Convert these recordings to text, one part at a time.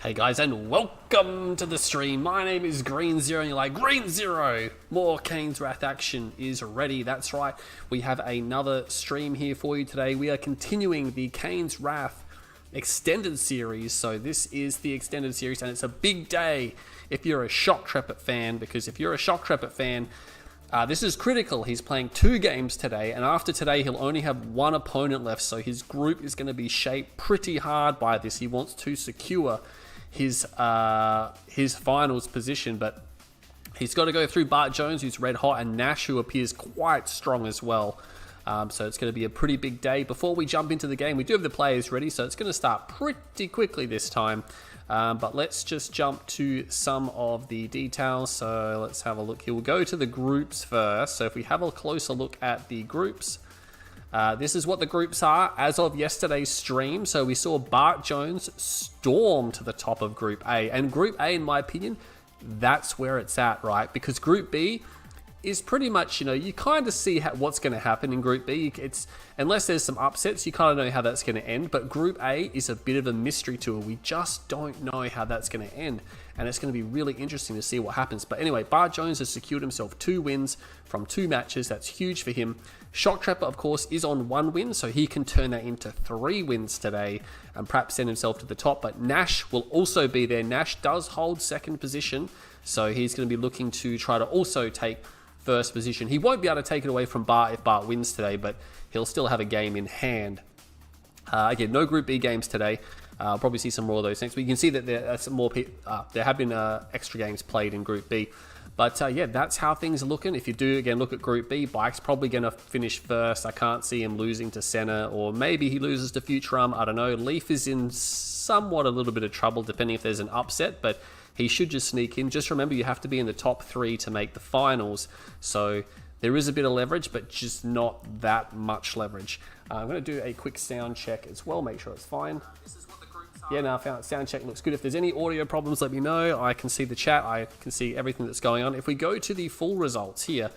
Hey guys, and welcome to the stream. My name is Green Zero, and you're like, Green Zero! More Kane's Wrath action is ready. That's right, we have another stream here for you today. We are continuing the Kane's Wrath extended series. So this is the extended series, and it's a big day if you're a Shoktrepet fan, because if you're a Shoktrepet fan, this is critical. He's playing 2 games today, and after today, he'll only have 1 opponent left, so his group is going to be shaped pretty hard by this. He wants to secure his finals position, but he's got to go through Bartjones, who's red hot, and Nash, who appears quite strong as well. So it's going to be a pretty big day. Before we jump into the game, we do have the players ready, so it's going to start pretty quickly this time. But let's just jump to some of the details. So let's have a look here. We'll go to the groups first. So if we have a closer look at the groups, this is what the groups are as of yesterday's stream. So we saw Bartjones storm to the top of Group A. And Group A, in my opinion, that's where it's at, right? Because Group B is pretty much, you kind of see what's going to happen in Group B. It's, unless there's some upsets, you kind of know how that's going to end. But Group A is a bit of a mystery to it. We just don't know how that's going to end. And it's going to be really interesting to see what happens. But anyway, Bartjones has secured himself 2 wins from 2 matches. That's huge for him. Shoktrepet, of course, is on 1 win, so he can turn that into 3 wins today and perhaps send himself to the top. But Nash will also be there. Nash does hold 2nd position, so he's going to be looking to try to also take 1st position. He won't be able to take it away from Bart if Bart wins today, but he'll still have a game in hand. Again, no Group B games today. I'll probably see some more of those next. But you can see that there have been extra games played in Group B. But yeah, that's how things are looking. If you do, again, look at Group B, Bike's probably going to finish 1st. I can't see him losing to Senna, or maybe he loses to Futurum. I don't know. Leaf is in somewhat a little bit of trouble, depending if there's an upset, but he should just sneak in. Just remember, you have to be in the top 3 to make the finals. So there is a bit of leverage, but just not that much leverage. I'm going to do a quick sound check as well, make sure it's fine. Yeah, no, I found sound check looks good. If there's any audio problems, let me know. I can see the chat. I can see everything that's going on. If we go to the full results here,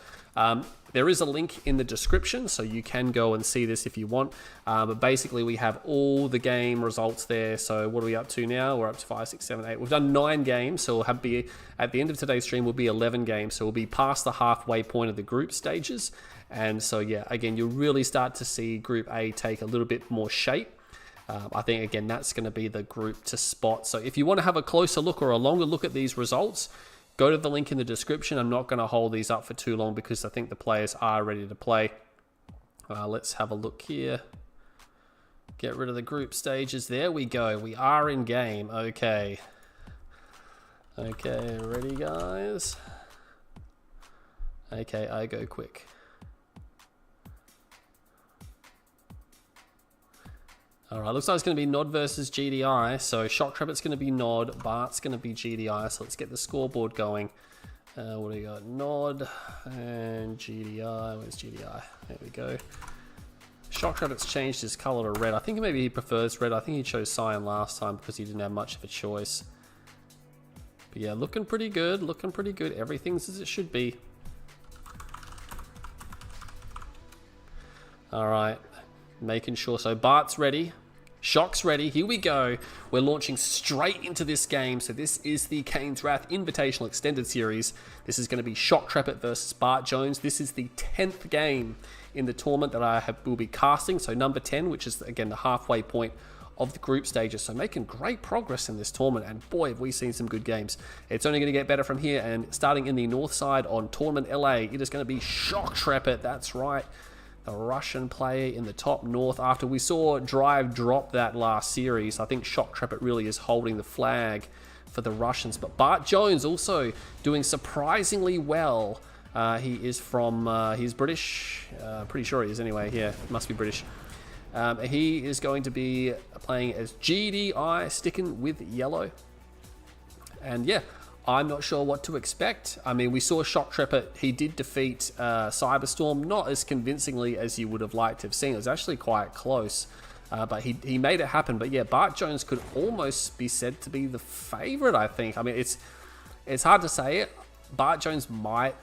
there is a link in the description, so you can go and see this if you want. But basically, we have all the game results there. So what are we up to now? We're up to 5, 6, 7, 8. We've done 9 games, so we'll be at the end of today's stream. Will be 11 games, so we'll be past the halfway point of the group stages. And so yeah, again, you'll really start to see Group A take a little bit more shape. I think, again, that's going to be the group to spot. So if you want to have a closer look or a longer look at these results, go to the link in the description. I'm not going to hold these up for too long because I think the players are ready to play. Let's have a look here. Get rid of the group stages. There we go. We are in game. Okay. Okay, ready, guys? Okay, I go quick. Alright, looks like it's going to be Nod versus GDI. So Shoktrepet's going to be Nod, Bart's going to be GDI. So let's get the scoreboard going. What do we got? Nod and GDI. Where's GDI? There we go. Shoktrepet's changed his color to red. I think maybe he prefers red. I think he chose cyan last time because he didn't have much of a choice. But yeah, looking pretty good. Looking pretty good. Everything's as it should be. Alright. Making sure. So Bart's ready. Shok's ready. Here we go. We're launching straight into this game. So this is the Kane's Wrath Invitational Extended Series. This is going to be Shoktrepet versus Bartjones. This is the 10th game in the tournament that will be casting. So number 10, which is, again, the halfway point of the group stages. So making great progress in this tournament. And boy, have we seen some good games. It's only going to get better from here. And starting in the north side on Tournament LA, it is going to be Shoktrepet. That's right. The Russian player in the top north. After we saw Drive drop that last series, I think Shoktrepet really is holding the flag for the Russians. But Bartjones also doing surprisingly well. He is from, he's British. Pretty sure he is anyway. Yeah, must be British. He is going to be playing as GDI, sticking with yellow. And yeah, I'm not sure what to expect. I mean, we saw Shoktrepet. He did defeat Cyberstorm, not as convincingly as you would have liked to have seen. It was actually quite close, but he made it happen. But yeah, Bartjones could almost be said to be the favorite, I think. I mean, it's hard to say it. Bartjones might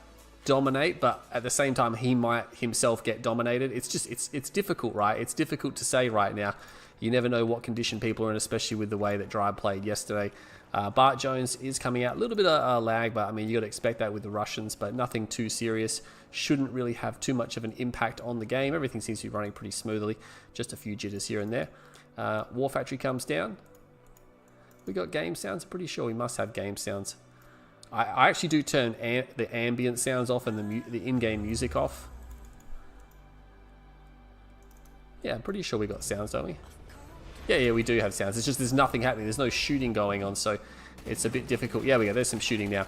dominate, but at the same time, he might himself get dominated. It's just, it's difficult, right? It's difficult to say right now. you never know what condition people are in, especially with the way that Drive played yesterday. Bartjones is coming out. A little bit of lag, but I mean, you got to expect that with the Russians, but nothing too serious. Shouldn't really have too much of an impact on the game. Everything seems to be running pretty smoothly. Just a few jitters here and there. War Factory comes down. We got game sounds. Pretty sure we must have game sounds. I actually do turn the ambient sounds off and the in-game music off. Yeah, I'm pretty sure we got sounds, don't we? Yeah, we do have sounds. It's just there's nothing happening. There's no shooting going on, so it's a bit difficult. Yeah, we go. There's some shooting now.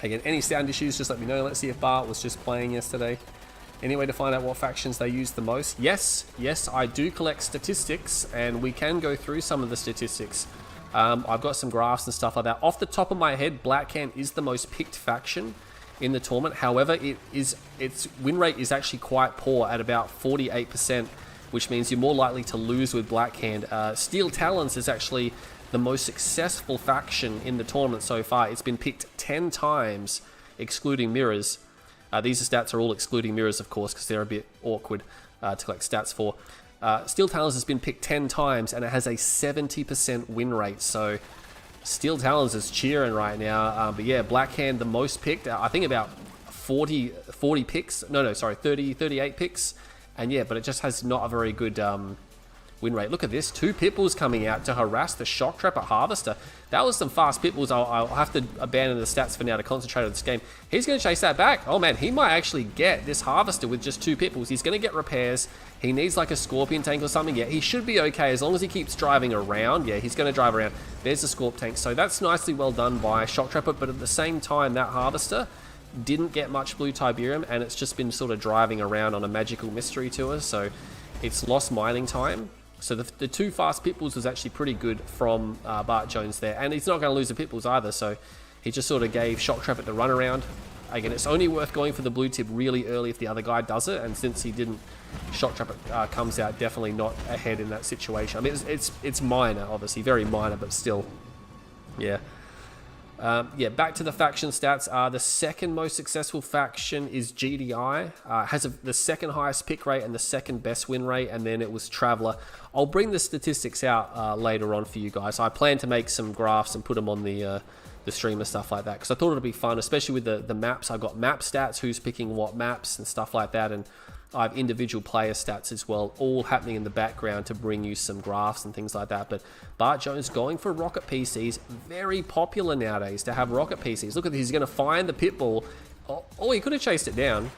Again, any sound issues, just let me know. Let's see if Bart was just playing yesterday. Any way to find out what factions they use the most? Yes, I do collect statistics, and we can go through some of the statistics. I've got some graphs and stuff like that. Off the top of my head, Blackhand is the most picked faction in the tournament. However, its win rate is actually quite poor at about 48%. Which means you're more likely to lose with Blackhand. Steel Talons is actually the most successful faction in the tournament so far. It's been picked 10 times, excluding mirrors. These stats are all excluding mirrors, of course, because they're a bit awkward to collect stats for. Steel Talons has been picked 10 times, and it has a 70% win rate. So Steel Talons is cheering right now. But yeah, Blackhand the most picked. I think about 40 picks. No, sorry, 38 picks. And yeah, but it just has not a very good win rate. Look at this. 2 Pitbulls coming out to harass the Shoktrepet Harvester. That was some fast Pitbulls. I'll have to abandon the stats for now to concentrate on this game. He's going to chase that back. Oh man, he might actually get this Harvester with just 2 Pitbulls. He's going to get repairs. He needs like a Scorpion tank or something. Yeah, he should be okay as long as he keeps driving around. Yeah, he's going to drive around. There's the Scorp tank. So that's nicely well done by Shoktrepet, but at the same time, that Harvester didn't get much blue Tiberium, and it's just been sort of driving around on a magical mystery tour, so it's lost mining time. So the 2 fast Pitbulls was actually pretty good from Bartjones there, and he's not going to lose the Pitbulls either, so he just sort of gave Shoktrepet the runaround. Again, it's only worth going for the blue tip really early if the other guy does it, and since he didn't, Shoktrepet comes out definitely not ahead in that situation. I mean, it's minor, obviously, very minor, but still, yeah. Yeah, back to the faction stats. The second most successful faction is GDI. Has the second highest pick rate and the second best win rate, and then it was Traveller. I'll bring the statistics out later on for you guys. I plan to make some graphs and put them on the stream and stuff like that, because I thought it'd be fun, especially with the maps. I've got map stats, who's picking what maps and stuff like that, and I have individual player stats as well, all happening in the background to bring you some graphs and things like that. But Bartjones going for rocket PCs, very popular nowadays to have rocket PCs. Look at this, he's going to find the Pitbull. Oh, he could have chased it down.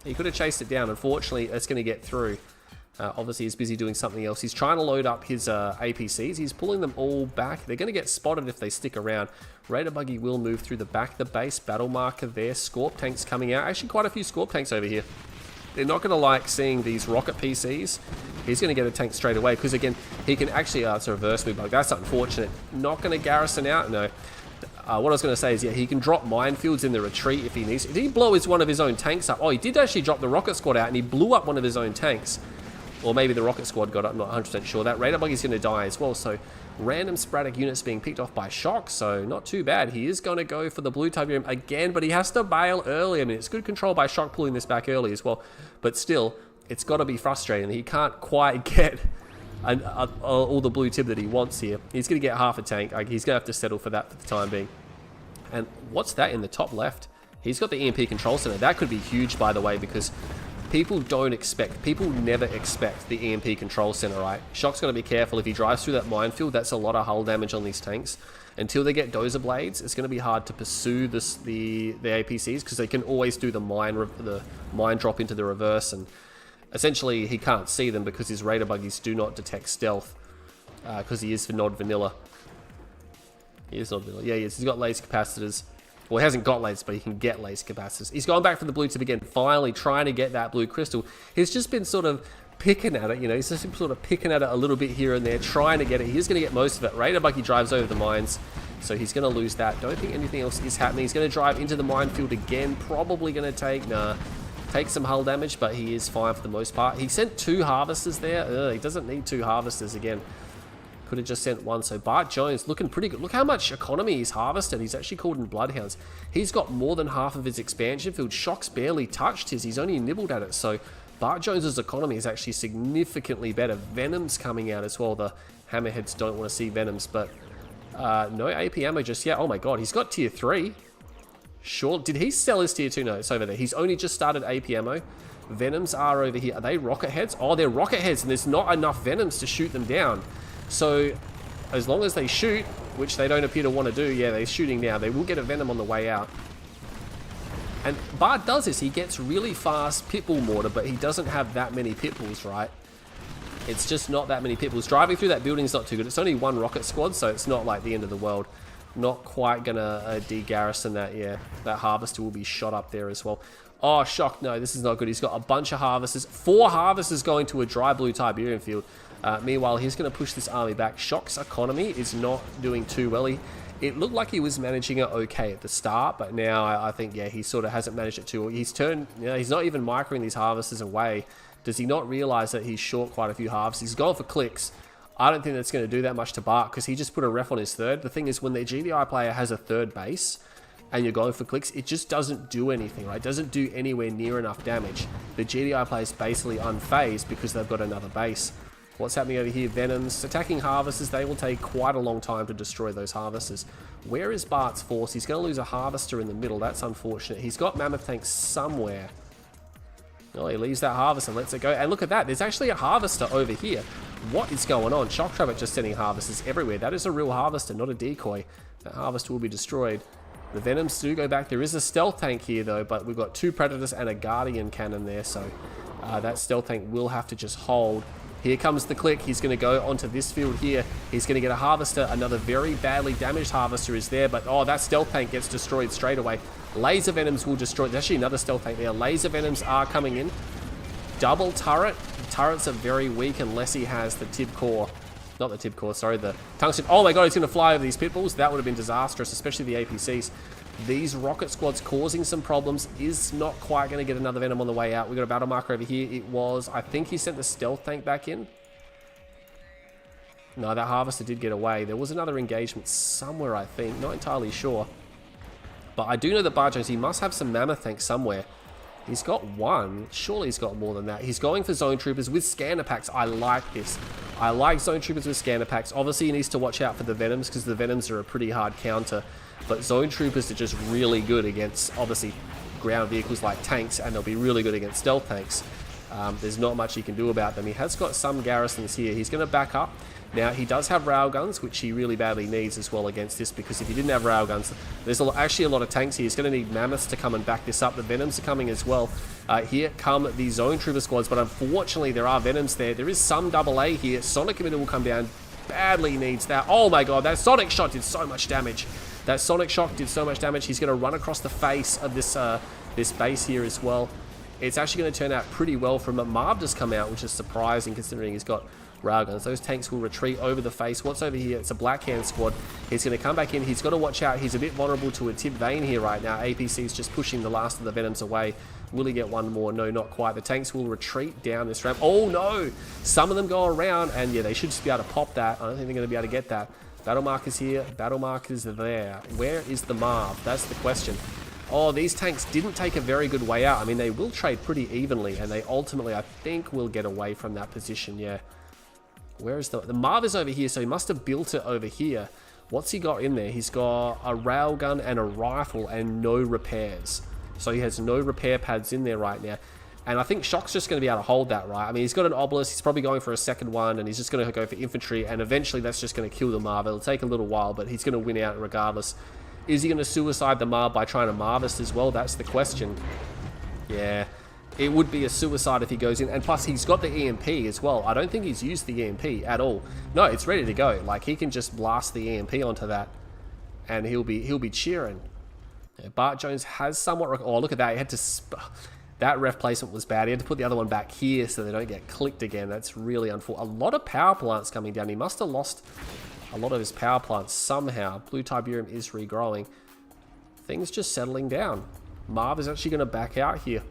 He could have chased it down. Unfortunately, it's going to get through. Obviously, he's busy doing something else. He's trying to load up his APCs. He's pulling them all back. They're going to get spotted if they stick around. Raider Buggy will move through the back of the base. Battle marker there. Scorp tanks coming out. Actually, quite a few Scorp tanks over here. They're not going to like seeing these rocket PCs. He's going to get a tank straight away because, again, he can actually... it's a reverse move bug. That's unfortunate. Not going to garrison out? No. What I was going to say is, yeah, he can drop minefields in the retreat if he needs. Did he blow one of his own tanks up? Oh, he did actually drop the rocket squad out and he blew up one of his own tanks. Or maybe the rocket squad got up, I'm not 100% sure. That Raider Buggy's going to die as well. So random sporadic units being picked off by Shock, so not too bad. He is going to go for the blue Tiberium again, but he has to bail early. I mean, it's good control by Shock pulling this back early as well. But still, it's got to be frustrating. He can't quite get all the blue tib that he wants here. He's going to get half a tank. He's going to have to settle for that for the time being. And what's that in the top left? He's got the EMP control center. That could be huge, by the way, because people never expect the EMP control center, right? Shock's got to be careful. If he drives through that minefield, that's a lot of hull damage on these tanks. Until they get dozer blades, it's going to be hard to pursue the APCs because they can always do the mine drop into the reverse, and essentially he can't see them because his Raider Buggies do not detect stealth because he is not vanilla. He is not vanilla. Yeah, he is. He's got laser capacitors. Well, he hasn't got lasers, but he can get laser capacitors. He's gone back for the blue tip again, finally trying to get that blue crystal. He's just been sort of picking at it, you know, he's just sort of picking at it a little bit here and there, trying to get it. He's going to get most of it. Raider Buggy drives over the mines, so he's going to lose that. Don't think anything else is happening. He's going to drive into the minefield again, probably going to take some hull damage, but he is fine for the most part. He sent 2 harvesters there. He doesn't need 2 harvesters again. Could have just sent 1. So Bartjones looking pretty good. Look how much economy he's harvested. He's actually called in Bloodhounds. He's got more than half of his expansion field. Shock's barely touched his. He's only nibbled at it. So Bartjones' economy is actually significantly better. Venom's coming out as well. The Hammerheads don't want to see Venoms, but no AP ammo just yet. Oh my god, he's got tier 3. Sure, did he sell his tier 2? No, it's over there. He's only just started AP ammo. Venoms are over here. Are they rocket heads? Oh, they're rocket heads, and there's not enough Venoms to shoot them down. So, as long as they shoot, which they don't appear to want to do, yeah, they're shooting now. They will get a Venom on the way out. And Bart does this. He gets really fast Pitbull mortar, but he doesn't have that many Pitbulls, right? It's just not that many Pitbulls. Driving through that building is not too good. It's only one rocket squad, so it's not like the end of the world. Not quite gonna de-garrison that, yeah. That harvester will be shot up there as well. Oh, shock. No, this is not good. He's got a bunch of harvesters. 4 harvesters going to a dry blue Tiberium field. Meanwhile, he's going to push this army back. Shock's economy is not doing too well. It looked like he was managing it okay at the start, but now I think, yeah, he sort of hasn't managed it too well. He's turned, you know, he's not even microing these harvesters away. Does he not realize that he's short quite a few harvesters? He's gone for clicks. I don't think that's going to do that much to Bart because he just put a ref on his third. The thing is, when their GDI player has a third base and you're going for clicks, it just doesn't do anything, right? It doesn't do anywhere near enough damage. The GDI player is basically unfazed because they've got another base. What's happening over here? Venoms attacking harvesters. They will take quite a long time to destroy those harvesters. Where is Bart's force? He's going to lose a harvester in the middle. That's unfortunate. He's got mammoth tanks somewhere. Oh, he leaves that harvester, lets it go. And look at that. There's actually a harvester over here. What is going on? Shoktrepet just sending harvesters everywhere. That is a real harvester, not a decoy. That harvester will be destroyed. The Venoms do go back. There is a stealth tank here, though, but we've got 2 Predators and a Guardian cannon there, so that stealth tank will have to just hold. Here comes the click. He's going to go onto this field here. He's going to get a harvester. Another very badly damaged harvester is there, but oh, that stealth tank gets destroyed straight away. Laser Venoms will destroy. There's actually another stealth tank there. Laser Venoms are coming in. Double turret. Turrets are very weak unless he has the tib core. Not the tib core, sorry, the tungsten. Oh my god, he's going to fly over these pitbulls. That would have been disastrous, especially the APCs. These rocket squads causing some problems. Is not quite going to get another Venom on the way out. We've got a battle marker over here. It was, I think he sent the stealth tank back in. No, that harvester did get away. There was another engagement somewhere, I think. Not entirely sure. But I do know that Bartjones, he must have some mammoth tanks somewhere. He's got one. Surely he's got more than that. He's going for zone troopers with scanner packs. I like this. I like zone troopers with scanner packs. Obviously, he needs to watch out for the Venoms because the Venoms are a pretty hard counter. But zone troopers are just really good against, obviously, ground vehicles like tanks, and they'll be really good against stealth tanks. There's not much he can do about them. He has got some garrisons here. He's going to back up. Now, he does have railguns, which he really badly needs as well against this, because if he didn't have railguns, there's actually a lot of tanks here. He's going to need mammoths to come and back this up. The Venoms are coming as well. Here come the zone trooper squads, but unfortunately, there are Venoms there. There is some AA here. Sonic emitter will come down. Badly needs that. Oh my god, that Sonic shot did so much damage. That Sonic shock did so much damage. He's going to run across the face of this this base here as well. It's actually going to turn out pretty well for him. Marv does come out, which is surprising considering he's got railguns. Those tanks will retreat over the face. What's over here? It's a Black Hand squad. He's going to come back in. He's got to watch out. He's a bit vulnerable to a tip vein here right now. APC is just pushing the last of the Venoms away. Will he get one more? No, not quite. The tanks will retreat down this ramp. Oh no! Some of them go around, and yeah, they should just be able to pop that. I don't think they're going to be able to get that. Battle markers here. Battle markers there. Where is the Marv? That's the question. Oh, these tanks didn't take a very good way out. I mean, they will trade pretty evenly, and they ultimately, I think, will get away from that position, yeah. Where is the Marv is over here, so he must have built it over here. What's he got in there? He's got a railgun and a rifle and no repairs. So he has no repair pads in there right now. And I think Shock's just going to be able to hold that, right? I mean, he's got an obelisk. He's probably going for a second one, and he's just going to go for infantry. And eventually, that's just going to kill the Marv. It'll take a little while, but he's going to win out regardless. Is he going to suicide the Marv by trying to Marvist as well? That's the question. Yeah, it would be a suicide if he goes in. And plus, he's got the EMP as well. I don't think he's used the EMP at all. No, it's ready to go. Like, he can just blast the EMP onto that, and he'll be cheering. Yeah, Bartjones has somewhat... Oh, look at that. He had to... That ref placement was bad. He had to put the other one back here so they don't get clicked again. That's really unfortunate. A lot of power plants coming down. He must have lost a lot of his power plants somehow. Blue Tiberium is regrowing. Things just settling down. Marv is actually going to back out here.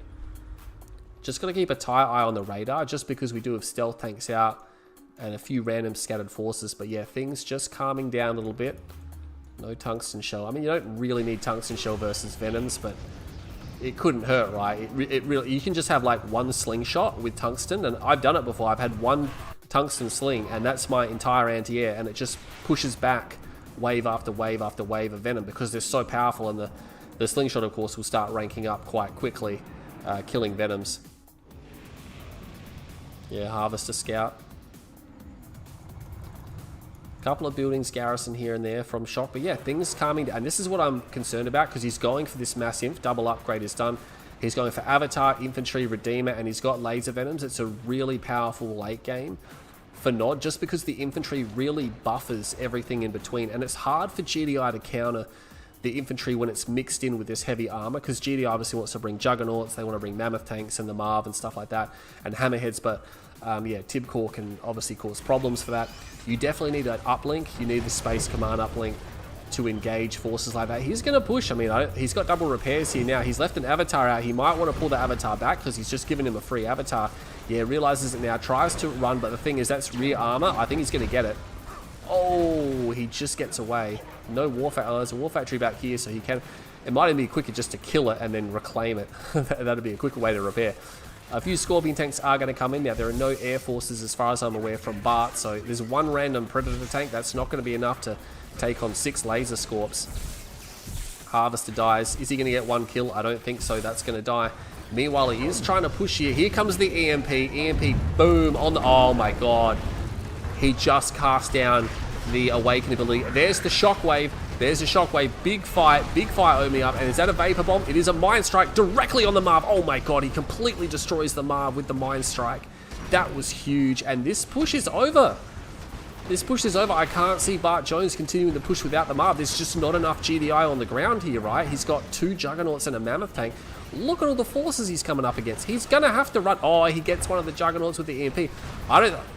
Just going to keep a tight eye on the radar just because we do have stealth tanks out and a few random scattered forces. But yeah, things just calming down a little bit. No tungsten shell. I mean, you don't really need tungsten shell versus Venoms, but it couldn't hurt, right? It really, you can just have like one slingshot with tungsten, and I've done it before. I've had one tungsten sling, and that's my entire anti-air, and it just pushes back wave after wave after wave of venom because they're so powerful, and the slingshot, of course, will start ranking up quite quickly, killing venoms. Yeah, Harvester Scout. Couple of buildings garrison here and there from Shock, but yeah, things calming down. And this is what I'm concerned about, because he's going for this mass inf. Double upgrade is done. He's going for Avatar, Infantry, Redeemer, and he's got Laser Venoms. It's a really powerful late game for Nod, just because the infantry really buffers everything in between, and it's hard for GDI to counter the infantry when it's mixed in with this heavy armor, because GDI obviously wants to bring Juggernauts, they want to bring Mammoth Tanks and the Marv and stuff like that, and Hammerheads, but yeah, Tibcore can obviously cause problems for that. You definitely need an uplink. You need the Space Command uplink to engage forces like that. He's going to push. I mean, he's got double repairs here now. He's left an Avatar out. He might want to pull the Avatar back because he's just given him a free Avatar. Yeah, realizes it now. Tries to run, but the thing is, that's rear armor. I think he's going to get it. Oh, he just gets away. No war factory. Oh, there's a war factory back here, so he can... It might even be quicker just to kill it and then reclaim it. That'd be a quicker way to repair. A few Scorpion tanks are going to come in. Now, there are no air forces as far as I'm aware from Bart, so there's one random Predator tank. That's not going to be enough to take on 6 Laser Scorps. Harvester dies. Is he going to get 1 kill? I don't think so. That's going to die. Meanwhile, he is trying to push here. Here comes the EMP. EMP, boom, on the... Oh, my God. He just cast down the Awaken ability. There's the Shockwave. There's a Shockwave. Big fight opening up. And is that a Vapor Bomb? It is a Mind Strike directly on the Marv. Oh my God, he completely destroys the Marv with the Mind Strike. That was huge. And this push is over. This push is over. I can't see Bartjones continuing to push without the Marv. There's just not enough GDI on the ground here, right? He's got 2 Juggernauts and a Mammoth Tank. Look at all the forces he's coming up against. He's going to have to run. Oh, he gets one of the Juggernauts with the EMP.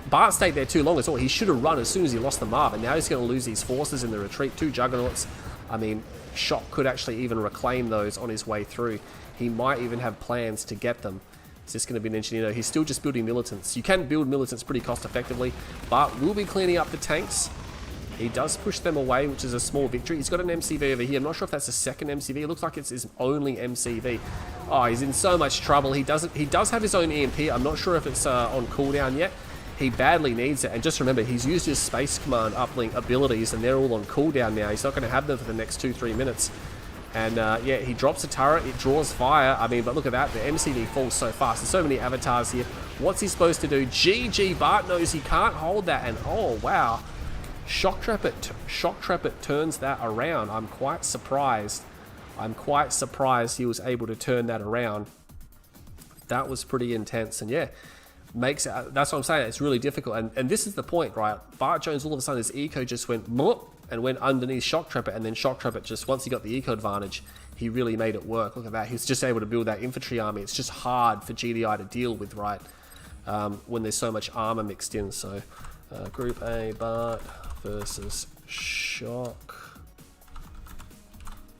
Bart stayed there too long as well. He should have run as soon as he lost the Marv, and now he's going to lose these forces in the retreat. 2 Juggernauts. I mean, Shock could actually even reclaim those on his way through. He might even have plans to get them. Is this going to be an engineer? No, he's still just building militants. You can build militants pretty cost effectively. Bart will be cleaning up the tanks. He does push them away, which is a small victory. He's got an MCV over here. I'm not sure if that's a second MCV. It looks like it's his only MCV. Oh, he's in so much trouble. He does have his own EMP. I'm not sure if it's on cooldown yet. He badly needs it. And just remember, he's used his Space Command uplink abilities, and they're all on cooldown now. He's not going to have them for the next 2-3 minutes. And yeah, he drops a turret. It draws fire. I mean, but look at that. The MCV falls so fast. There's so many avatars here. What's he supposed to do? GG, Bart knows he can't hold that. And oh, wow. Shoktrepet turns that around. I'm quite surprised. I'm quite surprised he was able to turn that around. That was pretty intense. And yeah, makes it, that's what I'm saying. It's really difficult. And this is the point, right? Bartjones, all of a sudden, his eco just went and went underneath Shoktrepet. And then Shoktrepet just, once he got the eco advantage, he really made it work. Look at that. He's just able to build that infantry army. It's just hard for GDI to deal with, right? When there's so much armor mixed in. So Group A, Bart versus Shock.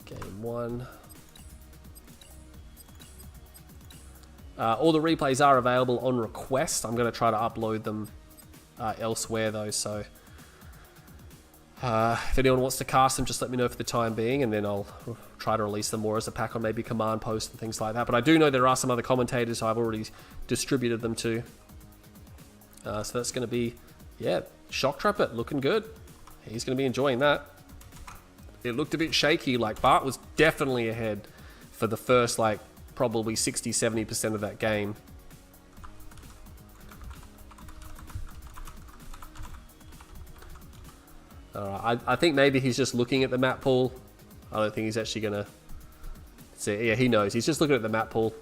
Game 1. All the replays are available on request. I'm going to try to upload them elsewhere though, so if anyone wants to cast them, just let me know for the time being, and then I'll try to release them more as a pack on maybe Command Post and things like that. But I do know there are some other commentators I've already distributed them to. So that's going to be, yeah, Shoktrepet looking good. He's going to be enjoying that. It looked a bit shaky, like Bart was definitely ahead for the first, like, probably 60-70% of that game. Alright, I think maybe he's just looking at the map pool. I don't think he's actually going to see. Yeah, he knows. He's just looking at the map pool.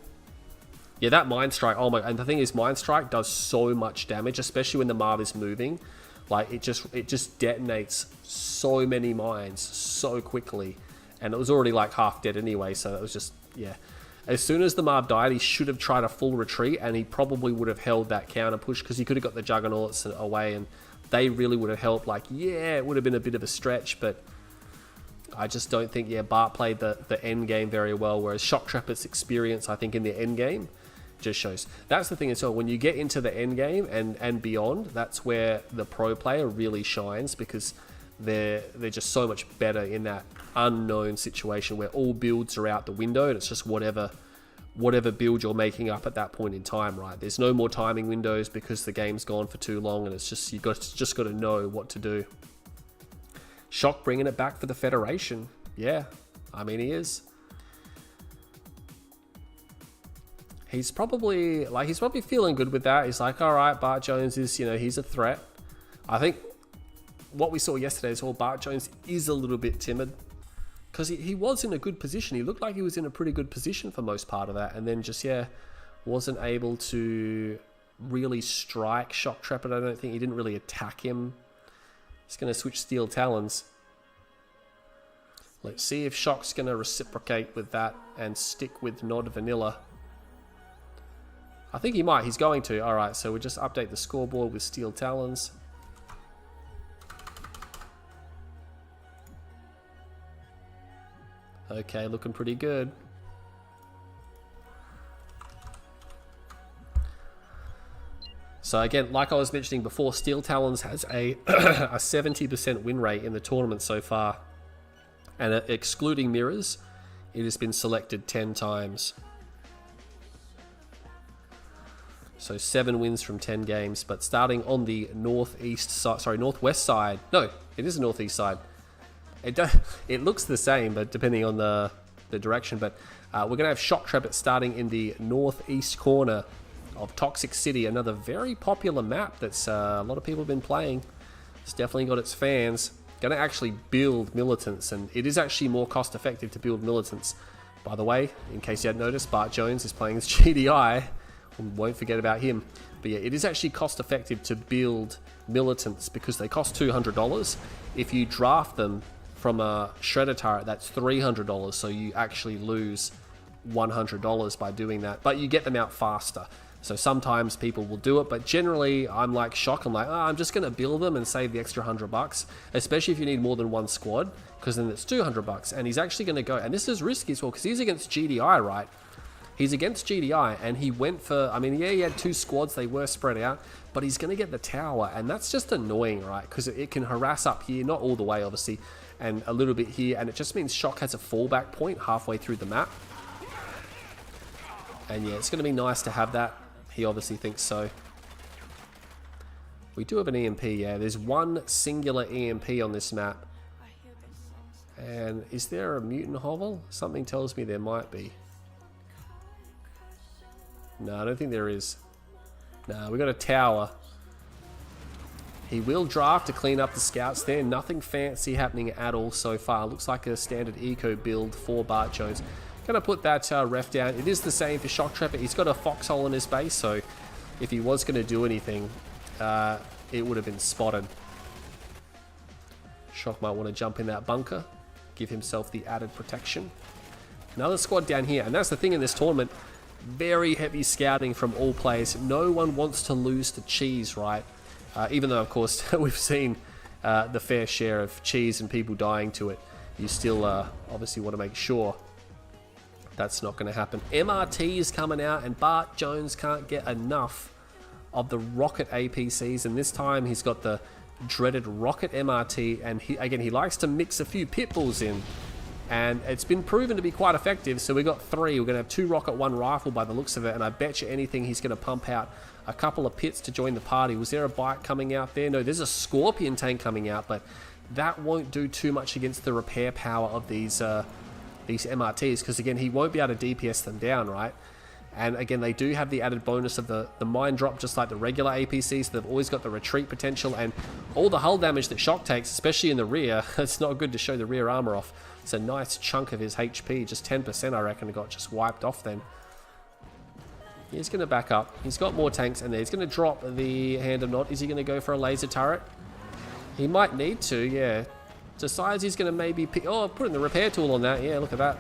Yeah, that Mind Strike, oh my, and the thing is, Mind Strike does so much damage, especially when the Marv is moving. Like, it just detonates so many mines so quickly. And it was already like half dead anyway, so it was just, yeah. As soon as the Marv died, he should have tried a full retreat, and he probably would have held that counter push, because he could have got the Juggernauts away, and they really would have helped. Like, yeah, it would have been a bit of a stretch, but I just don't think, yeah, Bart played the end game very well, whereas Shoktrepet's experience, I think, in the end game just shows. That's the thing as well, when you get into the end game and beyond, that's where the pro player really shines, because they're just so much better in that unknown situation where all builds are out the window and it's just whatever whatever build you're making up at that point in time, right? There's no more timing windows because the game's gone for too long, and it's just just got to know what to do. Shock bringing it back for the Federation. Yeah, I mean, he is. He's probably feeling good with that. He's like, all right, Bartjones is, he's a threat. I think what we saw yesterday is, Bartjones is a little bit timid because he was in a good position. He looked like he was in a pretty good position for most part of that, and then just, wasn't able to really strike Shoktrepet. I don't think he didn't really attack him. He's going to switch Steel Talons. Let's see if Shock's going to reciprocate with that and stick with Nod Vanilla. I think he might. He's going to. All right, so we'll just update the scoreboard with Steel Talons. Okay, looking pretty good. So again, like I was mentioning before, Steel Talons has a 70% win rate in the tournament so far. And excluding mirrors, it has been selected 10 times. So 7 wins from 10 games, but starting on the northwest side. No, it is the northeast side. It looks the same, but depending on the direction. But we're going to have Shoktrepet starting in the northeast corner of Toxic City, another very popular map that's a lot of people have been playing. It's definitely got its fans. Going to actually build militants, and it is actually more cost effective to build militants. By the way, in case you hadn't noticed, Bartjones is playing as GDI. Won't forget about him. But yeah, it is actually cost effective to build militants because they cost $200. If you draft them from a shredder turret, that's $300, so you actually lose $100 by doing that, but you get them out faster. So sometimes people will do it, but generally I'm like Shock. I'm like, I'm just going to build them and save the extra $100, especially if you need more than one squad, because then it's $200. And he's actually going to go, and this is risky as well, because he's against GDI, right? He's against GDI, and he went for, I mean, yeah, he had 2 squads, they were spread out, but he's going to get the tower, and that's just annoying, right? Because it can harass up here, not all the way, obviously, and a little bit here, and it just means Shock has a fallback point halfway through the map. And yeah, it's going to be nice to have that. He obviously thinks so. We do have an EMP, yeah. There's one singular EMP on this map. And is there a mutant hovel? Something tells me there might be. No, I don't think there is. No, we got a tower. He will draft to clean up the scouts there. Nothing fancy happening at all so far. Looks like a standard eco build for Bartjones. Gonna put that ref down. It is the same for Shoktrepet. He's got a foxhole in his base, so if he was gonna do anything, it would have been spotted. Shock might want to jump in that bunker, give himself the added protection. Another squad down here, and that's the thing in this tournament. Very heavy scouting from all players. No one wants to lose to cheese, right? Even though, of course, we've seen the fair share of cheese and people dying to it. You still obviously want to make sure that's not going to happen. MRT is coming out, and Bartjones can't get enough of the rocket APCs, and this time he's got the dreaded rocket MRT, and he likes to mix a few pit bulls in, and it's been proven to be quite effective. So we got 3. We're going to have 2 rocket, 1 rifle by the looks of it, and I bet you anything he's going to pump out a couple of pits to join the party. Was there a bike coming out there? No, there's a Scorpion tank coming out, but that won't do too much against the repair power of these MRTs, because again, he won't be able to DPS them down, right? And again, they do have the added bonus of the mine drop, just like the regular APCs. So they've always got the retreat potential, and all the hull damage that Shock takes, especially in the rear. It's not good to show the rear armor off. It's a nice chunk of his HP, just 10% I reckon got just wiped off then. He's going to back up. He's got more tanks in there. He's going to drop the Hand of Nod. Is he going to go for a laser turret? He might need to, yeah. Decides he's going to maybe pick... Oh, put in the repair tool on that. Yeah, look at that.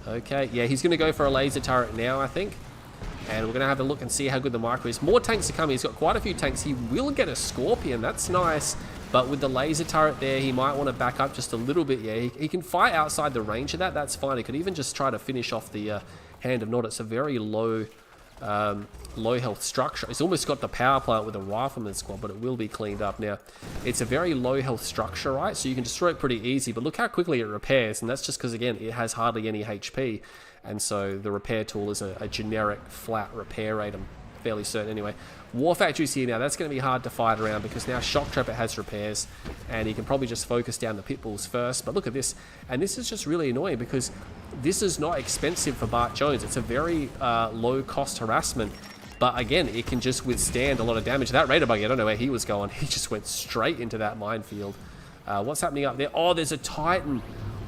Okay, yeah, he's going to go for a laser turret now, I think. And we're going to have a look and see how good the micro is. More tanks are coming. He's got quite a few tanks. He will get a Scorpion. That's nice. But with the laser turret there, he might want to back up just a little bit. Yeah, he can fight outside the range of that. That's fine. He could even just try to finish off the Hand of Nod. It's a very low low health structure. It's almost got the power plant with a rifleman squad, but it will be cleaned up now. It's a very low health structure, right? So you can destroy it pretty easy, but look how quickly it repairs, and that's just because, again, it has hardly any HP, and so the repair tool is a generic flat repair rate. I'm fairly certain anyway. War Factory's here now. That's going to be hard to fight around because now Shoktrepet has repairs, and he can probably just focus down the pit bulls first. But look at this, and this is just really annoying because this is not expensive for Bartjones. It's a very low cost harassment, but again, it can just withstand a lot of damage. That Raider Buggy, I don't know where he was going. He just went straight into that minefield. What's happening up there? Oh, there's a Titan.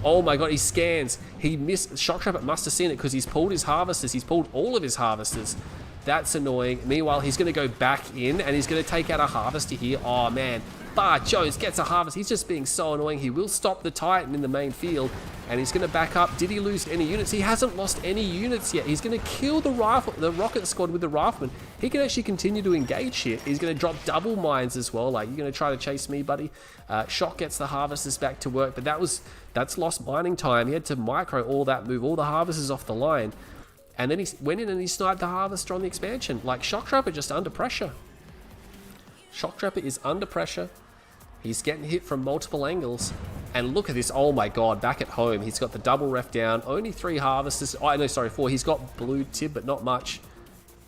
Oh my god, he scans. He missed. Shoktrepet must have seen it because he's pulled his harvesters. He's pulled all of his harvesters. That's annoying. Meanwhile, he's going to go back in and he's going to take out a harvester here. Oh man, Bartjones gets a harvest. He's just being so annoying. He will stop the Titan in the main field and he's going to back up. Did he lose any units? He hasn't lost any units yet. He's going to kill the rocket squad with the rifleman. He can actually continue to engage here. He's going to drop double mines as well. Like, you're going to try to chase me, buddy? Shok gets the harvesters back to work, but that's lost mining time. He had to micro all that, move all the harvesters off the line. And then he went in and he sniped the harvester on the expansion. Like, Shoktrepet just under pressure. Shoktrepet is under pressure. He's getting hit from multiple angles. And look at this. Oh my god, back at home. He's got the double ref down. Only 3 harvesters. Oh, no, sorry, 4. He's got blue tib, but not much.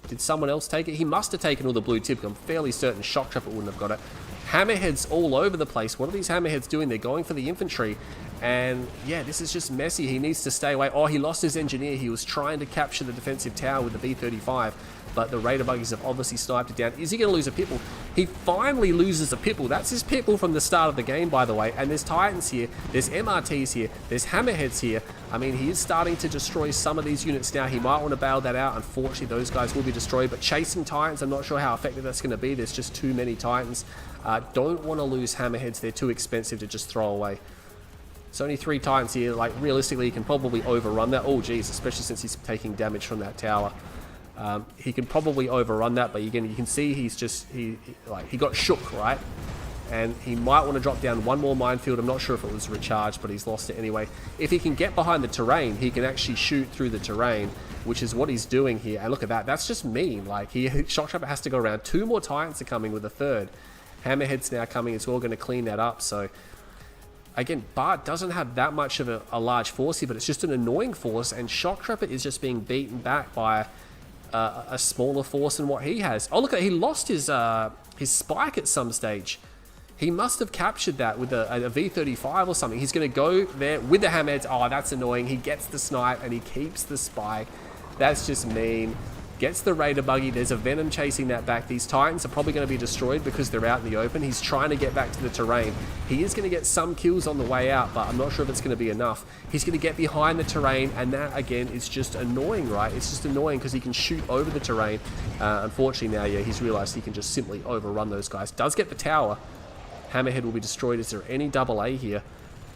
Did someone else take it? He must have taken all the blue tib. I'm fairly certain Shoktrepet wouldn't have got it. Hammerheads all over the place. What are these hammerheads doing? They're going for the infantry. And yeah, this is just messy. He needs to stay away. Oh, he lost his engineer. He was trying to capture the defensive tower with the B-35, but the Raider Buggies have obviously sniped it down. Is he going to lose a pitbull? He finally loses a pitbull. That's his pitbull from the start of the game, by the way. And there's Titans here. There's MRTs here. There's Hammerheads here. I mean, he is starting to destroy some of these units now. He might want to bail that out. Unfortunately, those guys will be destroyed. But chasing Titans, I'm not sure how effective that's going to be. There's just too many Titans. Don't want to lose Hammerheads. They're too expensive to just throw away. It's only 3 Titans here. Like, realistically, he can probably overrun that. Oh, geez, especially since he's taking damage from that tower. He can probably overrun that, but again, you can see he's just, he got shook, right? And he might want to drop down one more minefield. I'm not sure if it was recharged, but he's lost it anyway. If he can get behind the terrain, he can actually shoot through the terrain, which is what he's doing here. And look at that. That's just mean. Like, Shoktrepet has to go around. 2 more Titans are coming with a 3rd. Hammerhead's now coming. It's all going to clean that up, so... Again, Bart doesn't have that much of a large force here, but it's just an annoying force, and Shoktrepet is just being beaten back by a smaller force than what he has. Oh, look at, he lost his spike at some stage. He must have captured that with a V-35 or something. He's going to go there with the hammerheads. Oh, that's annoying. He gets the snipe and he keeps the spike. That's just mean. Gets the Raider Buggy. There's a Venom chasing that back. These Titans are probably going to be destroyed because they're out in the open. He's trying to get back to the terrain. He is going to get some kills on the way out, but I'm not sure if it's going to be enough. He's going to get behind the terrain, and that, again, is just annoying, right? It's just annoying because he can shoot over the terrain. Unfortunately now, yeah, he's realized he can just simply overrun those guys. Does get the tower. Hammerhead will be destroyed. Is there any double A here?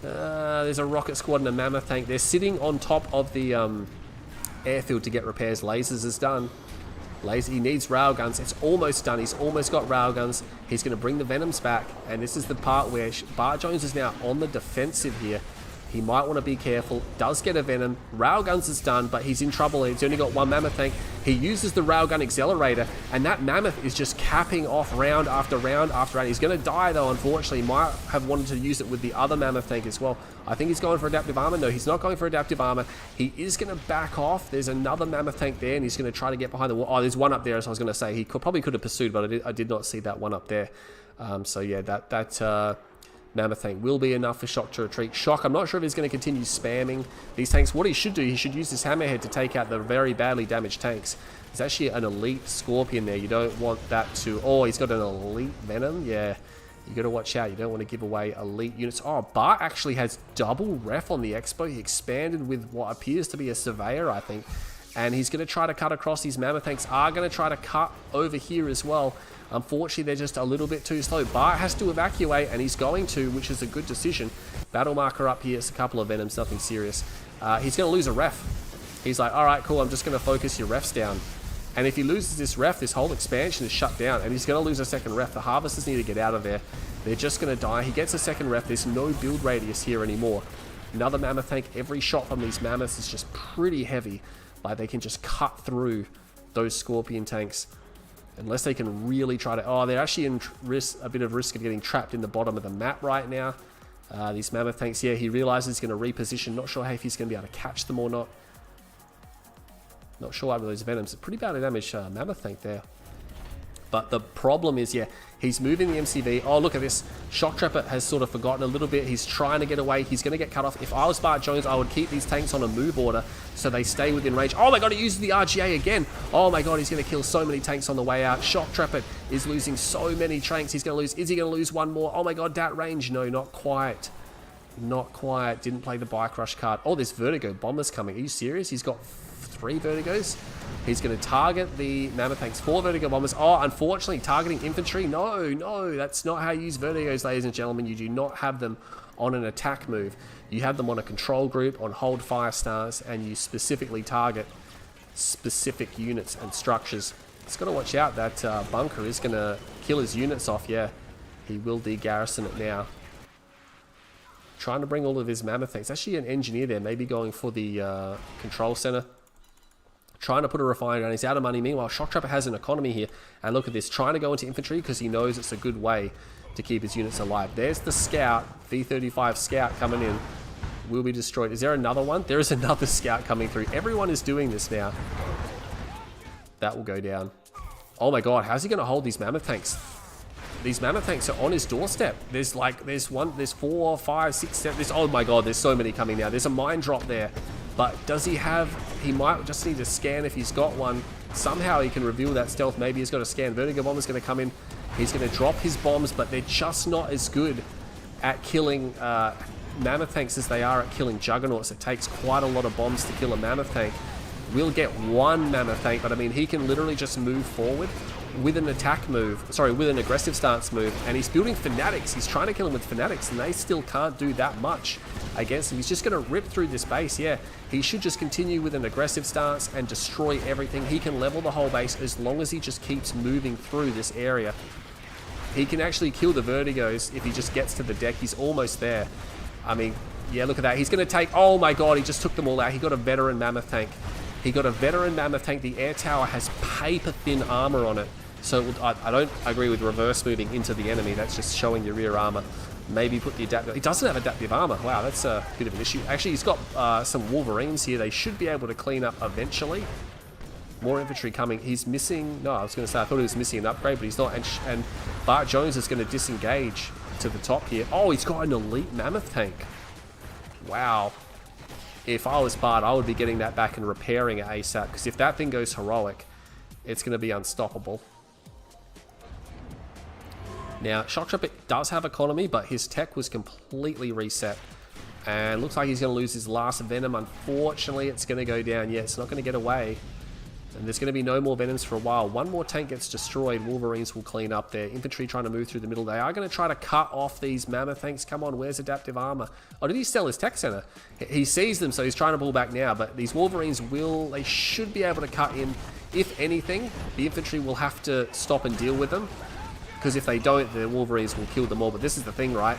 There's a rocket squad and a mammoth tank. They're sitting on top of the... airfield to get repairs. Lasers is done. He needs railguns. It's almost done. He's almost got railguns. He's going to bring the Venoms back, and this is the part where Bartjones is now on the defensive here. He might want to be careful. Does get a Venom. Railguns is done, but he's in trouble. He's only got 1 mammoth tank. He uses the railgun accelerator, and that mammoth is just capping off round after round after round. He's going to die, though, unfortunately. He might have wanted to use it with the other mammoth tank as well. I think he's going for adaptive armor. No, he's not going for adaptive armor. He is going to back off. There's another mammoth tank there, and he's going to try to get behind the wall. Oh, there's one up there, as I was going to say. He probably could have pursued, but I did not see that one up there. So, yeah, that mammoth tank will be enough for Shok to retreat. Shok, I'm not sure if he's going to continue spamming these tanks. What he should do, he should use this hammerhead to take out the very badly damaged tanks. There's actually an elite Scorpion there. You don't want that to... Oh, he's got an elite Venom. Yeah, you got to watch out. You don't want to give away elite units. Oh, Bart actually has double ref on the Expo. He expanded with what appears to be a Surveyor, I think. And he's going to try to cut across. These mammoth tanks are going to try to cut over here as well. Unfortunately, they're just a little bit too slow. Bart has to evacuate, and he's going to, which is a good decision. Battle marker up here. It's a couple of Venoms, nothing serious. He's going to lose a ref. He's like, all right, cool, I'm just going to focus your refs down. And if he loses this ref, this whole expansion is shut down, and he's going to lose a second ref. The harvesters need to get out of there. They're just going to die. He gets a second ref. There's no build radius here anymore. Another mammoth tank. Every shot from these mammoths is just pretty heavy. Like, they can just cut through those Scorpion tanks. Unless they can really try to... Oh, they're actually in a bit of risk of getting trapped in the bottom of the map right now. These Mammoth tanks, yeah, he realizes he's going to reposition. Not sure if he's going to be able to catch them or not. Not sure why with those Venoms. Pretty badly damaged Mammoth tank there. But the problem is, yeah, he's moving the MCV. Oh, look at this. Shoktrepet has sort of forgotten a little bit. He's trying to get away. He's going to get cut off. If I was Bartjones, I would keep these tanks on a move order so they stay within range. Oh my god, he uses the RGA again. Oh my god, he's going to kill so many tanks on the way out. Shoktrepet is losing so many tanks. He's going to lose. Is he going to lose one more? Oh my god, that range. No, not quite. Not quite. Didn't play the Bike Rush card. Oh, this Vertigo Bomber's coming. Are you serious? He's got 3 Vertigos. He's going to target the Mammoth tanks. 4 Vertigo Bombers. Oh, unfortunately, targeting infantry. No, no, that's not how you use Vertigos, ladies and gentlemen. You do not have them on an attack move. You have them on a control group, on hold 5 stars, and you specifically target specific units and structures. He's got to watch out. That bunker is going to kill his units off. Yeah, he will de-garrison it now. Trying to bring all of his Mammoth tanks. Actually, an engineer there, maybe going for the control center. Trying to put a refiner down. He's out of money. Meanwhile, Shoktrepet has an economy here. And look at this. Trying to go into infantry because he knows it's a good way to keep his units alive. There's the scout. V-35 scout coming in. Will be destroyed. Is there another one? There is another scout coming through. Everyone is doing this now. That will go down. Oh my god. How's he going to hold these Mammoth tanks? These Mammoth tanks are on his doorstep. There's 4, 5, 6, 7. Oh my god. There's so many coming now. There's a mine drop there. But does he have... He might just need to scan if he's got one. Somehow he can reveal that stealth. Maybe he's got a scan. Vertigo Bomber's going to come in. He's going to drop his bombs, but they're just not as good at killing Mammoth tanks as they are at killing Juggernauts. It takes quite a lot of bombs to kill a Mammoth tank. We'll get 1 Mammoth tank, but I mean, he can literally just move forward with an attack move. Sorry, with an aggressive stance move. And he's building Fanatics. He's trying to kill him with Fanatics, and they still can't do that much against him. He's just going to rip through this base. Yeah, he should just continue with an aggressive stance and destroy everything. He can level the whole base as long as he just keeps moving through this area. He can actually kill the Vertigos if he just gets to the deck. He's almost there. I mean, yeah, look at that. He's going to take... Oh my god, he just took them all out. He got a veteran Mammoth tank. He got a veteran Mammoth tank. The air tower has paper-thin armor on it. So I don't agree with reverse moving into the enemy. That's just showing your rear armor. Maybe put the adaptive... He doesn't have adaptive armor. Wow, that's a bit of an issue. Actually, he's got some Wolverines here. They should be able to clean up eventually. More infantry coming. He's missing... No, I was going to say, I thought he was missing an upgrade, but he's not. And Bartjones is going to disengage to the top here. Oh, he's got an elite Mammoth tank. Wow. If I was Bart, I would be getting that back and repairing it ASAP. Because if that thing goes heroic, it's going to be unstoppable. Now, Shoktrepet does have economy, but his tech was completely reset. And looks like he's going to lose his last Venom. Unfortunately, it's going to go down. Yeah, it's not going to get away. And there's going to be no more Venoms for a while. One more tank gets destroyed. Wolverines will clean up their infantry trying to move through the middle. They are going to try to cut off these Mammoth tanks. Come on, where's adaptive armor? Oh, did he sell his tech center? He sees them, so he's trying to pull back now. But these Wolverines they should be able to cut in. If anything, the infantry will have to stop and deal with them. Because if they don't, the Wolverines will kill them all. But this is the thing, right?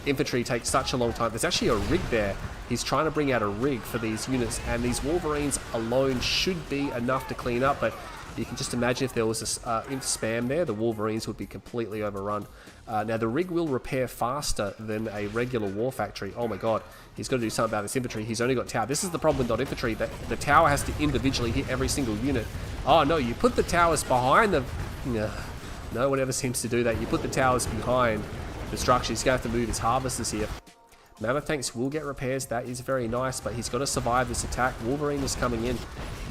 Infantry takes such a long time. There's actually a rig there. He's trying to bring out a rig for these units, and these Wolverines alone should be enough to clean up, but you can just imagine if there was a inf spam there, the Wolverines would be completely overrun. Now, the rig will repair faster than a regular war factory. Oh my god, he's got to do something about this infantry. He's only got tower. This is the problem with not infantry, that the tower has to individually hit every single unit. Oh no, you put the towers behind the... No one ever seems to do that. You put the towers behind the structure. He's going to have to move his harvesters here. Mammoth tanks will get repairs. That is very nice, but he's got to survive this attack. Wolverine is coming in.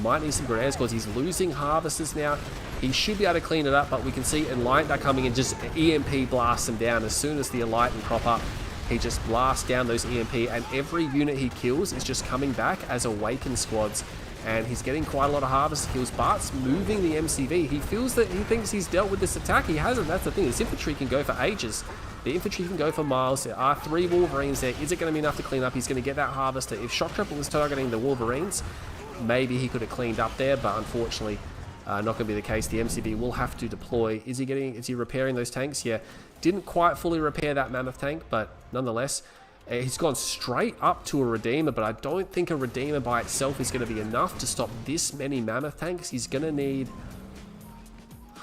Might need some grenades because he's losing harvesters now. He should be able to clean it up, but we can see Enlightened are coming in. Just EMP blasts them down. As soon as the Enlightened crop up, he just blasts down those EMP, and every unit he kills is just coming back as Awakened squads. And he's getting quite a lot of harvest kills. Bart's moving the MCV. He thinks he's dealt with this attack. He hasn't. That's the thing. This infantry can go for ages. The infantry can go for miles. There are 3 Wolverines there. Is it going to be enough to clean up? He's going to get that harvester. If Shoktrepet was targeting the Wolverines, maybe he could have cleaned up there, but unfortunately, not going to be the case. The MCV will have to deploy. Is he repairing those tanks? Yeah. Didn't quite fully repair that Mammoth tank, but nonetheless, He's gone straight up to a Redeemer, but I don't think a Redeemer by itself is going to be enough to stop this many Mammoth tanks. He's going to need...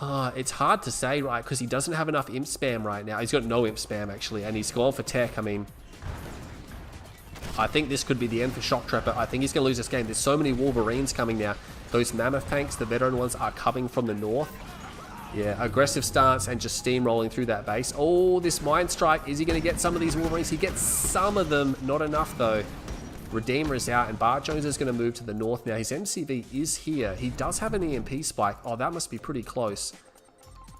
it's hard to say, right, because he doesn't have enough imp spam right now. He's got no imp spam, actually, and he's gone for tech. I mean, I think this could be the end for Shoktrepet. I think he's going to lose this game. There's so many Wolverines coming now. Those Mammoth tanks, the veteran ones, are coming from the north. Yeah, aggressive stance and just steamrolling through that base. Oh, this Mind Strike. Is he going to get some of these Wolverines? He gets some of them. Not enough, though. Redeemer is out, and Bartjones is going to move to the north now. His MCV is here. He does have an EMP spike. Oh, that must be pretty close.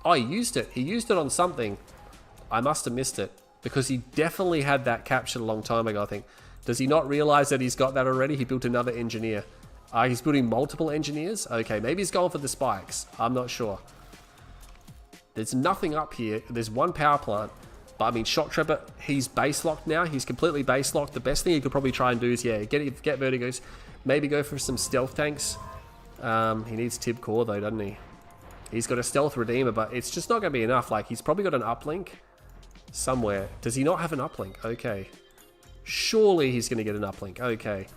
Oh, he used it. He used it on something. I must have missed it, because he definitely had that captured a long time ago, I think. Does he not realize that he's got that already? He built another engineer. He's building multiple engineers? Okay, maybe he's going for the spikes. I'm not sure. There's nothing up here. There's one power plant. But I mean, Shoktrepet, he's base locked now. He's completely base locked. The best thing he could probably try and do is, yeah, get Vertigos. Maybe go for some stealth tanks. He needs Tib Core though, doesn't he? He's got a stealth Redeemer, but it's just not going to be enough. Like, he's probably got an uplink somewhere. Does he not have an uplink? Okay. Surely he's going to get an uplink. Okay.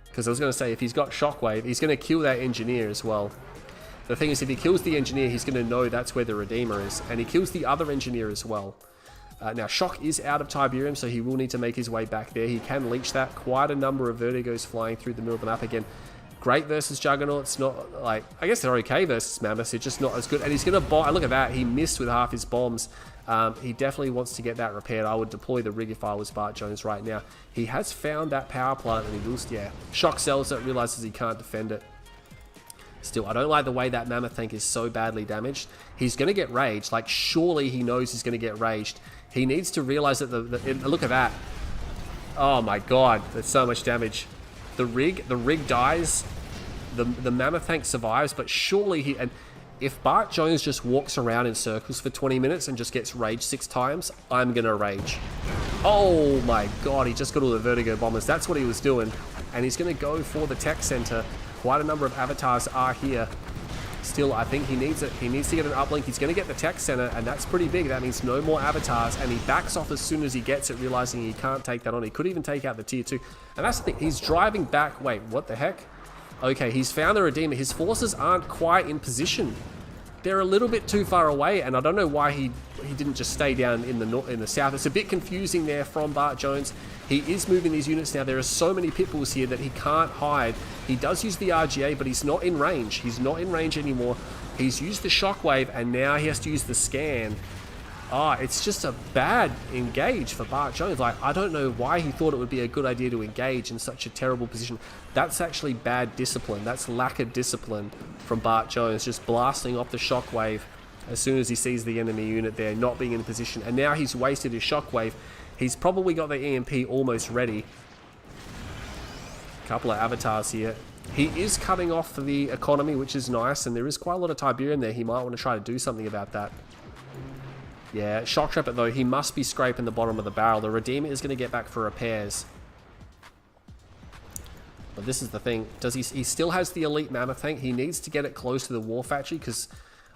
Because I was going to say, if he's got Shockwave, he's going to kill that engineer as well. The thing is, if he kills the engineer, he's going to know that's where the Redeemer is. And he kills the other engineer as well. Now, Shock is out of Tiberium, so he will need to make his way back there. He can leech that. Quite a number of Vertigos flying through the middle of the map again. Great versus Juggernauts. Not like... I guess they're okay versus Mammoths. They're just not as good. And he's going to bomb... Look at that. He missed with half his bombs. He definitely wants to get that repaired. I would deploy the rig if I was Bartjones right now. He has found that power plant, and he will... Yeah. Shock sells it, realizes he can't defend it. Still, I don't like the way that Mammoth tank is so badly damaged. He's going to get raged. Like, surely he knows he's going to get raged. He needs to realize that look at that. Oh my god, there's so much damage. The rig dies. The Mammoth tank survives, but surely he... And if Bartjones just walks around in circles for 20 minutes and just gets raged 6 times, I'm going to rage. Oh my god, he just got all the Vertigo bombers. That's what he was doing. And he's going to go for the tech center. Quite a number of avatars are here. Still, I think he needs it. He needs to get an uplink. He's going to get the tech center, and that's pretty big. That means no more avatars, and he backs off as soon as he gets it, realizing he can't take that on. He could even take out the tier 2. And that's the thing. He's driving back. Wait, what the heck? Okay, he's found the Redeemer. His forces aren't quite in position. They're a little bit too far away, and I don't know why he didn't just stay down in the south. It's a bit confusing there from Bartjones. He is moving these units now. There are so many pitfalls here that he can't hide. He does use the RGA, but he's not in range. He's not in range anymore. He's used the Shockwave, and now he has to use the scan. It's just a bad engage for Bartjones. Like, I don't know why he thought it would be a good idea to engage in such a terrible position. That's actually bad discipline. That's lack of discipline from Bartjones, just blasting off the Shockwave as soon as he sees the enemy unit there, not being in position. And now he's wasted his Shockwave. He's probably got the EMP almost ready. Couple of avatars here. He is cutting off the economy, which is nice, and there is quite a lot of Tiberium there. He might want to try to do something about that. Yeah, Shoktrepet though, he must be scraping the bottom of the barrel. The Redeemer is going to get back for repairs. But this is the thing. He still has the elite Mammoth tank. He needs to get it close to the War Factory because,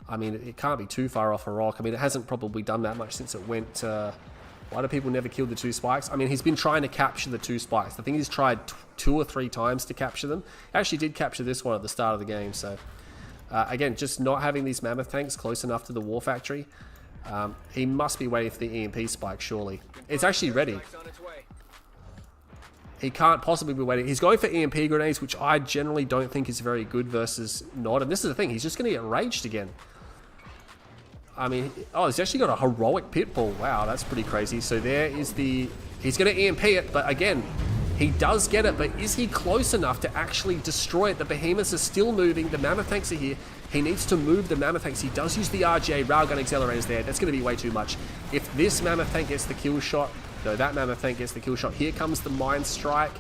I mean, it can't be too far off a rock. I mean, it hasn't probably done that much since it went... why do people never kill the 2 spikes? I mean, he's been trying to capture the 2 spikes. I think he's tried 2 or 3 times to capture them. He actually did capture this one at the start of the game. So, again, just not having these Mammoth tanks close enough to the War Factory. He must be waiting for the EMP spike, surely. It's actually ready. He can't possibly be waiting. He's going for EMP grenades, which I generally don't think is very good versus Nod. And this is the thing. He's just going to get raged again. I mean, he's actually got a heroic pitbull. Wow, that's pretty crazy. So there is the... He's going to EMP it, but again, he does get it. But is he close enough to actually destroy it? The behemoths are still moving. The Mammoth tanks are here. He needs to move the Mammoth tanks. He does use the RGA railgun accelerators there. That's going to be way too much. If this Mammoth tank gets the kill shot... No, that Mammoth tank gets the kill shot. Here comes the Mind Strike.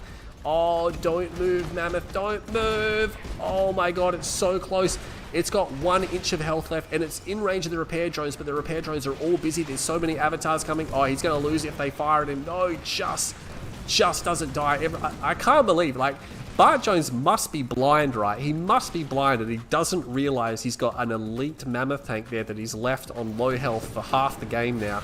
Oh, don't move, Mammoth. Don't move. Oh my god, it's so close. It's got 1 inch of health left, and it's in range of the repair drones, but the repair drones are all busy. There's so many avatars coming. Oh, he's going to lose if they fire at him. No, just doesn't die. I can't believe, like, Bartjones must be blind, right? He must be blind, and he doesn't realize he's got an elite Mammoth tank there that he's left on low health for half the game now.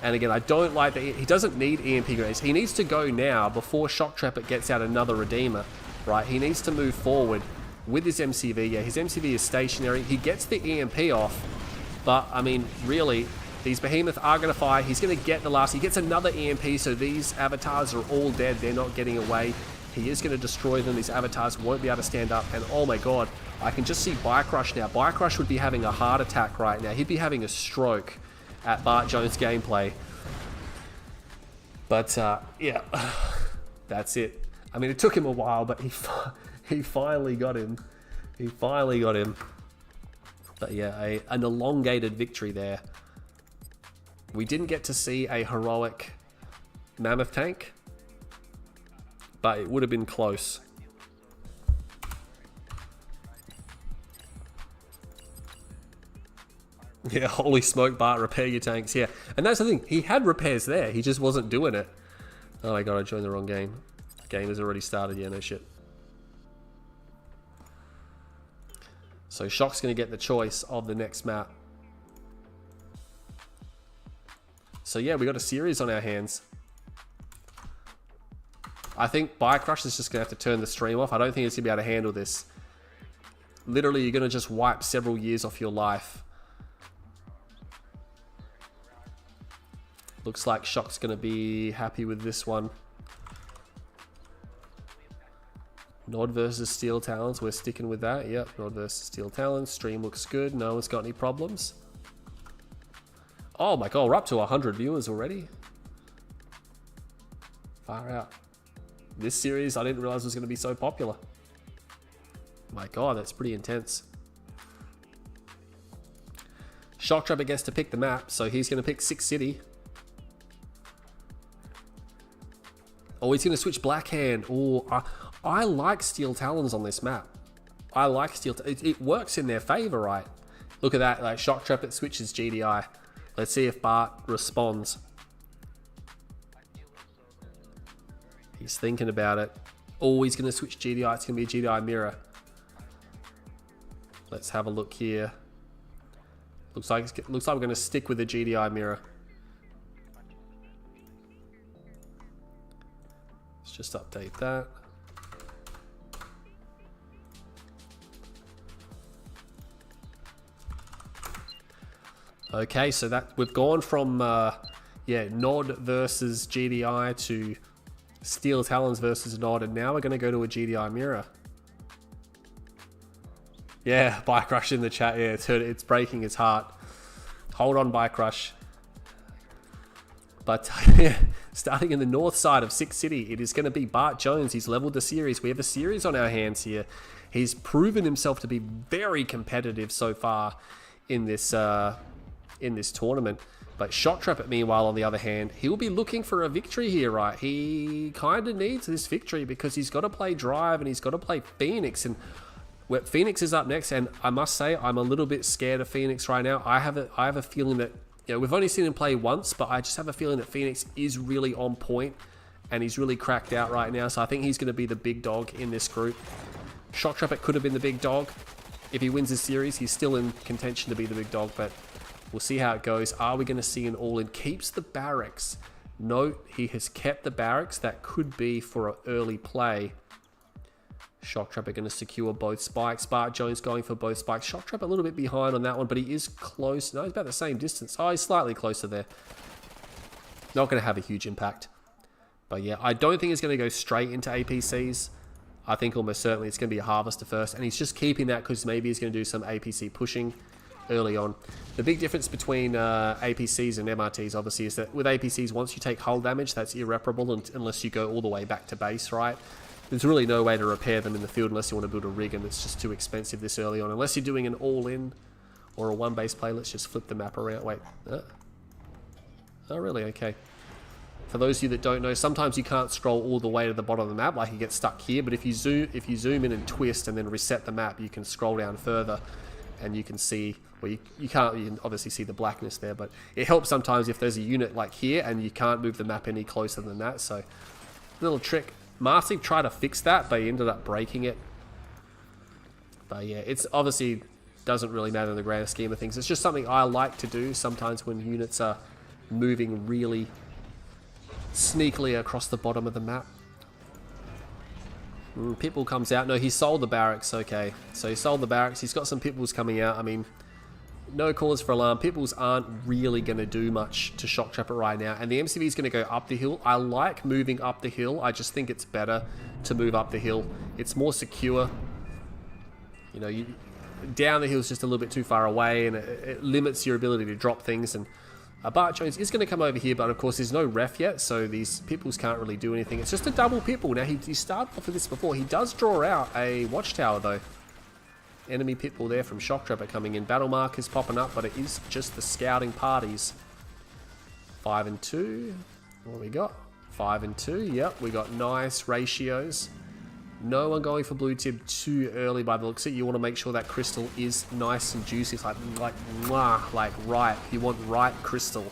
And again, I don't like that. He doesn't need EMP grenades. He needs to go now before Shoktrepet gets out another Redeemer, right? He needs to move forward with his MCV. Yeah, his MCV is stationary. He gets the EMP off, but I mean, really, these behemoths are going to fire. He's going to get the last. He gets another EMP, so these avatars are all dead. They're not getting away. He is going to destroy them. These avatars won't be able to stand up. And oh my god, I can just see Bike Rush now. Bike Rush would be having a heart attack right now. He'd be having a stroke at Bartjones gameplay. But yeah, that's it. I mean, it took him a while, but he finally got him. He finally got him. But yeah, an elongated victory there. We didn't get to see a heroic mammoth tank, but it would have been close. Yeah, holy smoke, Bart, repair your tanks. Yeah, and that's the thing. He had repairs there. He just wasn't doing it. Oh my god, I joined the wrong game. Game has already started. Yeah, no shit. So Shock's going to get the choice of the next map. So yeah, we got a series on our hands. I think Bike Rush is just going to have to turn the stream off. I don't think it's going to be able to handle this. Literally, you're going to just wipe several years off your life. Looks like Shock's going to be happy with this one. Nod versus Steel Talons. We're sticking with that. Yep, Nod versus Steel Talons. Stream looks good. No one's got any problems. Oh my god, we're up to 100 viewers already. Far out. This series, I didn't realize was going to be so popular. My god, that's pretty intense. Shoktrepet gets to pick the map, so he's going to pick 6 City. Oh, he's going to switch Blackhand. Oh, I like Steel Talons on this map. I like Steel Talons. It works in their favor, right? Look at that. Like Shoktrepet switches GDI. Let's see if Bart responds. He's thinking about it. Oh, he's going to switch GDI. It's going to be a GDI mirror. Let's have a look here. Looks like we're going to stick with the GDI mirror. Let's just update that. Okay, so that we've gone from yeah, Nod versus GDI to Steel Talons versus Nod, and now we're going to go to a GDI mirror. Yeah, Bike Rush in the chat. Yeah, it's breaking his heart. Hold on, Bike Rush. But starting in the north side of 6 City, it is going to be Bartjones. He's leveled the series. We have a series on our hands here. He's proven himself to be very competitive so far in this tournament. But Shoktrepet, meanwhile, on the other hand, he'll be looking for a victory here, right? He kind of needs this victory because he's got to play Drive and he's got to play Phoenix. And Phoenix is up next, and I must say, I'm a little bit scared of Phoenix right now. I have a feeling that, you know, we've only seen him play once, but I just have a feeling that Phoenix is really on point and he's really cracked out right now. So I think he's going to be the big dog in this group. Shoktrepet could have been the big dog. If he wins this series, he's still in contention to be the big dog, but we'll see how it goes. Are we going to see an all-in? Keeps the barracks. Note, he has kept the barracks. That could be for an early play. Shoktrepet going to secure both spikes. Bartjones going for both spikes. Shoktrepet a little bit behind on that one, but he is close. No, he's about the same distance. Oh, he's slightly closer there. Not going to have a huge impact. But yeah, I don't think it's going to go straight into APCs. I think almost certainly it's going to be a Harvester first. And he's just keeping that because maybe he's going to do some APC pushing early on. The big difference between APCs and MRTs, obviously, is that with APCs, once you take hull damage, that's irreparable unless you go all the way back to base, right? There's really no way to repair them in the field unless you want to build a rig, and it's just too expensive this early on. Unless you're doing an all-in or a one-base play, let's just flip the map around. Wait. Oh, really? Okay. For those of you that don't know, sometimes you can't scroll all the way to the bottom of the map, like you get stuck here, but if you zoom in and twist and then reset the map, you can scroll down further and you can see, well, you can obviously see the blackness there, but it helps sometimes if there's a unit like here and you can't move the map any closer than that. So, little trick. Marcy tried to fix that, but he ended up breaking it. But yeah, it's obviously doesn't really matter in the grand scheme of things. It's just something I like to do sometimes when units are moving really sneakily across the bottom of the map. Pitbull comes out. No, he sold the barracks. Okay, so he sold the barracks. He's got some Pitbulls coming out. I mean, no cause for alarm. Pitbulls aren't really going to do much to Shoktrepet right now. And the MCV is going to go up the hill. I like moving up the hill. I just think it's better to move up the hill. It's more secure. You know, down the hill is just a little bit too far away, and it limits your ability to drop things. And Bartjones is going to come over here, but of course there's no ref yet, so these Pitbulls can't really do anything. It's just a double Pitbull. Now, he started off with this before. He does draw out a watchtower, though. Enemy Pitbull there from Shoktrepet coming in. Battle mark is popping up, but it is just the scouting parties. 5 and 2. What we got? 5 and 2. Yep, we got nice ratios. No one going for blue tip too early by the looks of it. You want to make sure that crystal is nice and juicy. It's like ripe. You want ripe crystal.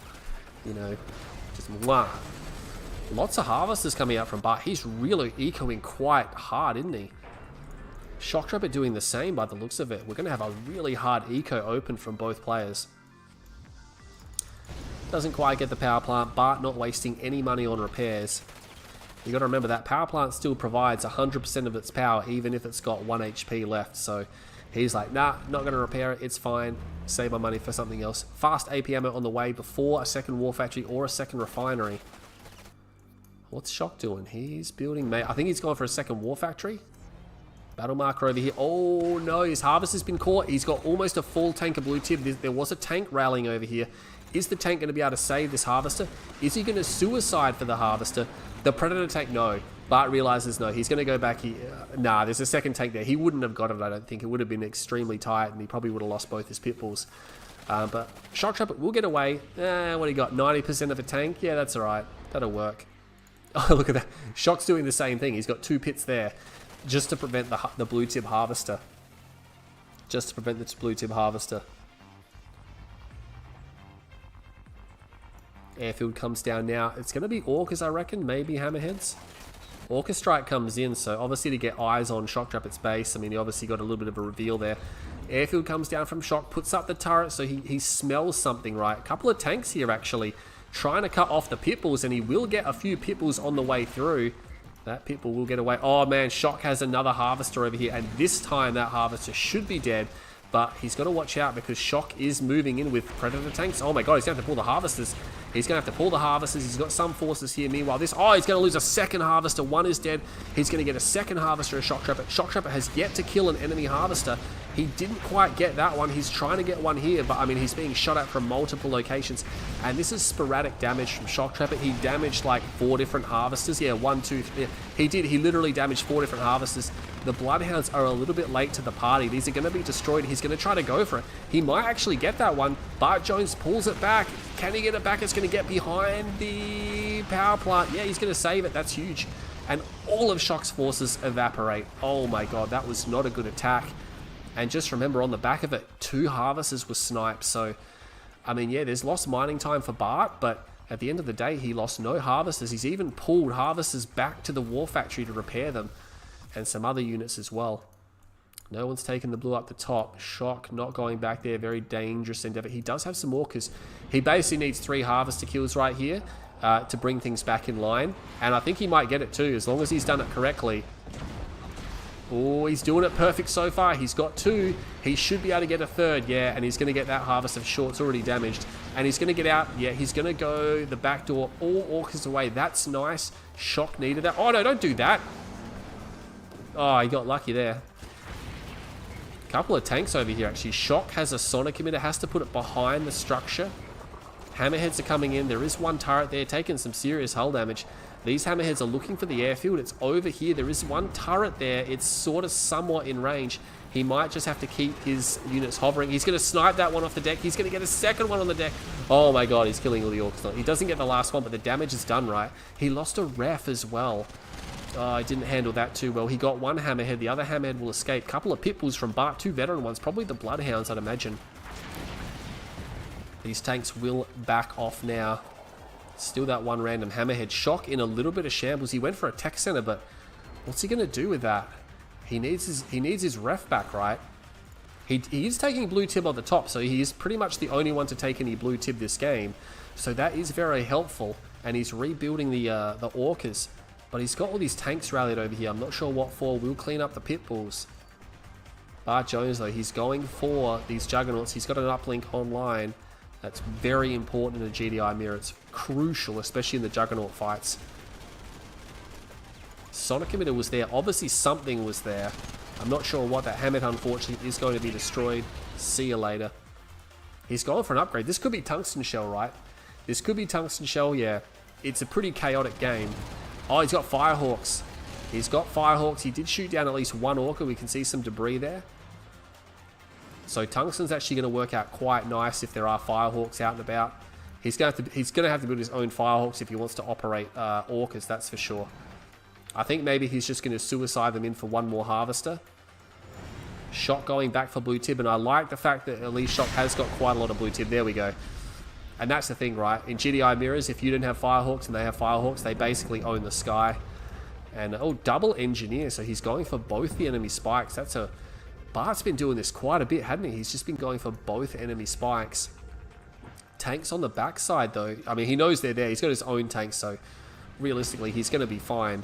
You know, just mwah. Lots of harvesters coming out from Bart. He's really ecoing quite hard, isn't he? Shoktrepet doing the same by the looks of it. We're going to have a really hard eco open from both players. Doesn't quite get the power plant. Bart not wasting any money on repairs. You got to remember that power plant still provides 100% of its power, even if it's got 1 HP left. So he's like, nah, not going to repair it. It's fine. Save my money for something else. Fast AP ammo on the way before a second war factory or a second refinery. What's Shock doing? He's building. I think he's gone for a second war factory. Battle marker over here. Oh no, his harvester's been caught. He's got almost a full tank of blue tip. There was a tank rallying over here. Is the tank going to be able to save this harvester? Is he going to suicide for the harvester? The predator tank, no. Bart realizes no. He's going to go back here. Nah, there's a second tank there. He wouldn't have got it, I don't think. It would have been extremely tight, and he probably would have lost both his Pitbulls. But Shoktrepet will get away. What do you got? 90% of a tank? Yeah, that's all right. That'll work. Oh, look at that. Shock's doing the same thing. He's got 2 pits there just to prevent the blue tip harvester. Just to prevent the blue tip harvester. Airfield comes down now. It's going to be Orcas, I reckon. Maybe Hammerheads. Orca Strike comes in, so obviously to get eyes on Shoktrepet's base. I mean, he obviously got a little bit of a reveal there. Airfield comes down from Shock, puts up the turret, so he smells something, right? A couple of tanks here, actually, trying to cut off the Pitbulls, and he will get a few Pitbulls on the way through. That Pitbull will get away. Oh, man, Shock has another harvester over here, and this time that harvester should be dead. But he's got to watch out because Shock is moving in with predator tanks. Oh my god, he's going to have to pull the harvesters. He's going to have to pull the harvesters. He's got some forces here. Meanwhile, he's going to lose a second harvester. One is dead. He's going to get a second harvester of Shoktrepet. Shoktrepet has yet to kill an enemy harvester. He didn't quite get that one. He's trying to get one here, but I mean, he's being shot at from multiple locations. And this is sporadic damage from Shoktrepet. He damaged like 4 different harvesters. Yeah, 1, 2, 3. He did. He literally damaged 4 different harvesters. The Bloodhounds are a little bit late to the party. These are going to be destroyed. He's going to try to go for it. He might actually get that one. Bartjones pulls it back. Can he get it back? It's going to get behind the power plant. Yeah, he's going to save it. That's huge. And all of Shock's forces evaporate. Oh my god, that was not a good attack. And just remember, on the back of it, 2 harvesters were sniped. So, I mean, yeah, there's lost mining time for Bart, but at the end of the day, he lost no harvesters. He's even pulled harvesters back to the war factory to repair them. And some other units as well. No one's taken the blue up the top. Shock not going back there. Very dangerous endeavor. He does have some orcas. He basically needs 3 harvester kills right here to bring things back in line. And I think he might get it too, as long as he's done it correctly. Oh, he's doing it perfect so far. He's got 2. He should be able to get a 3rd, yeah. And he's going to get that harvest of shorts already damaged. And he's going to get out. Yeah, he's going to go the back door. All orcas away. That's nice. Shock needed that. Oh, no, don't do that. Oh, he got lucky there. Couple of tanks over here, actually. Shock has a sonic emitter. Has to put it behind the structure. Hammerheads are coming in. There is 1 turret there, taking some serious hull damage. These hammerheads are looking for the airfield. It's over here. There is 1 turret there. It's sort of somewhat in range. He might just have to keep his units hovering. He's going to snipe that one off the deck. He's going to get a second one on the deck. Oh my god, he's killing all the orcs. He doesn't get the last one, but the damage is done right. He lost a ref as well. Oh, he didn't handle that too well. He got 1 hammerhead. The other hammerhead will escape. Couple of Pitbulls from Bart. 2 veteran ones. Probably the Bloodhounds, I'd imagine. These tanks will back off now. Still that 1 random hammerhead. Shock in a little bit of shambles. He went for a tech center, but what's he going to do with that? He needs his ref back, right? He is taking blue tib on the top, so he is pretty much the only one to take any blue tib this game. So that is very helpful. And he's rebuilding the Orcas. But he's got all these tanks rallied over here. I'm not sure what for. We'll clean up the pit bulls. Bartjones, though, he's going for these Juggernauts. He's got an uplink online. That's very important in a GDI mirror. It's crucial, especially in the Juggernaut fights. Sonic Emitter was there. Obviously, something was there. I'm not sure what. That Hammer, unfortunately, is going to be destroyed. See you later. He's going for an upgrade. This could be Tungsten Shell, right? This could be Tungsten Shell, yeah. It's a pretty chaotic game. Oh, he's got Firehawks. He's got Firehawks. He did shoot down at least one Orca. We can see some debris there. So Tungsten's actually going to work out quite nice if there are Firehawks out and about. He's going to have to build his own Firehawks if he wants to operate Orcas, that's for sure. I think maybe he's just going to suicide them in for one more Harvester. Shock going back for Blue Tib, and I like the fact that at least Shock has got quite a lot of Blue Tib. There we go. And that's the thing, right? In GDI mirrors, if you didn't have Firehawks and they have Firehawks, they basically own the sky. And, oh, double Engineer, so he's going for both the enemy spikes. That's a... Bart's been doing this quite a bit, hadn't he? He's just been going for both enemy spikes. Tanks on the backside, though. I mean, he knows they're there. He's got his own tanks, so realistically, he's going to be fine.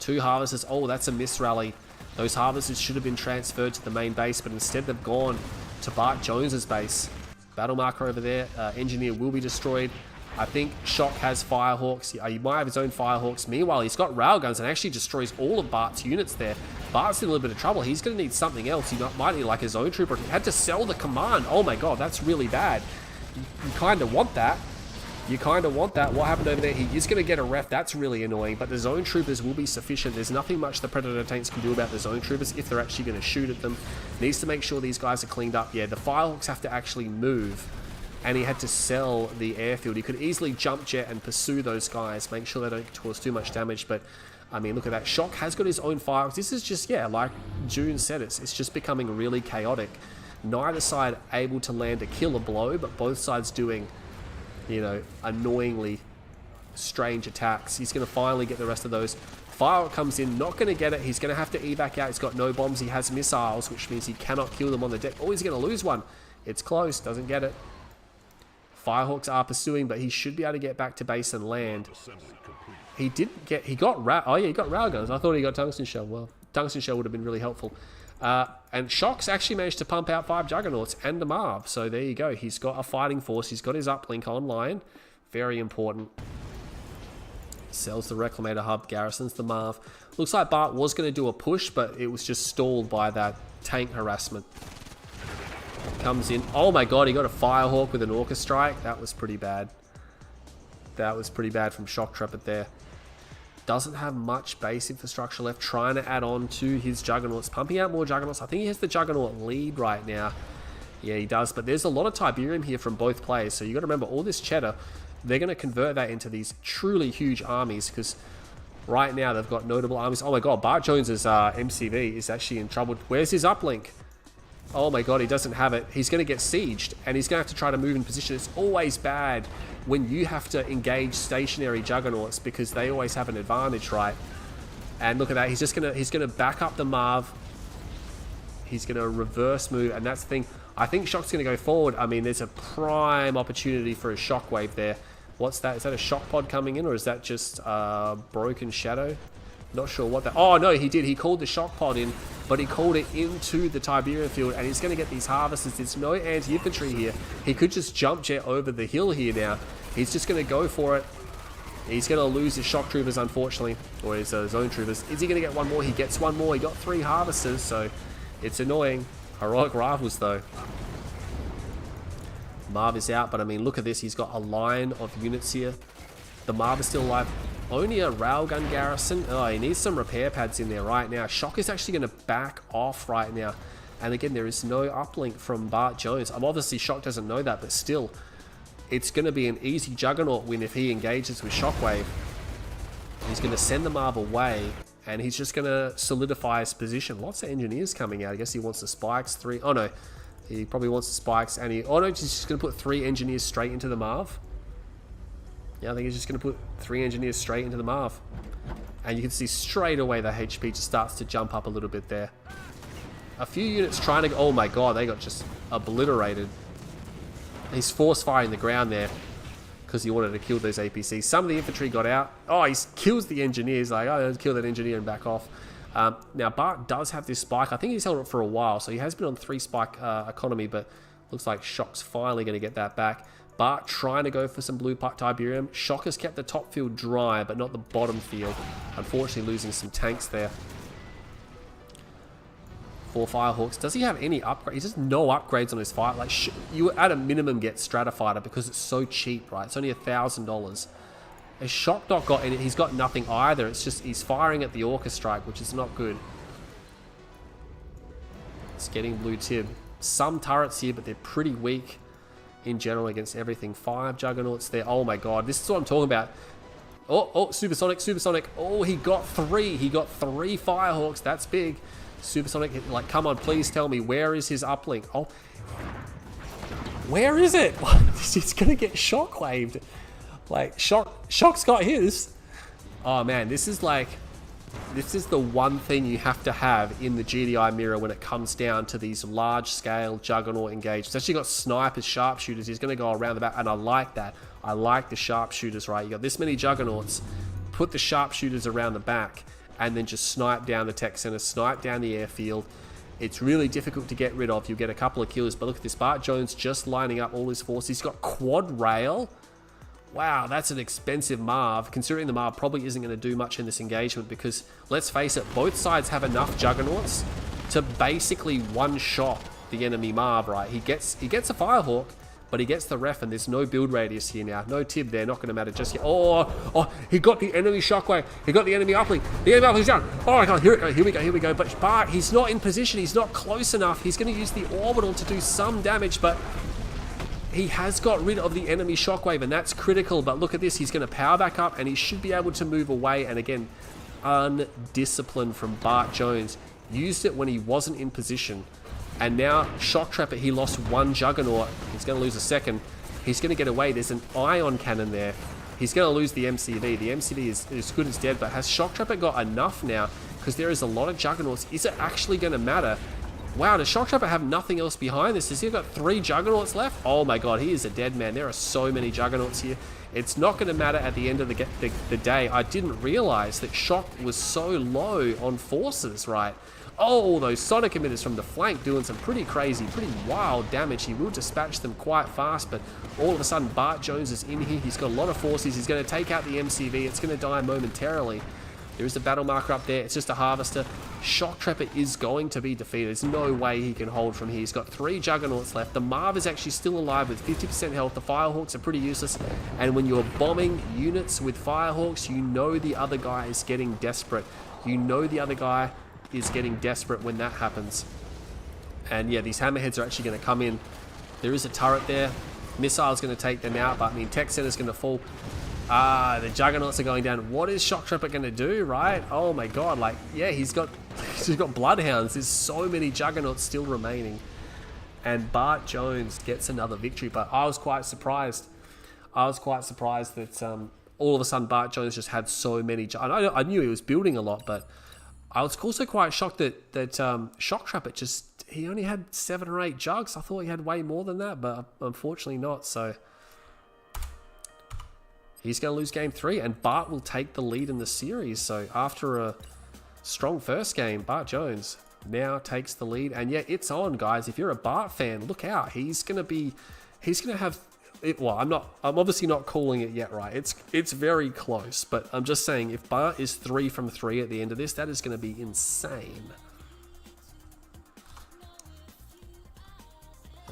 2 Harvesters. Oh, that's a miss rally. Those Harvesters should have been transferred to the main base, but instead they've gone to Bartjones' base. Battle marker over there. Engineer will be destroyed. I think Shock has Firehawks. He might have his own Firehawks. Meanwhile, he's got Railguns and actually destroys all of Bart's units there. Bart's in a little bit of trouble. He's going to need something else. He might need like his own trooper. He had to sell the command. Oh my god, that's really bad. You kind of want that. You kind of want that. What happened over there? He is going to get a ref. That's really annoying. But the zone troopers will be sufficient. There's nothing much the Predator tanks can do about the zone troopers if they're actually going to shoot at them. Needs to make sure these guys are cleaned up. Yeah, the Firehawks have to actually move. And he had to sell the airfield. He could easily jump jet and pursue those guys. Make sure they don't cause too much damage. But, I mean, look at that. Shock has got his own Firehawks. This is just, yeah, like June said, it's just becoming really chaotic. Neither side able to land a killer blow, but both sides doing... you know, annoyingly strange attacks. He's going to finally get the rest of those. Fire comes in, not going to get it. He's going to have to evac out. He's got no bombs. He has missiles, which means he cannot kill them on the deck. Oh, he's going to lose one. It's close. Doesn't get it. Firehawks are pursuing, but he should be able to get back to base and land. He didn't get... He got... Oh, yeah, he got Railguns. I thought he got Tungsten Shell. Well, Tungsten Shell would have been really helpful. And Shock's actually managed to pump out 5 Juggernauts and a Marv. So there you go. He's got a fighting force. He's got his uplink online. Very important. Sells the Reclamator hub. Garrisons the Marv. Looks like Bart was going to do a push, but it was just stalled by that tank harassment. Comes in. Oh my god, he got a Firehawk with an Orca Strike. That was pretty bad. That was pretty bad from Shoktrepet there. Doesn't have much base infrastructure left. Trying to add on to his Juggernauts. Pumping out more Juggernauts. I think he has the Juggernaut lead right now. Yeah, he does. But there's a lot of Tiberium here from both players. So you got to remember, all this cheddar, they're going to convert that into these truly huge armies. Because right now they've got notable armies. Oh my god, Bartjones' MCV is actually in trouble. Where's his uplink? Oh my god, he doesn't have it. He's going to get sieged. And he's going to have to try to move in position. It's always bad when you have to engage stationary Juggernauts because they always have an advantage, right? And look at that. He's gonna back up the Marv. He's gonna reverse move, and that's the thing. I think Shock's gonna go forward. I mean, there's a prime opportunity for a shockwave there. What's that? Is that a shock pod coming in, or is that just Broken Shadow? Not sure what that... Oh, no, he did. He called the shock pod in, but he called it into the Tiberium field, and he's going to get these Harvesters. There's no anti-infantry here. He could just jump jet over the hill here now. He's just going to go for it. He's going to lose his shock troopers, unfortunately, or his zone troopers. Is he going to get one more? He gets one more. He got 3 Harvesters, so it's annoying. Heroic Rifles, though. Marv is out, but I mean, look at this. He's got a line of units here. The Marv is still alive. Only a railgun garrison. Oh, he needs some repair pads in there right now. Shock is actually going to back off right now. And again, there is no uplink from Bartjones. I'm obviously Shock doesn't know that, but still, it's going to be an easy Juggernaut win if he engages with Shockwave. He's going to send the Marv away, and he's just going to solidify his position. Lots of engineers coming out. I guess he wants the spikes. 3. Oh no, he probably wants the spikes, and he... Oh no, he's just going to put 3 engineers straight into the Marv. Yeah, I think he's just going to put 3 engineers straight into the Marv. And you can see straight away the HP just starts to jump up a little bit there. A few units trying to... Oh my god, they got just obliterated. He's force firing the ground there because he wanted to kill those APCs. Some of the infantry got out. Oh, he kills the engineers. Like, oh, let's kill that engineer and back off. Now, Bart does have this spike. I think he's held it for a while, so he has been on 3 spike economy, but looks like Shock's finally going to get that back. Bart trying to go for some blue Tiberium. Shock has kept the top field dry, but not the bottom field. Unfortunately, losing some tanks there. 4 Firehawks. Does he have any upgrades? He has no upgrades on his fire. Like, you at a minimum get Stratifighter because it's so cheap, right? It's only $1,000. Has Shock not got any? He's got nothing either. It's just he's firing at the Orca Strike, which is not good. It's getting blue tib. Some turrets here, but they're pretty weak in general against everything. 5 Juggernauts there. Oh my god, this is what I'm talking about. Oh, supersonic, supersonic. Oh, he got 3. He got 3 Firehawks. That's big. Supersonic, like, come on, please tell me, where is his uplink? Oh, where is it? He's gonna get shockwaved. Like, Shock's got his. Oh man, this is the one thing you have to have in the GDI mirror when it comes down to these large-scale Juggernaut engagements. It's actually got snipers, sharpshooters. He's going to go around the back, and I like that. I like the sharpshooters, right? You got this many Juggernauts, put the sharpshooters around the back, and then just snipe down the tech center, snipe down the airfield. It's really difficult to get rid of. You'll get a couple of kills, but look at this. Bartjones just lining up all his forces. He's got quad rail. Wow, that's an expensive Marv, considering the Marv probably isn't going to do much in this engagement because, let's face it, both sides have enough Juggernauts to basically one-shot the enemy Marv, right? He gets a Firehawk, but he gets the ref, and there's no build radius here now. No tib there, not going to matter just yet. Oh, he got the enemy shockwave. He got the enemy uplink. The enemy uplink's down. Oh my god, here we go. But Bart, he's not in position. He's not close enough. He's going to use the orbital to do some damage, but he has got rid of the enemy shockwave, and that's critical. But look at this. He's going to power back up, and he should be able to move away. And again, undisciplined from Bartjones. Used it when he wasn't in position. And now, Shoktrepet, he lost 1 Juggernaut. He's going to lose a second. He's going to get away. There's an ion cannon there. He's going to lose the MCV. The MCV is as good as dead, but has Shoktrepet got enough now? Because there is a lot of Juggernauts. Is it actually going to matter? Wow, does Shoktrepet have nothing else behind this? Has he got 3 Juggernauts left? Oh my god, he is a dead man. There are so many Juggernauts here. It's not going to matter at the end of the day. I didn't realize that Shock was so low on forces, right? Oh, those sonic emitters from the flank doing some pretty crazy, pretty wild damage. He will dispatch them quite fast, but all of a sudden Bartjones is in here. He's got a lot of forces. He's going to take out the MCV. It's going to die momentarily. There is a battle marker up there. It's just a harvester. Shoktrepet is going to be defeated. There's no way he can hold from here. He's got 3 Juggernauts left. The Marv is actually still alive with 50% health. The Firehawks are pretty useless. And when you're bombing units with Firehawks, you know the other guy is getting desperate. You know the other guy is getting desperate when that happens. And yeah, these hammerheads are actually going to come in. There is a turret there. Missile's going to take them out, but I mean, tech center's going to fall. The Juggernauts are going down. What is Shoktrepet going to do, right? Oh my god, like, yeah, he's got Bloodhounds. There's so many Juggernauts still remaining. And Bartjones gets another victory, but I was quite surprised. That all of a sudden Bartjones just had so many. I knew he was building a lot, but I was also quite shocked that Shoktrepet he only had 7 or 8 jugs. I thought he had way more than that, but unfortunately not. So he's going to lose game 3, and Bart will take the lead in the series. So after a strong first game, Bartjones now takes the lead. And yeah, it's on, guys. If you're a Bart fan, look out. He's going to have it. Well, I'm obviously not calling it yet, right? It's very close, but I'm just saying if Bart is 3 from 3 at the end of this, that is going to be insane.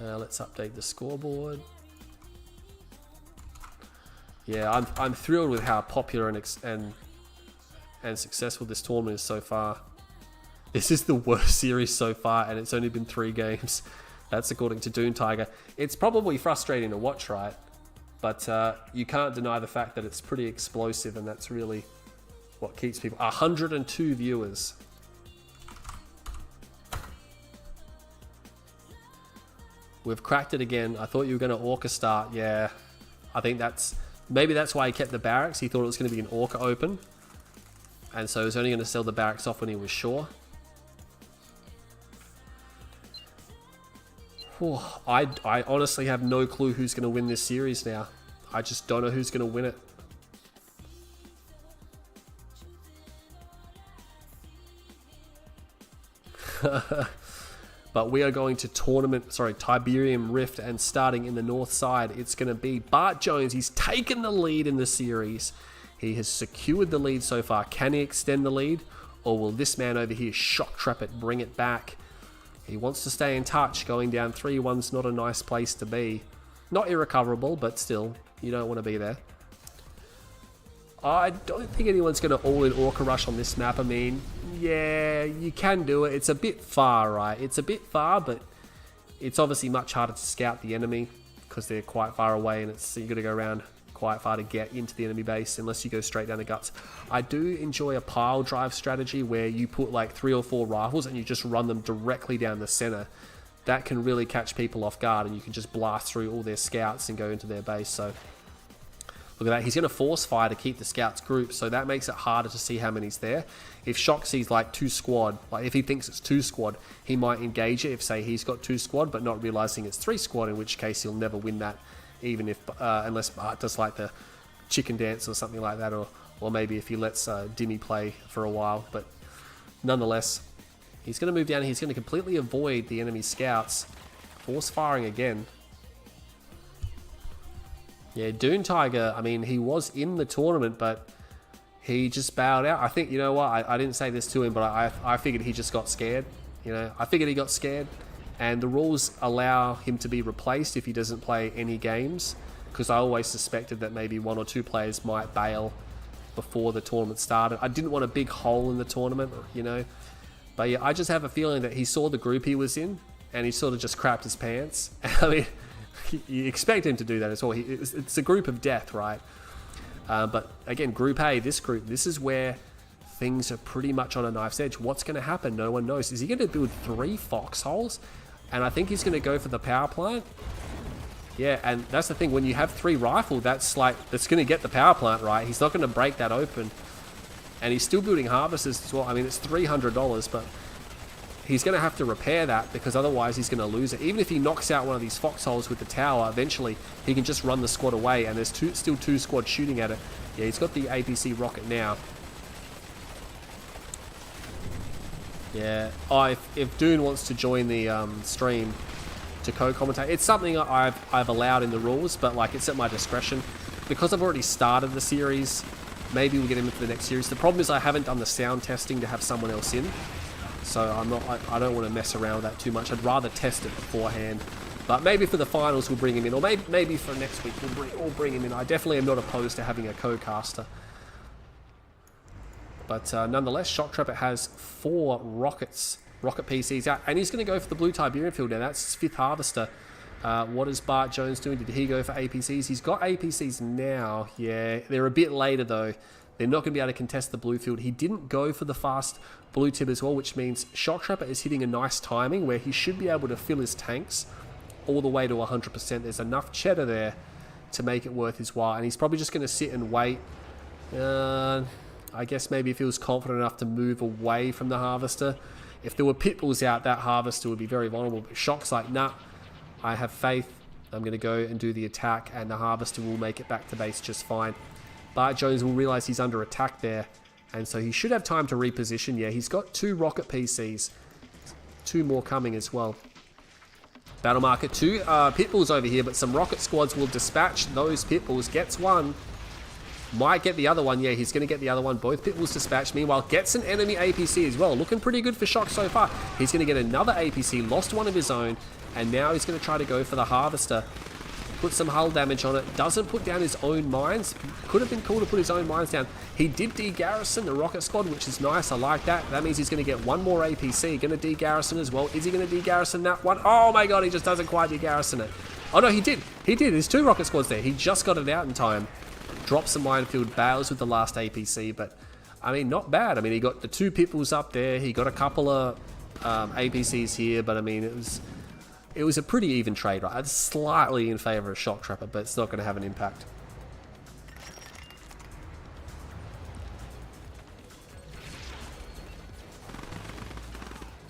Let's update the scoreboard. Yeah, I'm thrilled with how popular and successful this tournament is so far. This is the worst series so far, and it's only been 3 games. That's according to Dune Tiger. It's probably frustrating to watch, right? But you can't deny the fact that it's pretty explosive, and that's really what keeps people. 102 viewers. We've cracked it again. I thought you were going to Orca start. Yeah, I think maybe that's why he kept the barracks. He thought it was going to be an Orca open, and so he was only going to sell the barracks off when he was sure. I honestly have no clue who's going to win this series now. I just don't know who's going to win it. But we are going to Tiberium Rift, and starting in the north side, it's going to be Bartjones. He's taken the lead in the series. He has secured the lead so far. Can he extend the lead, or will this man over here, Shoktrepet, bring it back? He wants to stay in touch. Going down 3-1's not a nice place to be. Not irrecoverable, but still, you don't want to be there. I don't think anyone's going to all-in Orca Rush on this map. I mean, yeah, you can do it. It's a bit far, right? It's a bit far, but it's obviously much harder to scout the enemy because they're quite far away, and you got to go around quite far to get into the enemy base unless you go straight down the guts. I do enjoy a pile drive strategy where you put like 3 or 4 rifles and you just run them directly down the center. That can really catch people off guard, and you can just blast through all their scouts and go into their base. So look at that. He's going to force fire to keep the scouts grouped, so that makes it harder to see how many's there. If Shok sees like 2 squad, like if he thinks it's 2 squad, he might engage it if, say, he's got 2 squad, but not realizing it's 3 squad, in which case he'll never win that, even if unless Bart does like the chicken dance or something like that, or maybe if he lets Dimmy play for a while. But nonetheless, he's going to move down. He's going to completely avoid the enemy scouts. Force firing again. Yeah, Dune Tiger, I mean, he was in the tournament, but he just bowed out. I think, you know what, I didn't say this to him, but I figured he just got scared. You know, I figured he got scared, and the rules allow him to be replaced if he doesn't play any games, because I always suspected that maybe 1 or 2 players might bail before the tournament started. I didn't want a big hole in the tournament, you know. But yeah, I just have a feeling that he saw the group he was in, and he sort of just crapped his pants. I mean, you expect him to do that as well. It's a group of death, right? But again, Group A, this is where things are pretty much on a knife's edge. What's going to happen? No one knows. Is he going to build 3 foxholes? And I think he's going to go for the power plant. Yeah, and that's the thing. When you have 3 rifle, that's going to get the power plant, right? He's not going to break that open. And he's still building harvesters as well. I mean, it's $300, but he's going to have to repair that, because otherwise he's going to lose it. Even if he knocks out one of these foxholes with the tower, eventually he can just run the squad away, and there's still 2 squads shooting at it. Yeah, he's got the APC rocket now. Yeah. Oh, if Dune wants to join the stream to co-commentate, it's something I've allowed in the rules, but like it's at my discretion. Because I've already started the series, maybe we'll get him into the next series. The problem is I haven't done the sound testing to have someone else in. So I don't want to mess around with that too much. I'd rather test it beforehand. But maybe for the finals we'll bring him in, or maybe for next week we'll bring him in. I definitely am not opposed to having a co-caster. But nonetheless, Shoktrepet has 4 rocket PCs out, and he's going to go for the blue Tiberium field now. That's his 5th harvester. What is Bartjones doing? Did he go for APCs? He's got APCs now. Yeah, they're a bit later though. They're not going to be able to contest the blue field. He didn't go for the fast blue tip as well, which means Shoktrepet is hitting a nice timing where he should be able to fill his tanks all the way to 100%. There's enough cheddar there to make it worth his while, and he's probably just going to sit and wait. I guess maybe if he was confident enough to move away from the harvester. If there were pit bulls out, that harvester would be very vulnerable. But Shok's like, nah, I have faith. I'm going to go and do the attack, and the harvester will make it back to base just fine. Bartjones will realize he's under attack there, and so he should have time to reposition. Yeah, he's got 2 rocket PCs. 2 more coming as well. Battle marker 2 pit bulls over here, but some rocket squads will dispatch those pit bulls. Gets one. Might get the other one. Yeah, he's going to get the other one. Both pit bulls dispatched. Meanwhile, gets an enemy APC as well. Looking pretty good for Shok so far. He's going to get another APC. Lost one of his own, and now he's going to try to go for the harvester. Put some hull damage on it. Doesn't put down his own mines. Could have been cool to put his own mines down. He did de-garrison the rocket squad, which is nice. I like that. That means he's going to get 1 more APC. Going to de-garrison as well. Is he going to de-garrison that one? Oh my god, he just doesn't quite de-garrison it. Oh no, he did. He did. There's 2 rocket squads there. He just got it out in time. Drops a minefield, bails with the last APC, but I mean, not bad. I mean, he got the 2 pit bulls up there. He got a couple of APCs here, but I mean, it was a pretty even trade, right? It's slightly in favor of Shoktrepet, but it's not going to have an impact.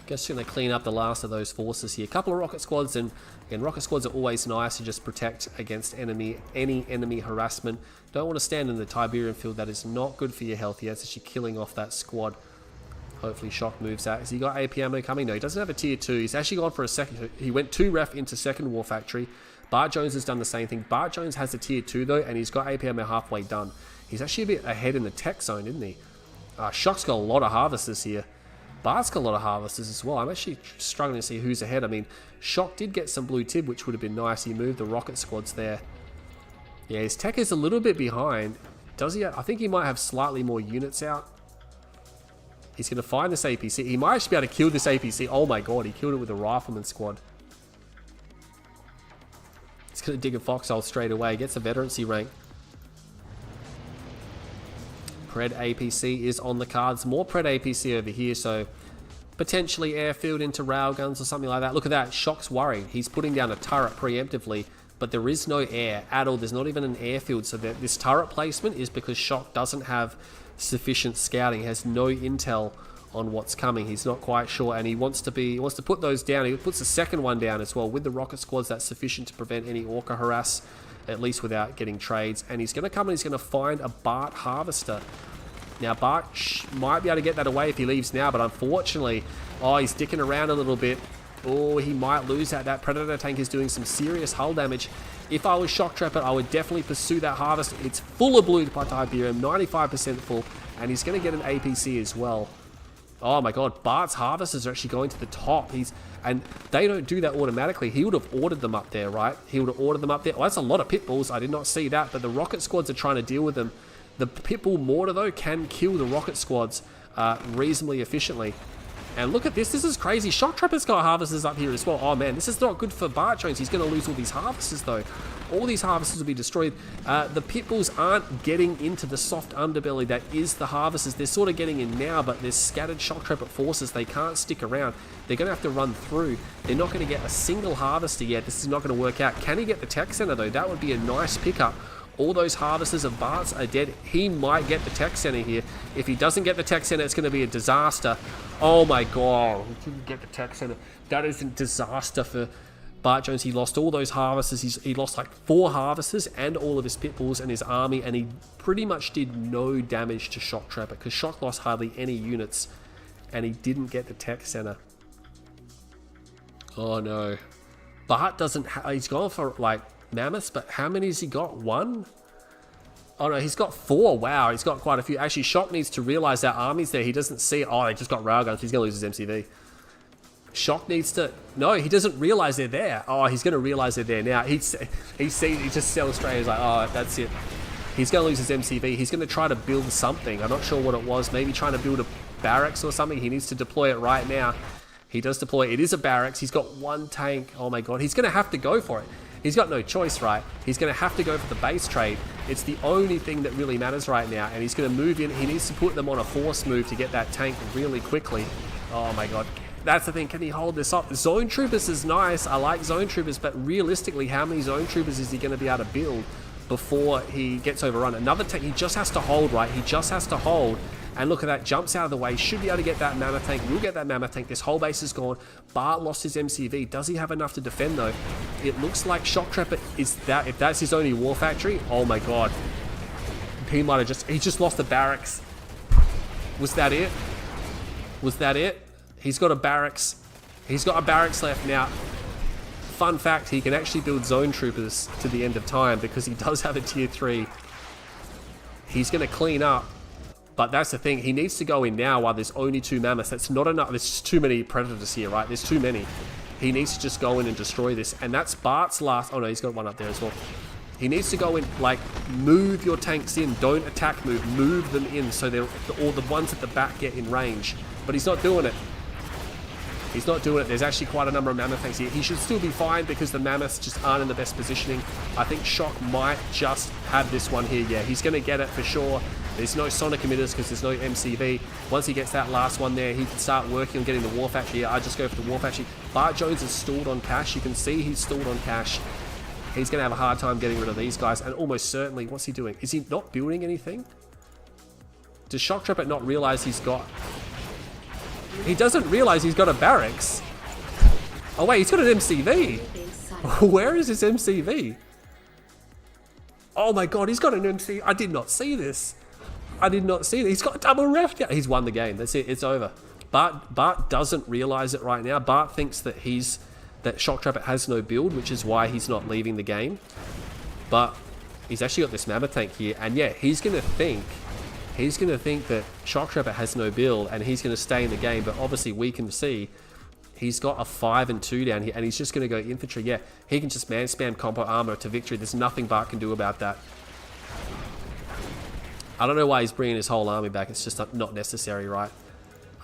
Just going to clean up the last of those forces here. A couple of rocket squads, and again, rocket squads are always nice to just protect against any enemy harassment. Don't want to stand in the Tiberium field. That is not good for your health. That's actually killing off that squad. Hopefully Shock moves out. Has he got AP ammo coming? No, he doesn't have a tier 2. He's actually gone for a second. He went 2 ref into second war factory. Bartjones has done the same thing. Bartjones has a tier 2 though, and he's got AP ammo halfway done. He's actually a bit ahead in the tech zone, isn't he? Shock's got a lot of harvesters here. Bart's got a lot of harvesters as well. I'm actually struggling to see who's ahead. I mean, Shock did get some blue tib, which would have been nice. He moved the rocket squads there. Yeah, his tech is a little bit behind. Does he? I think he might have slightly more units out. He's going to find this APC. He might actually be able to kill this APC. Oh my god, he killed it with a rifleman squad. He's going to dig a foxhole straight away. Gets a veterancy rank. Pred APC is on the cards. More Pred APC over here, so potentially airfield into railguns or something like that. Look at that. Shock's worried. He's putting down a turret preemptively, but there is no air at all. There's not even an airfield, so that this turret placement is because Shock doesn't have sufficient scouting. He has no intel on what's coming. He's not quite sure, and he wants to put those down. He puts the second one down as well. With the rocket squads, that's sufficient to prevent any orca harass, at least without getting trades. And he's going to come and he's going to find a Bart harvester. Now Bart might be able to get that away if he leaves now, but unfortunately, oh, he's dicking around a little bit. Oh, he might lose that. That Predator tank is doing some serious hull damage. If I was Shoktrepet, I would definitely pursue that harvest. It's full of blue Tiberium, 95% full, and he's going to get an APC as well. Oh my god, Bart's harvesters are actually going to the top. And they don't do that automatically. He would have ordered them up there, right? He would have ordered them up there. Oh, that's a lot of pit bulls. I did not see that, but the rocket squads are trying to deal with them. The pit bull mortar, though, can kill the rocket squads reasonably efficiently. And look at this. This is crazy. Shoktrepet's got harvesters up here as well. Oh, man. This is not good for Bartjones. He's going to lose all these harvesters, though. All these harvesters will be destroyed. The pit bulls aren't getting into the soft underbelly that is the harvesters. They're sort of getting in now, but there's scattered Shoktrepet forces. They can't stick around. They're going to have to run through. They're not going to get a single harvester yet. This is not going to work out. Can he get the tech center, though? That would be a nice pickup. All those harvesters of Bart's are dead. He might get the tech center here. If he doesn't get the tech center, it's going to be a disaster. Oh my god, he didn't get the tech center. That is a disaster for Bartjones. He lost all those harvesters. He lost like 4 harvesters and all of his pit bulls and his army, and he pretty much did no damage to Shoktrepet because Shock lost hardly any units, and he didn't get the tech center. Oh no. Bart doesn't he's gone for like mammoths, but how many has he got? 1? Oh no, he's got 4. Wow, he's got quite a few. Actually, Shock needs to realize that army's there. He doesn't see it. Oh, they just got railguns. He's going to lose his MCV. Shock needs to... No, he doesn't realize they're there. Oh, he's going to realize they're there now. He just sells straight. He's like, oh, that's it. He's going to lose his MCV. He's going to try to build something. I'm not sure what it was. Maybe trying to build a barracks or something. He needs to deploy it right now. He does deploy. It is a barracks. He's got 1 tank. Oh my god. He's going to have to go for it. He's got no choice, right? He's going to have to go for the base trade. It's the only thing that really matters right now. And he's going to move in. He needs to put them on a force move to get that tank really quickly. Oh my god. That's the thing. Can he hold this up? Zone Troopers is nice. I like Zone Troopers. But realistically, how many Zone Troopers is he going to be able to build before he gets overrun? Another tank. He just has to hold, right? He just has to hold. And look at that, jumps out of the way, should be able to get that mammoth tank, will get that mammoth tank. This whole base is gone. Bart lost his MCV. Does he have enough to defend though? It looks like Shoktrepet is that, if that's his only war factory, oh my god. He might have he just lost the barracks. Was that it? Was that it? He's got a barracks. He's got a barracks left now. Fun fact, he can actually build Zone Troopers to the end of time because he does have a tier 3. He's going to clean up. But that's the thing, he needs to go in now while there's only 2 mammoths. That's not enough. There's just too many predators here, right? There's too many. He needs to just go in and destroy this. And that's Bart's last... Oh no, he's got 1 up there as well. He needs to go in, like, move your tanks in. Don't attack move. Move them in so they're all the ones at the back get in range. But he's not doing it. He's not doing it. There's actually quite a number of mammoth tanks here. He should still be fine because the mammoths just aren't in the best positioning. I think Shock might just have this one here. Yeah, he's going to get it for sure. There's no sonic emitters because there's no MCV. Once he gets that last one there, he can start working on getting the war factory. Yeah, I just go for the war factory. Bartjones is stalled on cash. You can see he's stalled on cash. He's going to have a hard time getting rid of these guys. And almost certainly, what's he doing? Is he not building anything? Does Shoktrepet not realize he's got... He doesn't realize he's got a barracks. Oh wait, he's got an MCV. Where is his MCV? Oh my god, he's got an MC. I did not see this. I did not see that. He's got a double ref. He's won the game. That's it. It's over. Bart doesn't realize it right now. Bart thinks that Shoktrepet has no build, which is why he's not leaving the game. But he's actually got this Mammoth tank here, and yeah, he's gonna think that Shoktrepet has no build, and he's gonna stay in the game. But obviously, we can see he's got a 5 and 2 down here, and he's just gonna go infantry. Yeah, he can just man spam compo armor to victory. There's nothing Bart can do about that. I don't know why he's bringing his whole army back. It's just not necessary, right?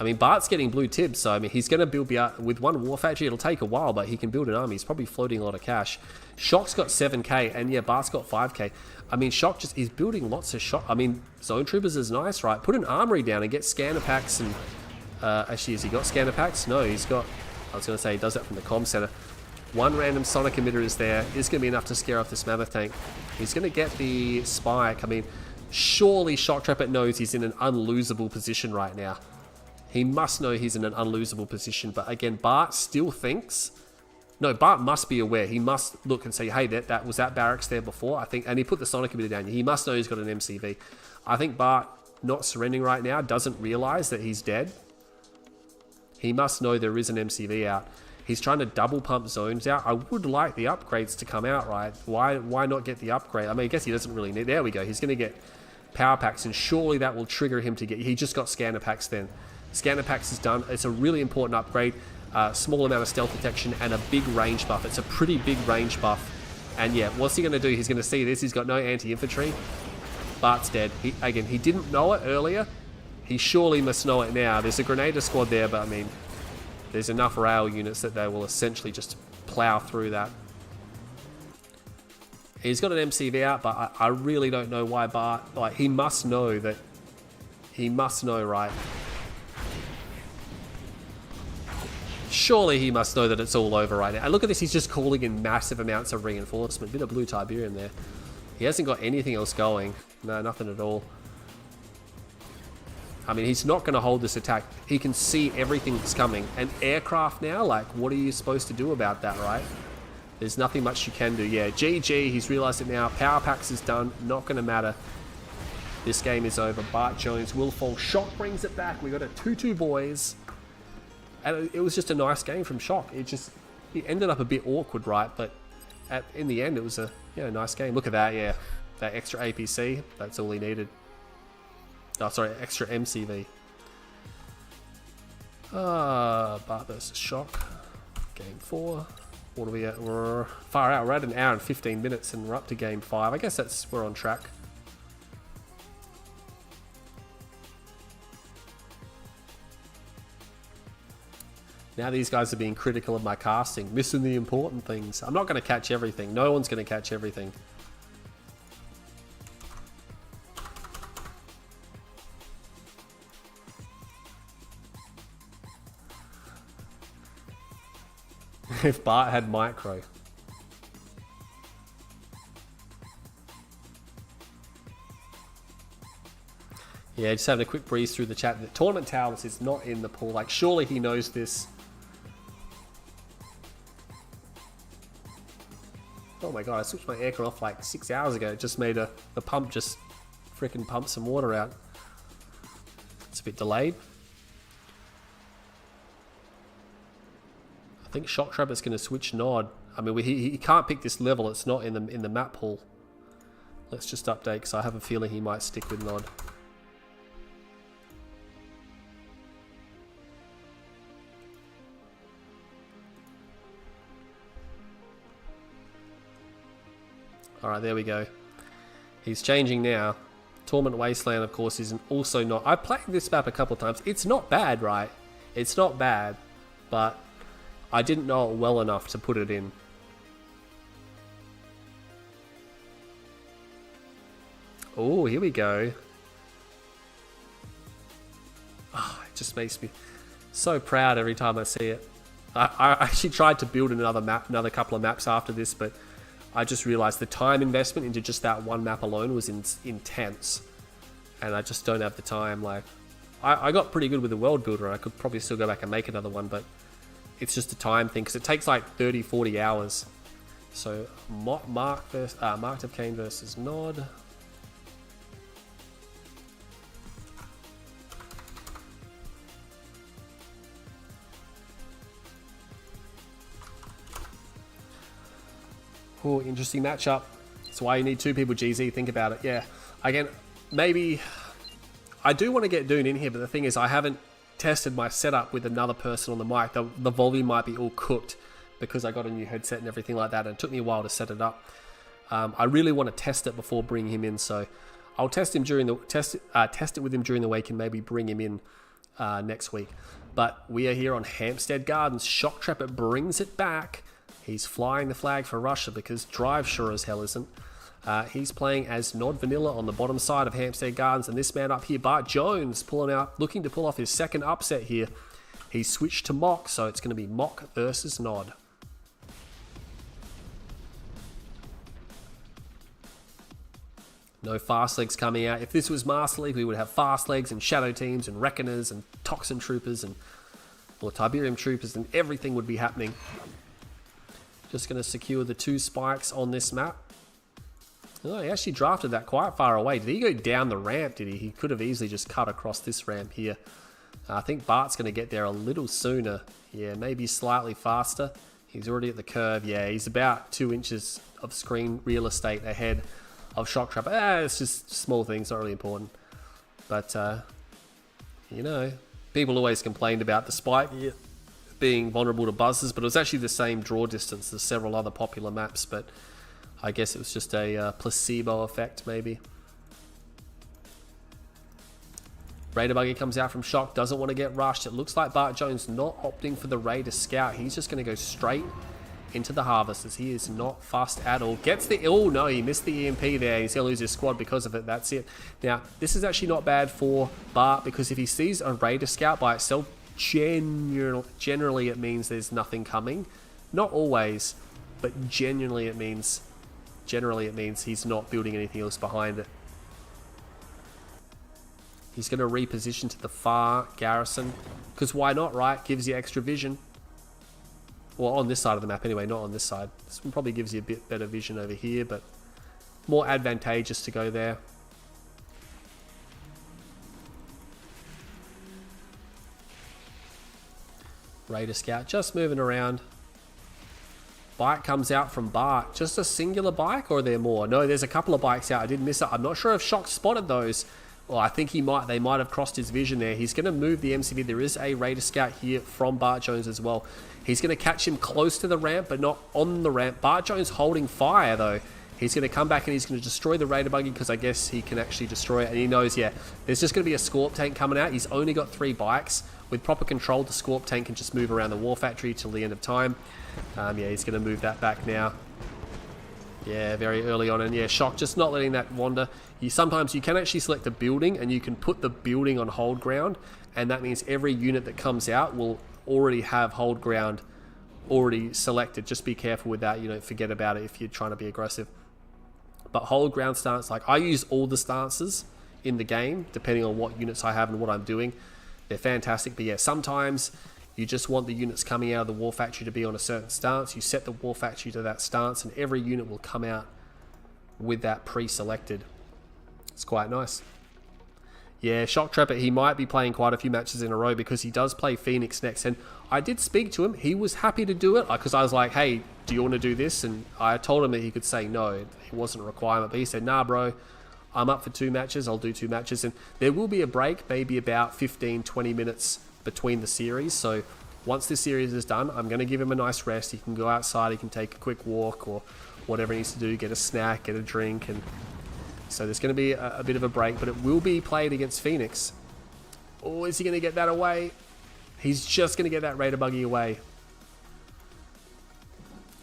I mean, Bart's getting blue tibs, so I mean, he's going to build with one war factory. It'll take a while, but he can build an army. He's probably floating a lot of cash. Shock's got 7k, and yeah, Bart's got 5k. I mean, Shock he's building lots of Shock. I mean, Zone Troopers is nice, right? Put an armory down and get scanner packs. And actually, has he got scanner packs? No, he's got. I was going to say he does that from the comm center. One random sonic emitter is there. It's going to be enough to scare off this Mammoth tank. He's going to get the spike. I mean, surely Shoktrepet knows he's in an unlosable position right now. He must know he's in an unlosable position. But again, Bart still thinks... No, Bart must be aware. He must look and say, hey, that was that barracks there before? I think, and he put the sonic emitter down. He must know he's got an MCV. I think Bart not surrendering right now doesn't realize that he's dead. He must know there is an MCV out. He's trying to double pump zones out. I would like the upgrades to come out, right? Why not get the upgrade? I mean, I guess he doesn't really need... There we go. He's going to get power packs, and surely that will trigger him to get... He just got scanner packs then. Scanner packs is done. It's a really important upgrade. Small amount of stealth detection and a big range buff. It's a pretty big range buff. And yeah, what's he going to do? He's going to see this. He's got no anti-infantry. Bart's dead. Again, he didn't know it earlier. He surely must know it now. There's a Grenadier squad there, but I mean, there's enough rail units that they will essentially just plow through that. He's got an MCV out, but I really don't know why Bart... Like, he must know that... He must know, right? Surely he must know that it's all over right now. And look at this, he's just calling in massive amounts of reinforcement. Bit of blue Tiberium there. He hasn't got anything else going. No, nothing at all. I mean, he's not going to hold this attack. He can see everything that's coming. And aircraft now, like, what are you supposed to do about that, right? There's nothing much you can do. Yeah, GG, he's realized it now. Power packs is done. Not going to matter. This game is over. Bartjones will fall. Shock brings it back. We got a 2-2 boys. And it was just a nice game from Shock. It ended up a bit awkward, right? But in the end, it was a nice game. Look at that, yeah. That extra APC, that's all he needed. Oh, sorry, extra MCV. Bart versus Shock. Game 4. What are we at? We're far out. We're at an hour and 15 minutes and we're up to game 5. I guess we're on track. Now these guys are being critical of my casting, missing the important things. I'm not going to catch everything. No one's going to catch everything. If Bart had micro. Yeah, just having a quick breeze through the chat. The tournament towers is not in the pool. Like, surely he knows this. Oh my god, I switched my aircon off like 6 hours ago. It just made the pump just freaking pump some water out. It's a bit delayed. I think Shoktrepet's going to switch Nod. I mean, he can't pick this level. It's not in the map pool. Let's just update because I have a feeling he might stick with Nod. Alright, there we go. He's changing now. Torment Wasteland, of course, is also not... I played this map a couple of times. It's not bad, right? It's not bad, but I didn't know it well enough to put it in. Oh, here we go. Oh, it just makes me so proud every time I see it. I actually tried to build another couple of maps after this, but I just realized the time investment into just that one map alone was intense. And I just don't have the time. Like, I got pretty good with the world builder. I could probably still go back and make another one, but it's just a time thing because it takes like 30-40 hours. So Mark of Cain versus Nod. Oh, interesting matchup. That's why you need two people, GZ. Think about it. Yeah. Again, maybe I do want to get Dune in here, but the thing is I haven't tested my setup with another person on the mic. The volume might be all cooked because I got a new headset and everything like that, and it took me a while to set it up. I really want to test it before bringing him in, so I'll test him during the test it with him during the week and maybe bring him in next week. But we are here on Hampstead Gardens. Shoktrepet brings it back. He's flying the flag for Russia because Drive sure as hell isn't. He's playing as Nod Vanilla on the bottom side of Hampstead Gardens, and this man up here, Bartjones, looking to pull off his second upset here. He's switched to Mock, so it's going to be Mock versus Nod. No fast legs coming out. If this was Master League, we would have fast legs and shadow teams and reckoners and toxin troopers and Tiberium troopers, and everything would be happening. Just going to secure the 2 spikes on this map. Oh, he actually drafted that quite far away. Did he go down the ramp, did he? He could have easily just cut across this ramp here. I think Bart's going to get there a little sooner. Yeah, maybe slightly faster. He's already at the curve. Yeah, he's about 2 inches of screen real estate ahead of Shoktrepet. It's just small things, not really important. But, you know, people always complained about the spike being vulnerable to buzzers, but it was actually the same draw distance as several other popular maps, but I guess it was just a placebo effect, maybe. Raider Buggy comes out from Shock, doesn't want to get rushed. It looks like Bartjones not opting for the Raider Scout. He's just going to go straight into the Harvest as he is not fussed at all. Gets the... Oh, no, he missed the EMP there. He's going to lose his squad because of it. That's it. Now, this is actually not bad for Bart because if he sees a Raider Scout by itself, generally it means there's nothing coming. Not always, but generally it means he's not building anything else behind it. He's going to reposition to the far garrison because why not, right? Gives you extra vision. Well, on this side of the map anyway, not on this side. This one probably gives you a bit better vision over here, but more advantageous to go there. Raider Scout just moving around. Bike comes out from Bart. Just a singular bike, or are there more? No, there's a couple of bikes out. I did miss it. I'm not sure if Shock spotted those. Well, I think they might have crossed his vision there. He's going to move the MCV. There is a Raider Scout here from Bartjones as well. He's going to catch him close to the ramp, but not on the ramp. Bartjones holding fire, though. He's going to come back and he's going to destroy the Raider Buggy because I guess he can actually destroy it. And he knows, yeah, there's just going to be a Scorp tank coming out. He's only got 3 bikes. With proper control, the Scorp tank can just move around the War Factory till the end of time. Yeah, he's going to move that back now. Yeah, very early on. And yeah, Shock just not letting that wander. Sometimes you can actually select a building and you can put the building on hold ground. And that means every unit that comes out will already have hold ground already selected. Just be careful with that. You don't forget about it if you're trying to be aggressive. But hold ground stance, like I use all the stances in the game, depending on what units I have and what I'm doing. They're fantastic. But yeah, sometimes you just want the units coming out of the War Factory to be on a certain stance. You set the War Factory to that stance and every unit will come out with that pre-selected. It's quite nice. Yeah, Shoktrepet, he might be playing quite a few matches in a row because he does play Phoenix next. And I did speak to him. He was happy to do it because I was like, hey, do you want to do this? And I told him that he could say no. It wasn't a requirement. But he said, nah, bro, I'm up for 2 matches. I'll do 2 matches. And there will be a break, maybe about 15, 20 minutes between the series. So once this series is done, I'm going to give him a nice rest. He can go outside. He can take a quick walk or whatever he needs to do, get a snack, get a drink. And so there's going to be a bit of a break, but it will be played against Phoenix. Oh, is he going to get that away? He's just going to get that Raider Buggy away.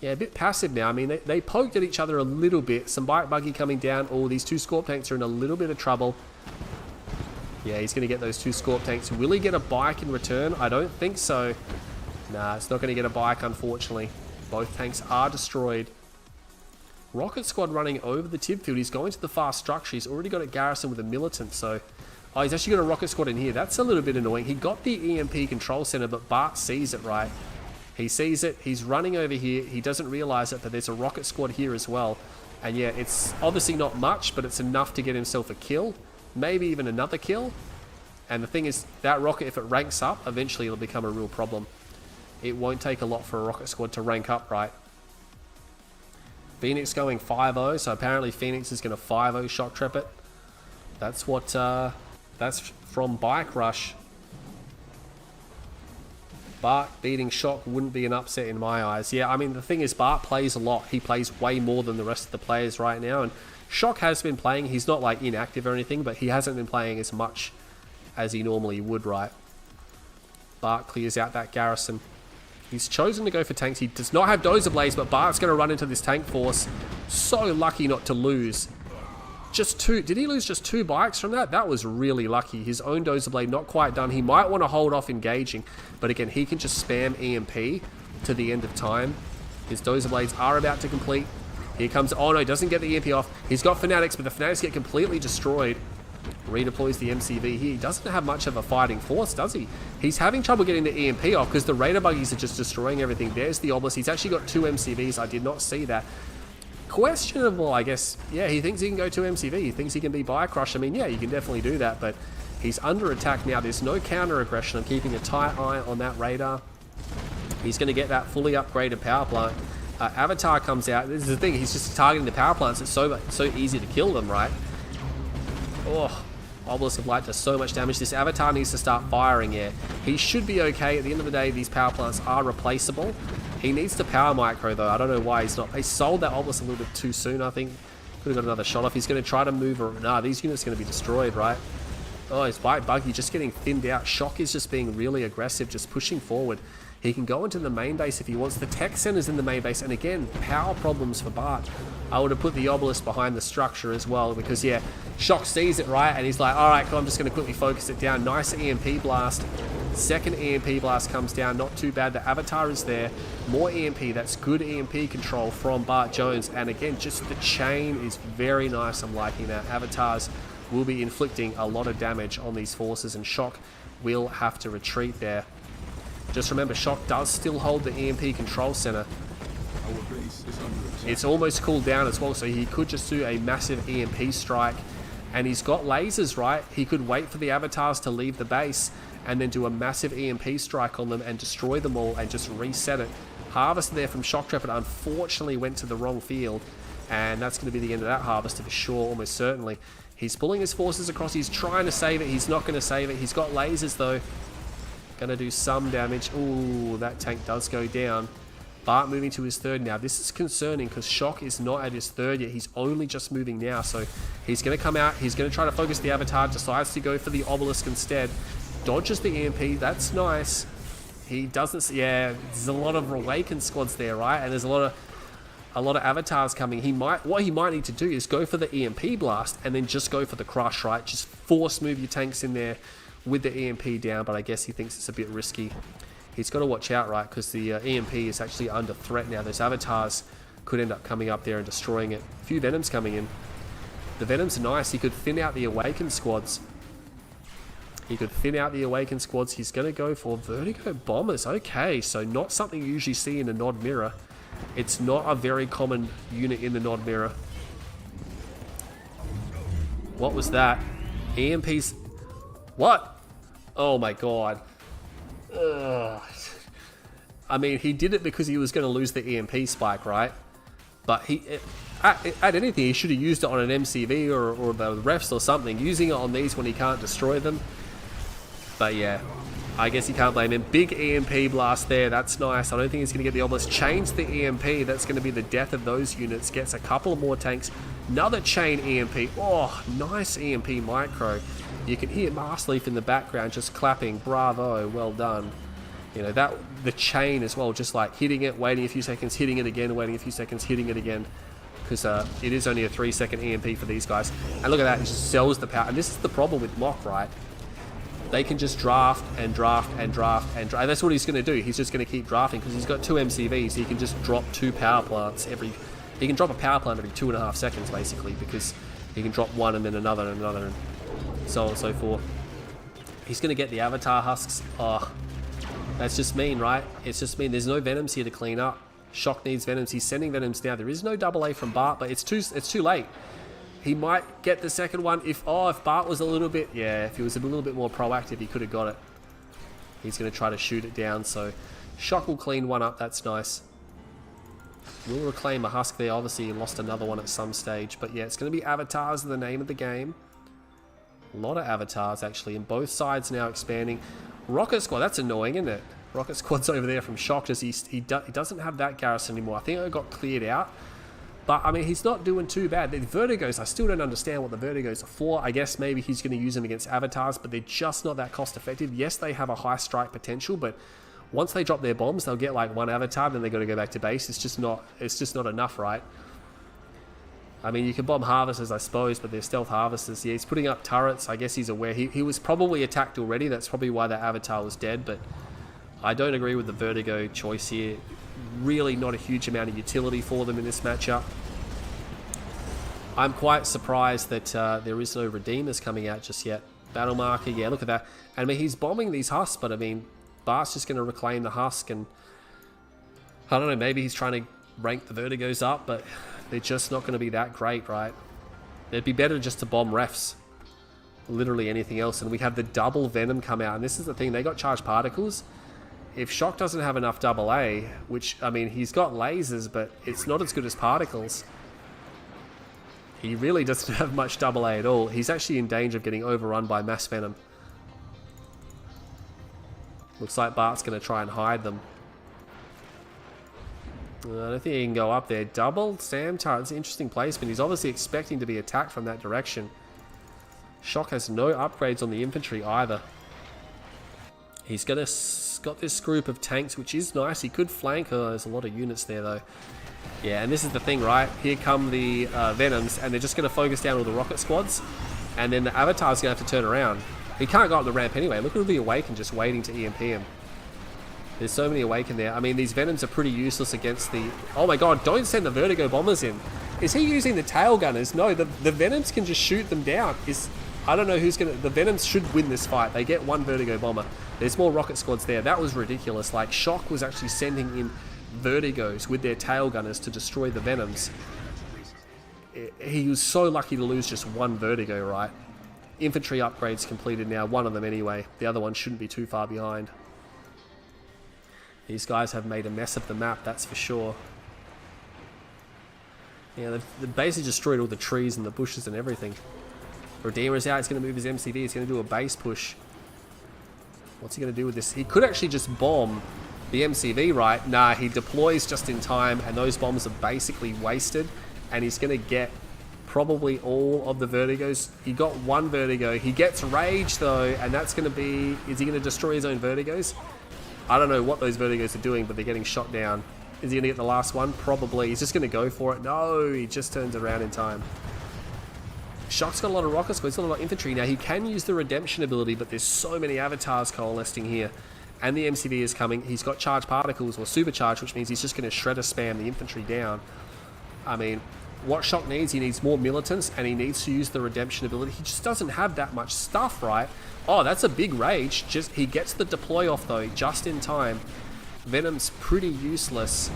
Yeah, a bit passive now. I mean, they poked at each other a little bit. Some Bike Buggy coming down. Oh, these 2 Scorp tanks are in a little bit of trouble. Yeah, he's going to get those 2 Scorp tanks. Will he get a bike in return? I don't think so. Nah, it's not going to get a bike, unfortunately. Both tanks are destroyed. Rocket Squad running over the tib field. He's going to the fast structure. He's already got a garrison with a militant, so Oh, he's actually got a rocket squad in here. That's a little bit annoying. He got the EMP control center, but Bart sees it, right? He sees it. He's running over here. He doesn't realize it, but there's a rocket squad here as well. And yeah, it's obviously not much, but it's enough to get himself a kill. Maybe even another kill. And the thing is, that rocket, if it ranks up, eventually it'll become a real problem. It won't take a lot for a rocket squad to rank up, right? Phoenix going 5-0, so apparently Phoenix is going to 5-0 Shoktrepet. That's what, that's from Bike Rush. Bart beating Shock wouldn't be an upset in my eyes. Yeah, I mean, the thing is, Bart plays a lot. He plays way more than the rest of the players right now, and Shock has been playing. He's not, like, inactive or anything, but he hasn't been playing as much as he normally would, right? Bart clears out that garrison. He's chosen to go for tanks. He does not have Dozer Blades, but Bart's going to run into this tank force. So lucky not to lose. Just two. Did he lose just 2 bikes from that? That was really lucky. His own Dozer Blade not quite done. He might want to hold off engaging, but again, he can just spam EMP to the end of time. His Dozer Blades are about to complete. Here comes... Oh no, he doesn't get the EMP off. He's got Fanatics, but the Fanatics get completely destroyed. Redeploys the MCV here. He doesn't have much of a fighting force, does he? He's having trouble getting the EMP off because the Raider buggies are just destroying everything. There's the Obelisk. He's actually got 2 MCVs. I did not see that. Questionable, I guess. Yeah, he thinks he can go 2 MCV. He thinks he can be Bike Crush. I mean, yeah, you can definitely do that, but he's under attack now. There's no counter aggression. I'm keeping a tight eye on that radar. He's going to get that fully upgraded power plant. Avatar comes out. This is the thing. He's just targeting the power plants. It's so easy to kill them, right? Oh, Obelisk of Light does so much damage. This Avatar needs to start firing, yeah. He should be okay. At the end of the day, these power plants are replaceable. He needs to power micro, though. I don't know why he's not. He sold that Obelisk a little bit too soon, I think. Could have got another shot off. He's going to try to move... Nah, these units are going to be destroyed, right? Oh, his Bike Buggy just getting thinned out. Shock is just being really aggressive, just pushing forward. He can go into the main base if he wants. The tech center's in the main base, and again, power problems for Bart. I would have put the Obelisk behind the structure as well, because yeah, Shock sees it, right, and he's like, alright, cool, I'm just going to quickly focus it down. Nice EMP blast. Second EMP blast comes down, not too bad. The Avatar is there. More EMP, that's good EMP control from Bartjones, and again, just the chain is very nice. I'm liking that. Avatars will be inflicting a lot of damage on these forces, and Shock will have to retreat there. Just remember, Shock does still hold the EMP control center. It's almost cooled down as well, so he could just do a massive EMP strike. And he's got lasers, right? He could wait for the Avatars to leave the base and then do a massive EMP strike on them and destroy them all and just reset it. Harvest there from Shoktrepet unfortunately went to the wrong field, and that's going to be the end of that harvest for sure, almost certainly. He's pulling his forces across. He's trying to save it. He's not going to save it. He's got lasers, though. Going to do some damage. Ooh, that tank does go down. Bart moving to his third now. This is concerning because Shock is not at his third yet. He's only just moving now. So he's going to come out. He's going to try to focus the Avatar. Decides to go for the Obelisk instead. Dodges the EMP. That's nice. He doesn't... Yeah, there's a lot of Awakened squads there, right? And there's a lot of Avatars coming. What he might need to do is go for the EMP blast and then just go for the Crush, right? Just force move your tanks in there with the EMP down, but I guess he thinks it's a bit risky. He's got to watch out, right, because the EMP is actually under threat now. Those Avatars could end up coming up there and destroying it. A few Venoms coming in. The Venoms are nice. He could thin out the Awakened squads. He's going to go for Vertigo Bombers. Okay, so not something you usually see in a Nod Mirror. It's not a very common unit in the Nod Mirror. What was that? EMPs... What? Oh my god. Ugh. I mean, he did it because he was going to lose the EMP spike, right? But at anything, he should have used it on an MCV or the refs or something. Using it on these when he can't destroy them. But yeah, I guess you can't blame him. Big EMP blast there. That's nice. I don't think he's going to get the Obelisk. Change the EMP. That's going to be the death of those units. Gets a couple of more tanks. Another chain EMP. Oh, nice EMP micro. You can hear Marsleaf in the background just clapping. Bravo, well done. You know, that the chain as well, just like hitting it, waiting a few seconds, hitting it again, waiting a few seconds, hitting it again. Because it is only a 3-second EMP for these guys. And look at that, it just sells the power. And this is the problem with Mock, right? They can just draft and draft and draft and draft. And that's what he's going to do. He's just going to keep drafting because he's got 2 MCVs. He can just drop 2 power plants every... He can drop a power plant every 2.5 seconds, basically, because he can drop one and then another and another. so on and so forth. He's going to get the Avatar husks. Oh, that's just mean, right? It's just mean. There's no Venoms here to clean up. Shock needs Venoms. He's sending Venoms now. There is no double A from Bart, but it's too late. He might get the second one if Bart was a little bit, if he was a little bit more proactive, he could have got it. He's going to try to shoot it down, so Shock will clean one up. That's nice. We'll reclaim a husk there. Obviously, he lost another one at some stage, but yeah, it's going to be Avatars, the name of the game. A lot of Avatars, actually, and both sides now expanding. Rocket Squad, that's annoying, isn't it? Rocket Squad's over there from Shock, as he doesn't have that garrison anymore. I think it got cleared out. But, I mean, he's not doing too bad. The Vertigos, I still don't understand what the Vertigos are for. I guess maybe he's going to use them against Avatars, but they're just not that cost effective. Yes, they have a high strike potential, but once they drop their bombs, they'll get like one Avatar, then they've got to go back to base. It's just not enough, right? I mean, you can bomb Harvesters, I suppose, but they're stealth Harvesters. Yeah, he's putting up turrets. I guess he's aware. He was probably attacked already. That's probably why that Avatar was dead, but I don't agree with the Vertigo choice here. Really not a huge amount of utility for them in this matchup. I'm quite surprised that there is no Redeemers coming out just yet. Battle Marker, yeah, look at that. And I mean, he's bombing these husks, but I mean, Bart's just going to reclaim the husk, and I don't know, maybe he's trying to rank the Vertigos up, but they're just not going to be that great, right? It'd be better just to bomb refs. Literally anything else. And we have the double Venom come out, and this is the thing, they got charged particles. If Shock doesn't have enough double A, which, I mean, he's got lasers, but it's not as good as particles. He really doesn't have much double A at all. He's actually in danger of getting overrun by Mass Venom. Looks like Bart's going to try and hide them. I don't think he can go up there. Double Sam turret. It's an interesting placement. He's obviously expecting to be attacked from that direction. Shock has no upgrades on the infantry either. He's got this group of tanks, which is nice. He could flank. Oh, there's a lot of units there, though. Yeah, and this is the thing, right? Here come the Venoms, and they're just going to focus down all the rocket squads, and then the Avatar's going to have to turn around. He can't go up the ramp anyway. Look at all the Awaken just waiting to EMP him. There's so many Awaken there. I mean, these Venoms are pretty useless against the... Oh my god, don't send the Vertigo Bombers in. Is he using the Tail Gunners? No, the Venoms can just shoot them down. I don't know who's going to... The Venoms should win this fight. They get one Vertigo Bomber. There's more rocket squads there. That was ridiculous. Like, Shock was actually sending in Vertigos with their Tail Gunners to destroy the Venoms. He was so lucky to lose just one Vertigo, right? Infantry upgrades completed now. One of them anyway. The other one shouldn't be too far behind. These guys have made a mess of the map, that's for sure. Yeah, they've basically destroyed all the trees and the bushes and everything. Redeemer's out. He's going to move his MCV. He's going to do a base push. What's he going to do with this? He could actually just bomb the MCV, right? Nah, he deploys just in time, and those bombs are basically wasted. And he's going to get probably all of the Vertigos. He got one Vertigo. He gets Rage, though, and that's going to be... Is he going to destroy his own Vertigos? I don't know what those Vertigos are doing, but they're getting shot down. Is he going to get the last one? Probably. He's just going to go for it. No, he just turns around in time. Shock's got a lot of rockets, but he's got a lot of infantry. Now, he can use the Redemption ability, but there's so many Avatars coalescing here. And the MCV is coming. He's got Charged Particles, or Supercharged, which means he's just going to Shredder spam the infantry down. I mean, what Shock needs, he needs more militants, and he needs to use the Redemption ability. He just doesn't have that much stuff, right? Oh, that's a big Rage. He gets the deploy off, though, just in time. Venom's pretty useless.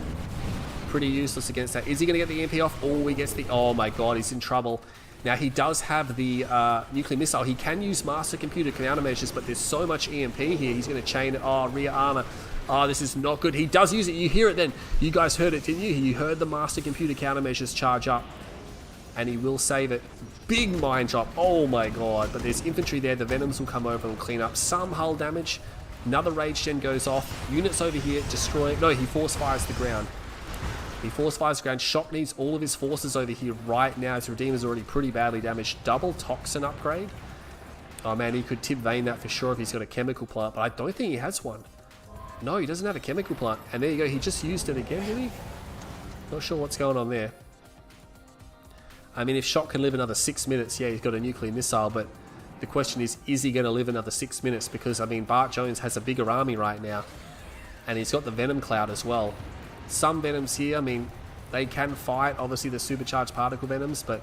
Pretty useless against that. Is he going to get the EMP off? Oh, he gets the... Oh, my God, he's in trouble. Now, he does have the nuclear missile. He can use Master Computer countermeasures, but there's so much EMP here. He's going to chain it. Oh, rear armor. Oh, this is not good. He does use it. You hear it then. You guys heard it, didn't you? You heard the Master Computer countermeasures charge up. And he will save it. Big mine drop. Oh my god. But there's infantry there. The Venoms will come over and clean up some hull damage. Another Rage Gen goes off. Units over here destroying... No, he force fires the ground. He force fires the ground. Shock needs all of his forces over here right now. His Redeemer's already pretty badly damaged. Double Toxin upgrade. Oh man, he could tip vein that for sure if he's got a chemical plant. But I don't think he has one. No, he doesn't have a chemical plant. And there you go. He just used it again, did he? Not sure what's going on there. I mean, if Shock can live another 6 minutes, yeah, he's got a nuclear missile, but the question is he going to live another 6 minutes? Because, I mean, Bartjones has a bigger army right now, and he's got the Venom Cloud as well. Some Venoms here, I mean, they can fight, obviously, the Supercharged Particle Venoms, but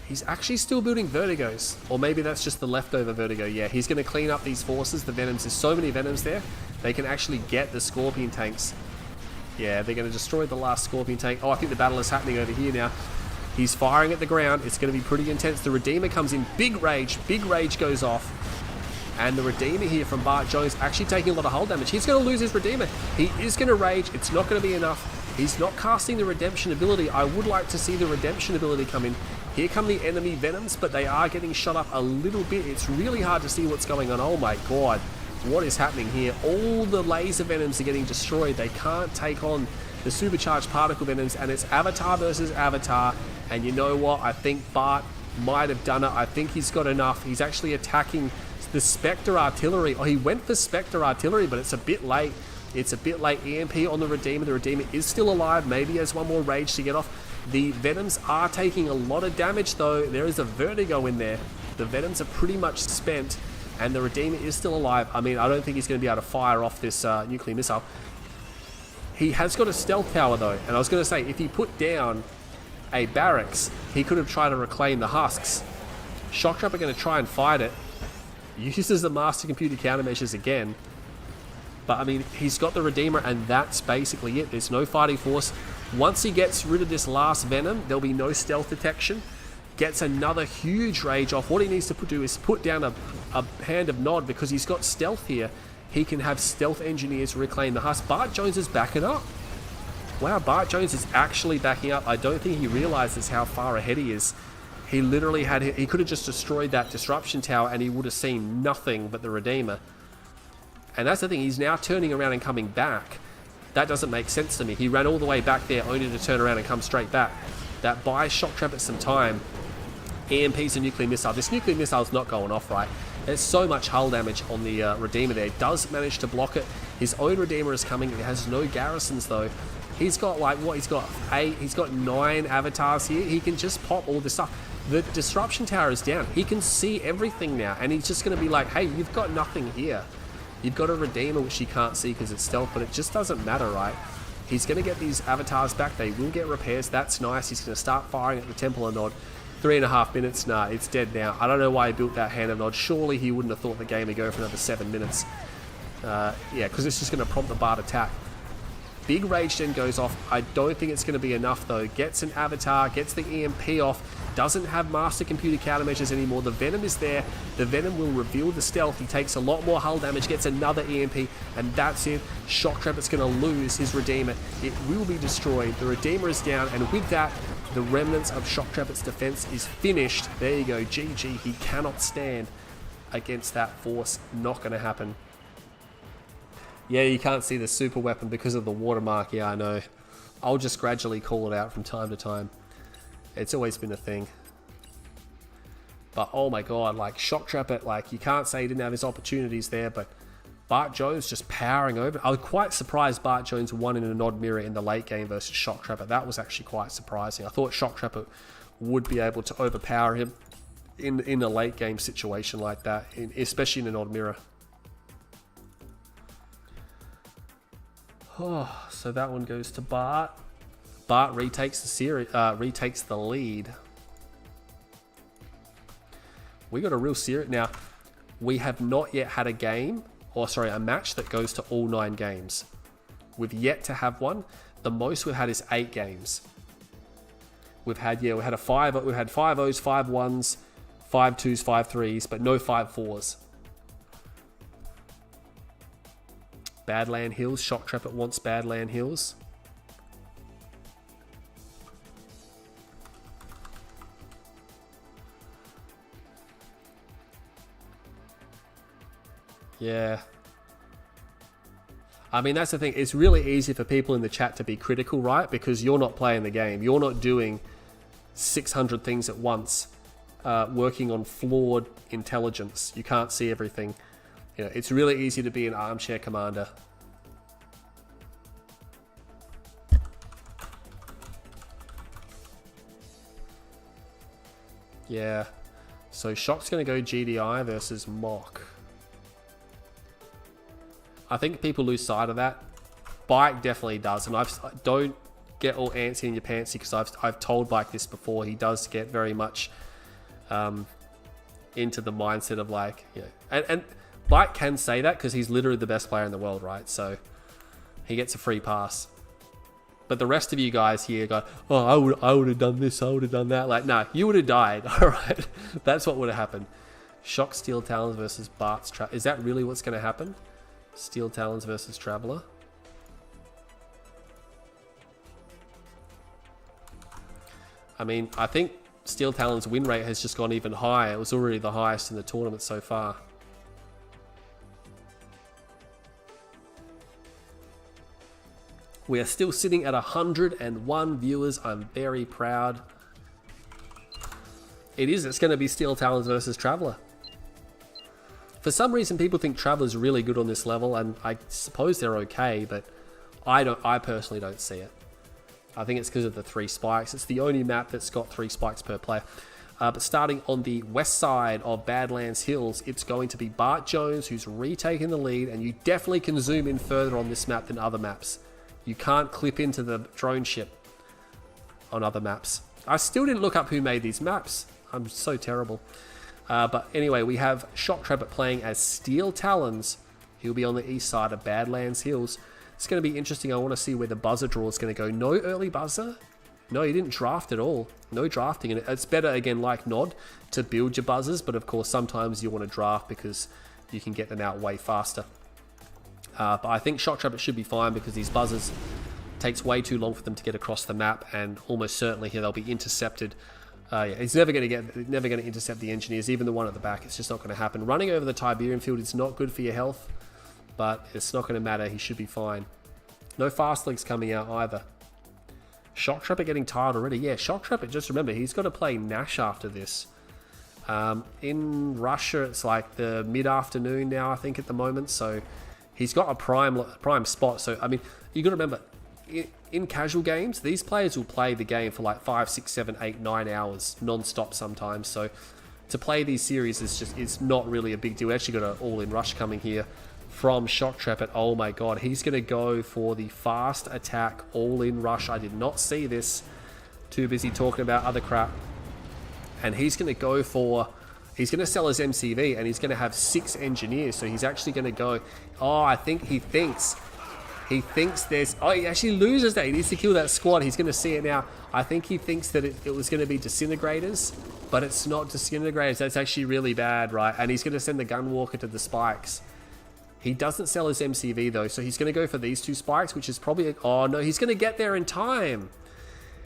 He's actually still building Vertigos. Or maybe that's just the leftover Vertigo. Yeah, he's going to clean up these forces, the Venoms. There's so many Venoms there. They can actually get the Scorpion tanks. Yeah, they're going to destroy the last Scorpion tank. Oh, I think the battle is happening over here now. He's firing at the ground. It's going to be pretty intense. The Redeemer comes in. Big rage. Big rage goes off. And the Redeemer here from Bartjones actually taking a lot of hull damage. He's going to lose his Redeemer. He is going to rage. It's not going to be enough. He's not casting the Redemption ability. I would like to see the Redemption ability come in. Here come the enemy Venoms, but they are getting shot up a little bit. It's really hard to see what's going on. Oh my god. What is happening here? All the laser Venoms are getting destroyed. They can't take on the supercharged particle Venoms, and it's Avatar versus Avatar. And you know what? I think Bart might have done it. I think he's got enough. He's actually attacking the Spectre Artillery. Oh, he went for Spectre Artillery, but it's a bit late. It's a bit late. EMP on the Redeemer. The Redeemer is still alive. Maybe he has one more rage to get off. The Venoms are taking a lot of damage, though. There is a Vertigo in there. The Venoms are pretty much spent, and the Redeemer is still alive. I mean, I don't think he's going to be able to fire off this nuclear missile. He has got a stealth tower, though. And I was going to say, if he put down a barracks, he could have tried to reclaim the husks. Shoktrepet are going to try and fight it. Uses the master computer countermeasures again. But I mean, he's got the Redeemer, and that's basically it. There's no fighting force. Once he gets rid of this last Venom, there'll be no stealth detection. Gets another huge rage off. What he needs to do is put down a hand of Nod, because he's got stealth here. He can have stealth engineers reclaim the husk. Bartjones is backing up. Wow, Bartjones is actually backing up. I don't think he realizes how far ahead he is. He literally he could have just destroyed that disruption tower, and he would have seen nothing but the Redeemer. And that's the thing, he's now turning around and coming back. That doesn't make sense to me. He ran all the way back there only to turn around and come straight back. That buys Shoktrepet some time. EMP's a nuclear missile. This nuclear missile's not going off, right? There's so much hull damage on the Redeemer there. Does manage to block it. His own Redeemer is coming. It has no garrisons, though. He's got, like, what? He's got 8. He's got 9 avatars here. He can just pop all this stuff. The disruption tower is down. He can see everything now. And he's just going to be like, hey, you've got nothing here. You've got a Redeemer, which you can't see because it's stealth, but it just doesn't matter, right? He's going to get these avatars back. They will get repairs. That's nice. He's going to start firing at the Temple of Nod. 3.5 minutes. Nah, it's dead now. I don't know why he built that hand of Nod. Surely he wouldn't have thought the game would go for another 7 minutes. Yeah, because it's just going to prompt the Bart attack. Big rage then goes off. I don't think it's going to be enough, though. Gets an avatar, gets the EMP off. Doesn't have master computer countermeasures anymore. The Venom is there. The Venom will reveal the stealth. He takes a lot more hull damage, gets another EMP, and that's it. Shoktrepet's going to lose his Redeemer. It will be destroyed. The Redeemer is down, and with that, the remnants of Shoktrepet's defense is finished. There you go, GG. He cannot stand against that force. Not going to happen. Yeah, you can't see the super weapon because of the watermark. Yeah, I know. I'll just gradually call it out from time to time. It's always been a thing. But oh my god, like Shoktrepet, like you can't say he didn't have his opportunities there, but Bartjones just powering over. I was quite surprised Bartjones won in a Nod mirror in the late game versus Shoktrepet. That was actually quite surprising. I thought Shoktrepet would be able to overpower him in a late game situation like that, especially in a Nod mirror. Oh, so that one goes to Bart. Bart retakes the series, retakes the lead. We got a real series now. We have not yet had a game, or sorry, a match that goes to all 9 games. We've yet to have one. The most we've had is 8 games. We've had we had 5 O's, 5 1s, 5 2s, 5 3s, but no 5 4s. Badland Hills. Shoktrepet wants Badland Hills. Yeah. I mean, that's the thing. It's really easy for people in the chat to be critical, right? Because you're not playing the game. You're not doing 600 things at once, working on flawed intelligence. You can't see everything. You know, it's really easy to be an armchair commander. Yeah. So Shock's going to go GDI versus Mock. I think people lose sight of that. Bike definitely does, and don't get all antsy in your pantsy because I've told Bike this before. He does get very much into the mindset of like, you know, and Bite can say that because he's literally the best player in the world, right? So he gets a free pass. But the rest of you guys here go, oh, I would have done this, I would have done that. Like, no, you would have died, all right? That's what would have happened. Shock Steel Talons versus Bart's Traveler. Is that really what's going to happen? Steel Talons versus Traveler. I mean, I think Steel Talon's win rate has just gone even higher. It was already the highest in the tournament so far. We are still sitting at 101 viewers. I'm very proud. It's going to be Steel Talons versus Traveler. For some reason, people think Traveler's really good on this level, and I suppose they're okay, but I personally don't see it. I think it's because of the 3 spikes. It's the only map that's got 3 spikes per player. But starting on the west side of Badlands Hills, it's going to be Bartjones who's retaking the lead, and you definitely can zoom in further on this map than other maps. You can't clip into the drone ship on other maps. I still didn't look up who made these maps. I'm so terrible. But anyway, we have Shoktrepet playing as Steel Talons. He'll be on the east side of Badlands Hills. It's going to be interesting. I want to see where the buzzer draw is going to go. No early buzzer. No, he didn't draft at all. No drafting. And it's better, again, like Nod, to build your buzzers. But of course, sometimes you want to draft because you can get them out way faster. But I think Shoktrepet should be fine because these buzzers takes way too long for them to get across the map, and almost certainly here they'll be intercepted. Yeah, he's never going to intercept the engineers, even the one at the back. It's just not going to happen. Running over the Tiberium field is not good for your health, but it's not going to matter. He should be fine. No fast links coming out either. Shoktrepet getting tired already. Yeah, Shoktrepet, just remember, he's got to play Nash after this. In Russia, it's like the mid-afternoon now, I think, at the moment, so he's got a prime spot. So, I mean, you got to remember, in casual games, these players will play the game for like 5, 6, 7, 8, 9 hours non-stop sometimes. So to play these series it's not really a big deal. We actually got an all-in rush coming here from Shoktrepet. Oh my god, he's going to go for the fast attack all-in rush. I did not see this. Too busy talking about other crap. And he's going to go for... He's going to sell his MCV, and he's going to have 6 engineers. So he's actually going to go... Oh, I think he thinks there's... Oh, he actually loses that. He needs to kill that squad. He's going to see it now. I think he thinks that it was going to be disintegrators, but it's not disintegrators. That's actually really bad, right? And he's going to send the gunwalker to the spikes. He doesn't sell his MCV, though, so he's going to go for these 2 spikes, which is probably... Oh, no, he's going to get there in time.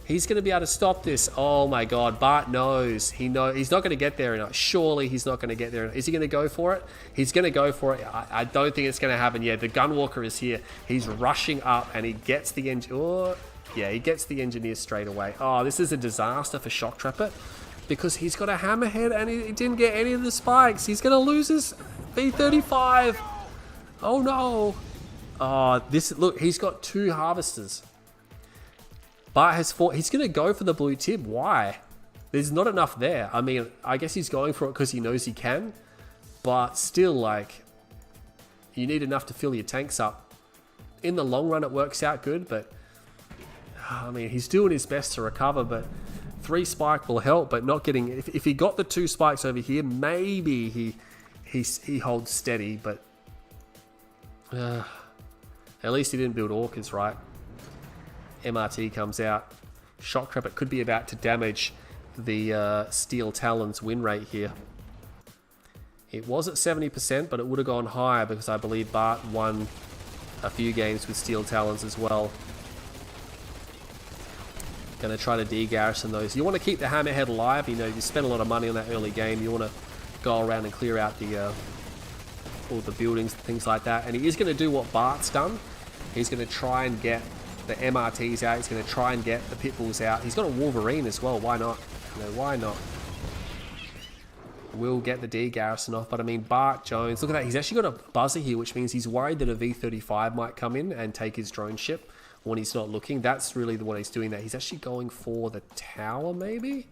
He's going to be able to stop this. Oh my god, Bart knows. He's not going to get there. Surely he's not going to get there. Is he going to go for it? He's going to go for it. I don't think it's going to happen yet. The Gunwalker is here. He's rushing up and he gets the engine. Oh, yeah, he gets the engineer straight away. Oh, this is a disaster for Shoktrepet because he's got a hammerhead and he didn't get any of the spikes. He's going to lose his V35. Oh no. Oh, look, he's got 2 harvesters. Bart has 4. He's going to go for the blue tip. Why? There's not enough there. I mean, I guess he's going for it because he knows he can. But still, like, you need enough to fill your tanks up. In the long run, it works out good. But, I mean, he's doing his best to recover. But 3 spike will help. But not getting... If he got the 2 spikes over here, maybe he holds steady. But at least he didn't build orcas, right? MRT comes out. Shoktrepet could be about to damage the Steel Talons win rate here. It was at 70%, but it would have gone higher because I believe Bart won a few games with Steel Talons as well. Going to try to de-garrison those. You want to keep the Hammerhead alive. You know, you spend a lot of money on that early game. You want to go around and clear out all the buildings, things like that. And he is going to do what Bart's done. He's going to try and get the MRTs out. He's going to try and get the Pitbulls out. He's got a Wolverine as well. Why not? You know, why not? We'll get the de-garrison off. But I mean, Bartjones, look at that. He's actually got a buzzer here, which means he's worried that a V35 might come in and take his drone ship when he's not looking. That's really what he's doing there. He's actually going for the tower, maybe?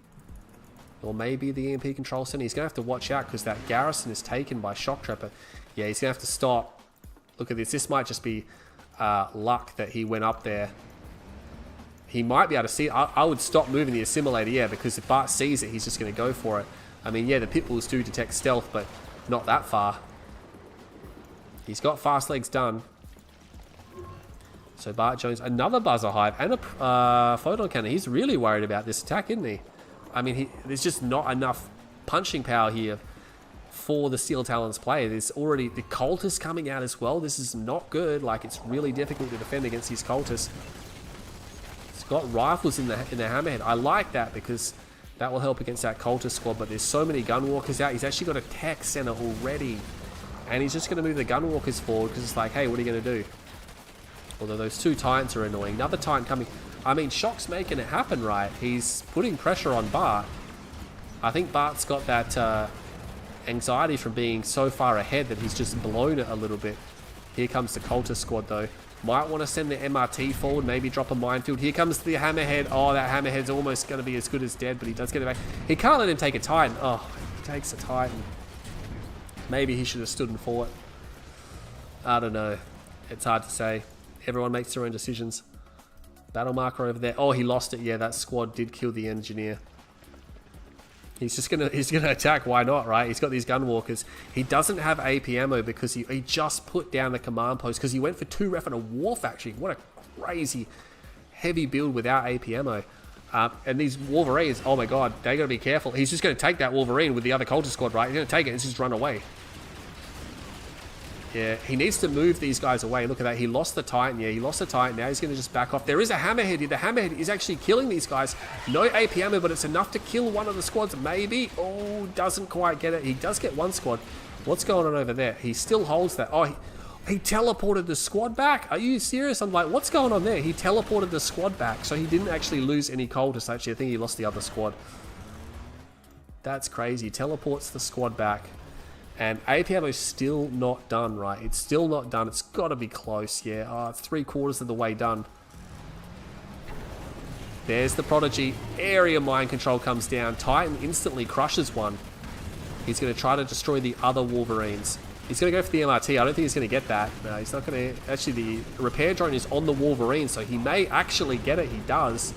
Or maybe the EMP control center. He's going to have to watch out because that garrison is taken by Shoktrepet. Yeah, he's going to have to stop. Look at this. This might just be... luck that he went up there. He might be able to see it. I would stop moving the assimilator, yeah, because if Bart sees it, he's just going to go for it. I mean, yeah, the Pitbulls do detect stealth, but not that far. He's got fast legs done. So Bartjones, another buzzer hive and a photon cannon. He's really worried about this attack, isn't he? I mean, there's just not enough punching power here for the Steel Talons player. There's already the cultists coming out as well. This is not good. Like, it's really difficult to defend against these cultists. It's got rifles in the hammerhead. I like that because that will help against that cultist squad, but there's so many gunwalkers out. He's actually got a tech center already, and he's just going to move the gunwalkers forward because it's like, hey, what are you going to do? Although those two Titans are annoying. Another Titan coming. I mean, Shock's making it happen, right? He's putting pressure on Bart. I think Bart's got that anxiety from being so far ahead that he's just blown it a little bit. Here comes the cultist squad, though. Might want to send the MRT forward, maybe drop a minefield. Here comes the hammerhead. Oh, that hammerhead's almost going to be as good as dead, but he does get it back. He can't let him take a Titan. Oh, he takes a Titan. Maybe he should have stood and fought. I don't know. It's hard to say. Everyone makes their own decisions. Battle marker over there. Oh, he lost it. Yeah, that squad did kill the engineer. He's gonna attack. Why not, right? He's got these gunwalkers. He doesn't have AP ammo because he just put down the command post because he went for 2 ref and a war factory. What a crazy heavy build without AP ammo. And these Wolverines, oh my god, they gotta be careful. He's just gonna take that Wolverine with the other cultist squad, right? He's gonna take it and just run away. Yeah, he needs to move these guys away. Look at that. He lost the Titan. Yeah, he lost the Titan. Now he's going to just back off. There is a hammerhead here. The hammerhead is actually killing these guys. No AP ammo, but it's enough to kill one of the squads. Maybe. Oh, doesn't quite get it. He does get one squad. What's going on over there? He still holds that. Oh, he teleported the squad back. Are you serious? I'm like, what's going on there? He teleported the squad back. So he didn't actually lose any cultists. Actually, I think he lost the other squad. That's crazy. Teleports the squad back. And AP ammo's still not done, right? It's still not done. It's got to be close, yeah. Oh, it's 3/4 of the way done. There's the Prodigy. Area mind control comes down. Titan instantly crushes one. He's going to try to destroy the other Wolverines. He's going to go for the MRT. I don't think he's going to get that. No, he's not going to. Actually, the repair drone is on the Wolverine, so he may actually get it. He does.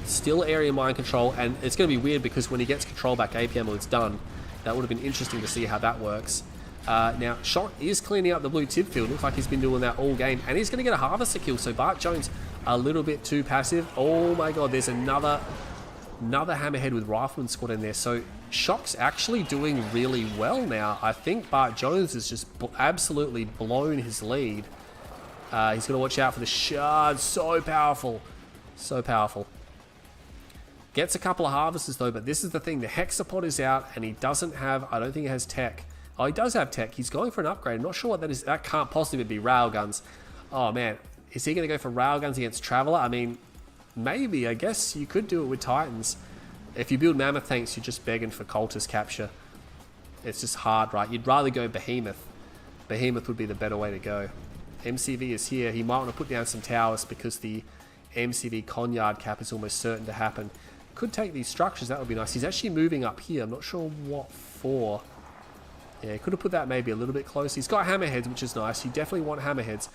Still area mind control, and it's going to be weird because when he gets control back, AP ammo is done. That would have been interesting to see how that works. Now, Shock is cleaning up the blue tip field. Looks like he's been doing that all game. And he's going to get a harvester kill. So Bartjones a little bit too passive. Oh my god, there's another hammerhead with rifleman squad in there. So Shock's actually doing really well now. I think Bartjones has just absolutely blown his lead. He's got to watch out for the shards. So powerful. So powerful. Gets a couple of harvesters though, but this is the thing. The hexapod is out and he doesn't have, I don't think he has tech. Oh, he does have tech. He's going for an upgrade. I'm not sure what that is. That can't possibly be railguns. Oh man, is he going to go for railguns against Traveler? I mean, maybe. I guess you could do it with Titans. If you build Mammoth tanks, you're just begging for cultist capture. It's just hard, right? You'd rather go Behemoth. Behemoth would be the better way to go. MCV is here. He might want to put down some towers because the MCV Conyard cap is almost certain to happen. Could take these structures, that would be nice. He's actually moving up here. I'm not sure what for. Yeah, could have put that maybe a little bit close. He's got hammerheads, which is nice. You definitely want hammerheads.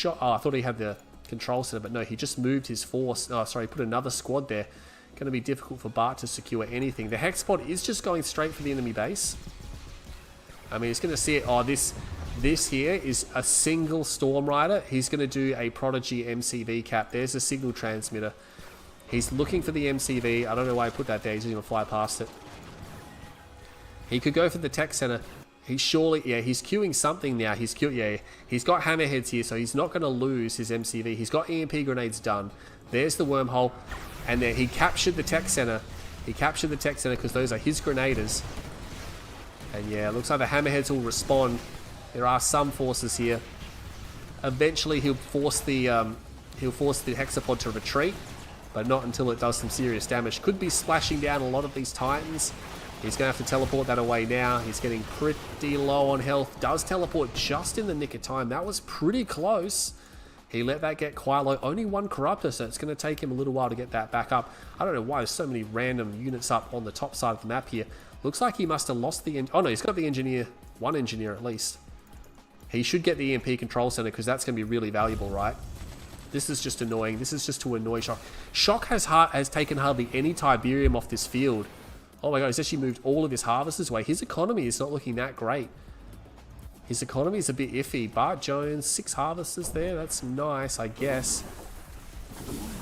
Oh, I thought he had the control center, but no, he just moved his force. Oh, sorry, put another squad there. Going to be difficult for Bart to secure anything. The hexapod is just going straight for the enemy base. I mean, he's going to see it. Oh, this here is a single Storm Rider. He's going to do a Prodigy MCV cap. There's a signal transmitter. He's looking for the MCV. I don't know why I put that there. He's going to fly past it. He could go for the tech center. He's surely, yeah, he's queuing something now. He's got hammerheads here, so he's not going to lose his MCV. He's got EMP grenades done. There's the wormhole. And then he captured the tech center. He captured the tech center because those are his grenaders. And yeah, it looks like the hammerheads will respond. There are some forces here. Eventually he'll force the hexapod to retreat. But not until it does some serious damage. Could be splashing down a lot of these Titans. He's going to have to teleport that away now. He's getting pretty low on health. Does teleport just in the nick of time. That was pretty close. He let that get quite low. Only one Corruptor, so it's going to take him a little while to get that back up. I don't know why there's so many random units up on the top side of the map here. Looks like he must have lost the... Oh no, he's got the engineer. One engineer at least. He should get the EMP control center because that's going to be really valuable, right? This is just annoying. This is just to annoy Shock. Shock has taken hardly any Tiberium off this field. Oh my god, he's actually moved all of his harvesters away. His economy is not looking that great. His economy is a bit iffy. Bartjones, 6 harvesters there. That's nice, I guess.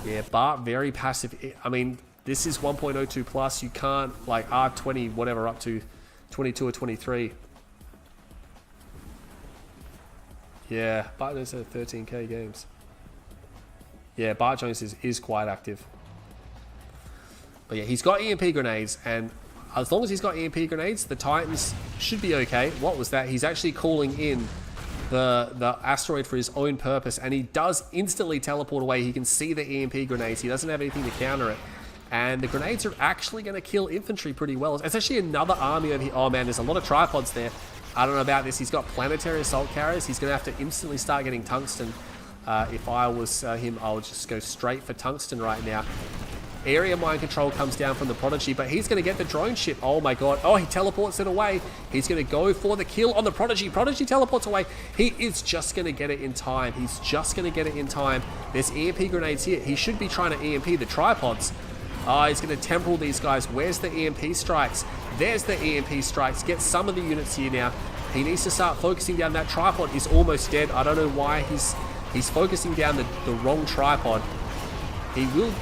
Yeah, Bart, very passive. I mean, this is 1.02 plus. You can't, like, R20, whatever, up to 22 or 23. Yeah, Bartjones had 13k games. Yeah, Bartjones is quite active. But yeah, he's got EMP grenades, and as long as he's got EMP grenades, the Titans should be okay. What was that? He's actually calling in the asteroid for his own purpose, and he does instantly teleport away. He can see the EMP grenades. He doesn't have anything to counter it. And the grenades are actually going to kill infantry pretty well. It's actually another army over here. Oh man, there's a lot of tripods there. I don't know about this. He's got planetary assault carriers. He's going to have to instantly start getting tungsten. If I was him, I would just go straight for tungsten right now. Area mind control comes down from the Prodigy, but he's going to get the drone ship. Oh my god. Oh, he teleports it away. He's going to go for the kill on the Prodigy. Prodigy teleports away. He is just going to get it in time. He's just going to get it in time. There's EMP grenades here. He should be trying to EMP the tripods. Oh, he's going to temporal these guys. Where's the EMP strikes? There's the EMP strikes. Get some of the units here now. He needs to start focusing down. That tripod is almost dead. I don't know why he's focusing down the wrong tripod. He will...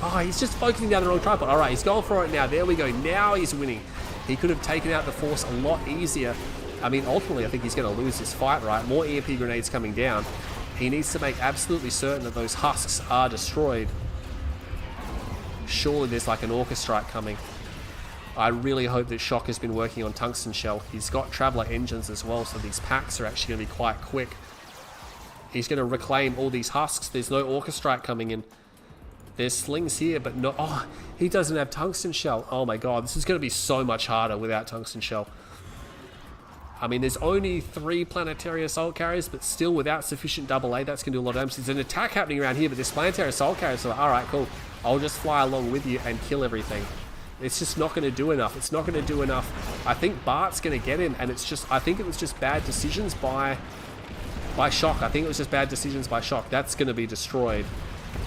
Oh, he's just focusing down the wrong tripod. All right, he's going for it now. There we go. Now he's winning. He could have taken out the force a lot easier. I mean, ultimately, I think he's going to lose this fight, right? More EMP grenades coming down. He needs to make absolutely certain that those husks are destroyed. Surely there's like an orca strike coming. I really hope that Shock has been working on tungsten shell. He's got traveler engines as well, so these packs are actually going to be quite quick. He's going to reclaim all these husks. There's no orca strike coming in. There's slings here, but no... Oh, he doesn't have tungsten shell. Oh my god, this is going to be so much harder without tungsten shell. I mean, there's only 3 planetary assault carriers, but still without sufficient AA, that's going to do a lot of damage. There's an attack happening around here, but this planetary assault carrier, so alright, cool. I'll just fly along with you and kill everything. It's just not going to do enough. It's not going to do enough. I think Bart's going to get him, and it's just... I think it was just bad decisions by Shock. I think it was just bad decisions by Shock. That's going to be destroyed.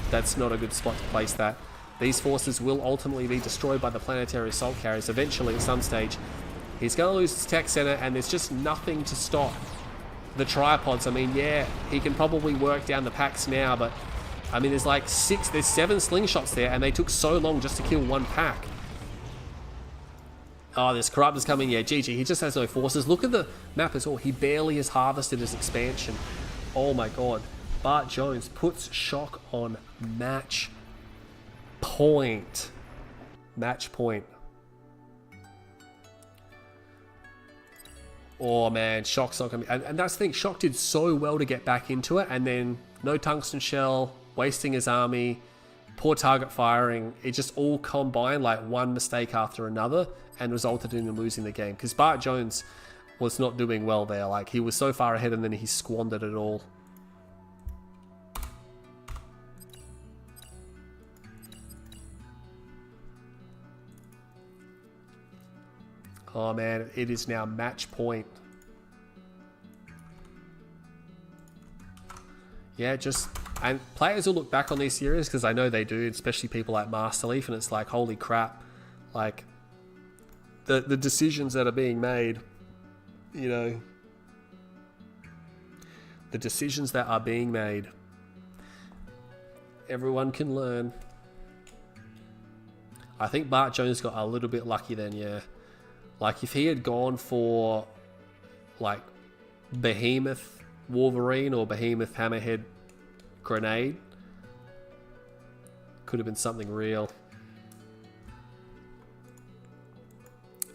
That's not a good spot to place that. These forces will ultimately be destroyed by the planetary assault carriers eventually at some stage. He's going to lose his tech center, and there's just nothing to stop the tripods. I mean, yeah, he can probably work down the packs now, but I mean, there's 7 slingshots there, and they took so long just to kill 1 pack. Oh, there's Corruptors coming. Yeah, GG. He just has no forces. Look at the map as well. He barely has harvested his expansion. Oh my god. Bartjones puts Shock on match point. Match point. Oh man, Shock's not going to be... And that's the thing, Shock did so well to get back into it, and then no tungsten shell, wasting his army, poor target firing. It just all combined, like one mistake after another, and resulted in him losing the game. Because Bartjones was not doing well there. Like, he was so far ahead, and then he squandered it all. Oh man, it is now match point. Yeah, and players will look back on these series, because I know they do, especially people like Master Leaf, and it's like, holy crap, like, the decisions that are being made, you know, the decisions that are being made, everyone can learn. I think Bartjones got a little bit lucky then, yeah. Like, if he had gone for, like, Behemoth Wolverine or Behemoth Hammerhead Grenade, could have been something real.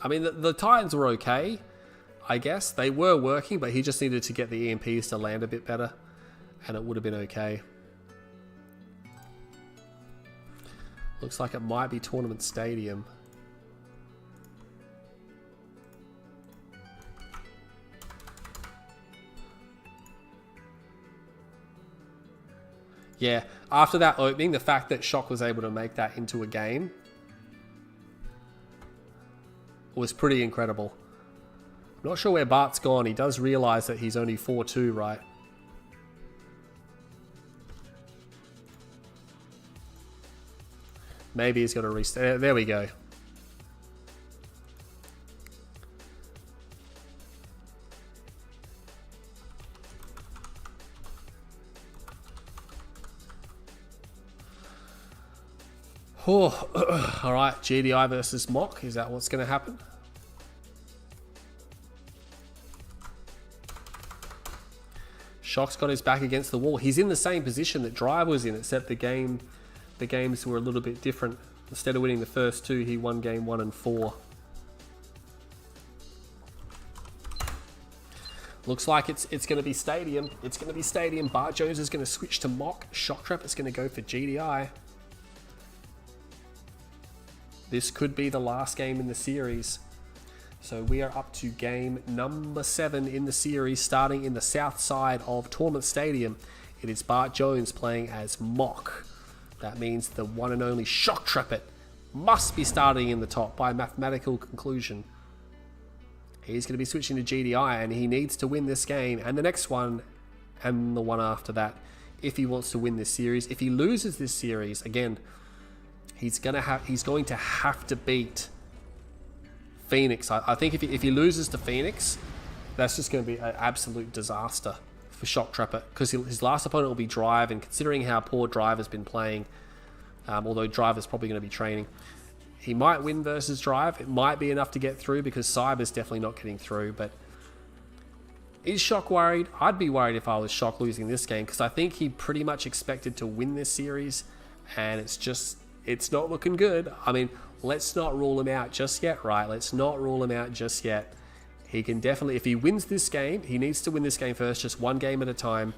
I mean, the Titans were okay, I guess. They were working, but he just needed to get the EMPs to land a bit better, and it would have been okay. Looks like it might be Tournament Stadium. Yeah, after that opening, the fact that Shock was able to make that into a game was pretty incredible. I'm not sure where Bart's gone. He does realize that he's only 4-2, right? Maybe he's got to restart. There we go. Oh, all right, GDI versus Mock. Is that what's going to happen? Shock's got his back against the wall. He's in the same position that Drive was in, except the games were a little bit different. Instead of winning the first two, he won game 1 and 4. Looks like it's going to be Stadium. It's going to be Stadium. Bartjones is going to switch to Mock. Shoktrepet is going to go for GDI. This could be the last game in the series. So we are up to game number 7 in the series, starting in the south side of Tournament Stadium. It is Bartjones playing as Mock. That means the one and only Shoktrepet must be starting in the top by mathematical conclusion. He's going to be switching to GDI, and he needs to win this game and the next one and the one after that if he wants to win this series. If he loses this series, again, he's going to have to beat Phoenix. I think if he loses to Phoenix, that's just going to be an absolute disaster for Shoktrepet, because his last opponent will be Drive, and considering how poor Drive has been playing, although Drive is probably going to be training, he might win versus Drive. It might be enough to get through, because Cyber's definitely not getting through. But is Shock worried? I'd be worried if I was Shock losing this game, because I think he pretty much expected to win this series, and it's not looking good. I mean, let's not rule him out just yet, right? Let's not rule him out just yet. He can definitely, if he wins this game, he needs to win this game first, just one game at a time.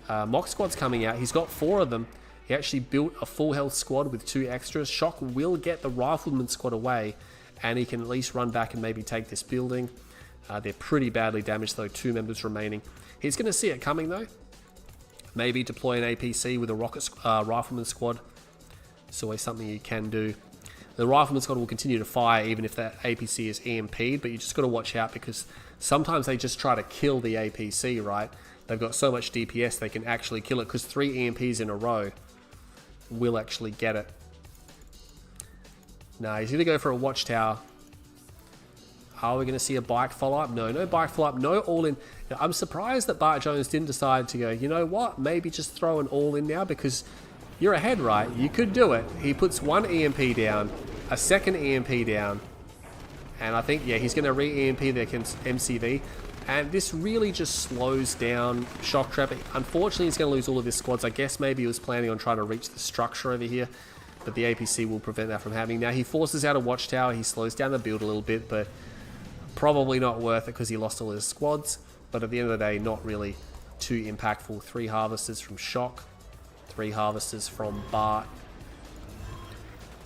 Mock squad's coming out. He's got 4 of them. He actually built a full health squad with 2 extras. Shock will get the Rifleman squad away, and he can at least run back and maybe take this building. They're pretty badly damaged, though, 2 members remaining. He's going to see it coming, though. Maybe deploy an APC with a Rifleman squad. It's always something you can do. The Rifleman squad will continue to fire even if that APC is EMP'd, but you just got to watch out, because sometimes they just try to kill the APC, right? They've got so much DPS they can actually kill it, because 3 EMPs in a row will actually get it. Nah, he's going to go for a watchtower. Are we going to see a bike follow-up? No bike follow-up, no all-in. Now, I'm surprised that Bartjones didn't decide to go, you know what, maybe just throw an all-in now, because you're ahead, right? You could do it. He puts 1 EMP down, a second EMP down, and I think, yeah, he's going to re-EMP their MCV, and this really just slows down Shoktrepet. Unfortunately, he's going to lose all of his squads. I guess maybe he was planning on trying to reach the structure over here, but the APC will prevent that from happening. Now, he forces out a watchtower. He slows down the build a little bit, but probably not worth it, because he lost all his squads. But at the end of the day, not really too impactful. 3 harvesters from Shock. 3 harvesters from Bart.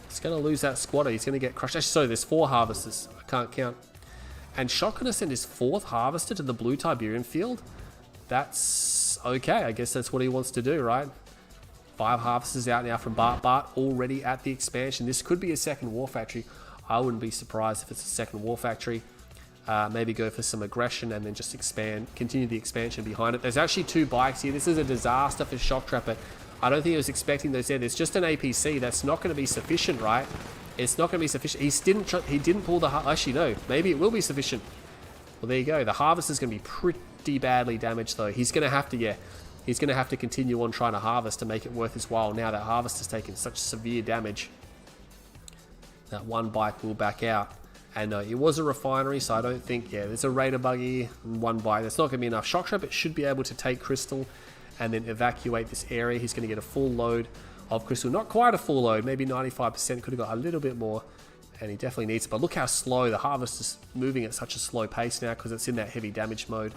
He's going to lose that squatter. He's going to get crushed. Actually, so there's 4 harvesters. I can't count. And Shock going to send his 4th harvester to the blue Tiberian field. That's okay. I guess that's what he wants to do, right? 5 harvesters out now from Bart. Bart already at the expansion. This could be a second war factory. I wouldn't be surprised if it's a second war factory. Maybe go for some aggression and then just expand, continue the expansion behind it. There's actually 2 bikes here. This is a disaster for Shoktrepet. I don't think he was expecting those there. There's just an APC. That's not going to be sufficient, right? It's not going to be sufficient. He didn't pull the... Actually, no. Maybe it will be sufficient. Well, there you go. The harvest is going to be pretty badly damaged, though. He's going to have to, yeah. He's going to have to continue on trying to harvest to make it worth his while. Now that harvest has taken such severe damage, that 1 bike will back out. And it was a refinery, so I don't think... Yeah, there's a raider buggy and 1 bike. That's not going to be enough. Shoktrepet should be able to take Crystal and then evacuate this area. He's going to get a full load of Crystal. Not quite a full load, maybe 95%. Could have got a little bit more, and he definitely needs it. But look how slow the harvest is moving at such a slow pace now, because it's in that heavy damage mode.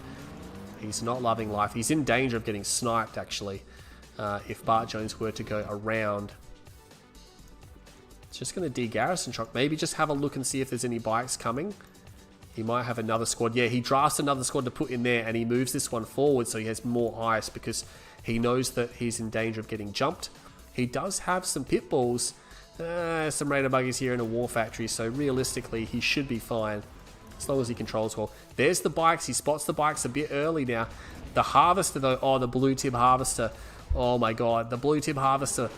He's not loving life. He's in danger of getting sniped, actually, if Bartjones were to go around. It's just going to de-garrison Shock. Maybe just have a look and see if there's any bikes coming. He might have another squad. Yeah, he drafts another squad to put in there, and he moves this one forward so he has more ice, because he knows that he's in danger of getting jumped. He does have some pit bulls, some raider buggies here in a war factory, so realistically he should be fine as long as he controls well. There's the bikes. He spots the bikes a bit early now. The harvester, though, oh, the blue tip harvester. Oh my god, the blue tip harvester.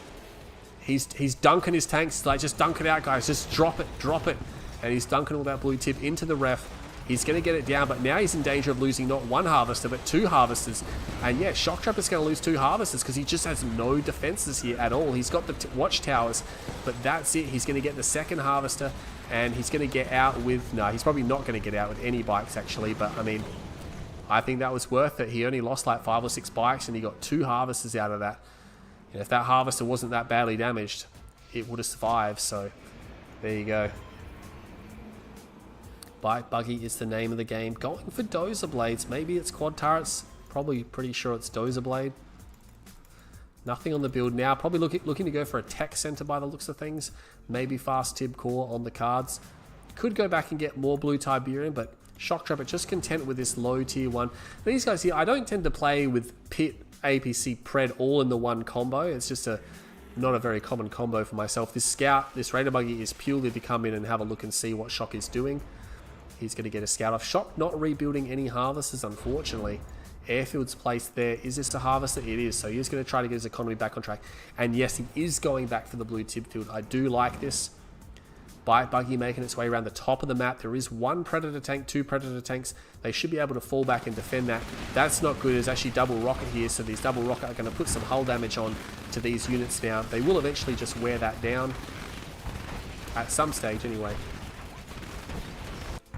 He's dunking his tanks. Like, just dunk it out, guys. Just drop it. And he's dunking all that blue tip into the ref. He's going to get it down, but now he's in danger of losing not one harvester, but two harvesters. And yeah, Shoktrepet's going to lose two harvesters because he just has no defenses here at all. He's got the watchtowers, but that's it. He's going to get the second harvester, and he's going to get out with... No, he's probably not going to get out with any bikes, actually. But, I mean, I think that was worth it. He only lost like 5 or 6 bikes, and he got 2 harvesters out of that. And if that harvester wasn't that badly damaged, it would have survived. So, there you go. Bike Buggy is the name of the game. Going for Dozer Blades. Maybe it's quad turrets. Probably pretty sure it's Dozer Blade. Nothing on the build now. Probably looking to go for a tech center by the looks of things. Maybe fast Tib core on the cards. Could go back and get more blue Tiberium, but Shoktrepet just content with this low tier 1. These guys here, I don't tend to play with Pit, APC, Pred all in the one combo. It's just not a very common combo for myself. This Scout, this Raider Buggy is purely to come in and have a look and see what Shok is doing. He's going to get a scout off. Shok not rebuilding any harvesters, unfortunately. Airfield's placed there. Is this a harvester? It is. So he's going to try to get his economy back on track. And yes, he is going back for the blue tip field. I do like this. Bike Buggy making its way around the top of the map. There is 1 Predator tank, 2 Predator tanks. They should be able to fall back and defend that. That's not good. There's actually double rocket here. So these double rocket are going to put some hull damage on to these units now. They will eventually just wear that down. At some stage, anyway.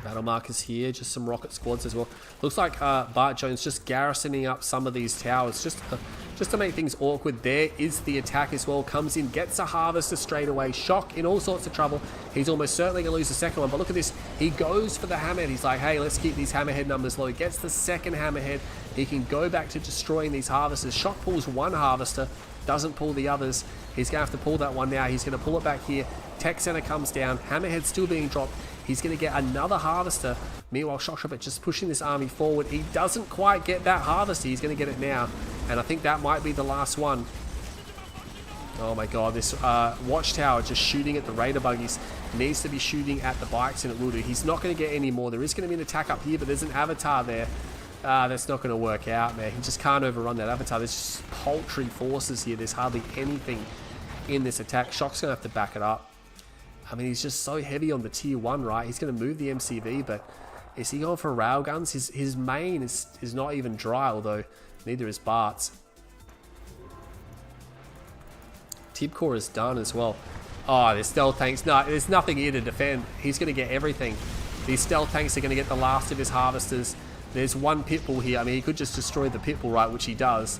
Battle markers here, just some rocket squads as well. Looks like Bartjones just garrisoning up some of these towers, just to make things awkward. There is the attack as well. Comes in, gets a harvester straight away. Shok in all sorts of trouble. He's almost certainly going to lose the second one, but look at this. He goes for the hammerhead. He's like, hey, let's keep these hammerhead numbers low. Gets the second hammerhead. He can go back to destroying these harvesters. Shok pulls 1 harvester, doesn't pull the others. He's going to have to pull that one now. He's going to pull it back here. Tech center comes down. Hammerhead still being dropped. He's going to get another harvester. Meanwhile, Shoktrepet just pushing this army forward. He doesn't quite get that harvester. He's going to get it now. And I think that might be the last one. Oh my god, this watchtower just shooting at the Raider Buggies. Needs to be shooting at the bikes, and it will do. He's not going to get any more. There is going to be an attack up here, but there's an avatar there. That's not going to work out, man. He just can't overrun that avatar. There's just paltry forces here. There's hardly anything in this attack. Shok's going to have to back it up. I mean, he's just so heavy on the tier 1, right? He's going to move the MCV, but is he going for railguns? His main is not even dry, although neither is Bart's. Tib core is done as well. Oh, there's stealth tanks. No, there's nothing here to defend. He's going to get everything. These stealth tanks are going to get the last of his harvesters. There's 1 pitbull here. I mean, he could just destroy the pitbull, right, which he does.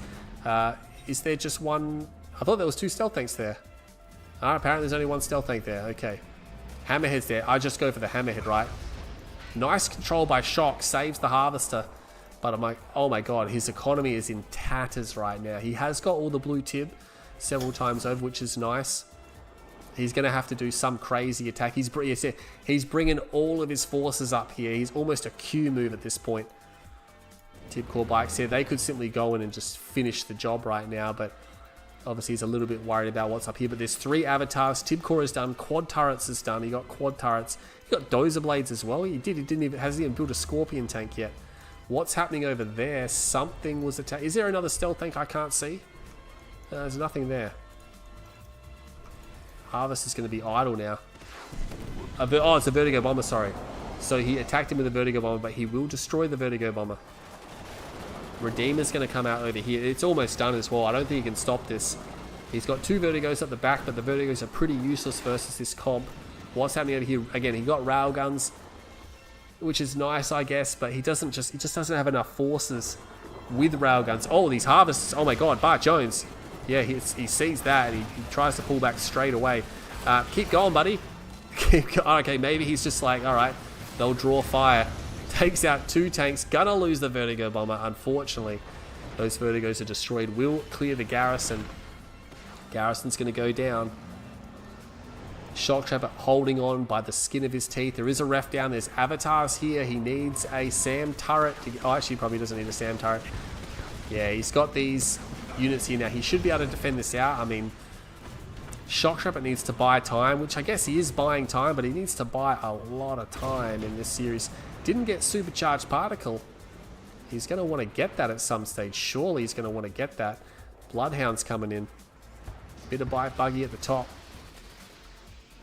Is there just 1? I thought there was 2 stealth tanks there. Apparently there's only 1 stealth tank there. Okay. Hammerhead's there. I just go for the hammerhead, right? Nice control by Shok. Saves the harvester. But I'm like, oh my god, his economy is in tatters right now. He has got all the blue tib several times over, which is nice. He's going to have to do some crazy attack. He's bringing all of his forces up here. He's almost a Q move at this point. Tib core bikes here. They could simply go in and just finish the job right now, but obviously he's a little bit worried about what's up here. But there's 3 avatars. Tib core is done. Quad turrets is done. He got quad turrets. He got dozer blades as well. He hasn't even built a scorpion tank yet. What's happening over there? Something was attacked. Is there another stealth tank I can't see? There's nothing there. Harvest is going to be idle now. Oh, it's a vertigo bomber, sorry. So he attacked him with a vertigo bomber, but he will destroy the vertigo bomber. Redeemer's going to come out over here. It's almost done as well. I don't think he can stop this. He's got 2 vertigos at the back, but the vertigos are pretty useless versus this comp. What's happening over here? Again, he got railguns, which is nice, I guess, but he just doesn't have enough forces with railguns. Oh, these harvests. Oh my god, Bartjones. Yeah, he sees that and he tries to pull back straight away. Keep going, buddy. Okay, maybe he's just like, alright, they'll draw fire. Takes out 2 tanks. Gonna lose the vertigo bomber, unfortunately. Those vertigos are destroyed. Will clear the garrison. Garrison's gonna go down. Shoktrepet holding on by the skin of his teeth. There is a ref down. There's avatars here. He needs a SAM turret. Oh, actually, probably doesn't need a SAM turret. Yeah, he's got these units here now. He should be able to defend this out. I mean, Shoktrepet needs to buy time, which I guess he is buying time, but he needs to buy a lot of time in this series. Didn't get supercharged particle. He's going to want to get that at some stage. Surely he's going to want to get that. Bloodhound's coming in. Bit of bite buggy at the top.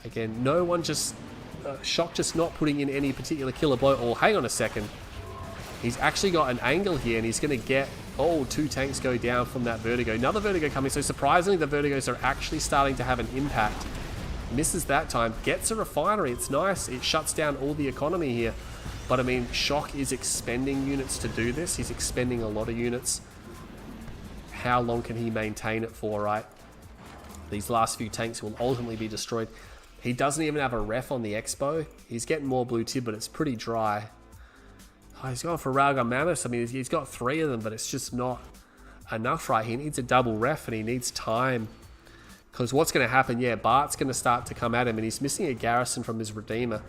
Again, no one just Shock just not putting in any particular killer blow. Oh, hang on a second. He's actually got an angle here, and he's going to get... Oh, 2 tanks go down from that Vertigo. Another Vertigo coming. So surprisingly, the Vertigos are actually starting to have an impact. Misses that time. Gets a refinery. It's nice. It shuts down all the economy here. But, I mean, Shock is expending units to do this. He's expending a lot of units. How long can he maintain it for, right? These last few tanks will ultimately be destroyed. He doesn't even have a ref on the Expo. He's getting more blue tib, but it's pretty dry. Oh, he's going for Railgun Mammoths. I mean, he's got 3 of them, but it's just not enough, right? He needs a double ref, and he needs time. Because what's going to happen, yeah, Bart's going to start to come at him, and he's missing a garrison from his Redeemer.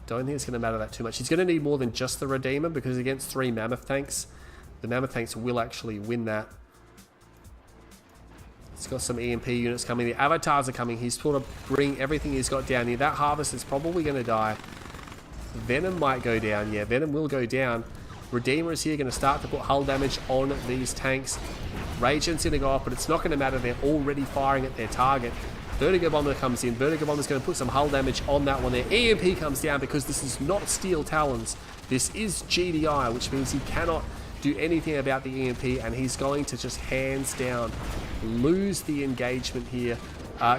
Don't think it's going to matter that too much. He's going to need more than just the Redeemer, because against 3 Mammoth tanks, the Mammoth tanks will actually win that. He's got some EMP units coming. The Avatars are coming. He's sort of bring everything he's got down here. That Harvest is probably going to die. Venom might go down. Yeah, Venom will go down. Redeemer is here, going to start to put hull damage on these tanks. Radiant's going to go off, but it's not going to matter. They're already firing at their target. Vertigo Bomber comes in. Vertigo Bomber's going to put some hull damage on that one there. EMP comes down because this is not Steel Talons. This is GDI, which means he cannot do anything about the EMP, and he's going to just hands down lose the engagement here.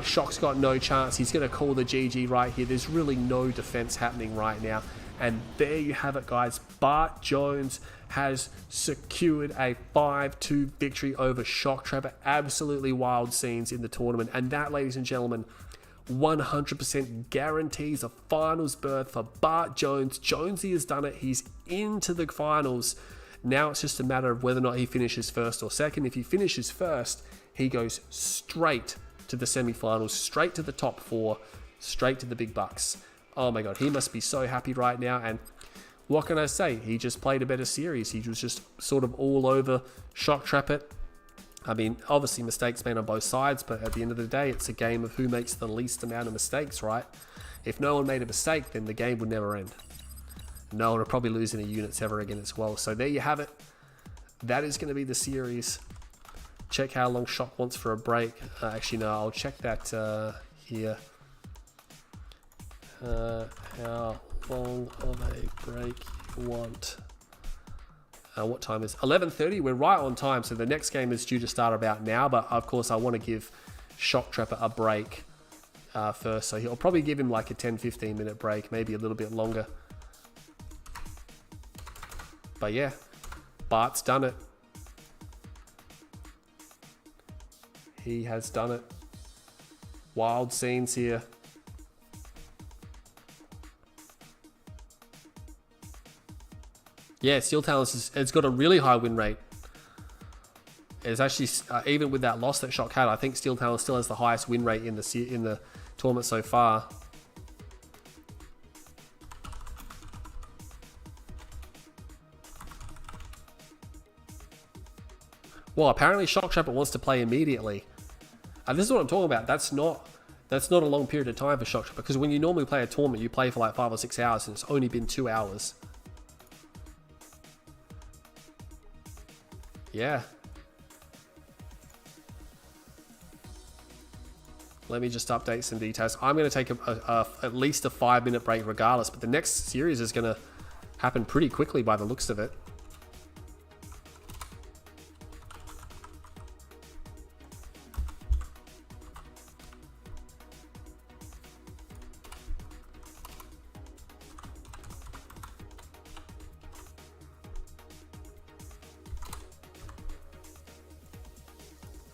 Shock's got no chance. He's going to call the GG right here. There's really no defense happening right now. And there you have it, guys. Bartjones has secured a 5-2 victory over Shoktrepet. Absolutely wild scenes in the tournament. And that, ladies and gentlemen, 100% guarantees a finals berth for Bartjones. Jonesy has done it. He's into the finals. Now it's just a matter of whether or not he finishes first or second. If he finishes first, he goes straight to the semi-finals, straight to the top 4, straight to the big bucks. Oh my god, he must be so happy right now. And what can I say? He just played a better series. He was just sort of all over Shoktrepet. I mean, obviously mistakes made on both sides, but at the end of the day, it's a game of who makes the least amount of mistakes, right? If no one made a mistake, then the game would never end. No one will probably lose any units ever again as well. So there you have it. That is going to be the series. Check how long Shock wants for a break. Actually, no, I'll check that here. How long of a break you want? What time is 11:30? We're right on time. So the next game is due to start about now. But of course, I want to give Shoktrepet a break first. So I'll probably give him like a 10-15 minute break, maybe a little bit longer. But yeah, Bart's done it. He has done it. Wild scenes here. Yeah, Steel Talons it's got a really high win rate. It's actually even with that loss that Shock had, I think Steel Talons still has the highest win rate in the tournament so far. Well, apparently Shoktrepet wants to play immediately. And this is what I'm talking about. That's not a long period of time for Shoktrepet, because when you normally play a tournament, you play for like 5 or 6 hours, and it's only been 2 hours. Yeah. Let me just update some details. I'm going to take at least a 5-minute break regardless, but the next series is going to happen pretty quickly by the looks of it.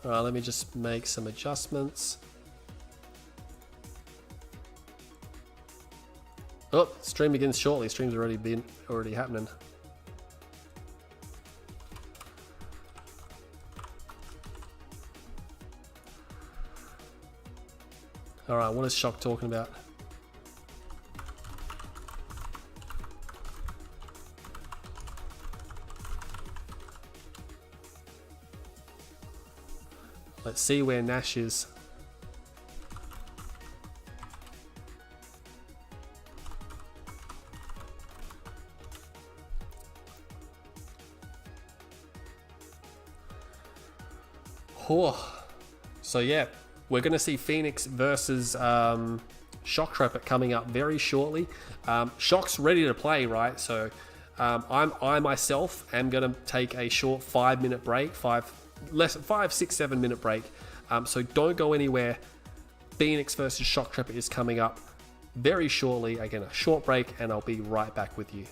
Alright, let me just make some adjustments. Oh, stream begins shortly. Stream's already happening. Alright, what is Shock talking about? Let's see where Nash is. Oh. So yeah, we're going to see Phoenix versus Shoktrepet coming up very shortly. Shock's ready to play, right? So I myself am going to take a short 5-minute break, 7-minute break. So don't go anywhere. Phoenix versus Shoktrepet is coming up very shortly. Again, a short break, and I'll be right back with you.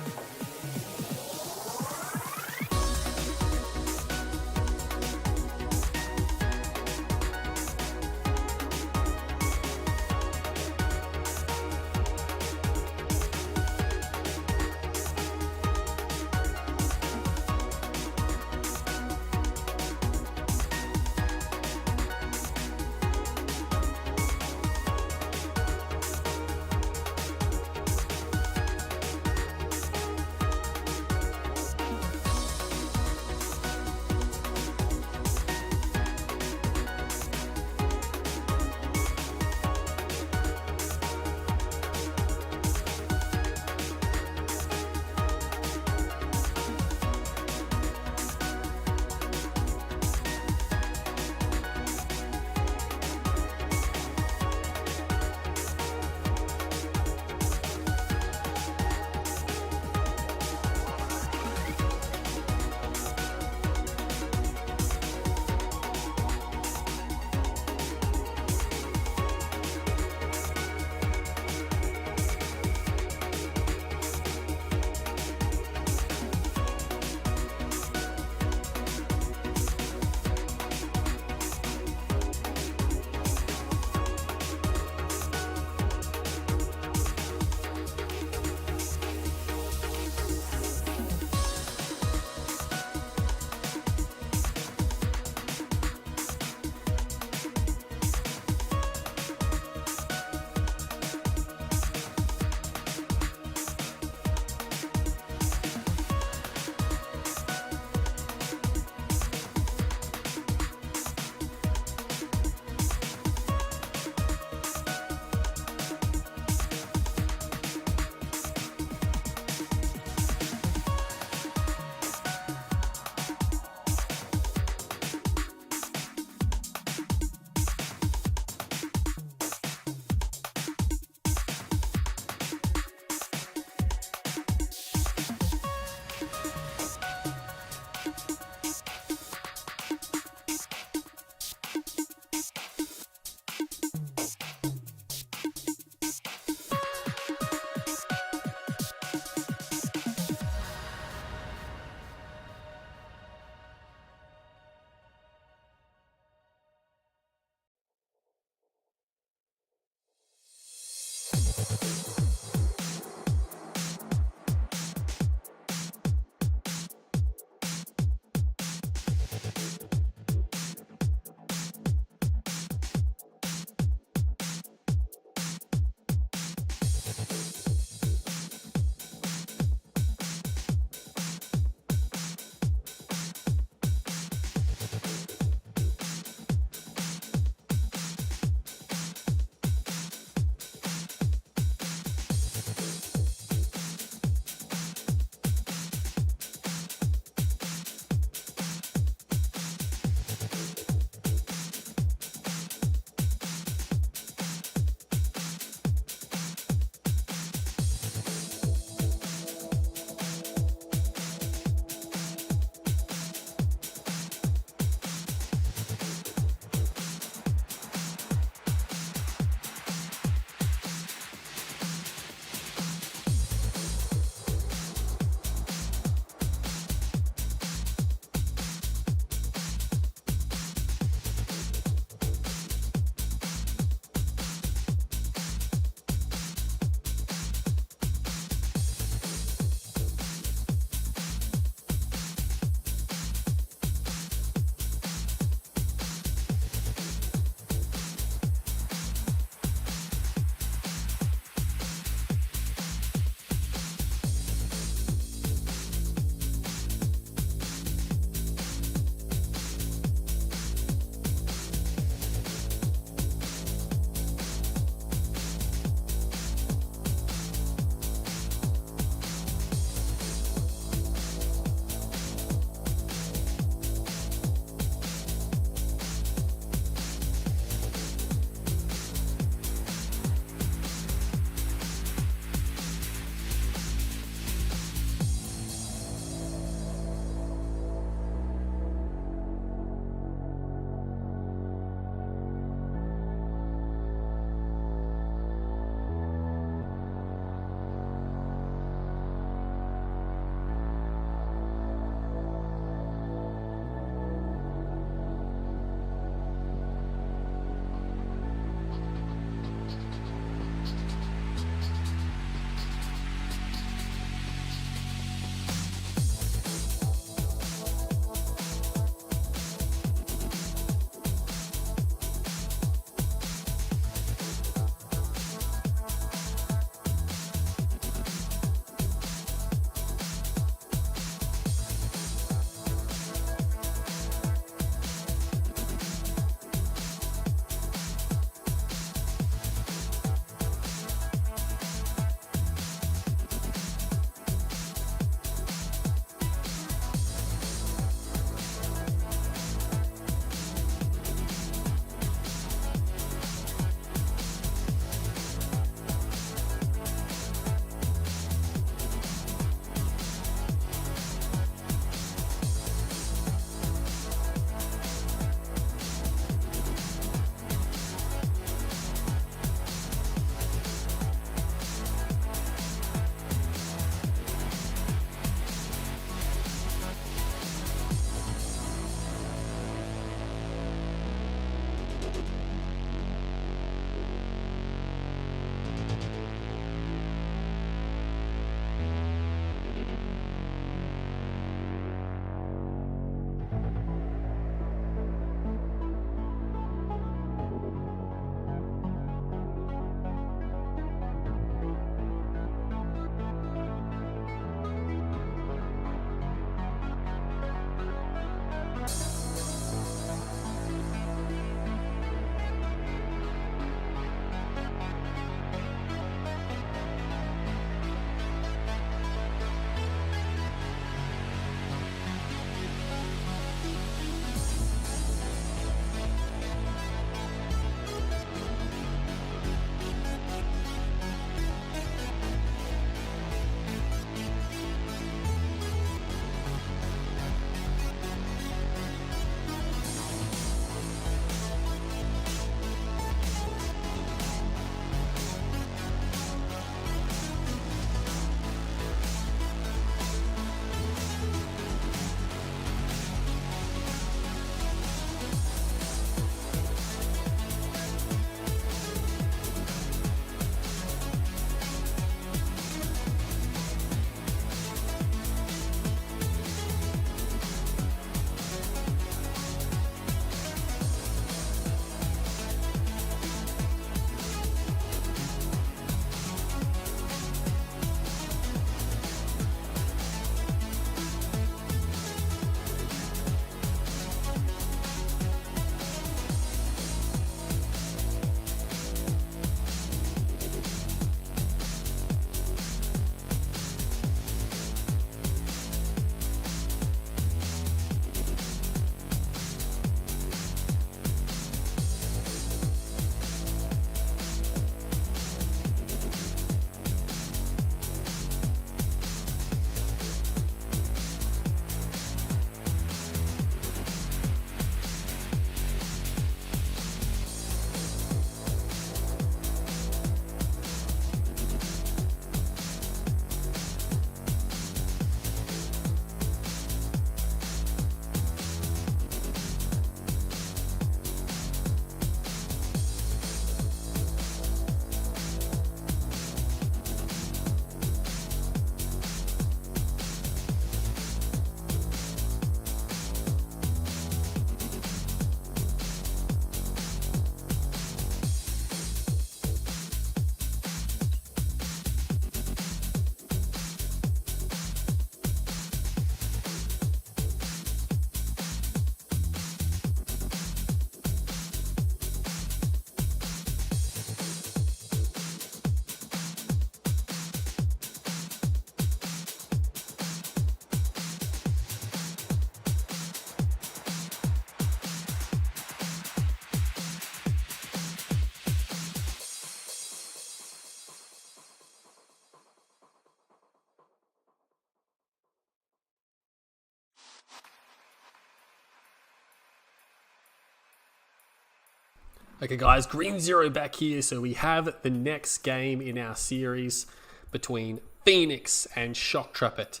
Okay guys, Green Zero back here. So we have the next game in our series between Phoenix and Shoktrepet.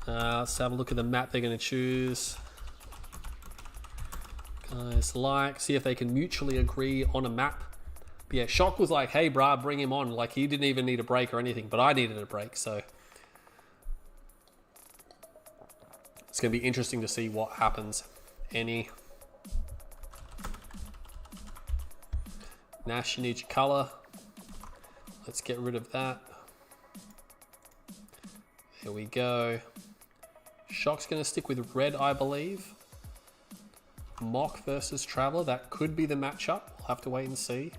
Let's have a look at the map they're going to choose. Guys, see if they can mutually agree on a map. But yeah, Shock was like, hey brah, bring him on. Like, he didn't even need a break or anything, but I needed a break, so it's going to be interesting to see what happens. Nash, you need your color. Let's get rid of that. There we go. Shock's going to stick with red, I believe. Mock versus Traveler, that could be the matchup. We'll have to wait and see.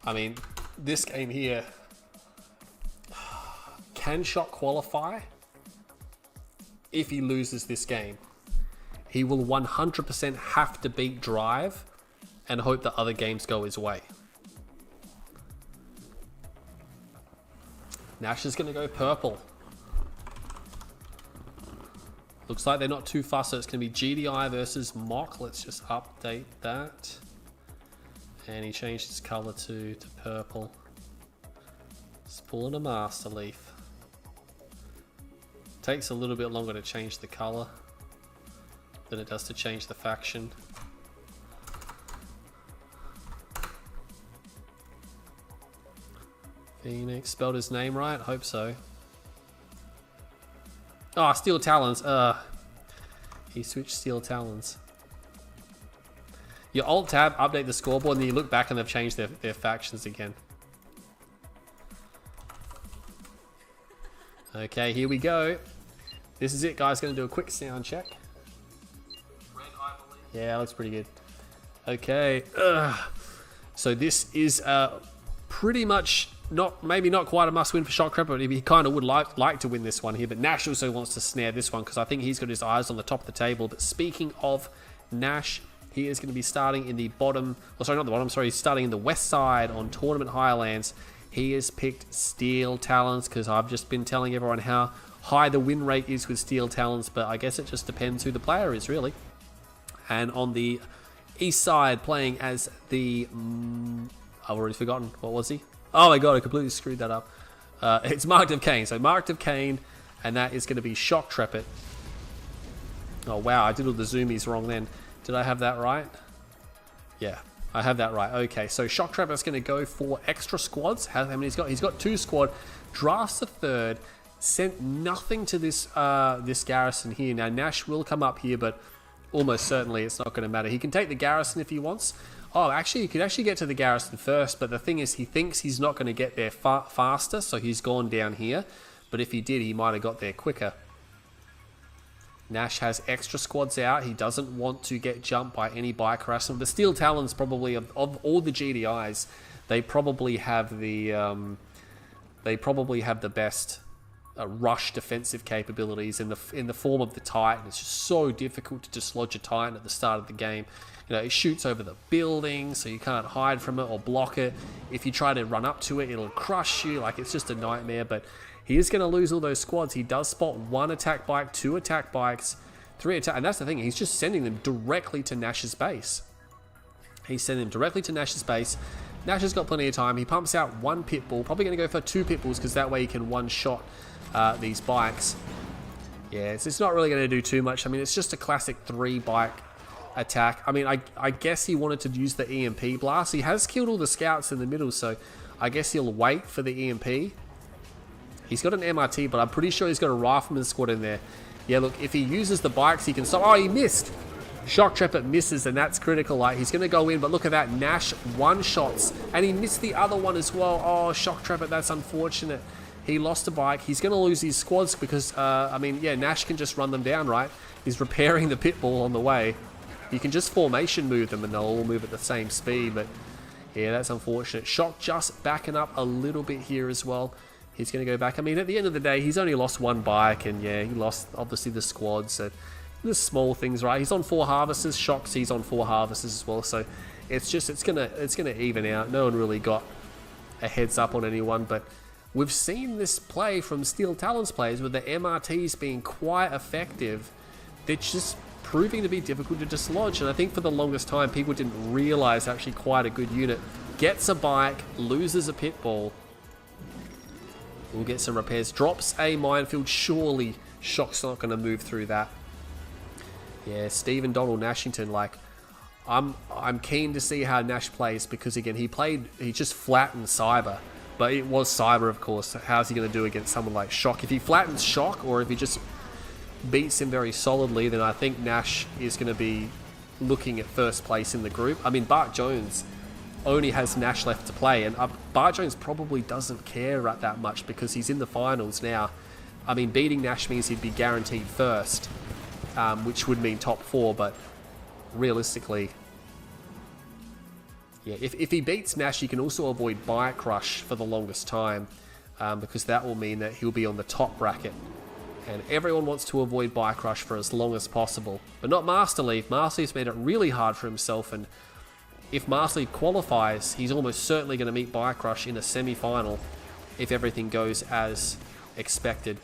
I mean, this game here, can Shock qualify? If he loses this game, he will 100% have to beat Drive and hope that other games go his way. Nash is going to go purple. Looks like they're not too fussed, so it's going to be GDI versus Mock. Let's just update that. And he changed his color to purple. He's pulling a Master Leaf. Takes a little bit longer to change the color than it does to change the faction. Phoenix, spelled his name right? Hope so. Oh, Steel Talons. He switched Steel Talons. You alt tab, update the scoreboard, and then you look back and they've changed their factions again. Okay, here we go. This is it, guys. Going to do a quick sound check. Red, I believe. Yeah, looks pretty good. Okay. So this is pretty much maybe not quite a must-win for Shoktrepet, but he kind of would like to win this one here. But Nash also wants to snare this one because I think he's got his eyes on the top of the table. But speaking of Nash, he is going to be starting in the bottom. Oh, sorry, not the bottom. Sorry, he's starting in the west side on Tournament Highlands. He has picked Steel Talons because I've just been telling everyone how high the win rate is with Steel Talons, but I guess it just depends who the player is, really. And on the east side, playing as the... I've already forgotten. What was he? Oh my god, I completely screwed that up. It's Marked of Cain. So Marked of Cain, and that is going to be Shoktrepet. Oh wow, I did all the zoomies wrong then. Did I have that right? Yeah, I have that right. Okay, so Shoktrepet is going to go for extra squads. How many he's got? He's got 2 squad. Drafts a 3rd. Sent nothing to this this garrison here. Now Nash will come up here, but almost certainly it's not going to matter. He can take the garrison if he wants. Oh, actually, he could actually get to the garrison first, but the thing is, he thinks he's not going to get there faster, so he's gone down here. But if he did, he might have got there quicker. Nash has extra squads out. He doesn't want to get jumped by any bike harassment. The Steel Talons, probably of all the GDIs, they probably have the best rush defensive capabilities in the form of the Titan. It's just so difficult to dislodge a Titan at the start of the game. You know, it shoots over the building, so you can't hide from it or block it. If you try to run up to it, it'll crush you. Like, it's just a nightmare. But he is going to lose all those squads. He does spot 1 attack bike, 2 attack bikes, 3 attack, and that's the thing. He's just sending them directly to Nash's base. He's sending them directly to Nash's base. Nash has got plenty of time. He pumps out 1 pit bull. Probably going to go for 2 pit bulls because that way he can one-shot these bikes. Yeah, it's not really going to do too much. I mean, it's just a classic 3-bike attack. I mean, I guess he wanted to use the EMP blast. He has killed all the scouts in the middle, so I guess he'll wait for the EMP. He's got an MRT, but I'm pretty sure he's got a rifleman squad in there. Yeah, look, if he uses the bikes, he can stop. Oh, he missed. Shoktrepet misses, and that's critical. Like, he's going to go in, but look at that. Nash one-shots, and he missed the other one as well. Oh, Shoktrepet, that's unfortunate. He lost a bike. He's going to lose his squads because, I mean, yeah, Nash can just run them down, right? He's repairing the pit bull on the way. You can just formation move them, and they'll all move at the same speed, but yeah, that's unfortunate. Shock just backing up a little bit here as well. He's going to go back. I mean, at the end of the day, he's only lost 1 bike, and yeah, he lost, obviously, the squad, so the small things, right? He's on 4 harvesters. Shock's, he's on 4 harvesters as well, so it's gonna even out. No one really got a heads up on anyone, but we've seen this play from Steel Talons players with the MRTs being quite effective they're just proving to be difficult to dislodge. And I think for the longest time, people didn't realize actually quite a good unit. Gets a bike, loses a pit ball. We'll get some repairs. Drops a minefield. Surely Shock's not going to move through that. Yeah, Stephen Donald Nashington, like, I'm keen to see how Nash plays, because again, he just flattened Cyber. But it was Cyber, of course. How's he going to do against someone like Shock? If he flattens Shock, or if he just beats him very solidly, then I think Nash is going to be looking at first place in the group. I mean, Bartjones only has Nash left to play, and Bartjones probably doesn't care that much because he's in the finals now. I mean, beating Nash means he'd be guaranteed first, which would mean top 4, but realistically, yeah, if he beats Nash, he can also avoid Bike Rush for the longest time, because that will mean that he'll be on the top bracket. And everyone wants to avoid Bike Rush for as long as possible. But not Master Leaf. Master Leaf's made it really hard for himself, and if Master Leaf qualifies, he's almost certainly going to meet Bike Rush in a semi-final if everything goes as expected.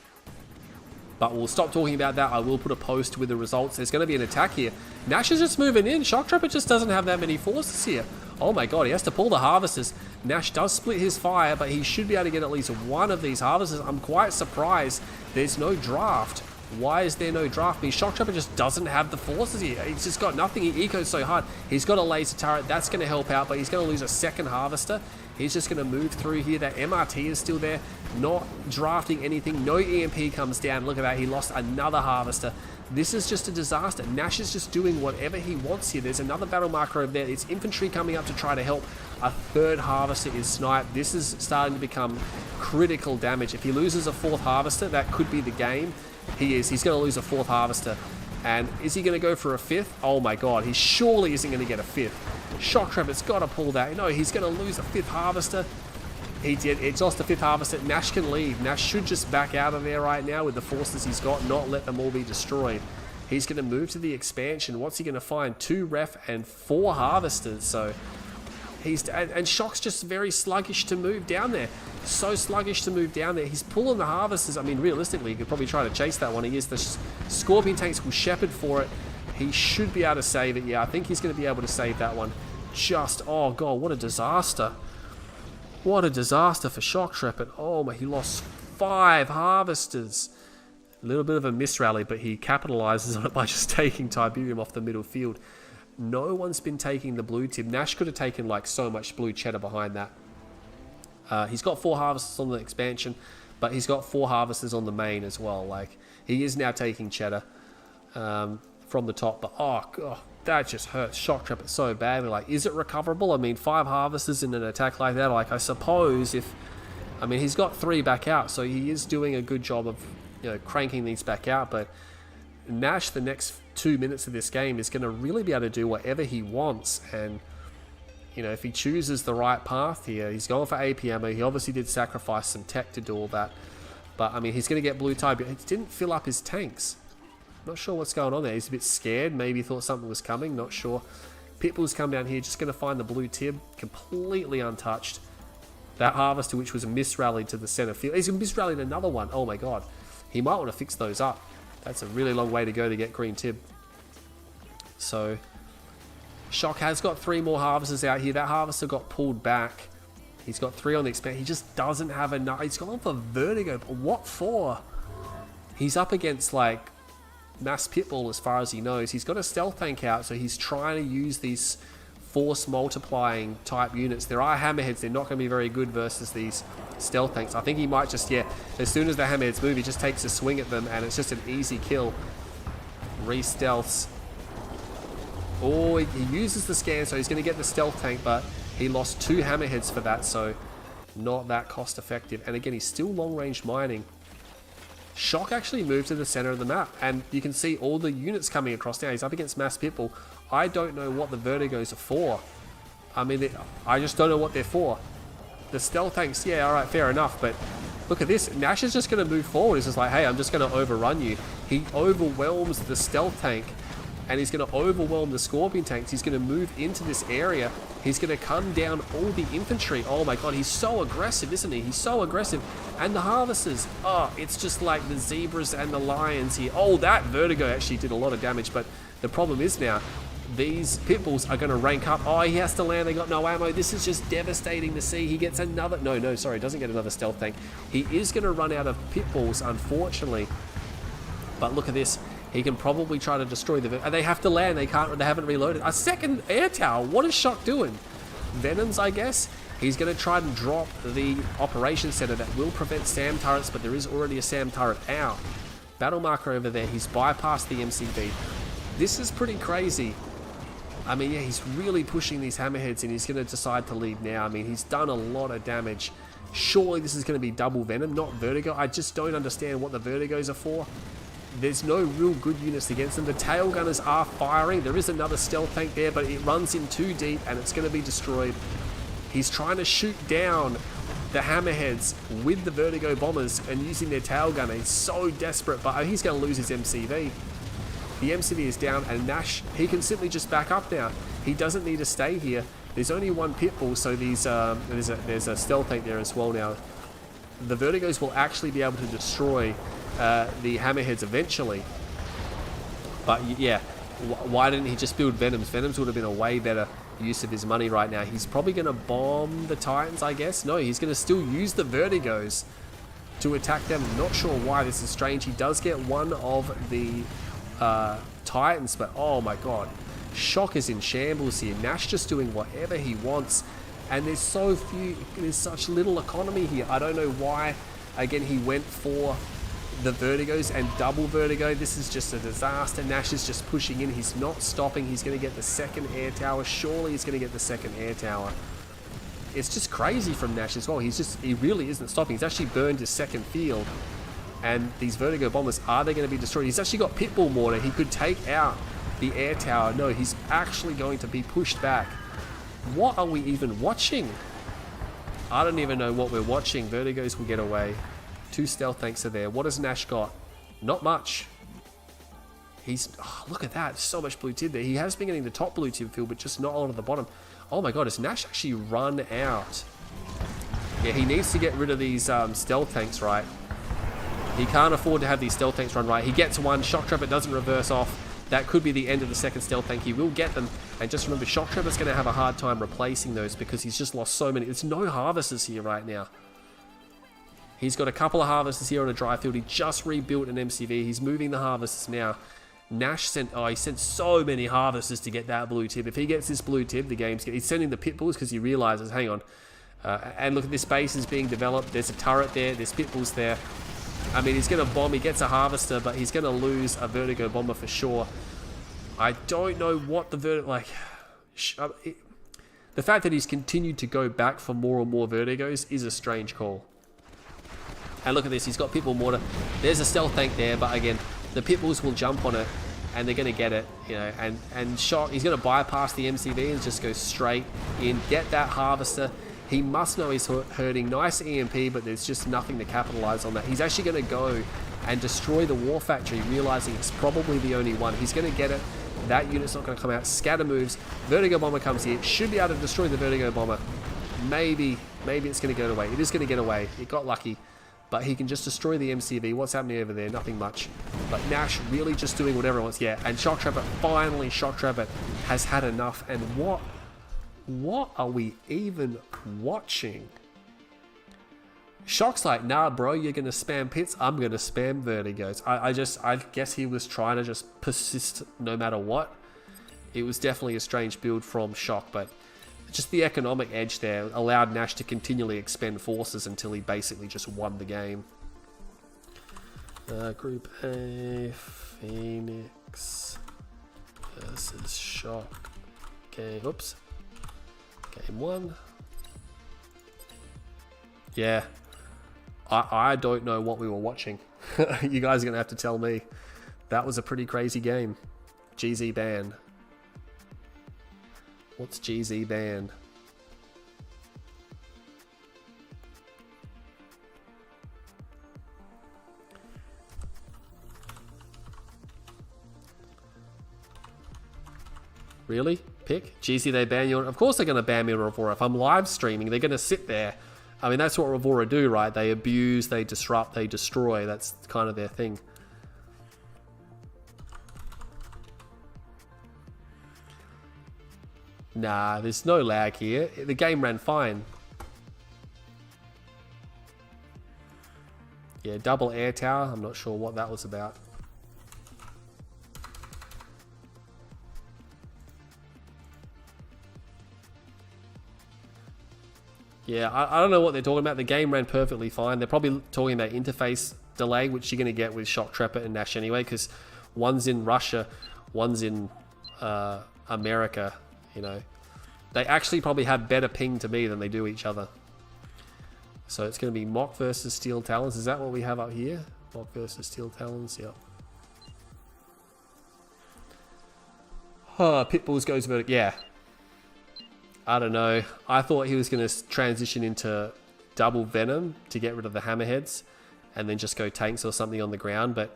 But we'll stop talking about that. I will put a post with the results. There's going to be an attack here. Nash is just moving in. Shoktrepet just doesn't have that many forces here. Oh my god, he has to pull the Harvesters. Nash does split his fire, but he should be able to get at least one of these Harvesters. I'm quite surprised there's no draft. Why is there no draft? I mean, Shoktrepet just doesn't have the forces here. He's just got nothing. He ecos so hard. He's got a laser turret. That's going to help out, but he's going to lose a second Harvester. He's just going to move through here. That MRT is still there. Not drafting anything. No EMP comes down. Look at that. He lost another Harvester. This is just a disaster. Nash is just doing whatever he wants here. There's another battle marker over there. It's infantry coming up to try to help. A third Harvester is sniped. This is starting to become critical damage. If he loses a fourth Harvester, that could be the game. He's going to lose a fourth Harvester. And is he going to go for a fifth? Oh my god, he surely isn't going to get a fifth. Shoktrepet's got to pull that. No, he's going to lose a fifth Harvester. He did. It's lost the fifth Harvester. Nash can leave. Nash should just back out of there right now with the forces he's got, not let them all be destroyed. He's going to move to the expansion. What's he going to find? 2 ref and 4 Harvesters. So and Shock's just very sluggish to move down there. So sluggish to move down there. He's pulling the Harvesters. I mean, realistically, he could probably try to chase that one. He is. The Scorpion tanks will shepherd for it. He should be able to save it. Yeah, I think he's going to be able to save that one. Just, oh god, what a disaster. What a disaster for Shoktrepet. Oh my, he lost 5 Harvesters. A little bit of a misrally, but he capitalizes on it by just taking Tiberium off the middle field. No one's been taking the blue tip. Nash could have taken like so much blue cheddar behind that. He's got 4 Harvesters on the expansion, but he's got 4 Harvesters on the main as well. Like, he is now taking cheddar from the top, but oh god, that just hurts Shoktrepet so badly. Like, is it recoverable? I mean, 5 Harvesters in an attack like that, like, I suppose if... I mean, he's got 3 back out, so he is doing a good job of, you know, cranking these back out, but Nash, the next 2 minutes of this game, is going to really be able to do whatever he wants, and, you know, if he chooses the right path here, he's going for AP ammo. He obviously did sacrifice some tech to do all that, but, I mean, he's going to get blue tie, but he didn't fill up his tanks. Not sure what's going on there. He's a bit scared. Maybe thought something was coming. Not sure. Pitbull's come down here. Just going to find the blue tib. Completely untouched. That Harvester, which was a misrally to the center field. He's misrallied another one. Oh my god. He might want to fix those up. That's a really long way to go to get green tib. So, Shock has got 3 more Harvesters out here. That Harvester got pulled back. He's got 3 on the expansion. He just doesn't have enough. He's gone for Vertigo. But what for? He's up against, like, Mass Pitbull as far as he knows. He's got a stealth tank out, so he's trying to use these force multiplying type units. There are hammerheads. They're not going to be very good versus these stealth tanks. I think he might just, yeah, as soon as the hammerheads move, he just takes a swing at them, and it's just an easy kill. Re-stealths. Oh, he uses the scan, so he's going to get the stealth tank, but he lost 2 hammerheads for that, so not that cost effective. And again, he's still long-range mining. Shock actually moved to the center of the map, and you can see all the units coming across now. He's up against Mass Pitbull. I don't know what the Vertigos are for. I mean, I just don't know what they're for. The stealth tanks, yeah, alright, fair enough, but look at this. Nash is just going to move forward. He's just like, hey, I'm just going to overrun you. He overwhelms the stealth tank, and he's going to overwhelm the Scorpion tanks. He's going to move into this area. He's going to come down all the infantry. Oh my god, he's so aggressive, isn't he? He's so aggressive. And the harvesters, oh, it's just like the zebras and the lions here. Oh, that Vertigo actually did a lot of damage, but the problem is now, these pit bulls are going to rank up. Oh, he has to land. They got no ammo. This is just devastating to see. He gets another... No, sorry. Doesn't get another stealth tank. He is going to run out of pit bulls, unfortunately. But look at this. He can probably try to destroy the... And they have to land. They can't... They haven't reloaded. A second air tower. What is Shock doing? Venoms, I guess. He's going to try and drop the operation center that will prevent SAM turrets, but there is already a SAM turret out. Battle marker over there. He's bypassed the MCV. This is pretty crazy. I mean, yeah, he's really pushing these hammerheads and he's going to decide to leave now. I mean, he's done a lot of damage. Surely this is going to be double Venom, not Vertigo. I just don't understand what the Vertigos are for. There's no real good units against them. The tail gunners are firing. There is another stealth tank there, but it runs in too deep and it's going to be destroyed. He's trying to shoot down the hammerheads with the Vertigo bombers and using their tail gunner. He's so desperate, but he's going to lose his MCV. The MCV is down, and Nash, he can simply just back up now. He doesn't need to stay here. There's only one pit bull, so these there's a stealth tank there as well now. The Vertigos will actually be able to destroy the hammerheads eventually. But yeah, why didn't he just build Venoms? Venoms would have been a way better use of his money right now. He's probably going to bomb the Titans, I guess. No, he's going to still use the Vertigos to attack them. I'm not sure why. This is strange. He does get one of the Titans, but oh my god, Shock is in shambles here. Nash just doing whatever he wants, and there's such little economy here. I don't know why again he went for the Vertigos and double Vertigo. This is just a disaster. Nash is just pushing in. He's not stopping. He's going to get the second air tower. Surely he's going to get the second air tower. It's just crazy from Nash as well. He really isn't stopping. He's actually burned his second field. And these Vertigo bombers, are they going to be destroyed? He's actually got Pitbull Mortar. He could take out the air tower. No, he's actually going to be pushed back. What are we even watching? I don't even know what we're watching. Vertigos will get away. 2 stealth tanks are there. What has Nash got? Not much. Look at that. So much blue tib there. He has been getting the top blue tib field, but just not a lot of the bottom. Oh my god, has Nash actually run out? Yeah, he needs to get rid of these stealth tanks, right? He can't afford to have these stealth tanks run right. He gets one. Shoktrepet doesn't reverse off. That could be the end of the second stealth tank. He will get them. And just remember, Shoktrepet's going to have a hard time replacing those because he's just lost so many. There's no harvesters here right now. He's got a couple of harvesters here on a dry field. He just rebuilt an MCV. He's moving the harvesters now. Nash sent so many harvesters to get that blue tib. If he gets this blue tib, the game's he's sending the pit bulls because he realizes, hang on. And look at this base is being developed. There's a turret there. There's pit bulls there. I mean, he's going to bomb. He gets a harvester, but he's going to lose a Vertigo bomber for sure. I don't know what the Vertigo... the fact that he's continued to go back for more and more Vertigos is a strange call. And look at this. He's got Pitbull Mortar. There's a stealth tank there, but again, the Pitbulls will jump on it, and they're going to get it. You know, and Shock, he's going to bypass the MCV and just go straight in, get that harvester. He must know he's hurting. Nice EMP, but there's just nothing to capitalize on that. He's actually going to go and destroy the War Factory, realizing it's probably the only one. He's going to get it. That unit's not going to come out. Scatter moves. Vertigo Bomber comes here. Should be able to destroy the Vertigo Bomber. Maybe it's going to get away. It is going to get away. It got lucky. But he can just destroy the MCV. What's happening over there? Nothing much. But Nash really just doing whatever he wants. Yeah, and Shoktrepet, finally Shoktrepet has had enough. And what are we even watching? Shock's like, nah, bro, you're going to spam pits. I'm going to spam Vertigos. I guess he was trying to just persist no matter what. It was definitely a strange build from Shock, but just the economic edge there allowed Nash to continually expend forces until he basically just won the game. Group A, Phoenix versus Shock. Okay, oops. Game 1. Yeah. I don't know what we were watching. You guys are going to have to tell me. That was a pretty crazy game. GZ ban. What's GZ ban? Really? Pick? GC, they ban you. Of course they're going to ban me on Revora. If I'm live streaming, they're going to sit there. I mean, that's what Revora do, right? They abuse, they disrupt, they destroy. That's kind of their thing. Nah, there's no lag here. The game ran fine. Yeah, double air tower. I'm not sure what that was about. Yeah, I don't know what they're talking about. The game ran perfectly fine. They're probably talking about interface delay, which you're going to get with Shoktrepet and Nash anyway, because one's in Russia, one's in America, you know. They actually probably have better ping to me than they do each other. So it's going to be Mock versus Steel Talons. Is that what we have up here? Mock versus Steel Talons, yep. Pitbulls goes vertical. Yeah. I don't know. I thought he was going to transition into double Venom to get rid of the hammerheads and then just go tanks or something on the ground. But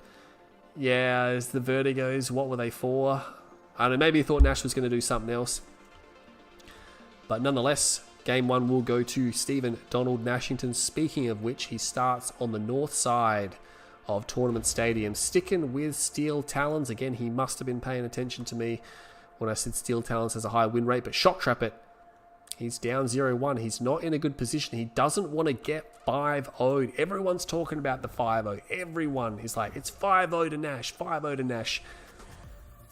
yeah, as the Vertigos, what were they for? I don't know. Maybe he thought Nash was going to do something else. But nonetheless, game one will go to Stephen Donald Nashington. Speaking of which, he starts on the north side of Tournament Stadium, sticking with Steel Talons. Again, he must have been paying attention to me when I said Steel Talons has a high win rate. But Shoktrepet, he's down 0-1. He's not in a good position. He doesn't want to get 5-0'd. Everyone's talking about the 5-0. Everyone is like, it's 5-0 to Nash, 5-0 to Nash.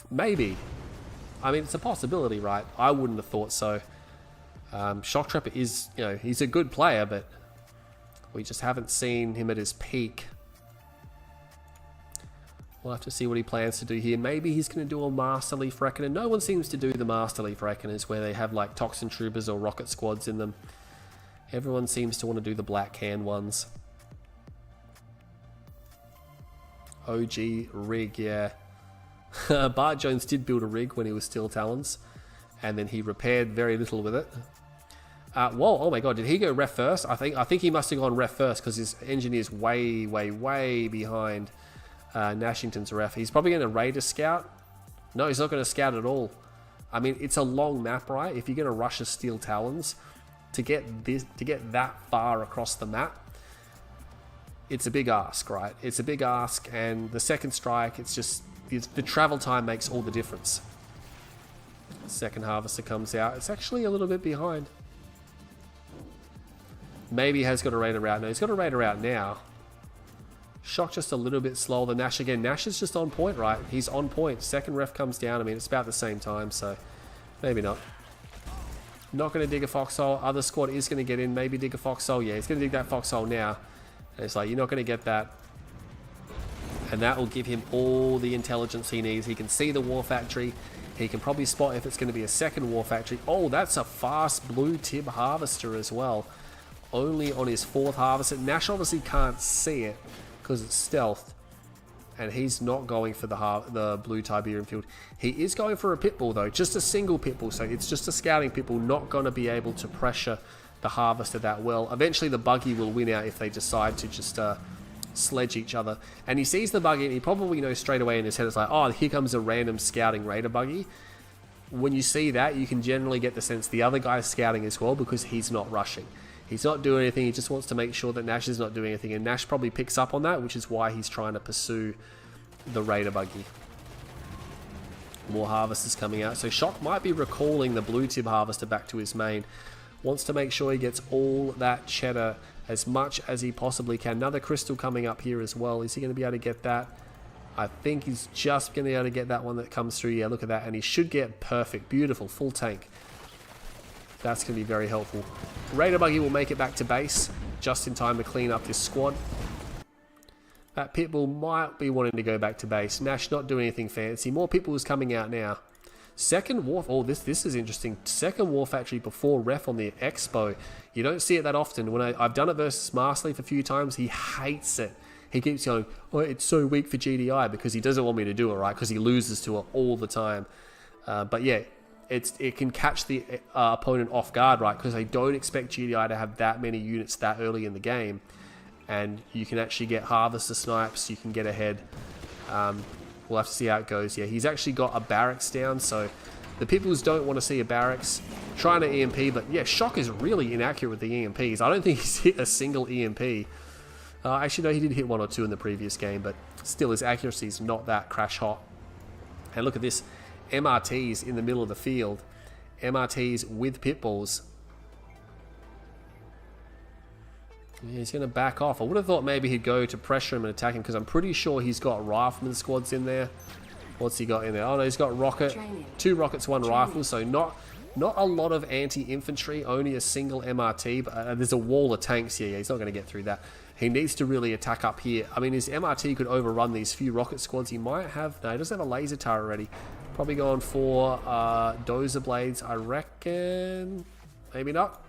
Maybe. I mean, it's a possibility, right? I wouldn't have thought so. Shoktrepet is, you know, he's a good player, but we just haven't seen him at his peak. We'll have to see what he plans to do here. Maybe he's going to do a Master Leaf Reckoner. No one seems to do the Master Leaf Reckoners where they have like Toxin Troopers or Rocket Squads in them. Everyone seems to want to do the Black Hand ones. OG rig, yeah. Bartjones did build a rig when he was Steel Talons, and then he repaired very little with it. Whoa, oh my god, did he go ref first? I think he must have gone ref first because his engineer's way behind Nashington's ref. He's probably going to Raider scout. No, he's not going to scout at all. I mean, it's a long map, right? If you're going to rush a Steel Talons to get that far across the map, it's a big ask, right? It's a big ask, and the second strike, the travel time makes all the difference. Second harvester comes out. It's actually a little bit behind. Maybe he has got a Raider route. No, he's got a Raider route now. Shock just a little bit slower than Nash again. Nash is just on point, right? He's on point. Second ref comes down. I mean, it's about the same time, so maybe not. Not going to dig a foxhole. Other squad is going to get in. Maybe dig a foxhole. Yeah, he's going to dig that foxhole now. And it's like, you're not going to get that. And that will give him all the intelligence he needs. He can see the war factory. He can probably spot if it's going to be a second war factory. Oh, that's a fast blue tib harvester as well. Only on his fourth harvester. Nash obviously can't see it because it's stealth. And he's not going for the blue Tiberian field. He is going for a pitbull though. Just a single pitbull. So it's just a scouting pitbull. Not going to be able to pressure the harvester that well. Eventually the buggy will win out if they decide to just sledge each other. And he sees the buggy and he probably knows straight away in his head, it's like, oh, here comes a random scouting Raider buggy. When you see that, you can generally get the sense the other guy's scouting as well because he's not rushing. He's not doing anything. He just wants to make sure that Nash is not doing anything. And Nash probably picks up on that, which is why he's trying to pursue the Raider buggy. More harvesters coming out. So Shock might be recalling the blue tib harvester back to his main. Wants to make sure he gets all that cheddar as much as he possibly can. Another crystal coming up here as well. Is he going to be able to get that? I think he's just going to be able to get that one that comes through. Yeah, look at that. And he should get perfect. Beautiful. Full tank. That's going to be very helpful. Raider buggy will make it back to base just in time to clean up this squad. That pitbull might be wanting to go back to base. Nash not doing anything fancy. More pitbulls coming out now. Second war... Oh, this is interesting. Second war factory before ref on the expo. You don't see it that often. When I've done it versus Master Leaf a few times, he hates it. He keeps going, oh, it's so weak for GDI because he doesn't want me to do it, right? Because he loses to it all the time. But yeah, it can catch the opponent off guard, right? Because they don't expect GDI to have that many units that early in the game. And you can actually get harvester snipes. You can get ahead. We'll have to see how it goes. Yeah, he's actually got a barracks down, so The Pitbulls don't want to see a barracks. Trying to EMP, but yeah, Shock is really inaccurate with the EMPs. I don't think he's hit a single EMP. Actually, no, he did hit 1 or 2 in the previous game, but still his accuracy is not that crash hot. And look at this. MRTs in the middle of the field. MRTs with Pitbulls. Yeah, he's going to back off. I would have thought maybe he'd go to pressure him and attack him, because I'm pretty sure he's got rifleman squads in there. What's he got in there? Oh no, he's got rocket. 2 rockets, 1 rifle, so not a lot of anti-infantry, only a single MRT, but there's a wall of tanks here. Yeah, he's not going to get through that. He needs to really attack up here. I mean, his MRT could overrun these few rocket squads. He might have... No, he doesn't have a laser turret already. Probably going for dozer blades, I reckon. Maybe not.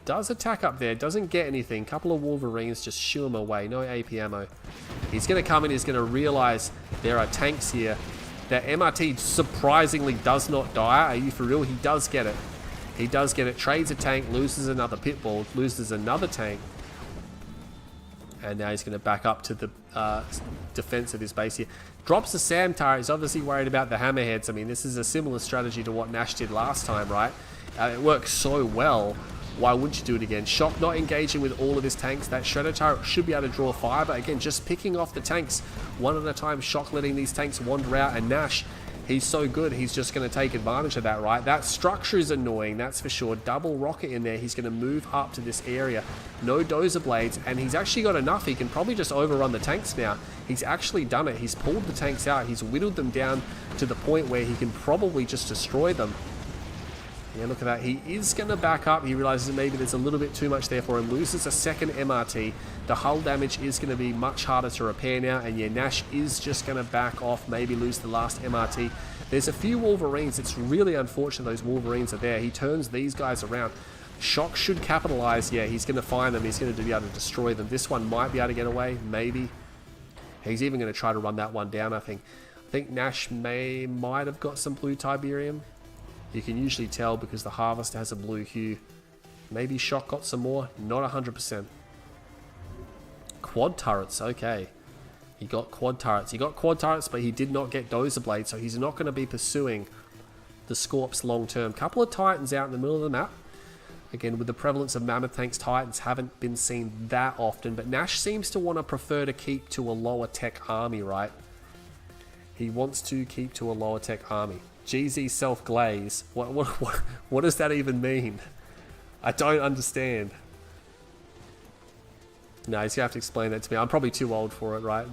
Does attack up there. Doesn't get anything. Couple of Wolverines just shoo him away. No AP ammo. He's going to come in. He's going to realize there are tanks here. That MRT surprisingly does not die. Are you for real? He does get it. He does get it. Trades a tank. Loses another Pitbull. Loses another tank. And now he's going to back up to the defense of his base here. Drops the SAM turret. He's obviously worried about the hammerheads. I mean, this is a similar strategy to what Nash did last time, right? It works so well. Why wouldn't you do it again? Shock not engaging with all of his tanks. That shredder turret should be able to draw fire, but again, just picking off the tanks one at a time. Shock letting these tanks wander out, and Nash, he's so good, he's just going to take advantage of that, right? That structure is annoying, that's for sure. Double rocket in there. He's going to move up to this area. No dozer blades, and he's actually got enough. He can probably just overrun the tanks now. He's actually done it. He's pulled the tanks out. He's whittled them down to the point where he can probably just destroy them. Yeah, look at that. He is going to back up. He realizes that maybe there's a little bit too much there for him. Loses a second MRT. The hull damage is going to be much harder to repair now. And yeah, Nash is just going to back off. Maybe lose the last MRT. There's a few Wolverines. It's really unfortunate those Wolverines are there. He turns these guys around. Shock should capitalize. Yeah, he's going to find them. He's going to be able to destroy them. This one might be able to get away. Maybe. He's even going to try to run that one down, I think. I think Nash might have got some blue Tiberium. You can usually tell because the Harvester has a blue hue. Maybe Shock got some more. Not 100%. Quad turrets. Okay. He got quad turrets. He got quad turrets, but he did not get dozer blades, so he's not going to be pursuing the Scorps long term. Couple of Titans out in the middle of the map. Again, with the prevalence of Mammoth tanks, Titans haven't been seen that often, but Nash seems to want to prefer to keep to a lower tech army, right? He wants to keep to a lower tech army. GZ self-glaze. What does that even mean? I don't understand. No, he's going to have to explain that to me. I'm probably too old for it, right?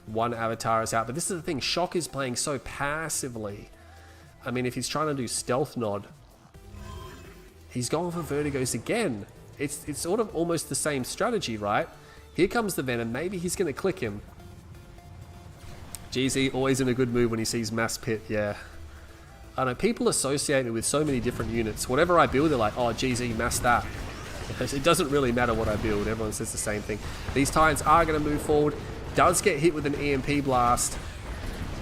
One avatar is out. But this is the thing. Shock is playing so passively. I mean, if he's trying to do stealth nod, he's going for Vertigos again. It's sort of almost the same strategy, right? Here comes the Venom. Maybe he's going to click him. GZ always in a good mood when he sees Mass Pit, yeah. I don't know, people associate it with so many different units. Whatever I build, they're like, oh, GZ, mass that. It doesn't really matter what I build. Everyone says the same thing. These Titans are going to move forward. Does get hit with an EMP blast.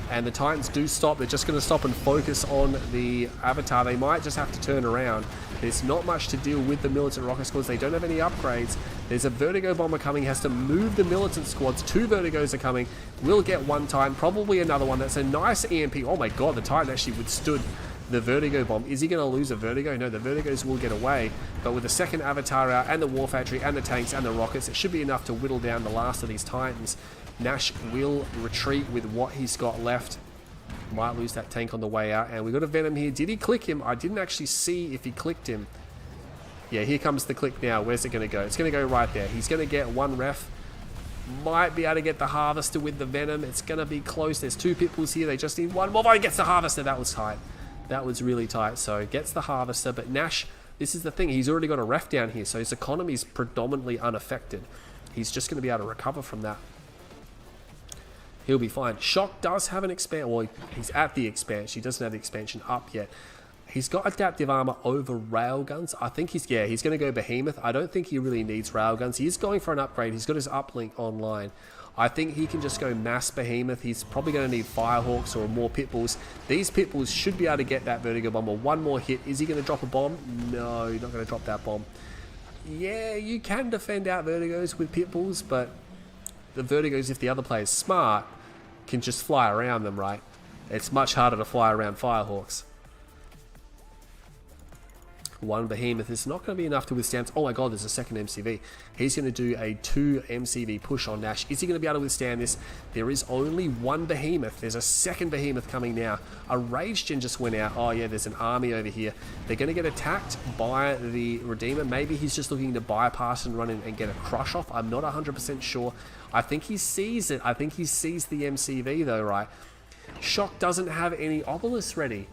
And the Titans do stop. They're just going to stop and focus on the Avatar. They might just have to turn around. There's not much to deal with the militant rocket squads. They don't have any upgrades. There's a Vertigo bomber coming. He has to move the militant squads. 2 Vertigos are coming. Will get 1 Titan. Probably another one. That's a nice EMP. Oh my god, the Titan actually withstood the Vertigo bomb. Is he going to lose a Vertigo? No, the Vertigos will get away. But with the second Avatar out, and the War Factory, and the tanks, and the rockets, it should be enough to whittle down the last of these Titans. Nash will retreat with what he's got left. Might lose that tank on the way out. And we got a Venom here. Did he click him? I didn't actually see if he clicked him. Yeah, here comes the click now. Where's it going to go? It's going to go right there. He's going to get 1 ref. Might be able to get the Harvester with the Venom. It's going to be close. There's 2 Pitbulls here. They just need 1 more. Oh, he gets the Harvester. That was tight. That was really tight. So gets the Harvester. But Nash, this is the thing. He's already got a ref down here. So his economy is predominantly unaffected. He's just going to be able to recover from that. He'll be fine. Shock does have an expansion. Well, he's at the expansion. He doesn't have the expansion up yet. He's got adaptive armor over railguns. I think he's going to go Behemoth. I don't think he really needs railguns. He is going for an upgrade. He's got his uplink online. I think he can just go mass Behemoth. He's probably going to need Firehawks or more Pitbulls. These Pitbulls should be able to get that Vertigo bomber. 1 more hit. Is he going to drop a bomb? No, he's not going to drop that bomb. Yeah, you can defend out Vertigos with Pitbulls, but the Vertigos, if the other player's smart, can just fly around them, right? It's much harder to fly around Firehawks. One behemoth is not going to be enough to withstand. Oh my god, there's a second MCV. He's going to do a 2 MCV push on Nash. Is he going to be able to withstand this? There is only one behemoth. There's a second behemoth coming now. A rage gen just went out. Oh yeah, there's an army over here. They're going to get attacked by the Redeemer. Maybe he's just looking to bypass and run in and get a crush off. I'm not 100% sure. I think he sees it. I think he sees the MCV though, right? Shock doesn't have any obelisks ready.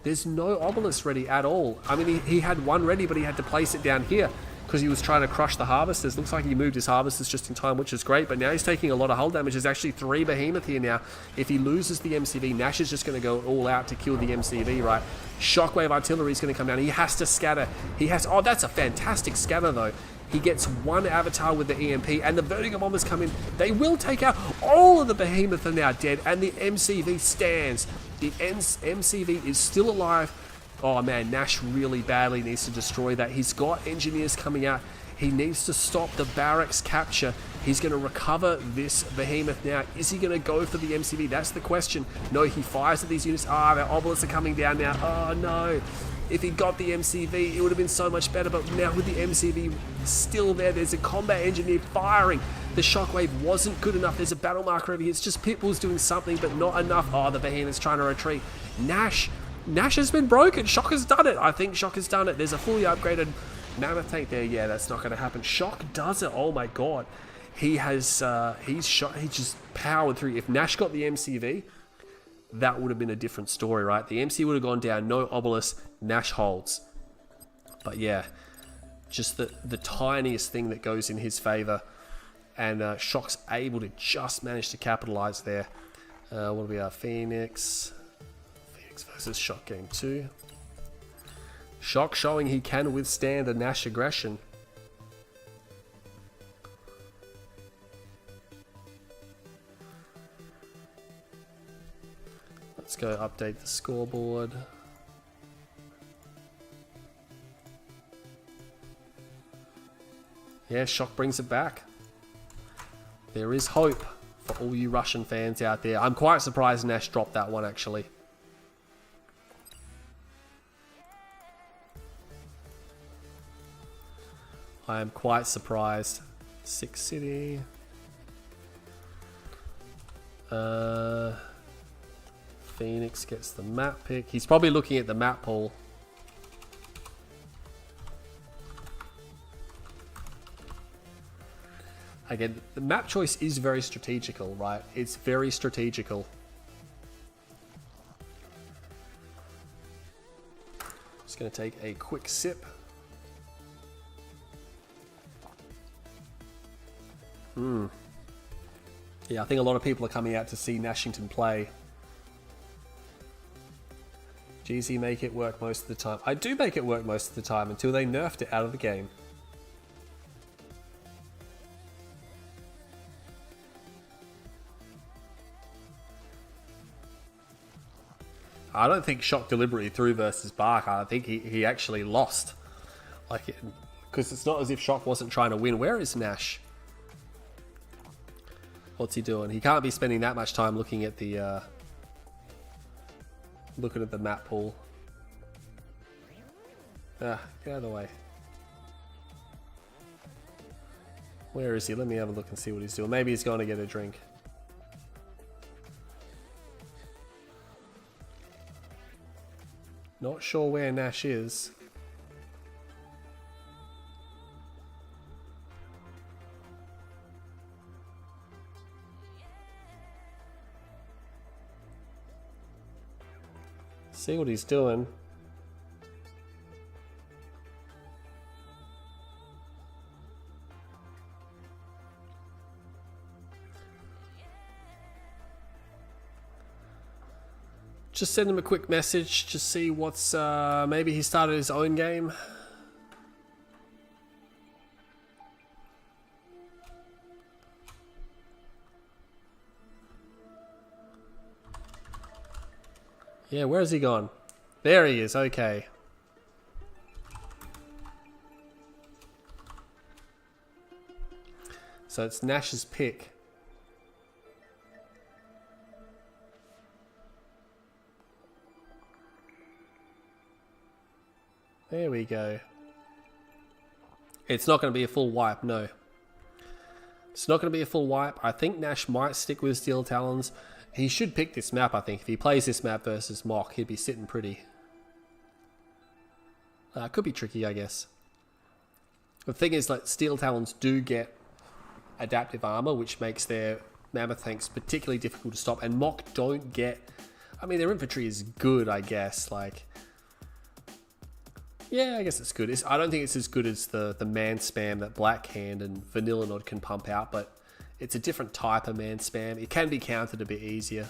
There's no obelisk ready at all. I mean, he had one ready, but he had to place it down here because he was trying to crush the harvesters. Looks like he moved his harvesters just in time, which is great. But now he's taking a lot of hull damage. There's actually 3 behemoth here now. If he loses the MCV, Nash is just going to go all out to kill the MCV, right? Shockwave artillery is going to come down. He has to scatter. He has... Oh, that's a fantastic scatter, though. He gets one avatar with the EMP, and the vertigo bombers come in. They will take out all of the behemoth are now dead, and the MCV stands. The MCV is still alive. Oh man, Nash really badly needs to destroy that. He's got engineers coming out. He needs to stop the barracks capture. He's going to recover this behemoth now. Is he going to go for the MCV? That's the question. No, he fires at these units. Ah, their obelisks are coming down now. Oh no. If he got the MCV, it would have been so much better, but now with the MCV still there, there's a combat engineer firing. The shockwave wasn't good enough. There's a battle marker over here. It's just Pitbull's doing something, but not enough. Oh, the behemoth's trying to retreat. Nash has been broken. Shock has done it. I think Shock has done it. There's a fully upgraded mammoth tank there. Yeah, that's not going to happen. Shock does it. Oh my god. He has, he just powered through. If Nash got the MCV, that would have been a different story, right? The MC would have gone down, no obelisk, Nash holds. But yeah, just the tiniest thing that goes in his favor, and Shock's able to just manage to capitalize there. What do we have? Phoenix versus Shock game 2. Shock showing he can withstand a Nash aggression. Let's go update the scoreboard. Yeah, Shock brings it back. There is hope for all you Russian fans out there. I'm quite surprised Nash dropped that one, actually. I am quite surprised. 6 City. Phoenix gets the map pick. He's probably looking at the map pool. Again, the map choice is very strategical, right? It's very strategical. Just going to take a quick sip. Yeah, I think a lot of people are coming out to see Nashington play. GZ make it work most of the time. I do make it work most of the time until they nerfed it out of the game. I don't think Shock deliberately threw versus Bark. I think he actually lost. Like, because it's not as if Shock wasn't trying to win. Where is Nash? What's he doing? He can't be spending that much time looking at the map pool. Get out of the way. Where is he? Let me have a look and see what he's doing. Maybe he's going to get a drink. Not sure where Nash is. See what he's doing. Just send him a quick message to see what's maybe he started his own game. Yeah, where has he gone? There he is, okay. So it's Nash's pick. There we go. It's not going to be a full wipe, no. It's not going to be a full wipe. I think Nash might stick with Steel Talons. He should pick this map, I think. If he plays this map versus Mock, he'd be sitting pretty. Could be tricky, I guess. The thing is, like, Steel Talons do get adaptive armor, which makes their mammoth tanks particularly difficult to stop. And Mock don't get... I mean, their infantry is good, I guess. Like, yeah, I guess it's good. I don't think it's as good as the man spam that Blackhand and Vanilla Nod can pump out, but it's a different type of man spam. It can be countered a bit easier.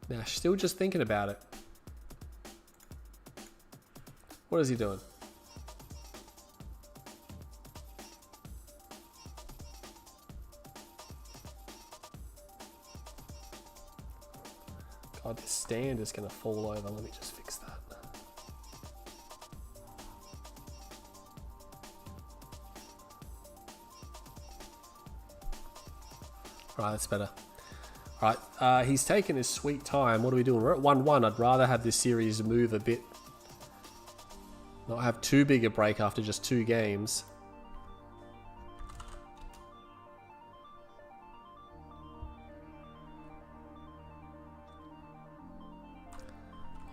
Nash still just thinking about it. What is he doing? God, this stand is going to fall over. Let me just fix that. Right, that's better. Alright, he's taken his sweet time. What are we doing? We're at 1-1. I'd rather have this series move a bit. Not have too big a break after just 2 games.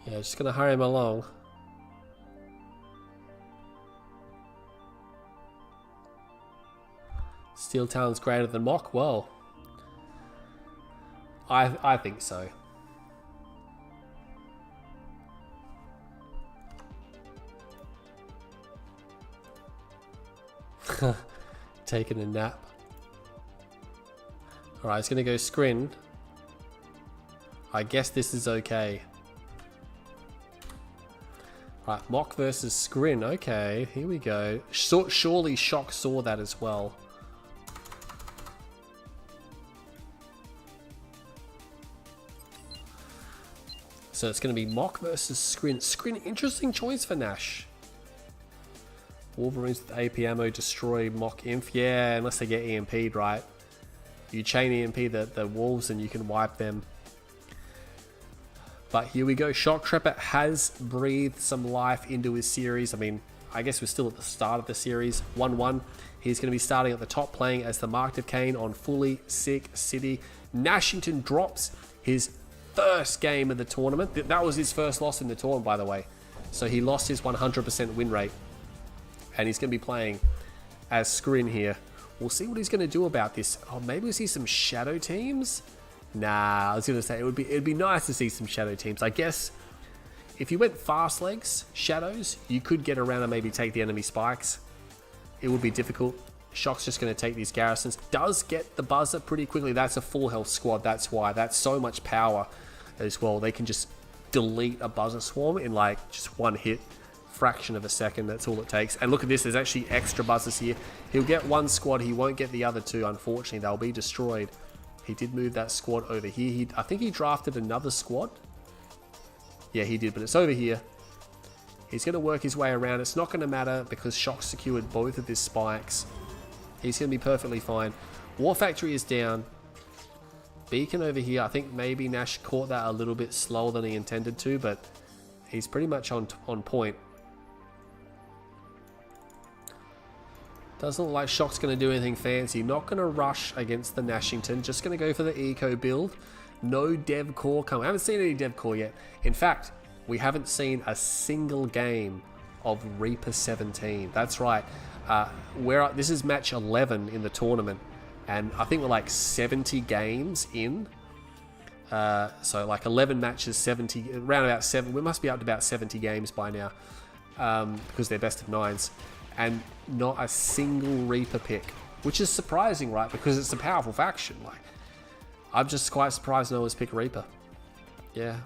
Yeah, just gonna hurry him along. Steel Talon's greater than Mock? Well, I think so. Taking a nap. Alright, it's gonna go Scrin. I guess this is okay. Right, Mock versus Scrin. Okay, here we go. Surely Shock saw that as well. So it's going to be Mock versus Scrin. Scrin, interesting choice for Nash. Wolverines with AP ammo destroy Mock Inf. Yeah, unless they get EMP'd, right? You chain EMP the wolves and you can wipe them. But here we go. Shoktrepet has breathed some life into his series. I mean, I guess we're still at the start of the series. 1-1. He's going to be starting at the top, playing as the Marked of Cain on Fully Sick City. Nashington drops his first game of the tournament. That was his first loss in the tournament, by the way. So he lost his 100% win rate. And he's going to be playing as Scrin here. We'll see what he's going to do about this. Oh, maybe we'll see some shadow teams? Nah, I was going to say it'd be nice to see some shadow teams. I guess if you went fast legs, shadows, you could get around and maybe take the enemy spikes. It would be difficult. Shock's just going to take these garrisons. Does get the buzzer pretty quickly. That's a full health squad. That's why. That's so much power as well. They can just delete a buzzer swarm in like just one hit. Fraction of a second. That's all it takes. And look at this. There's actually extra buzzers here. He'll get one squad. He won't get the other 2. Unfortunately, they'll be destroyed. He did move that squad over here. I think he drafted another squad. Yeah, he did. But it's over here. He's going to work his way around. It's not going to matter because Shock secured both of his spikes. He's going to be perfectly fine. War Factory is down. Beacon over here. I think maybe Nash caught that a little bit slower than he intended to, but he's pretty much on point. Doesn't look like Shock's going to do anything fancy. Not going to rush against the Nashington. Just going to go for the eco build. No dev core coming. I haven't seen any dev core yet. In fact, we haven't seen a single game of Reaper 17. That's right. This is match 11 in the tournament, and I think we're like 70 games in. So like 11 matches, 70, around about 7. We must be up to about 70 games by now, because they're best of 9s, and not a single Reaper pick, which is surprising, right? Because it's a powerful faction. Like, I'm just quite surprised no one's picked Reaper. Yeah,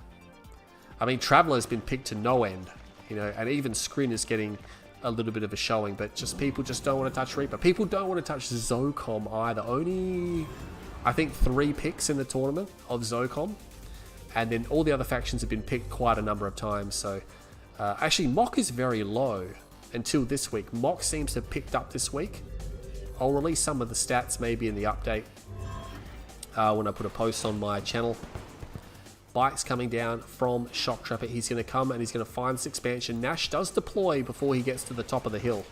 I mean Traveler's been picked to no end, you know, and even Scrin is getting a little bit of a showing, but just people just don't want to touch Reaper. People don't want to touch Zocom either. Only, I think, 3 picks in the tournament of Zocom, and then all the other factions have been picked quite a number of times. So actually Mock is very low until this week. Mock seems to have picked up this week. I'll release some of the stats maybe in the update. when I put a post on my channel. Bikes coming down from Shoktrepet. He's going to come and he's going to find this expansion. Nash does deploy before he gets to the top of the hill.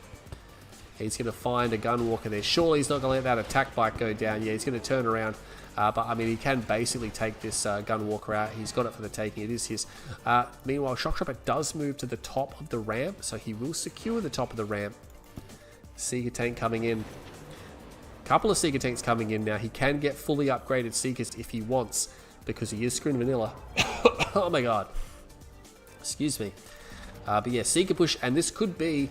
He's going to find a gunwalker there. Surely he's not going to let that attack bike go down. Yeah, he's going to turn around. But, I mean, he can basically take this gunwalker out. He's got it for the taking. It is his. Meanwhile, Shoktrepet does move to the top of the ramp, so he will secure the top of the ramp. Seeker tank coming in. Couple of Seeker tanks coming in now. He can get fully upgraded Seekers if he wants, because he is screen vanilla. Oh my god. Excuse me. But yeah, Seeker push, and this could be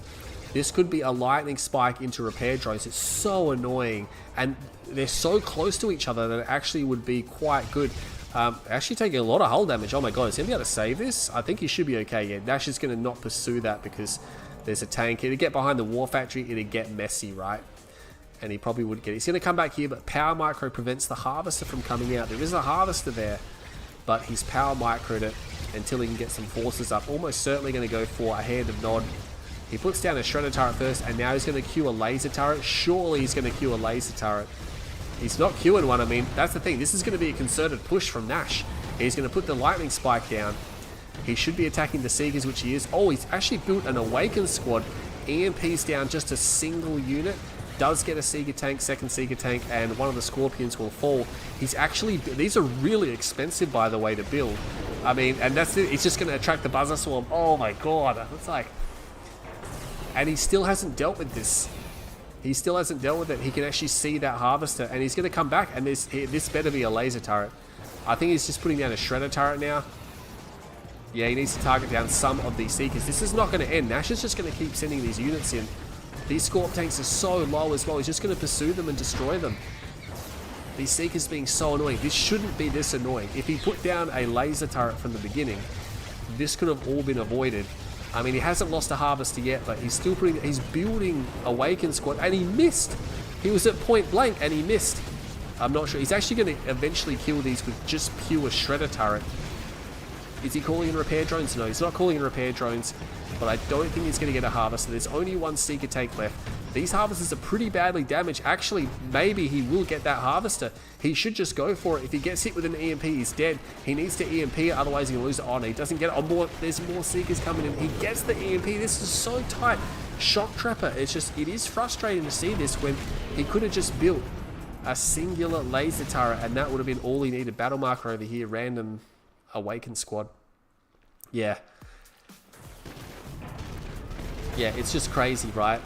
a lightning spike into repair drones. It's so annoying, and they're so close to each other that it actually would be quite good. Actually taking a lot of hull damage. Oh my god, is he going to be able to save this? I think he should be okay. Yeah, Nash is going to not pursue that because there's a tank. It'd get behind the war factory, it'd get messy, right? And he probably would get it. He's going to come back here, but power micro prevents the harvester from coming out. There is a harvester there, but he's power microed it until he can get some forces up. Almost certainly going to go for a hand of nod. He puts down a shredder turret first, and now he's going to queue a laser turret. Surely he's going to queue a laser turret. He's not queuing one. I mean, that's the thing. This is going to be a concerted push from Nash. He's going to put the lightning spike down. He should be attacking the Seekers, which he is. Oh, he's actually built an Awakened squad. EMP's down just a single unit. Does get a Seeker tank, second Seeker tank, and one of the Scorpions will fall. He's actually... These are really expensive, by the way, to build. I mean, and that's it. He's just going to attract the Buzzer Swarm. Oh my god. It's like... And he still hasn't dealt with this. He still hasn't dealt with it. He can actually see that harvester, and he's going to come back, and this better be a laser turret. I think he's just putting down a shredder turret now. Yeah, he needs to target down some of these Seekers. This is not going to end. Nash is just going to keep sending these units in. These Scorp tanks are so low as well. He's just going to pursue them and destroy them. These Seekers being so annoying. This shouldn't be this annoying. If he put down a laser turret from the beginning, this could have all been avoided. I mean, he hasn't lost a harvester yet, but he's still he's building Awakened squad, and he missed. He was at point blank, and he missed. I'm not sure. He's actually going to eventually kill these with just pure shredder turret. Is he calling in repair drones? No, he's not calling in repair drones, but I don't think he's going to get a harvester. There's only one Seeker tank left. These harvesters are pretty badly damaged. Actually, maybe he will get that harvester. He should just go for it. If he gets hit with an EMP, he's dead. He needs to EMP it, otherwise he'll lose it. Oh, no, he doesn't get it. Oh, there's more Seekers coming in. He gets the EMP. This is so tight. Shoktrepet. It is frustrating to see this when he could have just built a singular laser turret, and that would have been all he needed. Battle marker over here. Random Awakened squad. Yeah. Yeah, it's just crazy, right?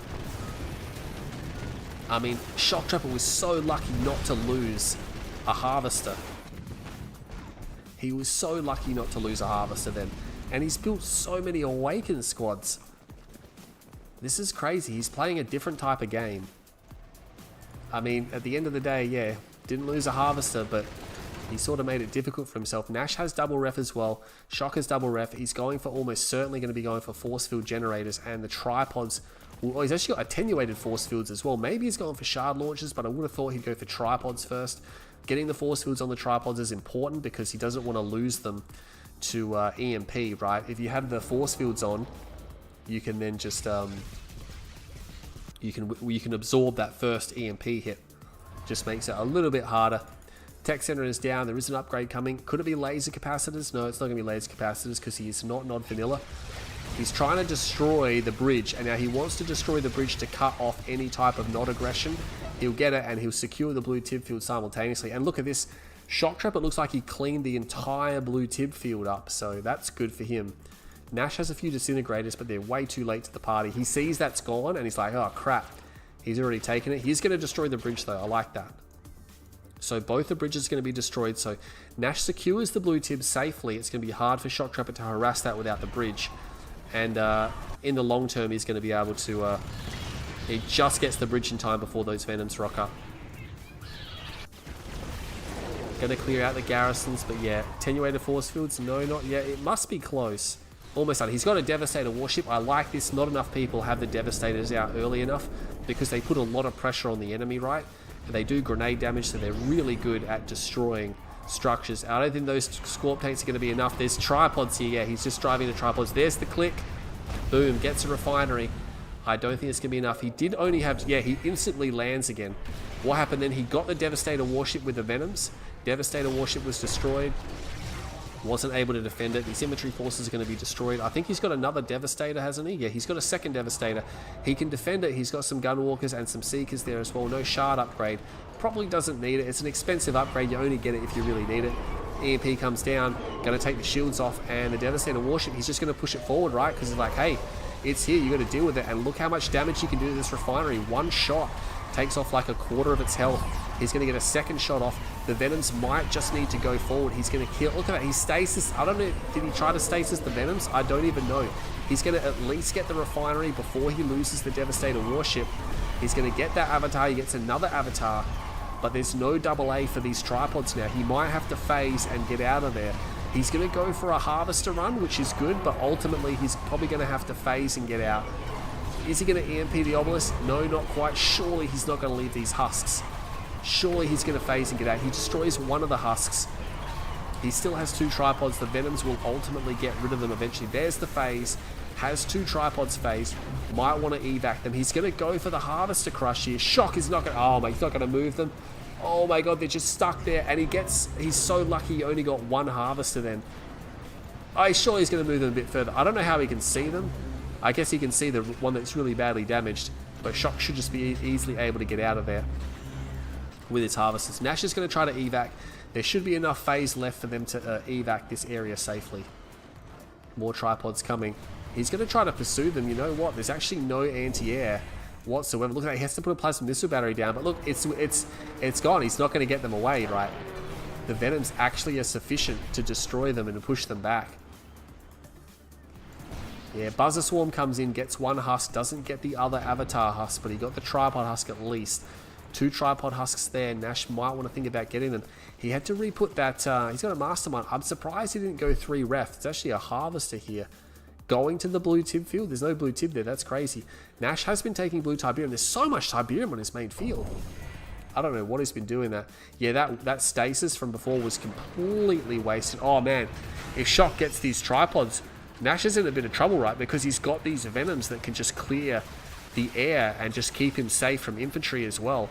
I mean, Shoktrepet was so lucky not to lose a harvester. He was so lucky not to lose a harvester then. And he's built so many Awakened squads. This is crazy. He's playing a different type of game. I mean, at the end of the day, yeah, didn't lose a harvester, but he sort of made it difficult for himself. Nash has double ref as well. Shok has double ref. He's going for almost certainly going to be going for force field generators, and the tripods. Well, he's actually got attenuated force fields as well. Maybe he's going for shard launchers, but I would have thought he'd go for tripods first. Getting the force fields on the tripods is important because he doesn't want to lose them to EMP, right? If you have the force fields on, you can then just you can absorb that first EMP hit. Just makes it a little bit harder. Tech center is down. There is an upgrade coming. Could it be laser capacitors? No, it's not going to be laser capacitors because he is not vanilla. He's trying to destroy the bridge, and now he wants to destroy the bridge to cut off any type of nod aggression. He'll get it, and he'll secure the blue tib field simultaneously. And look at this. Shoktrepet looks like he cleaned the entire blue tib field up, so that's good for him. Nash has a few disintegrators, but they're way too late to the party. He sees that's gone, and he's like, oh, crap. He's already taken it. He's going to destroy the bridge, though. I like that. So both the bridges are going to be destroyed. So Nash secures the blue tib safely. It's going to be hard for Shoktrepet to harass that without the bridge. And in the long term, he's going to be able to... he just gets the bridge in time before those Venoms rock up. Going to clear out the garrisons, but yeah. Attenuated force fields? No, not yet. It must be close. Almost done. He's got a Devastator warship. I like this. Not enough people have the Devastators out early enough because they put a lot of pressure on the enemy, right? And they do grenade damage, so they're really good at destroying structures. I don't think those Scorp tanks are going to be enough. There's tripods here. Yeah, he's just driving the tripods. There's the click. Boom. Gets a refinery. I don't think it's going to be enough. He did only have... Yeah, he instantly lands again. What happened then? He got the Devastator warship with the Venoms. Devastator warship was destroyed. Wasn't able to defend it. His infantry forces are going to be destroyed. I think he's got another Devastator, hasn't he? Yeah, he's got a second Devastator. He can defend it. He's got some Gunwalkers and some Seekers there as well. No Shard upgrade. Probably doesn't need it. It's an expensive upgrade. You only get it if you really need it. EMP comes down. Going to take the shields off. And the Devastator warship, he's just going to push it forward, right? Because he's like, hey, it's here. You got to deal with it. And look how much damage you can do to this refinery. One shot takes off like a quarter of its health. He's going to get a second shot off. The Venoms might just need to go forward. He's going to kill. Look at that. He stasis. I don't know. Did he try to stasis the Venoms? I don't even know. He's going to at least get the refinery before he loses the Devastator warship. He's going to get that avatar. He gets another avatar. But there's no double A for these tripods now. He might have to phase and get out of there. He's going to go for a harvester run, which is good. But ultimately, he's probably going to have to phase and get out. Is he going to EMP the obelisk? No, not quite. Surely he's not going to leave these husks. Surely he's going to phase and get out. He destroys one of the husks. He still has two tripods. The Venoms will ultimately get rid of them eventually. There's the phase. Has two tripods phased. Might want to evac them. He's going to go for the harvester crush here. Shock is not going to... Oh, my, he's not going to move them. Oh, my God. They're just stuck there. And he's so lucky he only got one harvester then. Oh, surely he's going to move them a bit further. I don't know how he can see them. I guess he can see the one that's really badly damaged. But Shock should just be easily able to get out of there with his harvesters. Nash is going to try to evac. There should be enough phase left for them to evac this area safely. More tripods coming. He's going to try to pursue them. You know what? There's actually no anti-air whatsoever. Look at that. He has to put a plasma missile battery down. But look, it's gone. He's not going to get them away, right? The Venoms actually are sufficient to destroy them and to push them back. Yeah, Buzzer Swarm comes in, gets one husk, doesn't get the other avatar husk, but he got the tripod husk at least. Two tripod husks there. Nash might want to think about getting them. He had to re-put that... he's got a mastermind. I'm surprised he didn't go 3 ref. It's actually a harvester here. Going to the blue tib field. There's no blue tib there. That's crazy. Nash has been taking blue Tiberium. There's so much Tiberium on his main field. I don't know what he's been doing there. Yeah, that stasis from before was completely wasted. Oh, man. If Shock gets these tripods, Nash is in a bit of trouble, right? Because he's got these Venoms that can just clear the air and just keep him safe from infantry as well.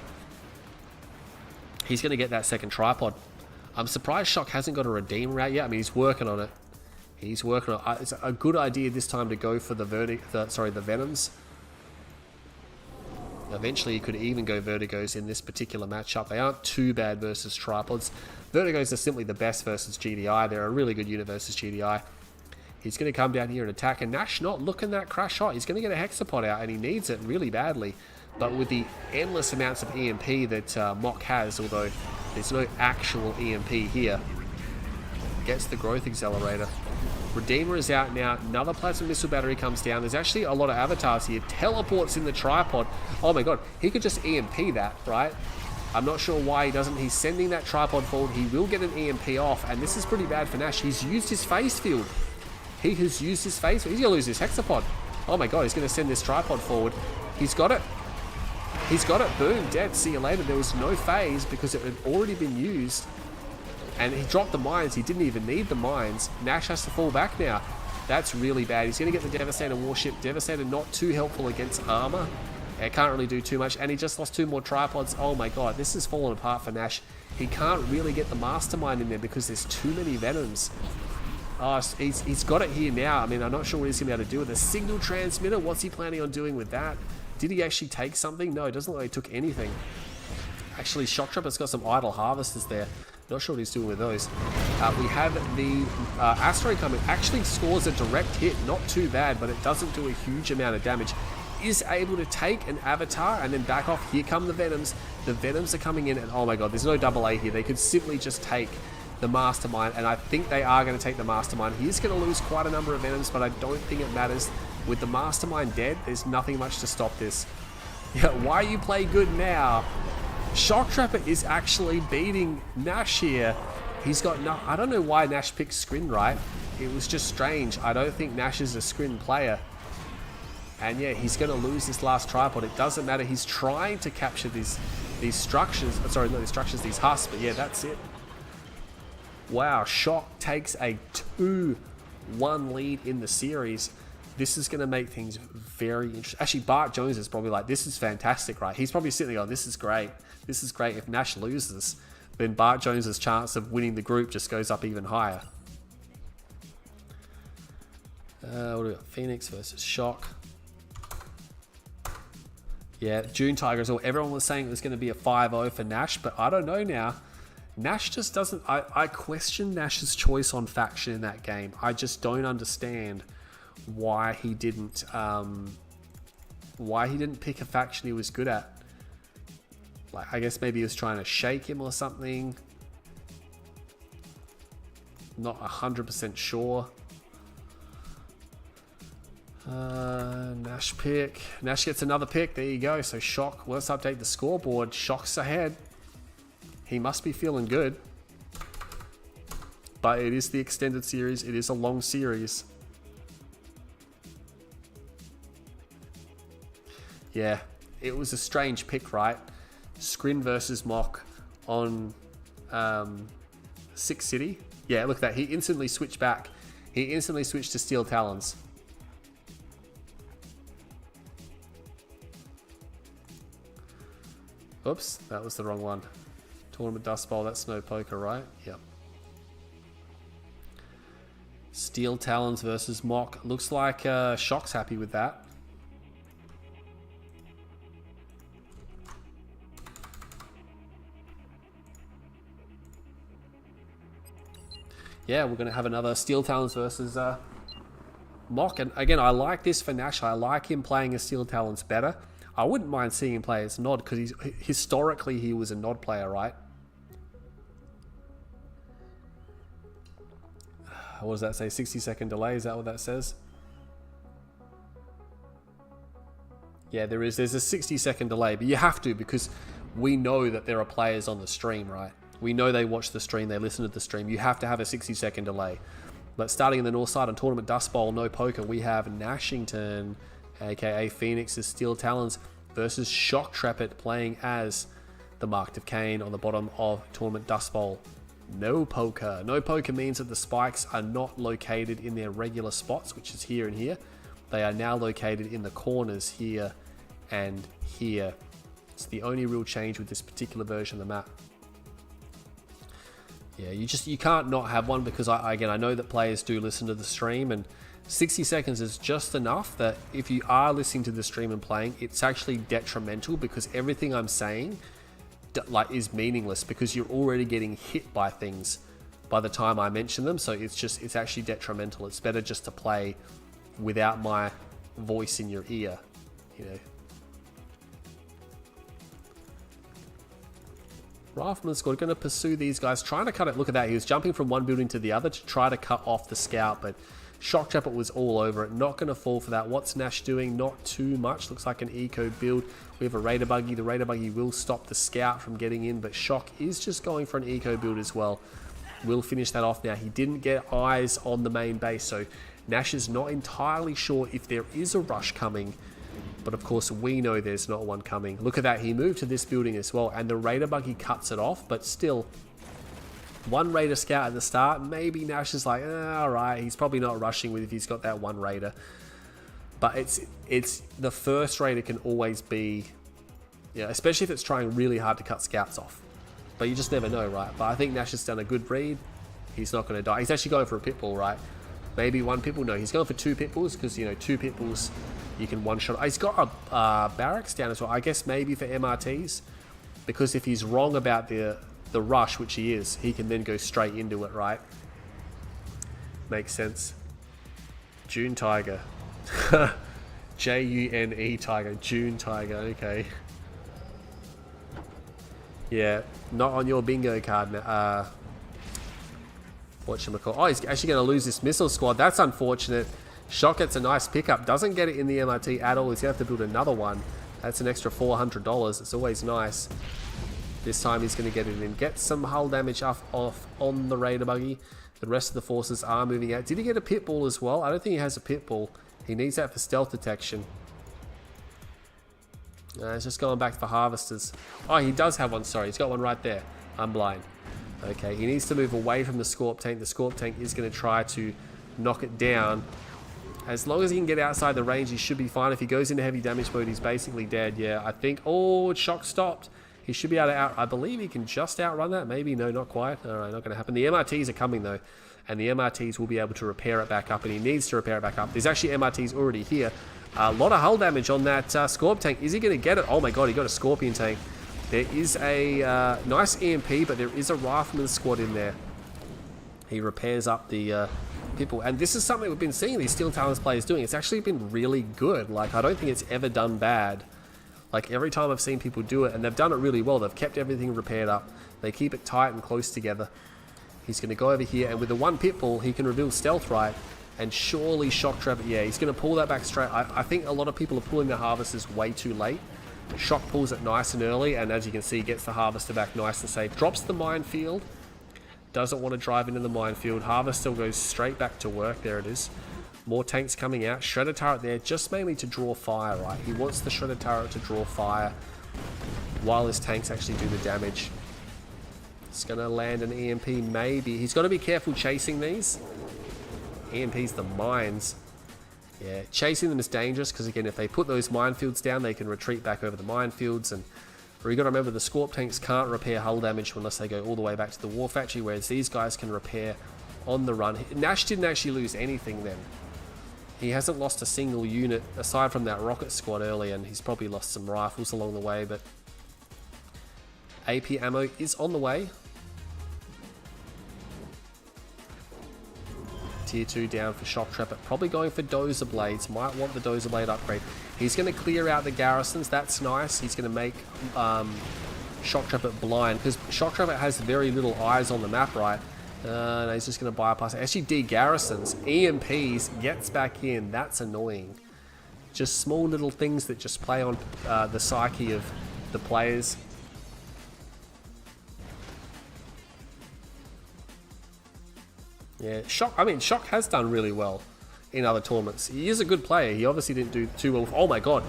He's going to get that second tripod. I'm surprised Shock hasn't got a Redeemer out yet. I mean, he's working on it. He's working on it. It's a good idea this time to go for the Venoms. Eventually, he could even go Vertigos in this particular matchup. They aren't too bad versus tripods. Vertigos are simply the best versus GDI. They're a really good unit versus GDI. He's going to come down here and attack. And Nash not looking that crash hot. He's going to get a Hexapod out, and he needs it really badly. But with the endless amounts of EMP that Mock has, although there's no actual EMP here, gets the growth accelerator. Redeemer is out now. Another plasma missile battery comes down. There's actually a lot of avatars here. Teleports in the tripod. Oh my God, he could just EMP that, right? I'm not sure why he doesn't. He's sending that tripod forward. He will get an EMP off, and this is pretty bad for Nash. He's used his phase field. He has used his phase field. He's going to lose his Hexapod. Oh my God, he's going to send this tripod forward. He's got it. He's got it. Boom, dead. See you later. There was no phase because it had already been used. And he dropped the mines. He didn't even need the mines. Nash has to fall back now. That's really bad. He's going to get the Devastator warship. Devastator not too helpful against armor. It can't really do too much. And he just lost 2 more tripods. Oh my God, this is falling apart for Nash. He can't really get the mastermind in there because there's too many Venoms. Oh, he's got it here now. I mean, I'm not sure what he's going to be able to do with a signal transmitter. What's he planning on doing with that? Did he actually take something? No, it doesn't look like he took anything. Actually, Shoktrepe's got some idle harvesters there. Not sure what he's doing with those. We have the asteroid coming. Actually scores a direct hit. Not too bad, but it doesn't do a huge amount of damage. Is able to take an avatar and then back off. Here come the Venoms. The Venoms are coming in, and oh my God, there's no double A here. They could simply just take the mastermind, and I think they are going to take the mastermind. He is going to lose quite a number of Venoms, but I don't think it matters. With the mastermind dead, there's nothing much to stop this. Yeah, why you play good now? Shoktrepet is actually beating Nash here. He's got no... I don't know why Nash picked Scrin, right? It was just strange. I don't think Nash is a Scrin player. And yeah, he's going to lose this last tripod. It doesn't matter. He's trying to capture these structures. Sorry, not these structures, these husks. But yeah, that's it. Wow, Shock takes a 2-1 lead in the series. This is going to make things very interesting. Actually, Bartjones is probably like, this is fantastic, right? He's probably sitting there going, this is great. This is great. If Nash loses, then Bartjones' chance of winning the group just goes up even higher. What do we got? Phoenix versus Shock. Yeah, June Tiger as well. Everyone was saying it was going to be a 5-0 for Nash, but I don't know now. Nash just doesn't... I question Nash's choice on faction in that game. I just don't understand why he didn't pick a faction he was good at. Like, I guess maybe he was trying to shake him or something. Not 100% sure. Nash pick. Nash gets another pick. There you go. So Shock, let's update the scoreboard. Shock's ahead. He must be feeling good. But it is the extended series. It is a long series. Yeah, it was a strange pick, right? Scrin versus Mock on 6 City. Yeah, look at that. He instantly switched back. He instantly switched to Steel Talons. Oops, that was the wrong one. Tournament Dust Bowl, that's no poker, right? Yep. Steel Talons versus Mock. Looks like Shock's happy with that. Yeah, we're going to have another Steel Talons versus Mock. And again, I like this for Nash. I like him playing as Steel Talons better. I wouldn't mind seeing him play as Nod because historically he was a Nod player, right? What does that say? 60-second delay? Is that what that says? Yeah, there is. There's a 60-second delay, but you have to because we know that there are players on the stream, right? We know they watch the stream, they listen to the stream. You have to have a 60-second delay. But starting in the north side on Tournament Dust Bowl, no poker, we have Nashington, aka Phoenix's Steel Talons, versus Shoktrepet playing as the Marked of Cain on the bottom of Tournament Dust Bowl. No poker. No poker means that the spikes are not located in their regular spots, which is here and here. They are now located in the corners here and here. It's the only real change with this particular version of the map. Yeah, you can't not have one because I know that players do listen to the stream, and 60 seconds is just enough that if you are listening to the stream and playing, it's actually detrimental because everything I'm saying is meaningless because you're already getting hit by things by the time I mention them. So it's actually detrimental. It's better just to play without my voice in your ear, you know. Rifleman squad going to pursue these guys, trying to cut it. Look at that. He was jumping from one building to the other to try to cut off the scout, but Shoktrepet was all over it. Not going to fall for that. What's Nash doing? Not too much. Looks like an eco build. We have a Raider Buggy. The Raider Buggy will stop the scout from getting in, but Shock is just going for an eco build as well. We'll finish that off now. He didn't get eyes on the main base, so Nash is not entirely sure if there is a rush coming. But of course, we know there's not one coming. Look at that. He moved to this building as well, and the Raider Buggy cuts it off, but still, one Raider scout at the start. Maybe Nash is like, all right, he's probably not rushing with if he's got that one Raider. But it's the first Raider can always be, yeah, especially if it's trying really hard to cut scouts off. But you just never know, right? But I think Nash has done a good read. He's not going to die. He's actually going for a pitbull, right? Maybe one pitbull. No, he's going for two pitbulls because, you know, two pitbulls you can one-shot. He's got a barracks down as well. I guess maybe for MRTs, because if he's wrong about the rush, which he is, he can then go straight into it, right? Makes sense. June Tiger. June Tiger. June Tiger. Okay. Yeah, not on your bingo card. Whatchamacallit. Oh, he's actually going to lose this missile squad. That's unfortunate. Shock gets a nice pickup. Doesn't get it in the MRT at all. He's going to have to build another one. That's an extra $400. It's always nice. This time he's going to get it in. Get some hull damage off on the Raider Buggy. The rest of the forces are moving out. Did he get a pitbull as well? I don't think he has a pitbull. He needs that for stealth detection. He's just going back for harvesters. Oh, he does have one. Sorry, he's got one right there. I'm blind. Okay, he needs to move away from the Scorp tank. The Scorp tank is going to try to knock it down. As long as he can get outside the range, he should be fine. If he goes into heavy damage mode, he's basically dead. Yeah, I think... Oh, Shock stopped. He should be able to I believe he can just outrun that. Maybe, no, not quite. All right, not going to happen. The MRTs are coming though, and the MRTs will be able to repair it back up, and he needs to repair it back up. There's actually MRTs already here. A lot of hull damage on that Scorp tank. Is he going to get it? Oh my god, he got a Scorpion tank. There is a nice EMP, but there is a Rifleman squad in there. He repairs up the people, and this is something we've been seeing these Steel Talons players doing. It's actually been really good. Like, I don't think it's ever done bad. Like, every time I've seen people do it, and they've done it really well. They've kept everything repaired up. They keep it tight and close together. He's going to go over here, and with the one Pitbull, he can reveal Stealth right, and surely Shoktrepet, yeah, he's going to pull that back straight. I think a lot of people are pulling the Harvesters way too late. Shock pulls it nice and early, and as you can see, gets the Harvester back nice and safe. Drops the minefield. Doesn't want to drive into the minefield. Harvester goes straight back to work. There it is. More tanks coming out. Shredder turret there, just mainly to draw fire, right? He wants the Shredder turret to draw fire while his tanks actually do the damage. It's going to land an EMP, maybe. He's got to be careful chasing these. EMP's the mines. Yeah, chasing them is dangerous because, again, if they put those minefields down, they can retreat back over the minefields. And you got to remember, the Scorp tanks can't repair hull damage unless they go all the way back to the war factory, whereas these guys can repair on the run. Nash didn't actually lose anything then. He hasn't lost a single unit aside from that rocket squad earlier, and he's probably lost some rifles along the way, but AP ammo is on the way. Tier 2 down for Shoktrepet. Probably going for Dozer Blades. Might want the Dozer Blade upgrade. He's going to clear out the garrisons. That's nice. He's going to make Shoktrepet blind, because Shoktrepet has very little eyes on the map, right? No, he's just going to bypass it. Actually, de-garrisons. EMPs, gets back in. That's annoying. Just small little things that just play on the psyche of the players. Yeah, Shock has done really well in other tournaments. He is a good player. He obviously didn't do too well. Oh my god.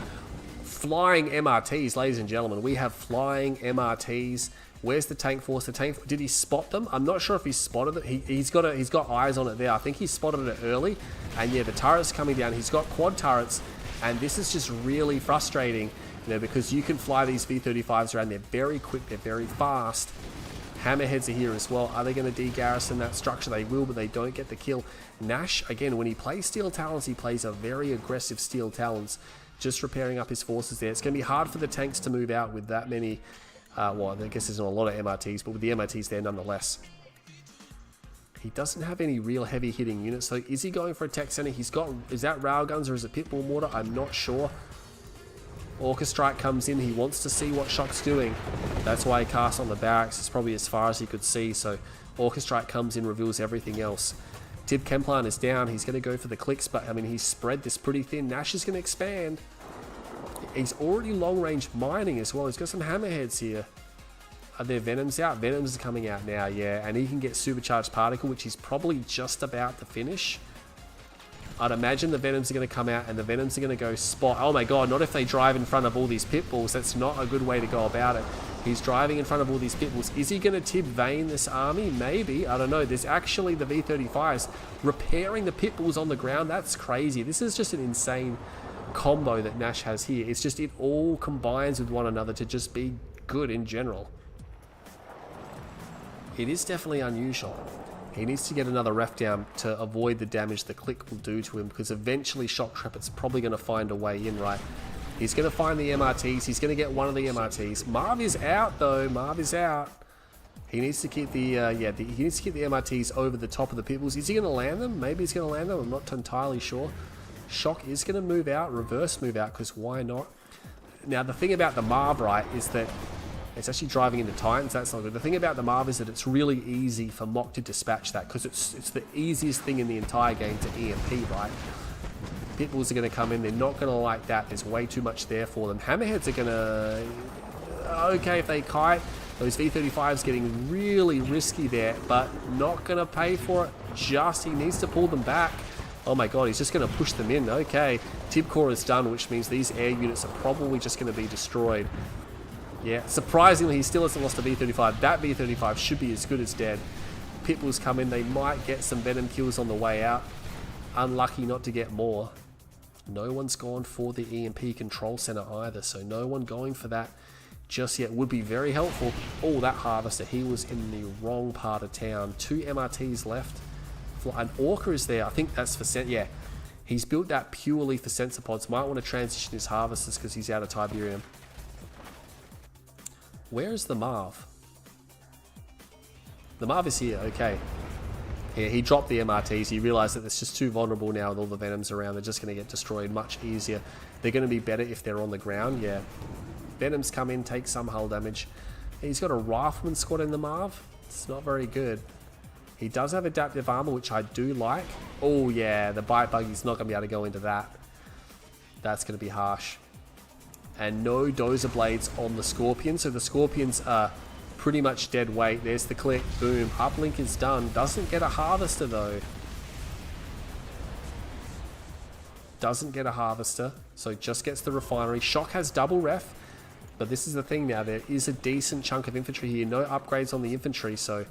Flying MRTs, ladies and gentlemen. We have flying MRTs. Where's the tank force? Did he spot them? I'm not sure if he spotted it. He's got eyes on it there. I think he spotted it early. And yeah, the turret's coming down. He's got quad turrets. And this is just really frustrating, you know, because you can fly these V-35s around. They're very quick. They're very fast. Hammerheads are here as well. Are they going to de-garrison that structure? They will, but they don't get the kill. Nash, again, when he plays Steel Talons, he plays a very aggressive Steel Talons, just repairing up his forces there. It's going to be hard for the tanks to move out with that many, well, I guess there's not a lot of MRTs, but with the MRTs there nonetheless. He doesn't have any real heavy hitting units, so is he going for a tech center? He's got, is that railguns or is it Pitbull mortar? I'm not sure. Orchestrite comes in, he wants to see what Shock's doing. That's why he casts on the barracks. It's probably as far as he could see, so Orchestrite comes in, reveals everything else. Tib Kemplan is down, he's going to go for the clicks, but I mean, he's spread this pretty thin. Nash is going to expand. He's already long range mining as well. He's got some hammerheads here. Are there Venoms out? Venoms are coming out now, yeah, and he can get Supercharged Particle, which he's probably just about to finish. I'd imagine the Venoms are going to come out and the Venoms are going to go spot. Oh my god, not if they drive in front of all these Pitbulls. That's not a good way to go about it. He's driving in front of all these Pitbulls. Is he going to Tib Vane this army? Maybe. I don't know. There's actually the V-35s repairing the Pitbulls on the ground. That's crazy. This is just an insane combo that Nash has here. It's just, it all combines with one another to just be good in general. It is definitely unusual. He needs to get another ref down to avoid the damage the click will do to him, because eventually Shoktrepet's probably going to find a way in, right? He's going to find the MRTs. He's going to get one of the MRTs. Marv is out, though. Marv is out. He needs to keep the, he needs to keep the MRTs over the top of the Pitbulls. Is he going to land them? Maybe he's going to land them. I'm not entirely sure. Shock is going to move out, reverse move out, because why not? Now, the thing about the Marv, right, is that it's actually driving into Titans. That's not good. The thing about the Marv is that it's really easy for Mock to dispatch that, because it's the easiest thing in the entire game to EMP, right? Pitbulls are going to come in. They're not going to like that. There's way too much there for them. Hammerheads are going to... Okay, if they kite, those V-35s getting really risky there, but not going to pay for it. Just, he needs to pull them back. Oh my god, he's just going to push them in. Okay, Tib Core is done, which means these air units are probably just going to be destroyed. Yeah, surprisingly, he still hasn't lost a V-35. That V-35 should be as good as dead. Pitbulls come in. They might get some Venom kills on the way out. Unlucky not to get more. No one's gone for the EMP control center either, so no one going for that. just yet. Would be very helpful. Oh, that harvester, he was in the wrong part of town. 2 MRTs left. An Orca is there. I think that's for yeah. He's built that purely for sensor pods. Might want to transition his harvesters because he's out of Tiberium. Where is the Marv? The Marv is here. Okay. Yeah, he dropped the MRTs. He realized that it's just too vulnerable now with all the Venoms around. They're just going to get destroyed much easier. They're going to be better if they're on the ground. Yeah. Venoms come in, take some hull damage. He's got a Rifleman squad in the Marv. It's not very good. He does have adaptive armor, which I do like. Oh yeah, the bite buggy's not going to be able to go into that. That's going to be harsh. And no dozer blades on the Scorpion, so the Scorpions are pretty much dead weight. There's the click, boom, uplink is done. Doesn't get a harvester though. Doesn't get a harvester, so just gets the refinery. Shock has double ref, but this is the thing now, there is a decent chunk of infantry here. No upgrades on the infantry, so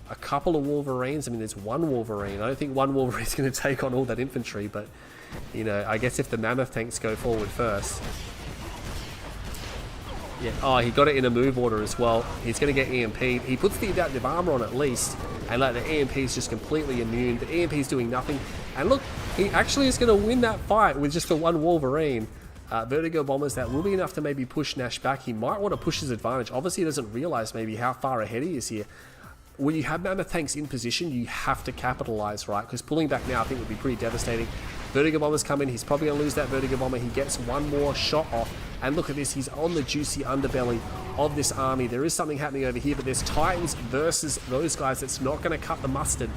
a couple of Wolverines. I mean, there's one Wolverine. I don't think one Wolverine's going to take on all that infantry, but, you know, I guess if the Mammoth tanks go forward first. Yeah, oh, he got it in a move order as well. He's going to get EMP'd. He puts the adaptive armor on at least, and like the EMP is just completely immune. The EMP is doing nothing. And look, he actually is going to win that fight with just the one Wolverine. Vertigo bombers, that will be enough to maybe push Nash back. He might want to push his advantage. Obviously, he doesn't realize maybe how far ahead he is here. When you have Mammoth tanks in position, you have to capitalize, right? Because pulling back now, I think, would be pretty devastating. Vertigo bombers come in. He's probably going to lose that Vertigo bomber. He gets one more shot off. And look at this. He's on the juicy underbelly of this army. There is something happening over here, but there's Titans versus those guys. That's not going to cut the mustard.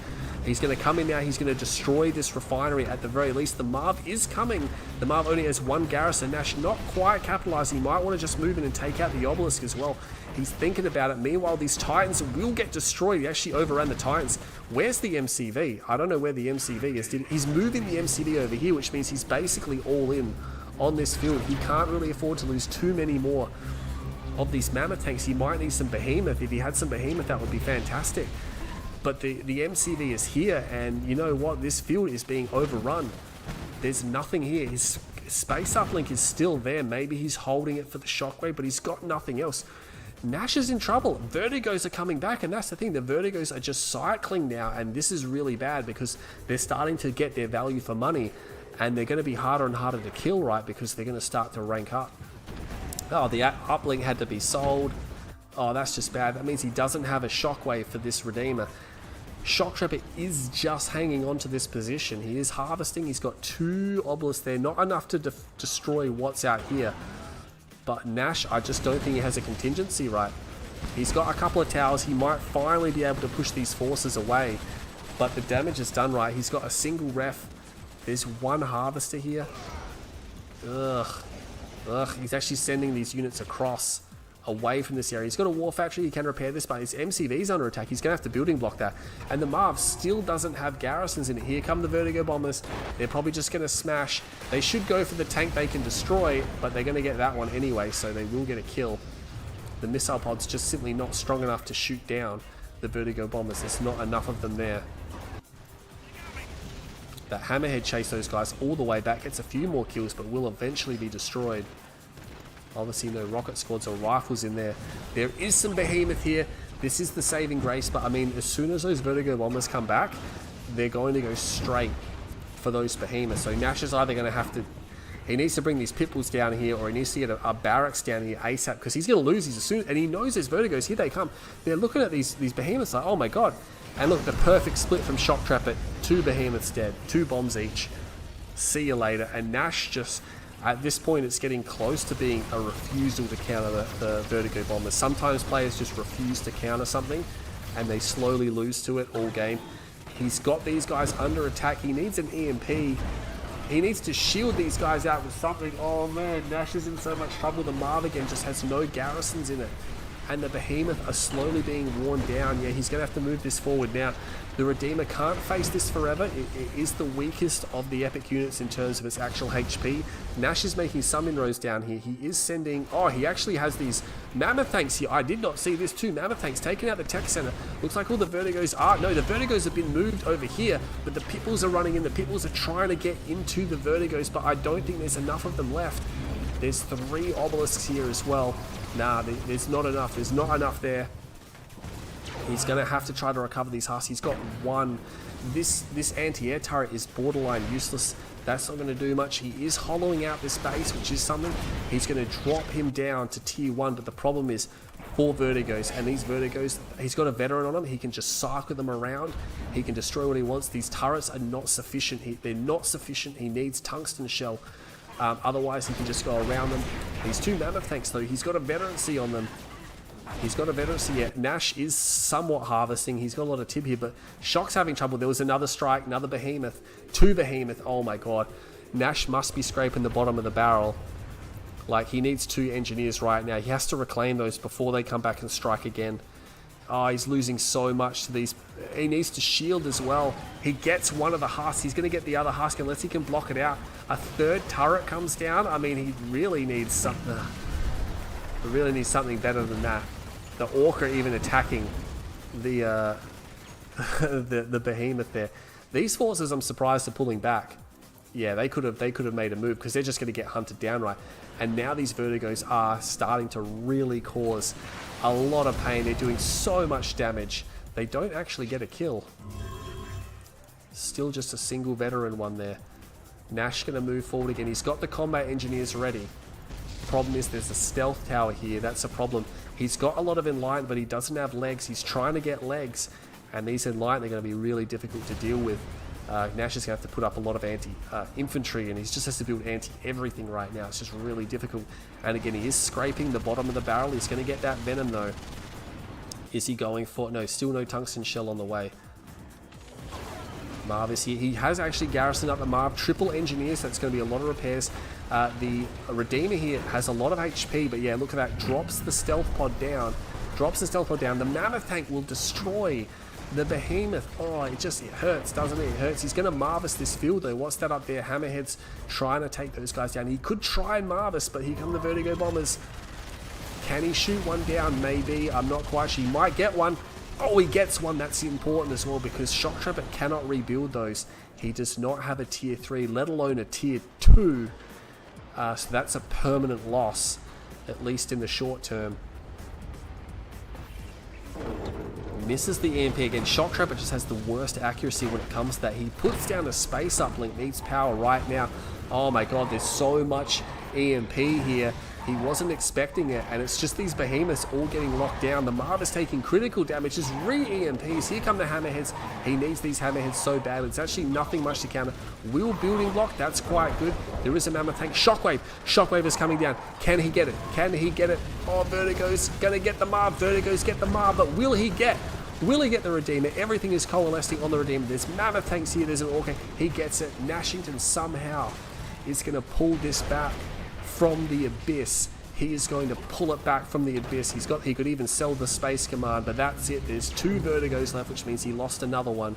He's going to come in now. He's going to destroy this refinery at the very least. The Marv is coming. The Marv only has one garrison. Nash not quite capitalizing. He might want to just move in and take out the obelisk as well. He's thinking about it. Meanwhile, these Titans will get destroyed. He actually overran the Titans. Where's the MCV? I don't know where the MCV is. He's moving the MCV over here, which means he's basically all in on this field. He can't really afford to lose too many more of these Mammoth tanks. He might need some Behemoth. If he had some Behemoth, that would be fantastic. But the MCV is here, and you know what? This field is being overrun. There's nothing here. His space uplink is still there. Maybe he's holding it for the shockwave, but he's got nothing else. Nash is in trouble. Vertigos are coming back, and that's the thing. The Vertigos are just cycling now, and this is really bad because they're starting to get their value for money, and they're going to be harder and harder to kill, right? Because they're going to start to rank up. Oh, the uplink had to be sold. Oh, that's just bad. That means he doesn't have a shockwave for this Redeemer. Shoktrepet is just hanging on to this position. He is harvesting. He's got 2 obelisks there. Not enough to destroy what's out here. But Nash, I just don't think he has a contingency, right? He's got a couple of towers. He might finally be able to push these forces away. But the damage is done, right? He's got a single ref. There's one harvester here. Ugh. Ugh. He's actually sending these units across, away from this area. He's got a war factory. He can repair this, but his MCV's under attack. He's going to have to building block that. And the Marv still doesn't have garrisons in it. Here come the Vertigo bombers. They're probably just going to smash. They should go for the tank they can destroy, but they're going to get that one anyway, so they will get a kill. The missile pod's just simply not strong enough to shoot down the Vertigo bombers. There's not enough of them there. That Hammerhead chased those guys all the way back. Gets a few more kills, but will eventually be destroyed. Obviously no rocket squads or rifles in there. There is some Behemoth here. This is the saving grace, but I mean, as soon as those Vertigo bombers come back, they're going to go straight for those Behemoths. So Nash is either going to have to, he needs to bring these Pitbulls down here, or he needs to get a barracks down here ASAP, because he's going to lose these as soon, and he knows there's Vertigos. Here they come. They're looking at these Behemoths like, oh my god. And look, the perfect split from Shoktrepet. 2 Behemoths dead, 2 bombs each. See you later. And Nash just, at this point, it's getting close to being a refusal to counter the Vertigo bombers. Sometimes players just refuse to counter something, and they slowly lose to it all game. He's got these guys under attack. He needs an EMP. He needs to shield these guys out with something. Oh man, Nash is in so much trouble. The Marv again just has no garrisons in it. And the Behemoth are slowly being worn down. Yeah, he's going to have to move this forward now. The Redeemer can't face this forever. It is the weakest of the epic units in terms of its actual HP. Nash is making some inroads down here. He is sending... Oh, he actually has these Mammoth tanks here. I did not see this. 2 Mammoth tanks taking out the tech center. Looks like all the Vertigos are... No, the Vertigos have been moved over here, but the Pitbulls are running in. The Pitbulls are trying to get into the Vertigos, but I don't think there's enough of them left. There's 3 obelisks here as well. Nah, there's not enough. There's not enough there. He's going to have to try to recover these husks. He's got one. This anti-air turret is borderline useless. That's not going to do much. He is hollowing out this base, which is something. He's going to drop him down to tier 1, but the problem is 4 vertigos, and these vertigos, he's got a veteran on him. He can just cycle them around. He can destroy what he wants. These turrets are not sufficient. They're not sufficient. He needs tungsten shell. Otherwise, he can just go around them. These 2 mammoth tanks, though, he's got a veterancy on them. He's got a veterancy yet. Nash is somewhat harvesting. He's got a lot of tib here, but Shock's having trouble. There was another strike, another behemoth, 2 behemoth. Oh my god. Nash must be scraping the bottom of the barrel. Like, he needs 2 engineers right now. He has to reclaim those before they come back and strike again. Oh, he's losing so much to these. He needs to shield as well. He gets one of the husks. He's going to get the other husk unless he can block it out. A 3rd turret comes down. I mean, he really needs something. He really needs something better than that. The Orca even attacking the the behemoth there. These forces, I'm surprised, are pulling back. Yeah, they could have made a move because they're just going to get hunted down, right? And now these vertigos are starting to really cause a lot of pain. They're doing so much damage. They don't actually get a kill. Still just a single veteran one there. Nash going to move forward again. He's got the combat engineers ready. Problem is there's a stealth tower here. That's a problem. He's got a lot of enlightenment, but he doesn't have legs. He's trying to get legs, and these enlightenment are going to be really difficult to deal with. Nash is going to have to put up a lot of anti-infantry, and he just has to build anti-everything right now. It's just really difficult. And again, he is scraping the bottom of the barrel. He's going to get that venom, though. Is he going for... No, still no tungsten shell on the way. Marv is here. He has actually garrisoned up the Marv. Triple engineers. That's going to be a lot of repairs. The Redeemer here has a lot of HP, but yeah, look at that. Drops the stealth pod down. Drops the stealth pod down. The Mammoth tank will destroy the Behemoth. Oh, it hurts, doesn't it? It hurts. He's going to Marvis this field, though. What's that up there? Hammerhead's trying to take those guys down. He could try and Marvis, but here come the Vertigo Bombers. Can he shoot one down? Maybe. I'm not quite sure. He might get one. Oh, he gets one. That's important as well because Shoktrepet cannot rebuild those. He does not have a tier 3, let alone a tier 2. So that's a permanent loss, at least in the short term. Misses the EMP again. Shoktrepet just has the worst accuracy when it comes to that. He puts down a space uplink, needs power right now. Oh my god, there's so much EMP here. He wasn't expecting it, and it's just these behemoths all getting locked down. The Marv is taking critical damage, just re-EMPs. Here come the hammerheads. He needs these hammerheads so bad. It's actually nothing much to counter. Wheel building block, that's quite good. There is a mammoth tank. Shockwave. Shockwave is coming down. Can he get it? Can he get it? Oh, Vertigo's gonna get the Marv. Vertigo's get the Marv, but will he get the Redeemer? Everything is coalescing on the Redeemer. There's mammoth tanks here. There's an Orca. He gets it. Nashington somehow is going to pull this back from the abyss. He is going to pull it back from the abyss. He could even sell the space command, but that's it. There's 2 vertigos left, which means he lost another one.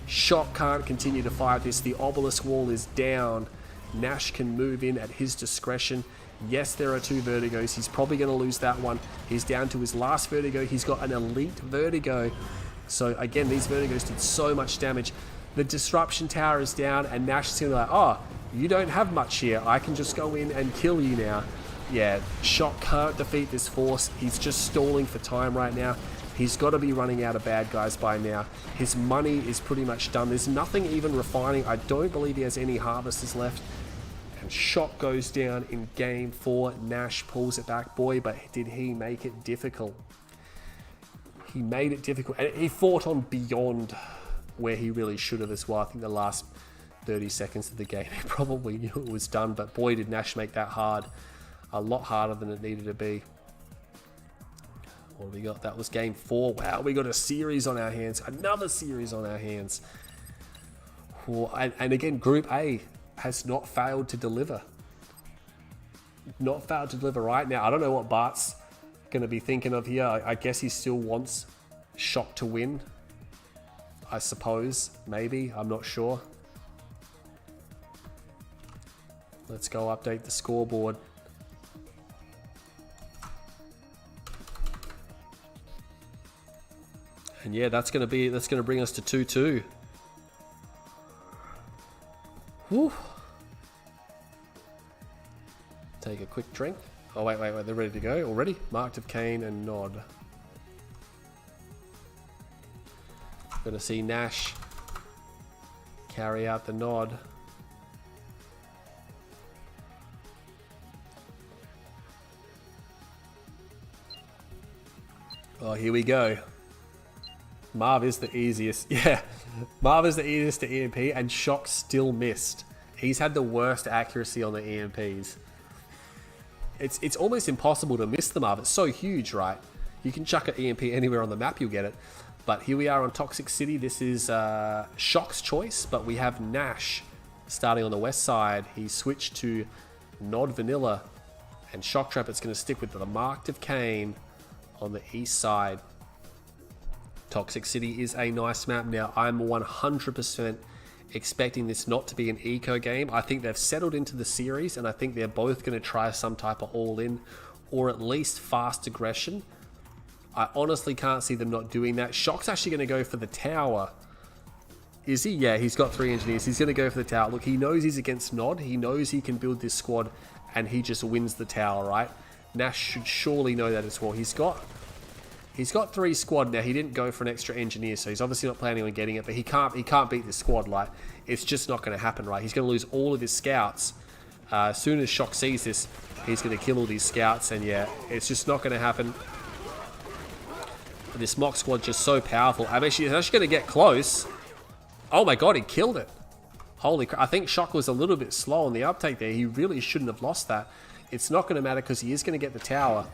Shock can't continue to fight this. The obelisk wall is down. Nash can move in at his discretion. Yes, there are 2 vertigos. He's probably going to lose that one. He's down to his last vertigo. He's got an elite vertigo. So again, these vertigos did so much damage. The disruption tower is down, and Nash is going to be like, oh, you don't have much here. I can just go in and kill you now. Yeah, Shock can't defeat this force. He's just stalling for time right now. He's got to be running out of bad guys by now. His money is pretty much done. There's nothing even refining. I don't believe he has any harvesters left. And Shock goes down in game 4. Nash pulls it back. Boy, but did he make it difficult. He made it difficult. And he fought on beyond where he really should have as well. I think the last 30 seconds of the game, he probably knew it was done, but boy did Nash make that hard. A lot harder than it needed to be. What do we got? That was game 4. Wow, we got a series on our hands. Another series on our hands. And again, Group A has not failed to deliver. Not failed to deliver right now. I don't know what Bart's going to be thinking of here. I guess he still wants Shock to win. I suppose. Maybe. I'm not sure. Let's go update the scoreboard. And yeah, that's gonna bring us to 2-2. Whew. Take a quick drink. Oh, wait, they're ready to go already? Marked of Cain and Nod. Gonna see Nash carry out the Nod. Oh, here we go. Marv is the easiest. Yeah, Marv is the easiest to EMP, and Shock still missed. He's had the worst accuracy on the EMPs. It's almost impossible to miss the Marv. It's so huge, right? You can chuck an EMP anywhere on the map, you'll get it. But here we are on Toxic City. This is Shock's choice, but we have Nash starting on the west side. He switched to Nod Vanilla, and Shoktrepet's going to stick with the Marked of Cain on the east side. Toxic City is a nice map. Now, I'm 100% expecting this not to be an eco game. I think they've settled into the series, and I think they're both going to try some type of all-in, or at least fast aggression. I honestly can't see them not doing that. Shock's actually going to go for the tower. Is he? Yeah, he's got 3 engineers. He's going to go for the tower. Look, he knows he's against Nod. He knows he can build this squad, and he just wins the tower, right? Nash should surely know that as well. He's got 3 squad now. He didn't go for an extra engineer, so he's obviously not planning on getting it, but he can't beat this squad. Like, it's just not going to happen, right? He's going to lose all of his scouts. As soon as Shock sees this, he's going to kill all these scouts, and yeah, it's just not going to happen. This mock squad just so powerful. It's actually going to get close. Oh my god, he killed it. Holy crap. I think Shock was a little bit slow on the uptake there. He really shouldn't have lost that. It's not going to matter because he is going to get the tower.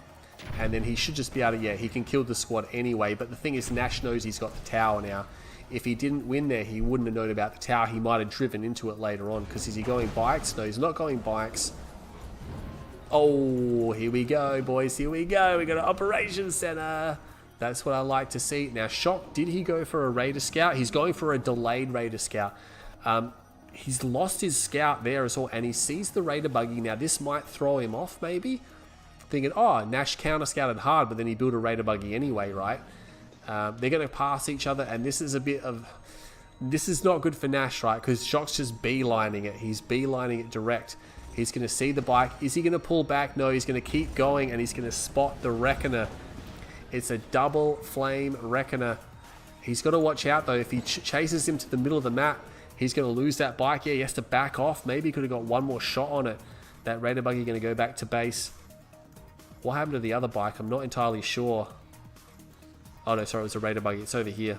And then he should just be able to, yeah, he can kill the squad anyway. But the thing is, Nash knows he's got the tower now. If he didn't win there, he wouldn't have known about the tower. He might have driven into it later on. Because is he going bikes? No, he's not going bikes. Oh, here we go, boys. Here we go. We got an operations center. That's what I like to see. Now, Shock, did he go for a Raider Scout? He's going for a delayed Raider Scout. He's lost his Scout there as well, and he sees the Raider Buggy. Now, this might throw him off, maybe. Thinking, oh, Nash counter-scouted hard, but then he built a Raider Buggy anyway, right? They're going to pass each other, and this is a bit of... This is not good for Nash, right? Because Shock's just beelining it. He's beelining it direct. He's going to see the bike. Is he going to pull back? No, he's going to keep going, and he's going to spot the Reckoner. It's a double flame Reckoner. He's got to watch out, though. If he chases him to the middle of the map, he's going to lose that bike. Yeah, he has to back off. Maybe he could have got one more shot on it. That Raider Buggy going to go back to base. What happened to the other bike? I'm not entirely sure. Oh, no, sorry, it was a Raider Buggy. It's over here.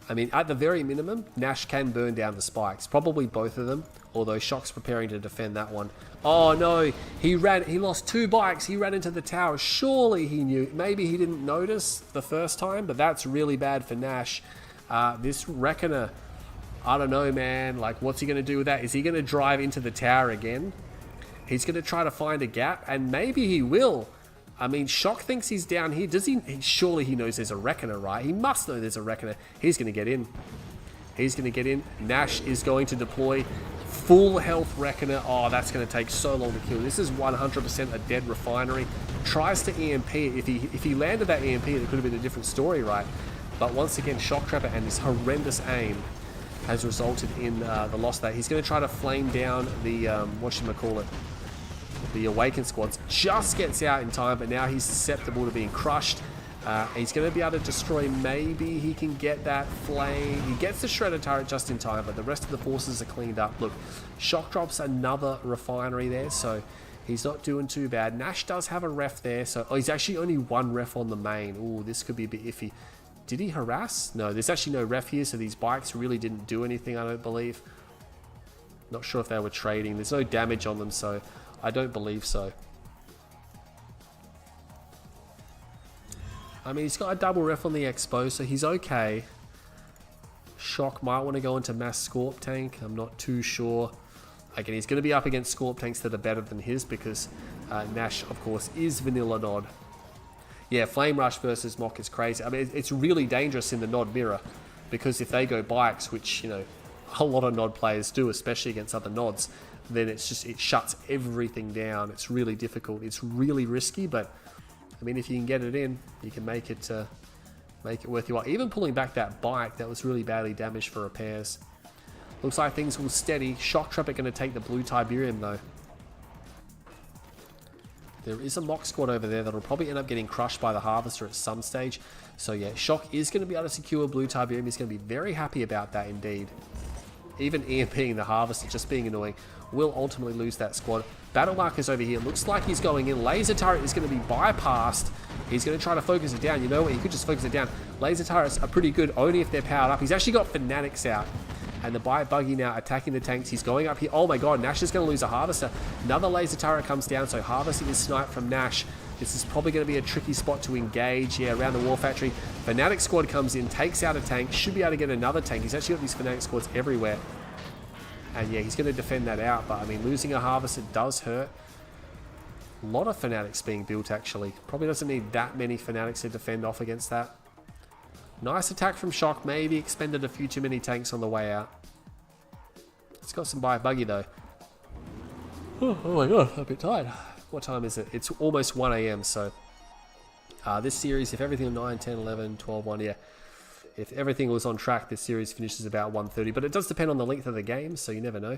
I mean, at the very minimum, Nash can burn down the spikes. Probably both of them, although Shock's preparing to defend that one. Oh, no, he lost 2 bikes. He ran into the tower. Surely he knew. Maybe he didn't notice the first time, but that's really bad for Nash. This Reckoner, I don't know, man. Like, what's he going to do with that? Is he going to drive into the tower again? He's going to try to find a gap, and maybe he will. I mean, Shock thinks he's down here. Does he? Surely he knows there's a Reckoner, right? He must know there's a Reckoner. He's going to get in. He's going to get in. Nash is going to deploy full health Reckoner. Oh, that's going to take so long to kill. This is 100% a dead refinery. Tries to EMP. If he landed that EMP, it could have been a different story, right? But once again, Shoktrepet and his horrendous aim has resulted in the loss there. He's going to try to flame down the, whatchamacallit, the Awakened squads. Just gets out in time, but now he's susceptible to being crushed. He's going to be able to destroy, maybe he can get that flame. He gets the Shredder turret just in time, but the rest of the forces are cleaned up. Look, Shock drops another refinery there, so he's not doing too bad. Nash does have a ref there, so he's actually only 1 ref on the main. Ooh, this could be a bit iffy. Did he harass? No, there's actually no ref here, so these bikes really didn't do anything, I don't believe. Not sure if they were trading. There's no damage on them, so I don't believe so. I mean, he's got a double ref on the Expo, so he's okay. Shock might want to go into Mass Scorp Tank. I'm not too sure. Again, he's going to be up against Scorp Tanks that are better than his because Nash, of course, is Vanilla Nod. Yeah, Flame Rush versus Mock is crazy. I mean, it's really dangerous in the Nod mirror because if they go bikes, which, you know, a lot of Nod players do, especially against other Nods, then it's just, it shuts everything down. It's really difficult. It's really risky, but I mean, if you can get it in, you can make it worth your while. Even pulling back that bike, that was really badly damaged for repairs. Looks like things will steady. Shoktrepet going to take the blue Tiberium though. There is a mock squad over there that'll probably end up getting crushed by the harvester at some stage. So yeah, Shock is going to be able to secure blue Tiberium. He's going to be very happy about that indeed. Even EMPing the harvester, just being annoying, will ultimately lose that squad. Battle markers over here. Looks like he's going in. Laser turret is going to be bypassed. He's going to try to focus it down. You know what? He could just focus it down. Laser turrets are pretty good only if they're powered up. He's actually got Fanatics out. And the buggy now attacking the tanks. He's going up here. Oh my god, Nash is going to lose a harvester. Another laser turret comes down, so harvester is sniped from Nash. This is probably going to be a tricky spot to engage. Yeah, around the war factory. Fanatic squad comes in, takes out a tank. Should be able to get another tank. He's actually got these Fanatic squads everywhere. And yeah, he's going to defend that out. But I mean, losing a harvester does hurt. A lot of Fanatics being built actually. Probably doesn't need that many Fanatics to defend off against that. Nice attack from Shock. Maybe expended a few too many tanks on the way out. It's got some buggy though. Oh my god, I'm a bit tired. What time is it? It's almost 1 AM, so this series, if everything on 9, 10, 11, 12, 1, yeah. If everything was on track, this series finishes about 1:30, but it does depend on the length of the game, so you never know.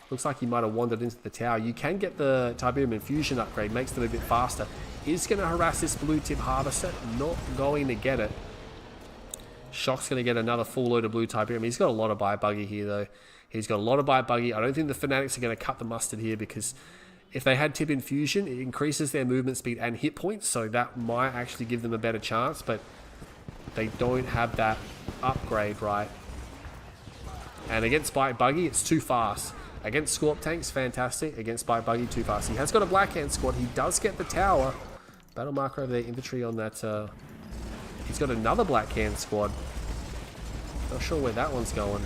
Looks like he might have wandered into the tower. You can get the Tiberium Infusion upgrade, makes them a bit faster. Is going to harass this blue tip harvester, not going to get it. Shock's going to get another full load of blue Tiberium. He's got a lot of buggy here though. He's got a lot of buggy. I don't think the Fanatics are going to cut the mustard here because if they had tip infusion, it increases their movement speed and hit points, so that might actually give them a better chance, but they don't have that upgrade, right? And against buggy, it's too fast. Against Scorp tanks, fantastic. Against buggy, too fast. He has got a Blackhand squad. He does get the tower. Battle marker over there, infantry on that. He's got another Blackhand squad. Not sure where that one's going.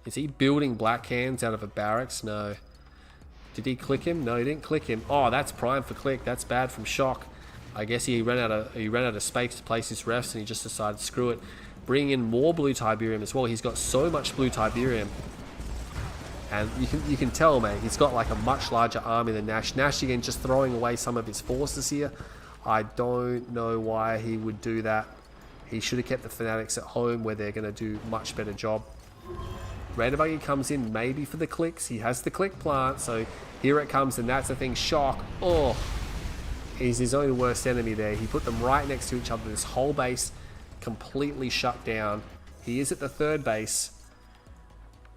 Is he building Blackhands out of a barracks? No. Did he click him? No, he didn't click him. Oh, that's prime for click. That's bad from Shock. I guess he ran out of space to place his refs and he just decided screw it. Bring in more blue Tiberium as well. He's got so much blue Tiberium. And you can tell, man, he's got like a much larger army than Nash. Nash again just throwing away some of his forces here. I don't know why he would do that. He should have kept the Fanatics at home where they're going to do much better job. Raider Buggy comes in maybe for the clicks. He has the click plant, so here it comes, and that's the thing. Shock. Oh, he's his own worst enemy there. He put them right next to each other. This whole base completely shut down. He is at the third base,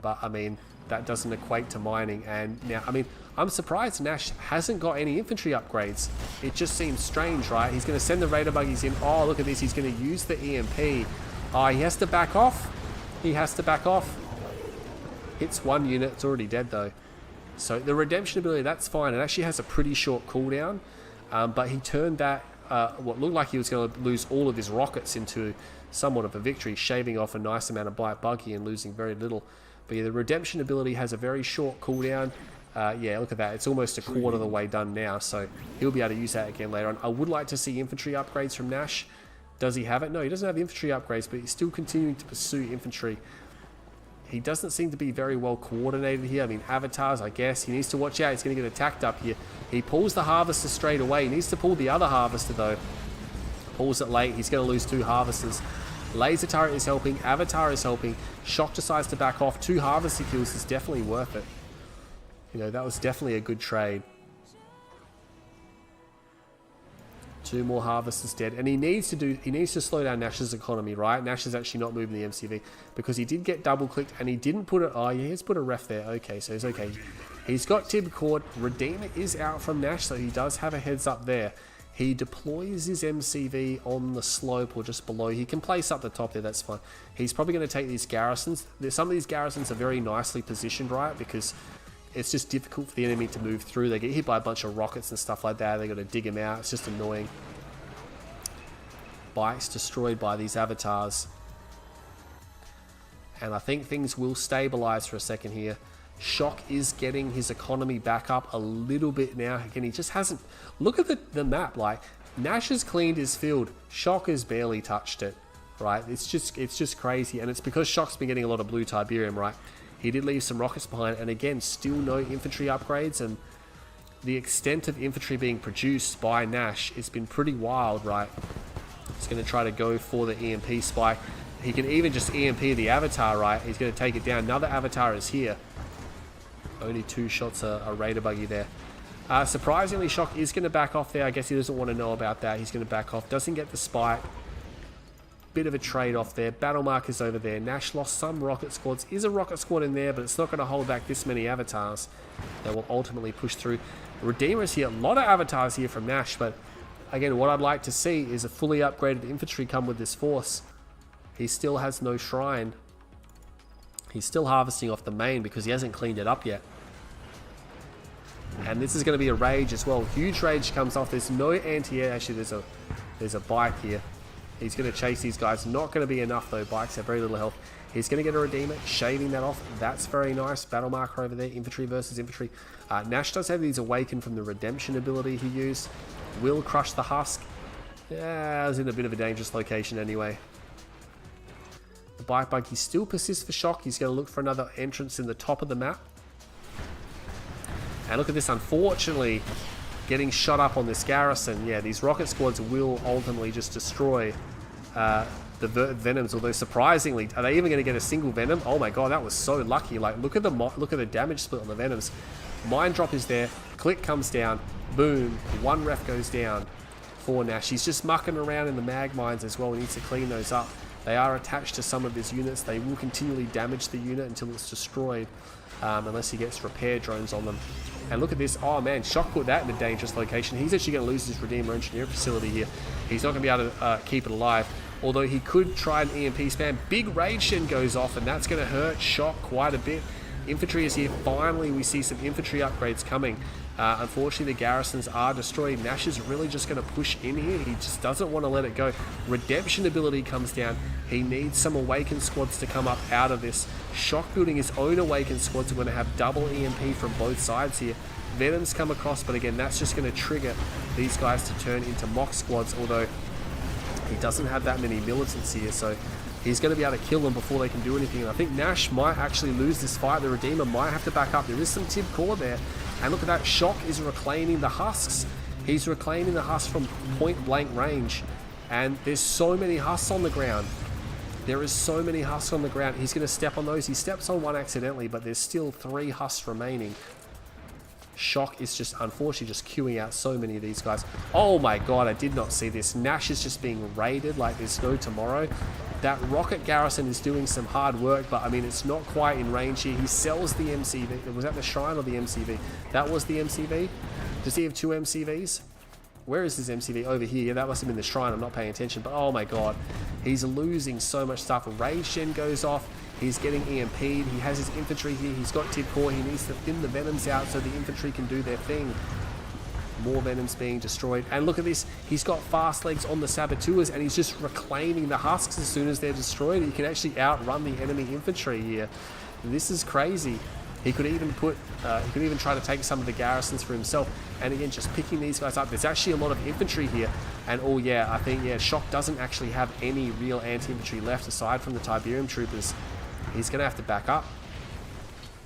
but I mean, that doesn't equate to mining. And now, I mean, I'm surprised Nash hasn't got any infantry upgrades. It just seems strange, right? He's going to send the Raider Buggies in. Oh, look at this. He's going to use the EMP. Oh, he has to back off. He has to back off. Hits one unit. It's already dead, though. So the redemption ability, that's fine. It actually has a pretty short cooldown. But he turned that, what looked like he was going to lose all of his rockets into somewhat of a victory, shaving off a nice amount of buggy and losing very little. But yeah, the redemption ability has a very short cooldown. Yeah, look at that. It's almost a quarter of the way done now, so he'll be able to use that again later on. I would like to see infantry upgrades from Nash. Does he have it? No, he doesn't have infantry upgrades, but he's still continuing to pursue infantry. He doesn't seem to be very well coordinated here. I mean, avatars, I guess. He needs to watch out. He's going to get attacked up here. He pulls the harvester straight away. He needs to pull the other harvester, though. Pulls it late. He's going to lose two harvesters. Laser turret is helping. Avatar is helping. Shock decides to back off. 2 harvester kills is definitely worth it. You know, that was definitely a good trade. 2 more harvesters dead. And he needs to slow down Nash's economy, right? Nash is actually not moving the MCV because he did get double clicked and he didn't put it. Oh, yeah, he's put a ref there. Okay, so he's okay. He's got Tib Cord. Redeemer is out from Nash, so he does have a heads up there. He deploys his MCV on the slope or just below. He can place up the top there, that's fine. He's probably going to take these garrisons. Some of these garrisons are very nicely positioned, right? Because it's just difficult for the enemy to move through. They get hit by a bunch of rockets and stuff like that. They got to dig him out. It's just annoying. Bikes destroyed by these avatars. And I think things will stabilize for a second here. Shock is getting his economy back up a little bit now. Again, he just hasn't... Look at the map. Like, Nash has cleaned his field. Shock has barely touched it, right? It's just crazy. And it's because Shock's been getting a lot of blue Tiberium, right? He did leave some rockets behind. And again, still no infantry upgrades. And the extent of infantry being produced by Nash has been pretty wild, right? He's going to try to go for the EMP spike. He can even just EMP the avatar, right? He's going to take it down. Another avatar is here. Only 2 shots a Raider Buggy there. Surprisingly, Shock is going to back off there. I guess he doesn't want to know about that. He's going to back off. Doesn't get the spike. Bit of a trade-off there. Battle markers over there. Nash lost some rocket squads. Is a rocket squad in there, but it's not going to hold back this many avatars that will ultimately push through. Redeemers here. A lot of avatars here from Nash, but again, what I'd like to see is a fully upgraded infantry come with this force. He still has no shrine. He's still harvesting off the main because he hasn't cleaned it up yet. And this is going to be a rage as well. Huge rage comes off. There's no anti-air. Actually, there's a bike here. He's going to chase these guys. Not going to be enough though. Bikes have very little health. He's going to get a Redeemer, shaving that off. That's very nice. Battle marker over there. Infantry versus infantry. Nash does have these awaken from the redemption ability he used. Will crush the husk. Yeah, I was in a bit of a dangerous location anyway. The bike buggy still persists for Shock. He's going to look for another entrance in the top of the map. And look at this, unfortunately, getting shot up on this garrison. Yeah, these rocket squads will ultimately just destroy the Venoms. Although surprisingly, are they even going to get a single Venom? Oh my god, that was so lucky. Like, look at the damage split on the Venoms. Mine drop is there. Click comes down. Boom. One ref goes down for Nash. He's just mucking around in the mag mines as well. He needs to clean those up. They are attached to some of his units. They will continually damage the unit until it's destroyed. Unless he gets repair drones on them. And look at this. Oh man, Shock put that in a dangerous location. He's actually going to lose his Redeemer Engineer facility here. He's not going to be able to keep it alive. Although he could try an EMP spam. Big Rage Shen goes off, and that's going to hurt Shock quite a bit. Infantry is here. Finally, we see some infantry upgrades coming. Unfortunately, the garrisons are destroyed. Nash is really just going to push in here. He just doesn't want to let it go. Redemption ability comes down. He needs some Awakened squads to come up out of this. Shock building his own Awakened squads are going to have double EMP from both sides here. Venoms come across, but again, that's just going to trigger these guys to turn into mock squads, although he doesn't have that many militants here, so he's going to be able to kill them before they can do anything. And I think Nash might actually lose this fight. The Redeemer might have to back up. There is some Tib core there. And look at that. Shock is reclaiming the husks. He's reclaiming the husks from point blank range. And there's so many husks on the ground. There is so many husks on the ground. He's going to step on those. He steps on one accidentally, but there's still 3 husks remaining. Shock is just, unfortunately, just queuing out so many of these guys. Oh my god, I did not see this. Nash is just being raided like there's no tomorrow. That rocket garrison is doing some hard work, but I mean, it's not quite in range here. He sells the MCV. Was that the Shrine or the MCV? That was the MCV? Does he have 2 MCVs? Where is his MCV? Over here. Yeah, that must have been the Shrine. I'm not paying attention, but oh my god. He's losing so much stuff. Rage Shen goes off. He's getting EMP'd. He has his infantry here. He's got Tib core. He needs to thin the Venoms out so the infantry can do their thing. More Venoms being destroyed. And look at this. He's got fast legs on the Saboteurs, and he's just reclaiming the husks as soon as they're destroyed. He can actually outrun the enemy infantry here. This is crazy. He could even try to take some of the garrisons for himself. And again, just picking these guys up. There's actually a lot of infantry here. And oh yeah, I think, yeah, Shock doesn't actually have any real anti-infantry left aside from the Tiberium troopers. He's going to have to back up.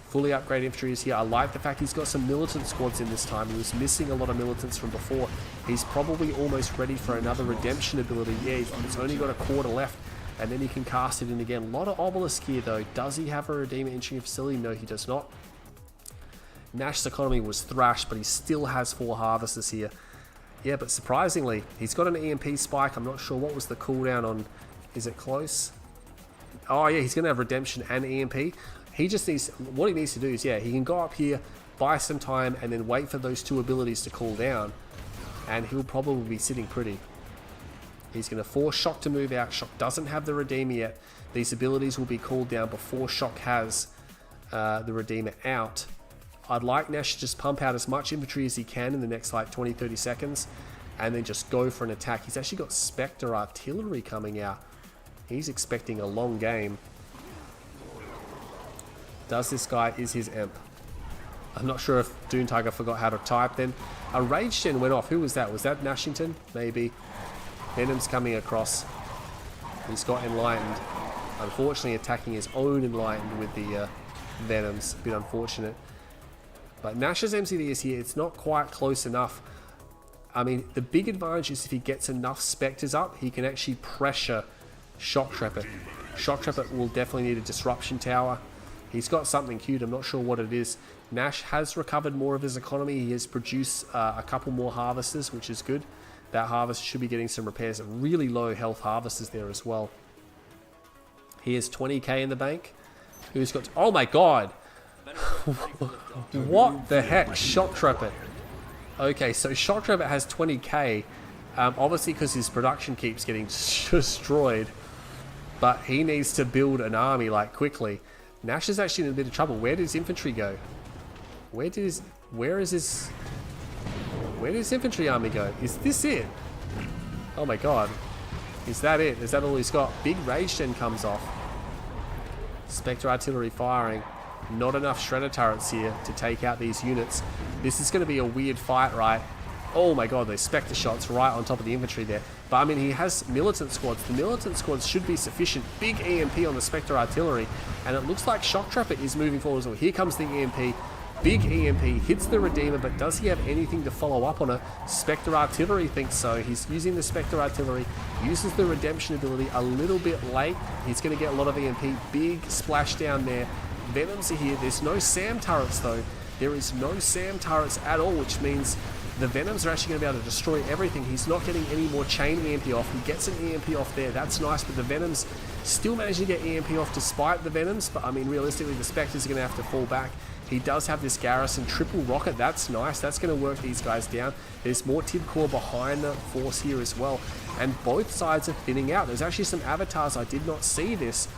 Fully upgraded infantry is here. I like the fact he's got some militant squads in this time. He was missing a lot of militants from before. He's probably almost ready for another redemption ability. Yeah, he's only got a quarter left, and then he can cast it in again. A lot of obelisk here though. Does he have a Redeemer engineer facility? No, he does not. Nash's economy was thrashed, but he still has 4 harvesters here. Yeah, but surprisingly, he's got an EMP spike. I'm not sure what was the cooldown on. Is it close? Oh yeah, he's going to have redemption and EMP. He just needs, what he needs to do is, yeah, he can go up here, buy some time, and then wait for those 2 abilities to cool down, and he'll probably be sitting pretty. He's going to force Shock to move out. Shock doesn't have the Redeemer yet. These abilities will be cooled down before Shock has the Redeemer out. I'd like Nash to just pump out as much infantry as he can in the next like 20-30 seconds, and then just go for an attack. He's actually got Spectre artillery coming out. He's expecting a long game. Does this guy, is his Emp? I'm not sure if Dune Tiger forgot how to type then. A Rage Shen went off. Who was that? Was that Nashington? Maybe. Venom's coming across. He's got Enlightened. Unfortunately attacking his own Enlightened with the Venoms. A bit unfortunate. But Nash's MCD is here. It's not quite close enough. I mean, the big advantage is if he gets enough Spectres up, he can actually pressure Shoktrepet. Shoktrepet will definitely need a disruption tower. He's got something cute. I'm not sure what it is. Nash has recovered more of his economy. He has produced a couple more harvesters, which is good. That harvest should be getting some repairs. Really low health harvesters there as well. He has 20k in the bank. Who's got... Oh my god! What the heck? Shoktrepet. Okay, so Shoktrepet has 20k. Obviously because his production keeps getting destroyed. But he needs to build an army like quickly. Nash is actually in a bit of trouble. Where did his infantry go? Where is his infantry army go? Is this it? Oh my god. Is that it? Is that all he's got? Big rage gen comes off. Spectre artillery firing. Not enough shredder turrets here to take out these units. This is going to be a weird fight, right? Oh my god, those Spectre shots right on top of the infantry there. But I mean, he has militant squads. The militant squads should be sufficient. Big EMP on the Spectre artillery. And it looks like Shoktrepet is moving forward as well. Here comes the EMP. Big EMP hits the Redeemer, but does he have anything to follow up on it? Spectre Artillery thinks so. He's using the Spectre Artillery, uses the Redemption ability a little bit late. He's going to get a lot of EMP. Big splash down there. Venoms are here. There's no SAM turrets though. There is no SAM turrets at all, which means the Venoms are actually going to be able to destroy everything. He's not getting any more chain EMP off. He gets an EMP off there. That's nice, but the Venoms still manage to get EMP off despite the Venoms. But I mean, realistically, the Spectres are going to have to fall back. He does have this garrison triple rocket. That's nice. That's going to work these guys down. There's more Tib Core behind the force here as well. And both sides are thinning out. There's actually some avatars. I did not see this.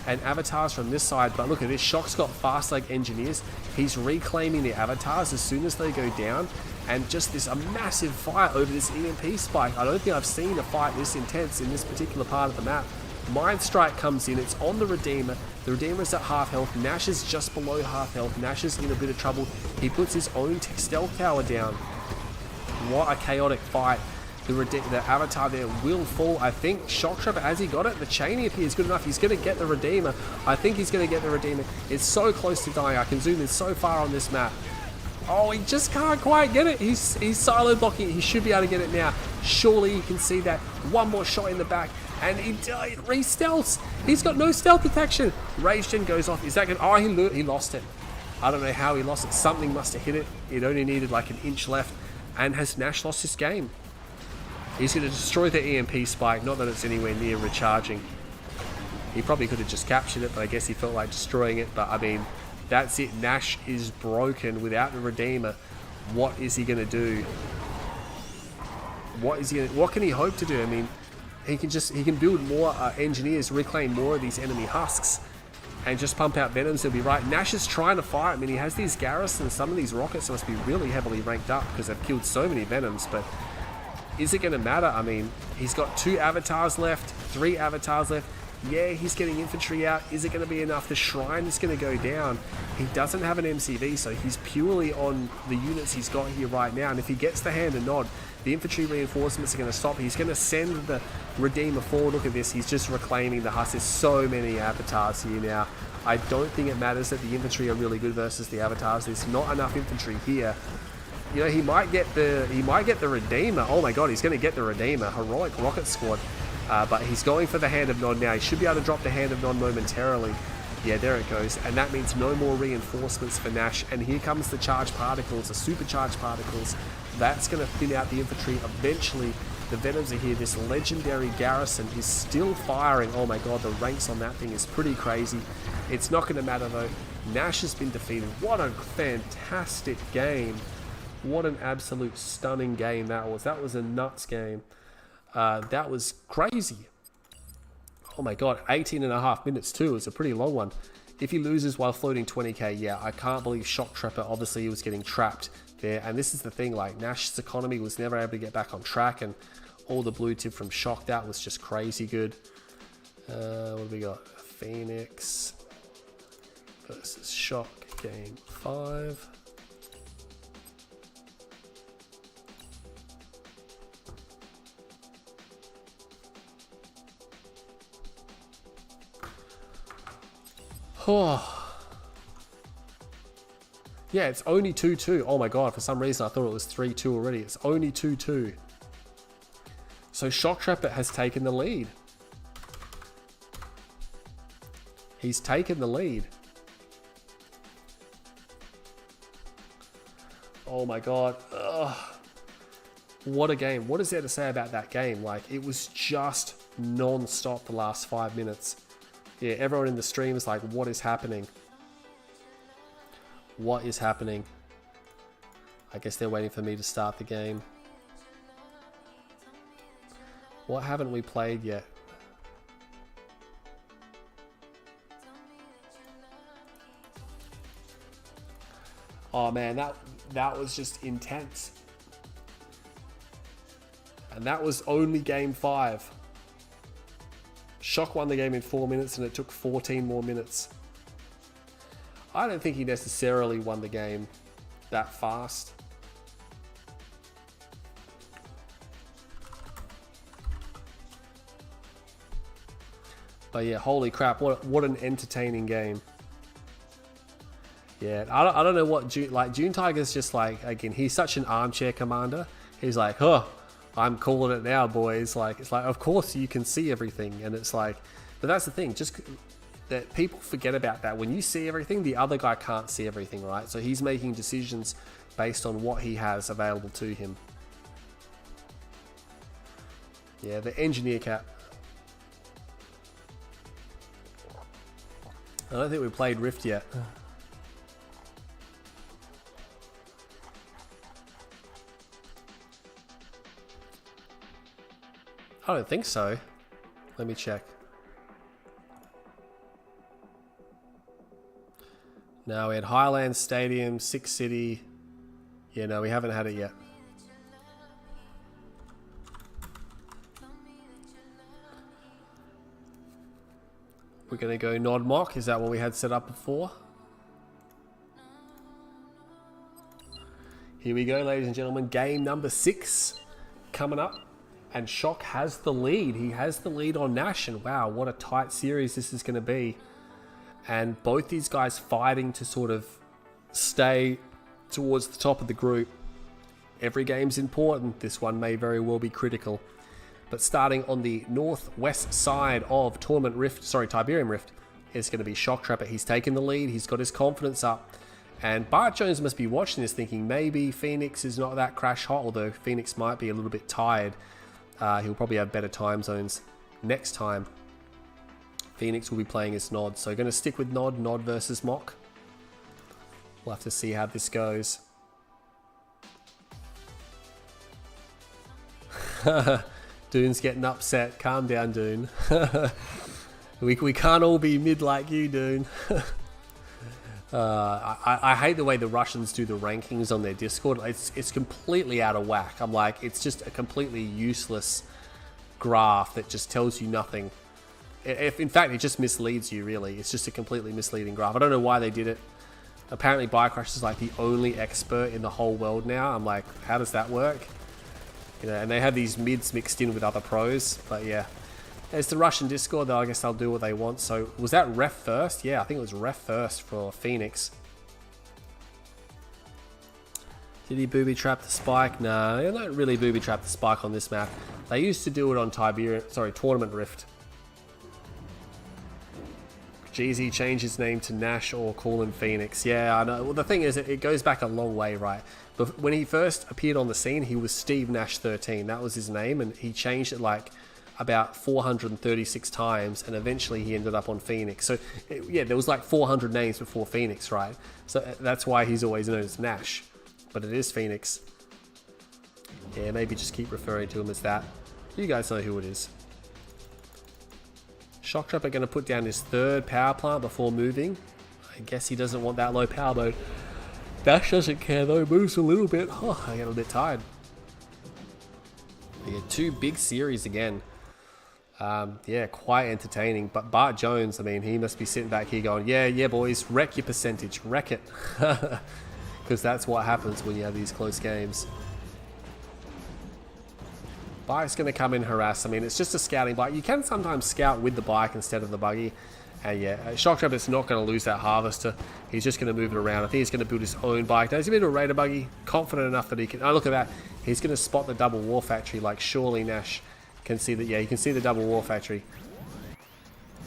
And avatars from this side. But look at this. Shock's got fast leg engineers. He's reclaiming the avatars as soon as they go down. And just this a massive fight over this EMP spike. I don't think I've seen a fight this intense in this particular part of the map. Mind Strike comes in. It's on the Redeemer. The Redeemer is at half health. Nash is just below half health. Nash is in a bit of trouble. He puts his own stealth tower down. What a chaotic fight. The Avatar there will fall. I think Shoktrepet, has he got it? The chain EMP is good enough. He's going to get the Redeemer. I think he's going to get the Redeemer. It's so close to dying. I can zoom in so far on this map. Oh, he just can't quite get it. He's silo blocking. He should be able to get it now. Surely you can see that. One more shot in the back. And he re-stealths. He's got no stealth detection. Rage Gen goes off. Is that good? Oh, he lost it. I don't know how he lost it. Something must have hit it. It only needed like an inch left. And has Nash lost this game? He's going to destroy the EMP spike. Not that it's anywhere near recharging. He probably could have just captured it, but I guess he felt like destroying it. But I mean, that's it. Nash is broken without the Redeemer. What is he going to do? What can he hope to do? I mean, he can build more engineers, reclaim more of these enemy husks, and just pump out Venoms. He'll be right. Nash is trying to fight. I mean, he has these garrisons. Some of these rockets must be really heavily ranked up because they've killed so many Venoms. But is it going to matter? I mean, he's got 2 avatars left, 3 avatars left. Yeah, he's getting infantry out. Is it going to be enough? The shrine is going to go down. He doesn't have an MCV, so he's purely on the units he's got here right now. And if he gets the hand and nod, the infantry reinforcements are going to stop. He's going to send the Redeemer forward. Look at this. He's just reclaiming the husk. There's so many avatars here now. I don't think it matters that the infantry are really good versus the avatars. There's not enough infantry here. You know, he might get the Redeemer. Oh my god, he's going to get the Redeemer. Heroic rocket squad. But he's going for the hand of nod now. He should be able to drop the hand of nod momentarily. Yeah, there it goes. And that means no more reinforcements for Nash. And here comes the charged particles, the supercharged particles. That's going to thin out the infantry. Eventually, the Venoms are here. This legendary garrison is still firing. Oh my god, the ranks on that thing is pretty crazy. It's not going to matter though. Nash has been defeated. What a fantastic game. What an absolute stunning game that was. That was a nuts game. That was crazy. Oh my god, 18.5 minutes too. It's a pretty long one. If he loses while floating 20k, yeah, I can't believe Shoktrepet, obviously he was getting trapped there. And this is the thing, like Nash's economy was never able to get back on track, and all the blue tip from Shock, that was just crazy good. What do we got? Phoenix versus Shock, game 5. Oh. Yeah, it's only 2-2. Oh my god, for some reason I thought it was 3-2 already. It's only 2-2. So Shoktrepet has taken the lead. He's taken the lead. Oh my god. Ugh. What a game. What is there to say about that game? Like, it was just non-stop the last 5 minutes. Yeah, everyone in the stream is like, what is happening? What is happening? I guess they're waiting for me to start the game. What haven't we played yet? Oh man, that was just intense. And that was only game 5. Shok won the game in 4 minutes and it took 14 more minutes. I don't think he necessarily won the game that fast. But yeah, holy crap, what an entertaining game. Yeah, I don't know what June Tiger's just like, again, he's such an armchair commander. He's like, huh, I'm calling it now, boys. Like, it's like, of course you can see everything. And it's like, but that's the thing, just that people forget about that. When you see everything, the other guy can't see everything, right? So he's making decisions based on what he has available to him. Yeah, the engineer cap. I don't think we played Rift yet. I don't think so. Let me check. No, we had Highland Stadium, Six City. Yeah, no, we haven't had it yet. We're going to go Nod Mock. Is that what we had set up before? Here we go, ladies and gentlemen. Game number 6 coming up. And Shok has the lead. He has the lead on Nash. And wow, what a tight series this is going to be. And both these guys fighting to sort of stay towards the top of the group. Every game's important. This one may very well be critical. But starting on the northwest side of Tiberium Rift, is going to be Shoktrepet. He's taken the lead. He's got his confidence up. And Bartjones must be watching this thinking maybe Phoenix is not that crash hot, although Phoenix might be a little bit tired. He'll probably have better time zones next time. Phoenix will be playing as Nod. So going to stick with Nod versus Mock. We'll have to see how this goes. Dune's getting upset. Calm down, Dune. we can't all be mid like you, Dune. I hate the way the Russians do the rankings on their Discord. It's completely out of whack. I'm like, it's just a completely useless graph that just tells you nothing. If in fact, it just misleads you, really. It's just a completely misleading graph. I don't know why they did it. Apparently, Biocrash is like the only expert in the whole world now. I'm like, how does that work? You know, and they have these mids mixed in with other pros. But yeah, it's the Russian Discord, though. I guess they'll do what they want. So was that ref first? Yeah, I think it was ref first for Phoenix. Did he booby trap the spike? No, they don't really booby trap the spike on this map. They used to do it on Tournament Rift. Jeezy changed his name to Nash or call him Phoenix. Yeah, I know. Well, the thing is, it goes back a long way, right? But when he first appeared on the scene, he was Steve Nash 13. That was his name, and he changed it like about 436 times, and eventually he ended up on Phoenix. So, yeah, there was like 400 names before Phoenix, right? So that's why he's always known as Nash. But it is Phoenix. Yeah, maybe just keep referring to him as that. You guys know who it is. Shoktrepet going to put down his 3rd power plant before moving. I guess he doesn't want that low power mode. Dash doesn't care though, moves a little bit. Oh, I get a bit tired. We get 2 big series again. Yeah, quite entertaining. But Bartjones, I mean, he must be sitting back here going, yeah boys, wreck your percentage, wreck it. Because that's what happens when you have these close games. Bike's going to come in harass. I mean, it's just a scouting bike. You can sometimes scout with the bike instead of the buggy. And yeah, Shoktrepet's not going to lose that harvester. He's just going to move it around. I think he's going to build his own bike. Now, he's going to build a Raider buggy, confident enough that he can... Oh, look at that. He's going to spot the double war factory. Like, surely Nash can see that. Yeah, you can see the double war factory.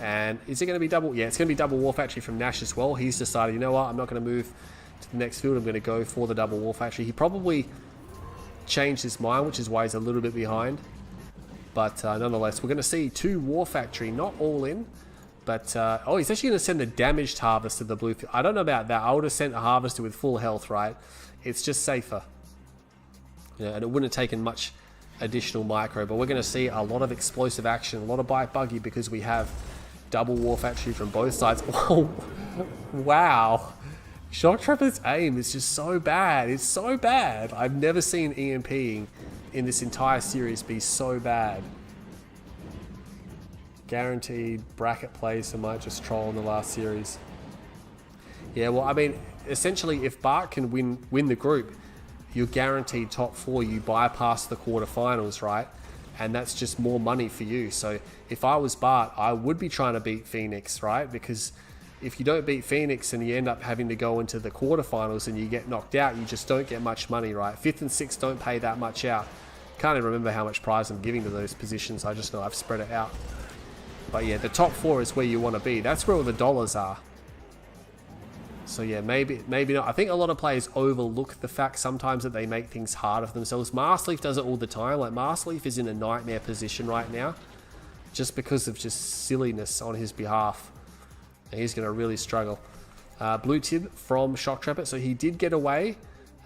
And is it going to be double? Yeah, it's going to be double war factory from Nash as well. He's decided, you know what, I'm not going to move to the next field. I'm going to go for the double war factory. He probably changed his mind, which is why he's a little bit behind. But nonetheless, we're going to see 2 war factory, not all in. But, oh, he's actually going to send a damaged harvester to the blue field. I don't know about that. I would have sent a harvester with full health, right? It's just safer. Yeah, and it wouldn't have taken much additional micro. But we're going to see a lot of explosive action, a lot of bike buggy, because we have double war factory from both sides. Oh, wow. Shoktrepet's aim is just so bad. It's so bad. I've never seen EMPing in this entire series be so bad. Guaranteed bracket place. I might just troll in the last series. Yeah, well, I mean, essentially, if Bart can win the group, you're guaranteed top 4. You bypass the quarterfinals, right? And that's just more money for you. So if I was Bart, I would be trying to beat Phoenix, right? Because if you don't beat Phoenix and you end up having to go into the quarterfinals and you get knocked out, you just don't get much money, right? 5th and 6th don't pay that much out. Can't even remember how much prize I'm giving to those positions. I just know I've spread it out. But yeah, the top 4 is where you want to be. That's where all the dollars are. So yeah, maybe not. I think a lot of players overlook the fact sometimes that they make things harder for themselves. Marsleaf does it all the time. Like, Marsleaf is in a nightmare position right now, just because of just silliness on his behalf. And he's going to really struggle. Blue tip from Shoktrepet. So he did get away.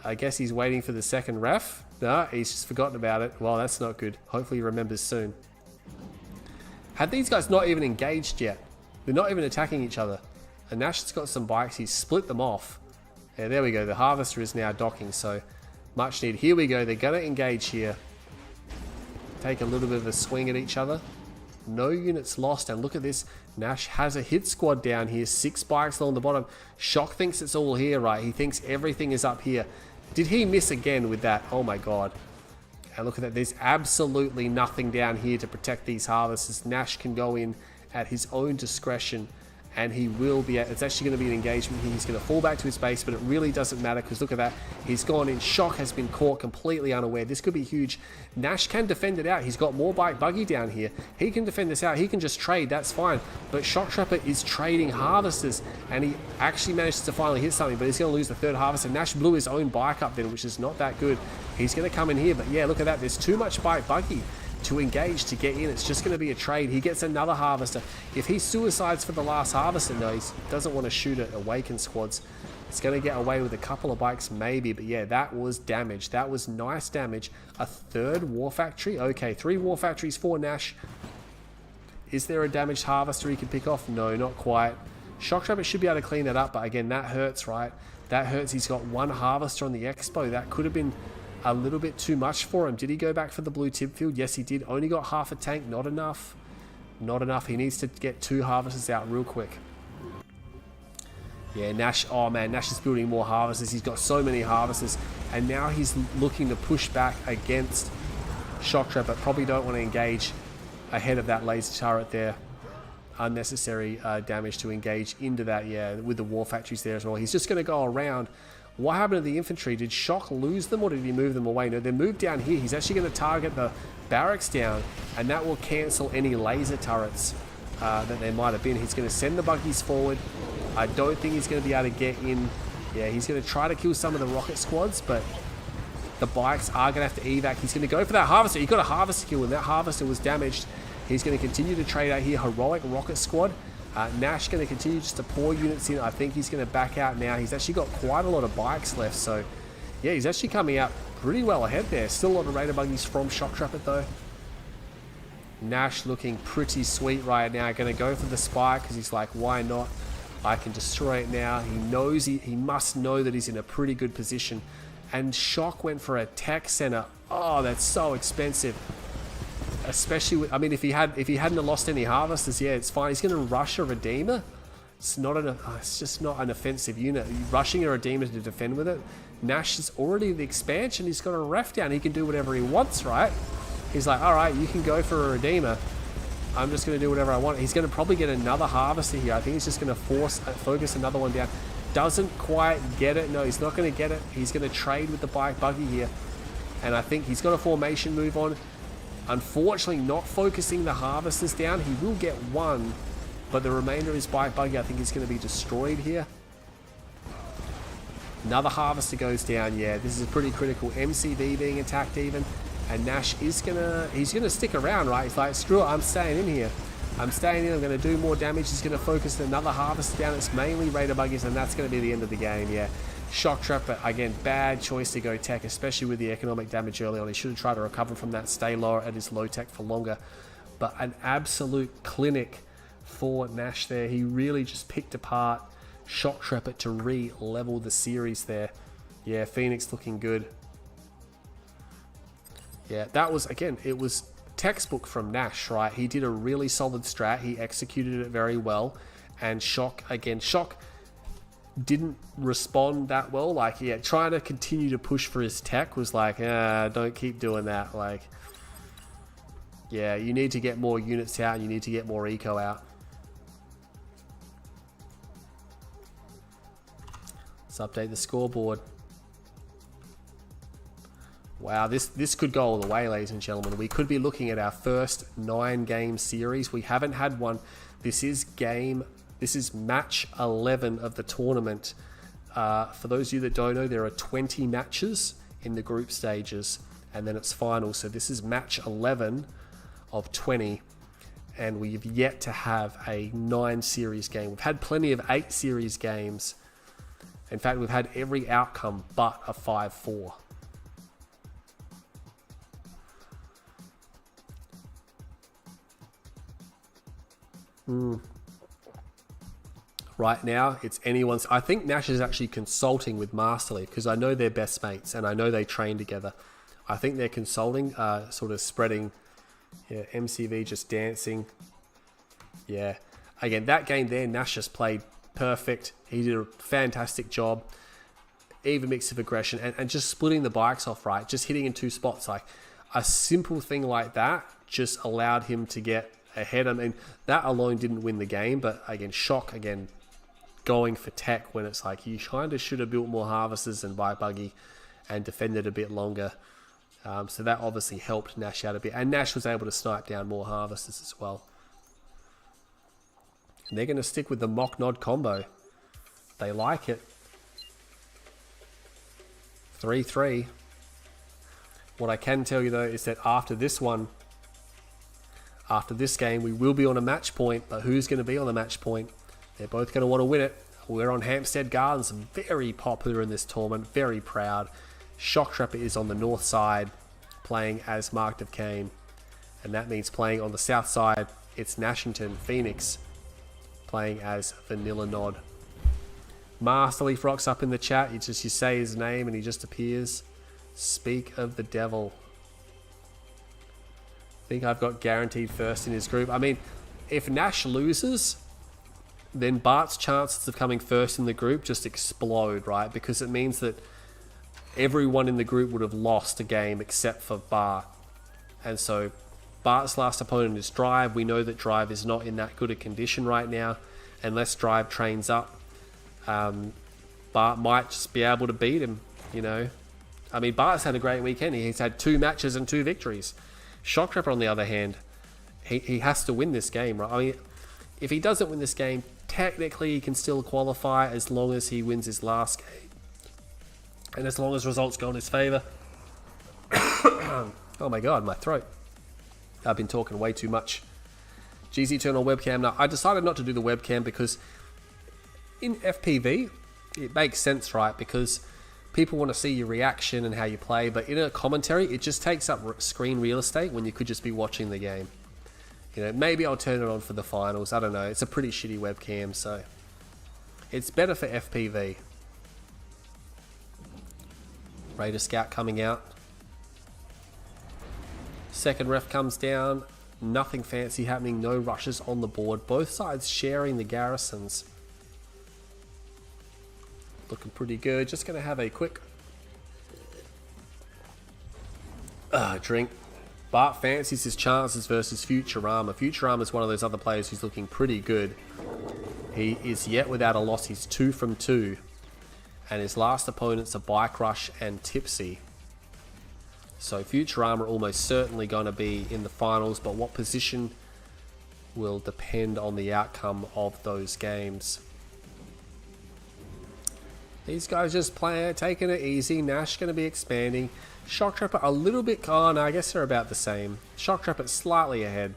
I guess he's waiting for the second ref. No, he's just forgotten about it. Well, that's not good. Hopefully he remembers soon. Had these guys not even engaged yet? They're not even attacking each other. And Nash's got some bikes. He's split them off. Yeah, there we go. The harvester is now docking. So much need. Here we go. They're going to engage here. Take a little bit of a swing at each other. No units lost. And look at this. Nash has a hit squad down here. 6 bikes along the bottom. Shock thinks it's all here, right? He thinks everything is up here. Did he miss again with that? Oh my god. And look at that. There's absolutely nothing down here to protect these harvesters. Nash can go in at his own discretion. And he will be, it's actually going to be an engagement here. He's going to fall back to his base, but it really doesn't matter because look at that. He's gone in. Shock has been caught completely unaware. This could be huge. Nash can defend it out. He's got more bike buggy down here. He can defend this out. He can just trade. That's fine. But Shoktrepet is trading harvesters, and he actually manages to finally hit something, but he's going to lose the 3rd harvester. Nash blew his own bike up then, which is not that good. He's going to come in here, but yeah, look at that. There's too much bike buggy to engage to get in. It's just going to be a trade. He gets another harvester. If he suicides for the last harvester, no, he doesn't want to shoot at awakened squads. It's going to get away with a couple of bikes maybe, but yeah, that was damage. That was nice damage. A 3rd war factory. Okay, 3 war factories for Nash. Is there a damaged harvester he can pick off? No, not quite. Shoktrepet should be able to clean that up, but again, that hurts, right? That hurts. He's got 1 harvester on the expo. That could have been a little bit too much for him. Did he go back for the blue tip field? Yes, he did. Only got half a tank. Not enough. Not enough. He needs to get 2 harvesters out real quick. Yeah, Nash. Oh man, Nash is building more harvesters. He's got so many harvesters. And now he's looking to push back against Shoktrepet. Probably don't want to engage ahead of that laser turret there. Unnecessary damage to engage into that, yeah, with the war factories there as well. He's just going to go around. What happened to the infantry? Did Shock lose them or did he move them away? No, they moved down here. He's actually going to target the barracks down, and that will cancel any laser turrets that there might have been. He's going to send the buggies forward. I don't think he's going to be able to get in. Yeah, he's going to try to kill some of the rocket squads, but the bikes are going to have to evac. He's going to go for that harvester. He got a harvester kill, and that harvester was damaged. He's going to continue to trade out here. Heroic rocket squad. Nash going to continue just to pour units in. I think he's going to back out now. He's actually got quite a lot of bikes left, so yeah, he's actually coming out pretty well ahead there. Still a lot of Raider buggies from Shoktrepet though. Nash looking pretty sweet right now. Going to go for the spike because he's like, why not? I can destroy it now. He knows he must know that he's in a pretty good position. And Shock went for a tech center. Oh, that's so expensive. Especially with, I mean, if he hadn't lost any harvesters, yeah, it's fine. He's going to rush a Redeemer. It's just not an offensive unit. Rushing a Redeemer to defend with it. Nash is already the expansion. He's got a ref down. He can do whatever he wants, right? He's like, all right, you can go for a Redeemer. I'm just going to do whatever I want. He's going to probably get another harvester here. I think he's just going to focus another one down. Doesn't quite get it. No, he's not going to get it. He's going to trade with the bike buggy here. And I think he's got a formation move on. Unfortunately, not focusing the harvesters down. He will get one, but the remainder of his bike buggy, I think, is going to be destroyed here. Another harvester goes down. Yeah, this is pretty critical. MCV being attacked even. And Nash is he's gonna stick around, right? He's like, screw it, I'm staying in here. I'm staying in, I'm gonna do more damage. He's gonna focus another harvester down. It's mainly Raider Buggies, and that's gonna be the end of the game, yeah. Shoktrepet, again, bad choice to go tech, especially with the economic damage early on. He should have tried to recover from that, stay lower at his low tech for longer. But an absolute clinic for Nash there. He really just picked apart Shoktrepet to re-level the series there. Yeah, Phoenix looking good. Yeah, that was, again, it was textbook from Nash, right? He did a really solid strat. He executed it very well. And Shock didn't respond that well. Like, yeah, trying to continue to push for his tech was like, don't keep doing that. Like, yeah, you need to get more units out. You need to get more eco out. Let's update the scoreboard. Wow, this could go all the way, ladies and gentlemen. We could be looking at our first 9-game series. We haven't had one. This is match 11 of the tournament. For those of you that don't know, there are 20 matches in the group stages, and then it's finals. So this is match 11 of 20, and we've yet to have a 9-series game. We've had plenty of 8-series games. In fact, we've had every outcome but a 5-4. Right now, it's anyone's. I think Nash is actually consulting with Masterly because I know they're best mates and I know they train together. I think they're consulting, sort of spreading. Yeah, MCV just dancing. Yeah, again, that game there, Nash just played perfect. He did a fantastic job. Even mix of aggression and just splitting the bikes off, right? Just hitting in 2 spots. Like a simple thing like that just allowed him to get ahead. I mean, that alone didn't win the game, but again, Shock, again, going for tech when it's like you kind of should have built more harvesters and bike buggy and defended a bit longer. So that obviously helped Nash out a bit. And Nash was able to snipe down more harvesters as well. And they're going to stick with the mock nod combo. They like it. 3-3. What I can tell you though is that after this one, after this game, we will be on a match point, but who's going to be on the match point? They're both going to want to win it. We're on Hampstead Gardens, very popular in this tournament, very proud. Shoktrepet is on the north side, playing as Mark of Cain, and that means playing on the south side, it's Nashington Phoenix, playing as Vanilla Nod. Masterleaf rocks up in the chat. You say his name and he just appears. Speak of the devil. I think I've got guaranteed first in his group. I mean, if Nash loses, then Bart's chances of coming first in the group just explode, right? Because it means that everyone in the group would have lost a game except for Bart. And so Bart's last opponent is Drive. We know that Drive is not in that good a condition right now. Unless Drive trains up, Bart might just be able to beat him, you know. I mean, Bart's had a great weekend. He's had 2 matches and 2 victories. Shoktrepet, on the other hand, he has to win this game, right? I mean, if he doesn't win this game, technically he can still qualify as long as he wins his last game. And as long as results go in his favour. Oh my god, my throat. I've been talking way too much. GZ turn on webcam. Now, I decided not to do the webcam because in FPV, it makes sense, right? Because people want to see your reaction and how you play, but in a commentary, it just takes up screen real estate when you could just be watching the game. You know, maybe I'll turn it on for the finals. I don't know. It's a pretty shitty webcam, so it's better for FPV. Raider Scout coming out. Second ref comes down. Nothing fancy happening. No rushes on the board. Both sides sharing the garrisons. Looking pretty good. Just going to have a quick drink. Bart fancies his chances versus Futurama. Futurama is one of those other players who's looking pretty good. He is yet without a loss. He's 2 from 2. And his last opponents are Bike Rush and Tipsy. So Futurama are almost certainly going to be in the finals, but what position will depend on the outcome of those games. These guys just taking it easy. Nash going to be expanding. Shoktrepet a little bit... Oh, no, I guess they're about the same. Shoktrepet slightly ahead.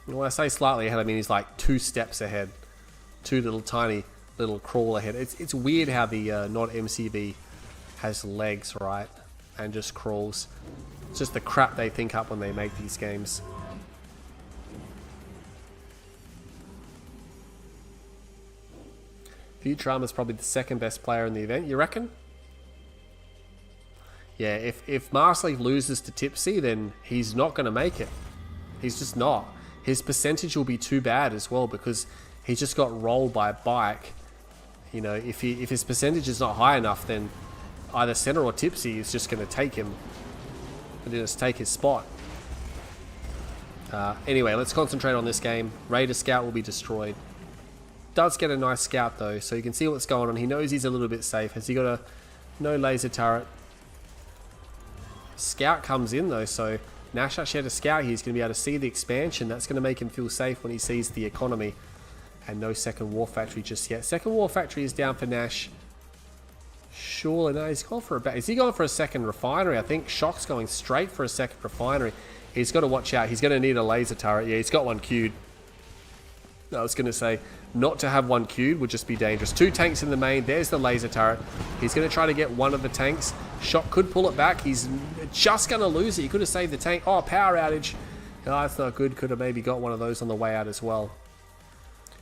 When I say slightly ahead, I mean he's like 2 steps ahead. 2 little tiny little crawl ahead. It's weird how the not MCV has legs, right? And just crawls. It's just the crap they think up when they make these games. Futurama's probably the 2nd best player in the event, you reckon? Yeah, if Marsleaf loses to Tipsy, then he's not going to make it. He's just not. His percentage will be too bad as well because he's just got rolled by a bike. You know, if his percentage is not high enough, then either Center or Tipsy is just going to take him. And just take his spot. Anyway, let's concentrate on this game. Raider Scout will be destroyed. Does get a nice scout though, so you can see what's going on. He knows he's a little bit safe. Has he got a no laser turret? Scout comes in though, so Nash actually had a scout. He's going to be able to see the expansion. That's going to make him feel safe when he sees the economy. And no second war factory just yet. Second war factory is down for Nash. Surely, no, he's gone for a... Is he going for a second refinery? I think Shock's going straight for a second refinery. He's got to watch out. He's going to need a laser turret. Yeah, he's got one queued. I was going to say, not to have one queued would just be dangerous. 2 tanks in the main. There's the laser turret. He's going to try to get one of the tanks. Shock could pull it back. He's just going to lose it. He could have saved the tank. Oh, power outage. Oh, that's not good. Could have maybe got one of those on the way out as well.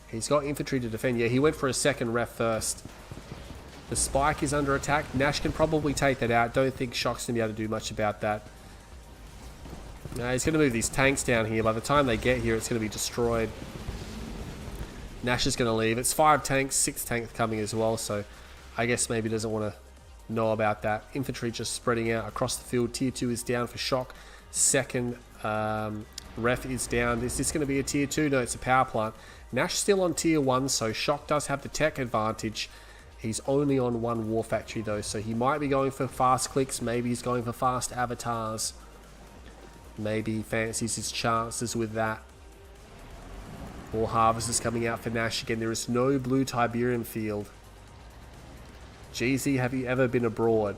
He's got infantry to defend. Yeah, he went for a second ref first. The spike is under attack. Nash can probably take that out. Don't think Shock's going to be able to do much about that. No, he's going to move these tanks down here. By the time they get here, it's going to be destroyed. Nash is going to leave. It's 5 tanks, 6 tanks coming as well, so I guess maybe doesn't want to know about that. Infantry just spreading out across the field. Tier 2 is down for Shock. Second ref is down. Is this going to be a tier 2? No, it's a power plant. Nash still on tier 1, so Shock does have the tech advantage. He's only on 1 war factory though, so he might be going for fast clicks. Maybe he's going for fast avatars. Maybe he fancies his chances with that. More harvesters coming out for Nash again. There is no blue Tiberium field. GZ, have you ever been abroad?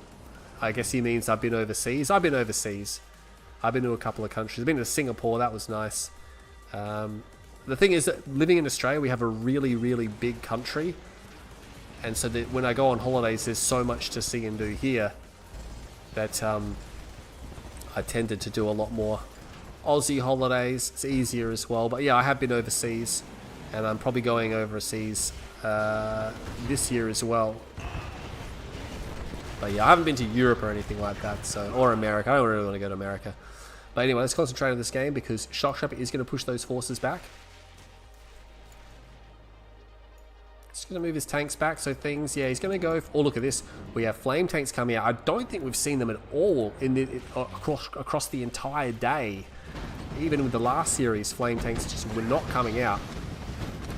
I guess he means I've been overseas. I've been overseas. I've been to a couple of countries. I've been to Singapore. That was nice. The thing is that living in Australia, we have a really, really big country. And so that when I go on holidays, there's so much to see and do here that I tended to do a lot more Aussie holidays. It's easier as well. But yeah, I have been overseas, and I'm probably going overseas this year as well. But yeah, I haven't been to Europe or anything like that, so, or America. I don't really want to go to America. But anyway, let's concentrate on this game because Shoktrepet is going to push those forces back. He's going to move his tanks back, so things, yeah, he's going to go... Oh, look at this. We have flame tanks coming out. I don't think we've seen them at all in the, across the entire day. Even with the last series, flame tanks just were not coming out.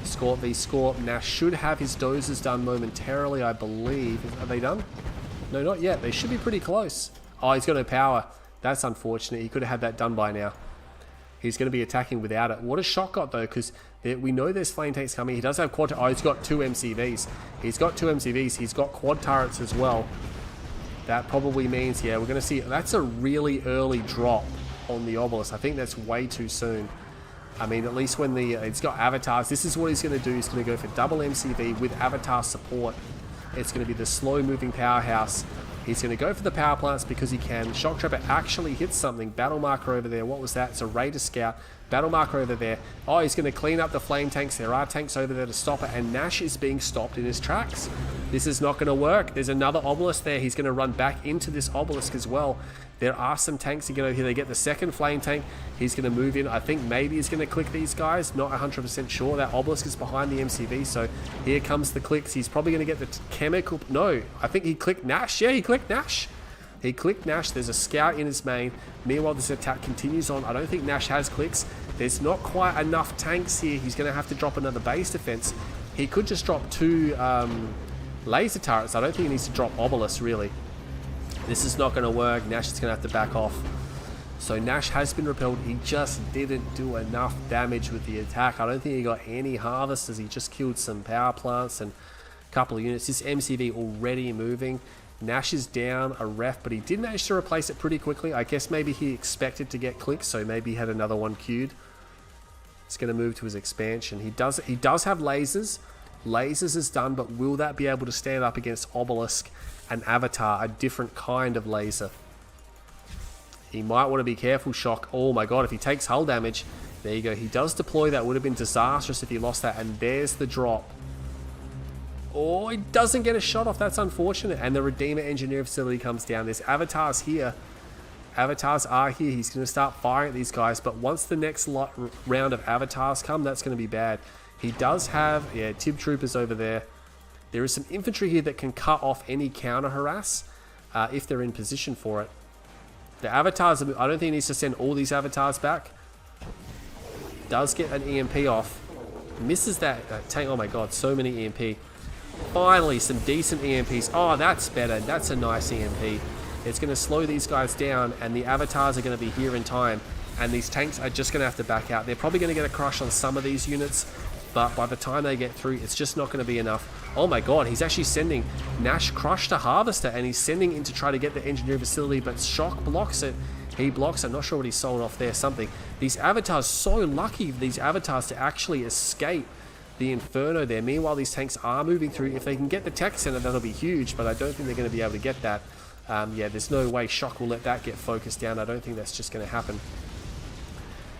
Scorp v Scorp. Nash should have his dozers done momentarily, I believe. Are they done? No, not yet. They should be pretty close. Oh, he's got no power. That's unfortunate. He could have had that done by now. He's going to be attacking without it. What has Shock got, though? Because we know there's flame tanks coming. He does have quad... Oh, he's got 2 MCVs. He's got 2 MCVs. He's got quad turrets as well. That probably means, yeah, we're going to see... That's a really early drop on the obelisk. I think that's way too soon. I mean, at least when the... it's got avatars. This is what he's going to do. He's going to go for double MCV with avatar support. It's going to be the slow-moving powerhouse. He's going to go for the power plants because he can. Shoktrepet actually hits something. Battle marker over there. What was that? It's a Raider Scout. Battle marker over there. Oh, he's going to clean up the flame tanks. There are tanks over there to stop it. And Nash is being stopped in his tracks. This is not going to work. There's another obelisk there. He's going to run back into this obelisk as well. There are some tanks that get over here. They get the second flame tank. He's going to move in. I think maybe he's going to click these guys. Not 100% sure. That obelisk is behind the MCV. So here comes the clicks. He's probably going to get the chemical... No, I think he clicked Nash. Yeah, he clicked Nash. He clicked Nash. There's a scout in his main. Meanwhile, this attack continues on. I don't think Nash has clicks. There's not quite enough tanks here. He's going to have to drop another base defense. He could just drop 2 laser turrets. I don't think he needs to drop obelisks, really. This is not going to work. Nash is going to have to back off. So Nash has been repelled. He just didn't do enough damage with the attack. I don't think he got any harvesters. He just killed some power plants and couple of units. This MCV already moving. Nash is down a ref, but he did manage to replace it pretty quickly. I guess maybe he expected to get clicks, so maybe he had another one queued. It's going to move to his expansion. He does have lasers. Lasers is done, but will that be able to stand up against Obelisk and Avatar, a different kind of laser? He might want to be careful, Shock. Oh my god, if he takes hull damage, there you go. He does deploy. That would have been disastrous if he lost that, and there's the drop. Oh, he doesn't get a shot off. That's unfortunate. And the Redeemer Engineer Facility comes down. There's Avatars here. Avatars are here. He's going to start firing at these guys. But once the next round of Avatars come, that's going to be bad. He does have, yeah, Tib Troopers over there. There is some infantry here that can cut off any counter harass if they're in position for it. The Avatars, I don't think he needs to send all these Avatars back. Does get an EMP off. Misses that tank. Oh my god, so many EMP. Finally, some decent EMPs. Oh, that's better. That's a nice EMP. It's going to slow these guys down, and the Avatars are going to be here in time. And these tanks are just going to have to back out. They're probably going to get a crush on some of these units, but by the time they get through, it's just not going to be enough. Oh my god, he's actually sending Nash Crush to Harvester, and he's sending in to try to get the engineering facility, but Shock blocks it. He blocks it. Not sure what he's sold off there. Something. These Avatars, so lucky, these Avatars, to actually escape the Inferno there. Meanwhile, these tanks are moving through. If they can get the tech center, that'll be huge, but I don't think they're going to be able to get that. Yeah, there's no way Shock will let that get focused down. I don't think that's just going to happen.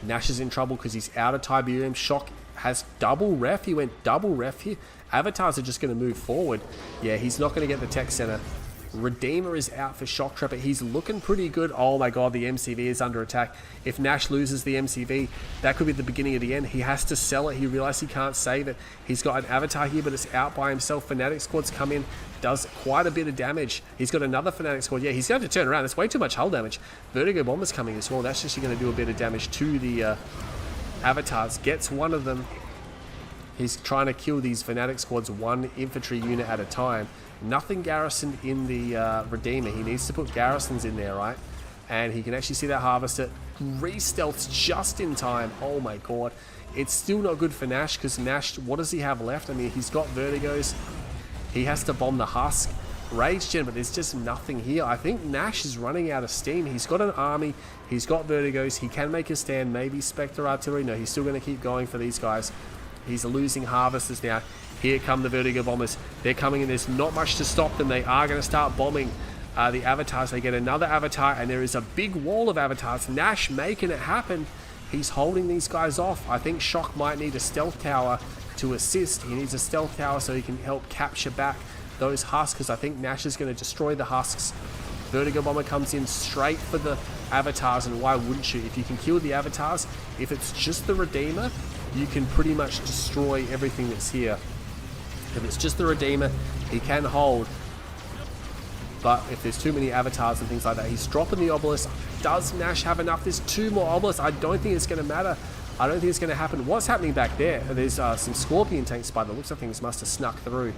Nash is in trouble because he's out of Tiberium. Shock has double ref. He went double ref here. Avatars are just going to move forward. Yeah, he's not going to get the tech center. Redeemer is out for Shoktrepet. He's looking pretty good. Oh my god, the MCV is under attack. If Nash loses the MCV, that could be the beginning of the end. He has to sell it. He realized he can't save it. He's got an Avatar here, but it's out by himself. Fnatic Squad's come in, does quite a bit of damage. He's got another Fnatic Squad. Yeah, he's going to turn around. That's way too much hull damage. Vertigo Bomber's coming as well. That's just going to do a bit of damage to the Avatars. Gets one of them. He's trying to kill these Fnatic Squads one infantry unit at a time. Nothing garrisoned in the Redeemer. He needs to put garrisons in there, right? And he can actually see that Harvester. Re-stealths just in time. Oh my god. It's still not good for Nash, because Nash, what does he have left? I mean, he's got Vertigos. He has to bomb the Husk. Rage Gen, but there's just nothing here. I think Nash is running out of steam. He's got an army. He's got Vertigos. He can make a stand. Maybe Spectre Artillery. No, he's still going to keep going for these guys. He's losing Harvesters now. Here come the Vertigo Bombers. They're coming in. There's not much to stop them. They are going to start bombing the Avatars. They get another Avatar, and there is a big wall of Avatars. Nash making it happen. He's holding these guys off. I think Shock might need a stealth tower to assist. He needs a stealth tower so he can help capture back those husks, because I think Nash is going to destroy the husks. Vertigo Bomber comes in straight for the Avatars, and why wouldn't you? If you can kill the Avatars, if it's just the Redeemer, you can pretty much destroy everything that's here. If it's just the Redeemer, he can hold. But if there's too many Avatars and things like that, he's dropping the Obelisk. Does Nash have enough? There's two more Obelisks. I don't think it's going to matter. I don't think it's going to happen. What's happening back there? There's some Scorpion tanks by the looks of things must have snuck through.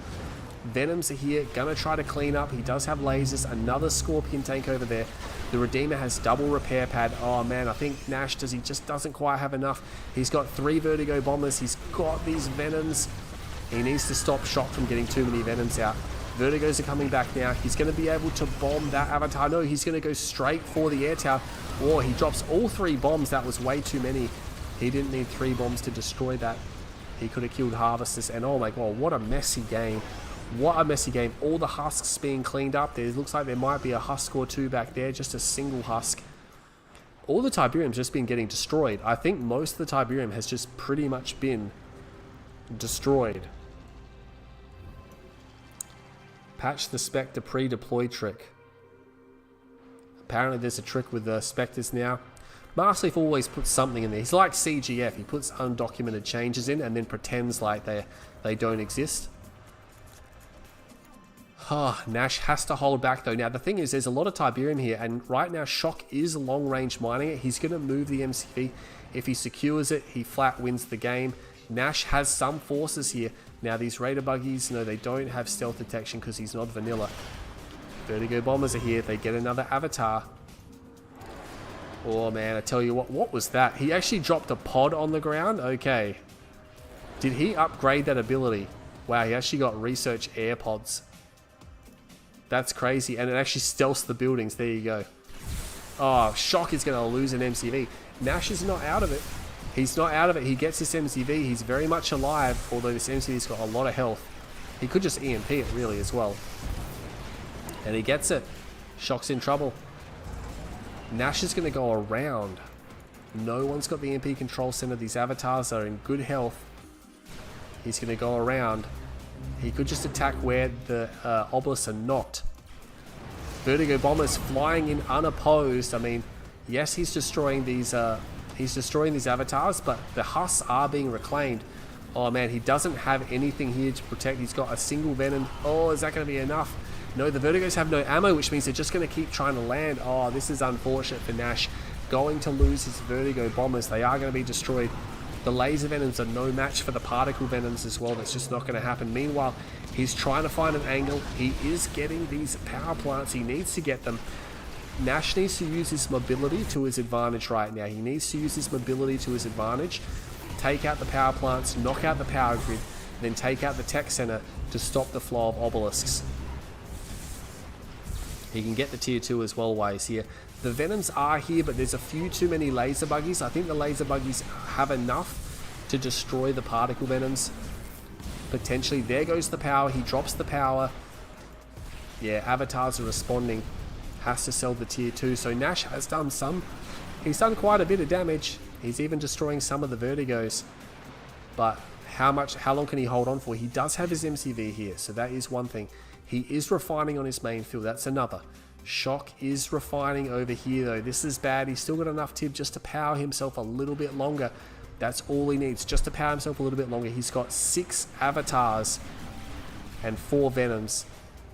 Venoms are here, gonna try to clean up. He does have lasers. Another Scorpion tank over there. The Redeemer has double repair pad. Oh man, I think Nash he just doesn't quite have enough. He's got 3 Vertigo Bombers. He's got these Venoms. He needs to stop Shock from getting too many Venoms out. Vertigos are coming back now. He's going to be able to bomb that Avatar. No, he's going to go straight for the air tower. Oh, he drops all 3 bombs. That was way too many. He didn't need 3 bombs to destroy that. He could have killed Harvesters. And oh my god, what a messy game. What a messy game. All the husks being cleaned up. There looks like there might be a husk or 2 back there. Just a single husk. All the Tiberium's just been getting destroyed. I think most of the Tiberium has just pretty much been destroyed. Patch the Spectre pre-deploy trick. Apparently there's a trick with the Spectres now. Marsleaf always puts something in there. He's like CGF. He puts undocumented changes in and then pretends like they don't exist. Nash has to hold back though. Now the thing is, there's a lot of Tiberium here, and right now Shock is long range mining it. He's going to move the MCV. If he secures it, he flat wins the game. Nash has some forces here. Now these Raider Buggies, no, they don't have stealth detection because he's not vanilla. Vertigo Bombers are here. They get another Avatar. Oh man, I tell you what was that? He actually dropped a pod on the ground? Okay. Did he upgrade that ability? Wow, he actually got research air pods. That's crazy. And it actually stealths the buildings. There you go. Oh, Shock is going to lose an MCV. Nash is not out of it. He's not out of it. He gets this MCV. He's very much alive, although this MCV's got a lot of health. He could just EMP it, really, as well. And he gets it. Shock's in trouble. Nash is going to go around. No one's got the EMP control center. These avatars are in good health. He's going to go around. He could just attack where the obelisks are not. Vertigo bombers flying in unopposed. I mean, yes, he's destroying these avatars, but the husks are being reclaimed. Oh man, he doesn't have anything here to protect. He's got a single venom. Oh, is that going to be enough? No, the Vertigos have no ammo, which means they're just going to keep trying to land. Oh, this is unfortunate for Nash. Going to lose his Vertigo bombers. They are going to be destroyed. The laser venoms are no match for the particle venoms as well. That's just not going to happen. Meanwhile, he's trying to find an angle. He is getting these power plants. He needs to get them. Nash needs to use his mobility to his advantage right now. He needs to use his mobility to his advantage. Take out the power plants, knock out the power grid, then take out the tech center to stop the flow of obelisks. He can get the tier 2 as well while he's here. The venoms are here, but there's a few too many laser buggies. I think the laser buggies have enough to destroy the particle venoms. Potentially. There goes the power. He drops the power. Yeah, avatars are responding. Has to sell the tier 2. So Nash has done some. He's done quite a bit of damage. He's even destroying some of the Vertigos. But how long can he hold on for? He does have his MCV here, so that is one thing. He is refining on his main field. That's another. Shock is refining over here, though. This is bad. He's still got enough tib just to power himself a little bit longer. That's all he needs, just to power himself a little bit longer. He's got 6 avatars and 4 venoms.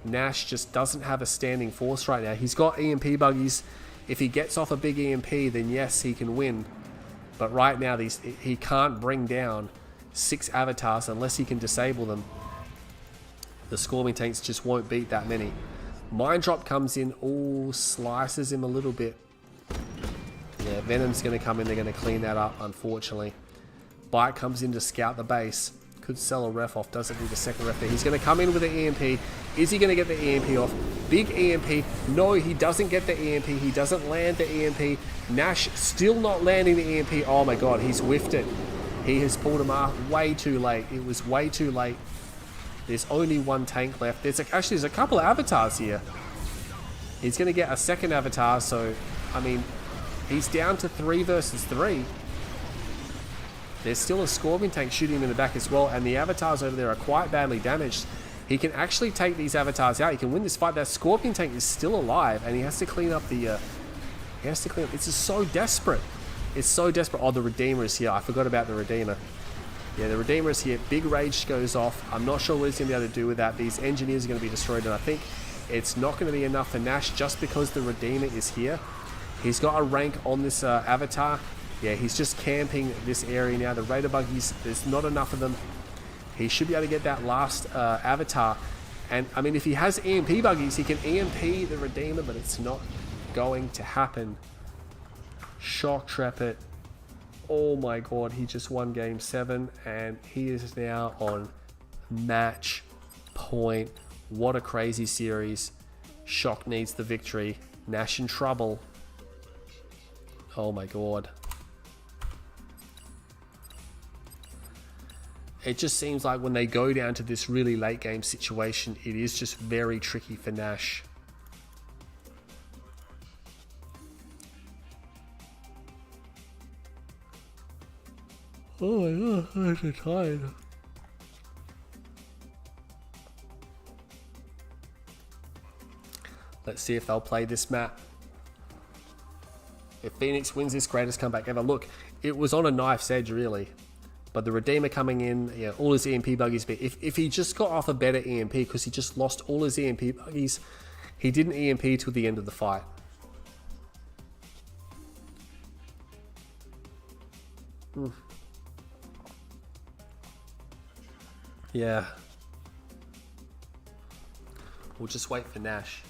Nash just doesn't have a standing force right now. He's got EMP buggies. If he gets off a big EMP, then yes, he can win. But right now, he can't bring down 6 avatars unless he can disable them. The Scorpion tanks just won't beat that many. Mind Drop comes in, slices him a little bit. Yeah, Venom's going to come in, they're going to clean that up, unfortunately. Bite comes in to scout the base. Could sell a ref off, doesn't need a second ref there. He's going to come in with an EMP. Is he going to get the EMP off? Big EMP. No, he doesn't get the EMP. He doesn't land the EMP. Nash still not landing the EMP. Oh my god, he's whiffed it. He has pulled him off way too late. It was way too late. There's only 1 tank left. Actually, there's a couple of avatars here. He's going to get a second avatar, so, I mean, he's down to 3 versus 3. There's still a Scorpion tank shooting him in the back as well, and the avatars over there are quite badly damaged. He can actually take these avatars out. He can win this fight. That Scorpion tank is still alive, and he has to clean up the... It's just so desperate. It's so desperate. Oh, the Redeemer is here. I forgot about the Redeemer. Yeah, the Redeemer is here. Big rage goes off. I'm not sure what he's going to be able to do with that. These engineers are going to be destroyed, and I think it's not going to be enough for Nash just because the Redeemer is here. He's got a rank on this avatar. Yeah, he's just camping this area now. The Raider buggies, there's not enough of them. He should be able to get that last avatar. And, I mean, if he has EMP buggies, he can EMP the Redeemer, but it's not going to happen. Shoktrepet. Oh my god, he just won game 7 and he is now on match point. What a crazy series. Shock needs the victory. Nash in trouble. Oh my god. It just seems like when they go down to this really late game situation, it is just very tricky for Nash. Oh my god, I'm so tired. Let's see if they'll play this map. If Phoenix wins this, greatest comeback ever. Look, it was on a knife's edge, really. But the Redeemer coming in, yeah, all his EMP buggies. But if he just got off a better EMP, because he just lost all his EMP buggies, he didn't EMP till the end of the fight. Yeah. We'll just wait for Nash.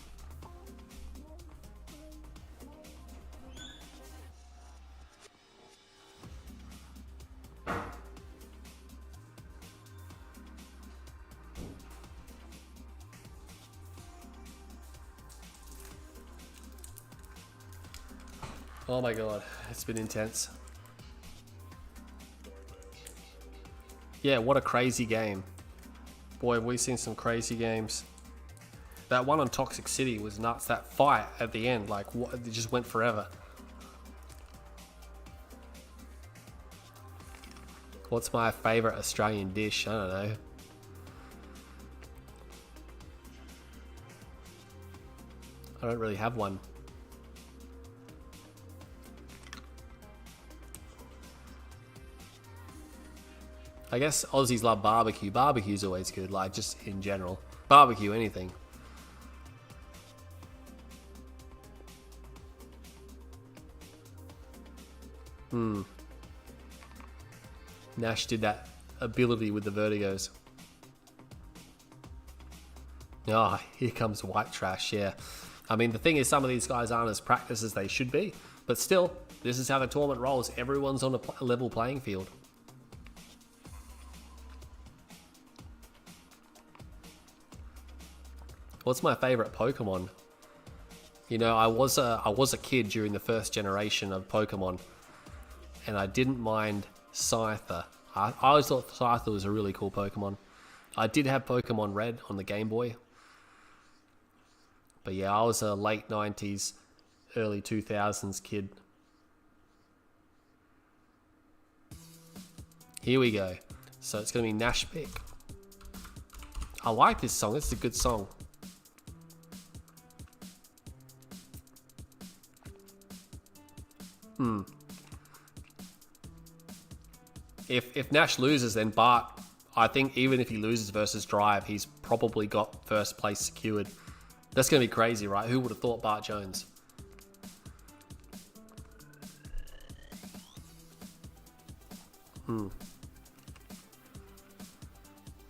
Oh my god, it's been intense. Yeah, what a crazy game. Boy, have we seen some crazy games. That one on Toxic City was nuts. That fight at the end, like, what, it just went forever. What's my favourite Australian dish? I don't know. I don't really have one. I guess Aussies love barbecue. Barbecue's always good, like, just in general. Barbecue, anything. Nash did that ability with the vertigos. Ah, oh, here comes white trash, yeah. I mean, the thing is, some of these guys aren't as practiced as they should be, but still, this is how the tournament rolls. Everyone's on a level playing field. What's my favorite Pokemon? You know, I was a kid during the first generation of Pokemon, and I didn't mind Scyther. I always thought Scyther was a really cool Pokemon. I did have Pokemon Red on the Game Boy. But yeah, I was a late 90s, early 2000s kid. Here we go. So it's going to be Nash pick. I like this song. It's a good song. If Nash loses, then Bart, I think even if he loses versus Drive, he's probably got first place secured. That's going to be crazy, right? Who would have thought Bartjones?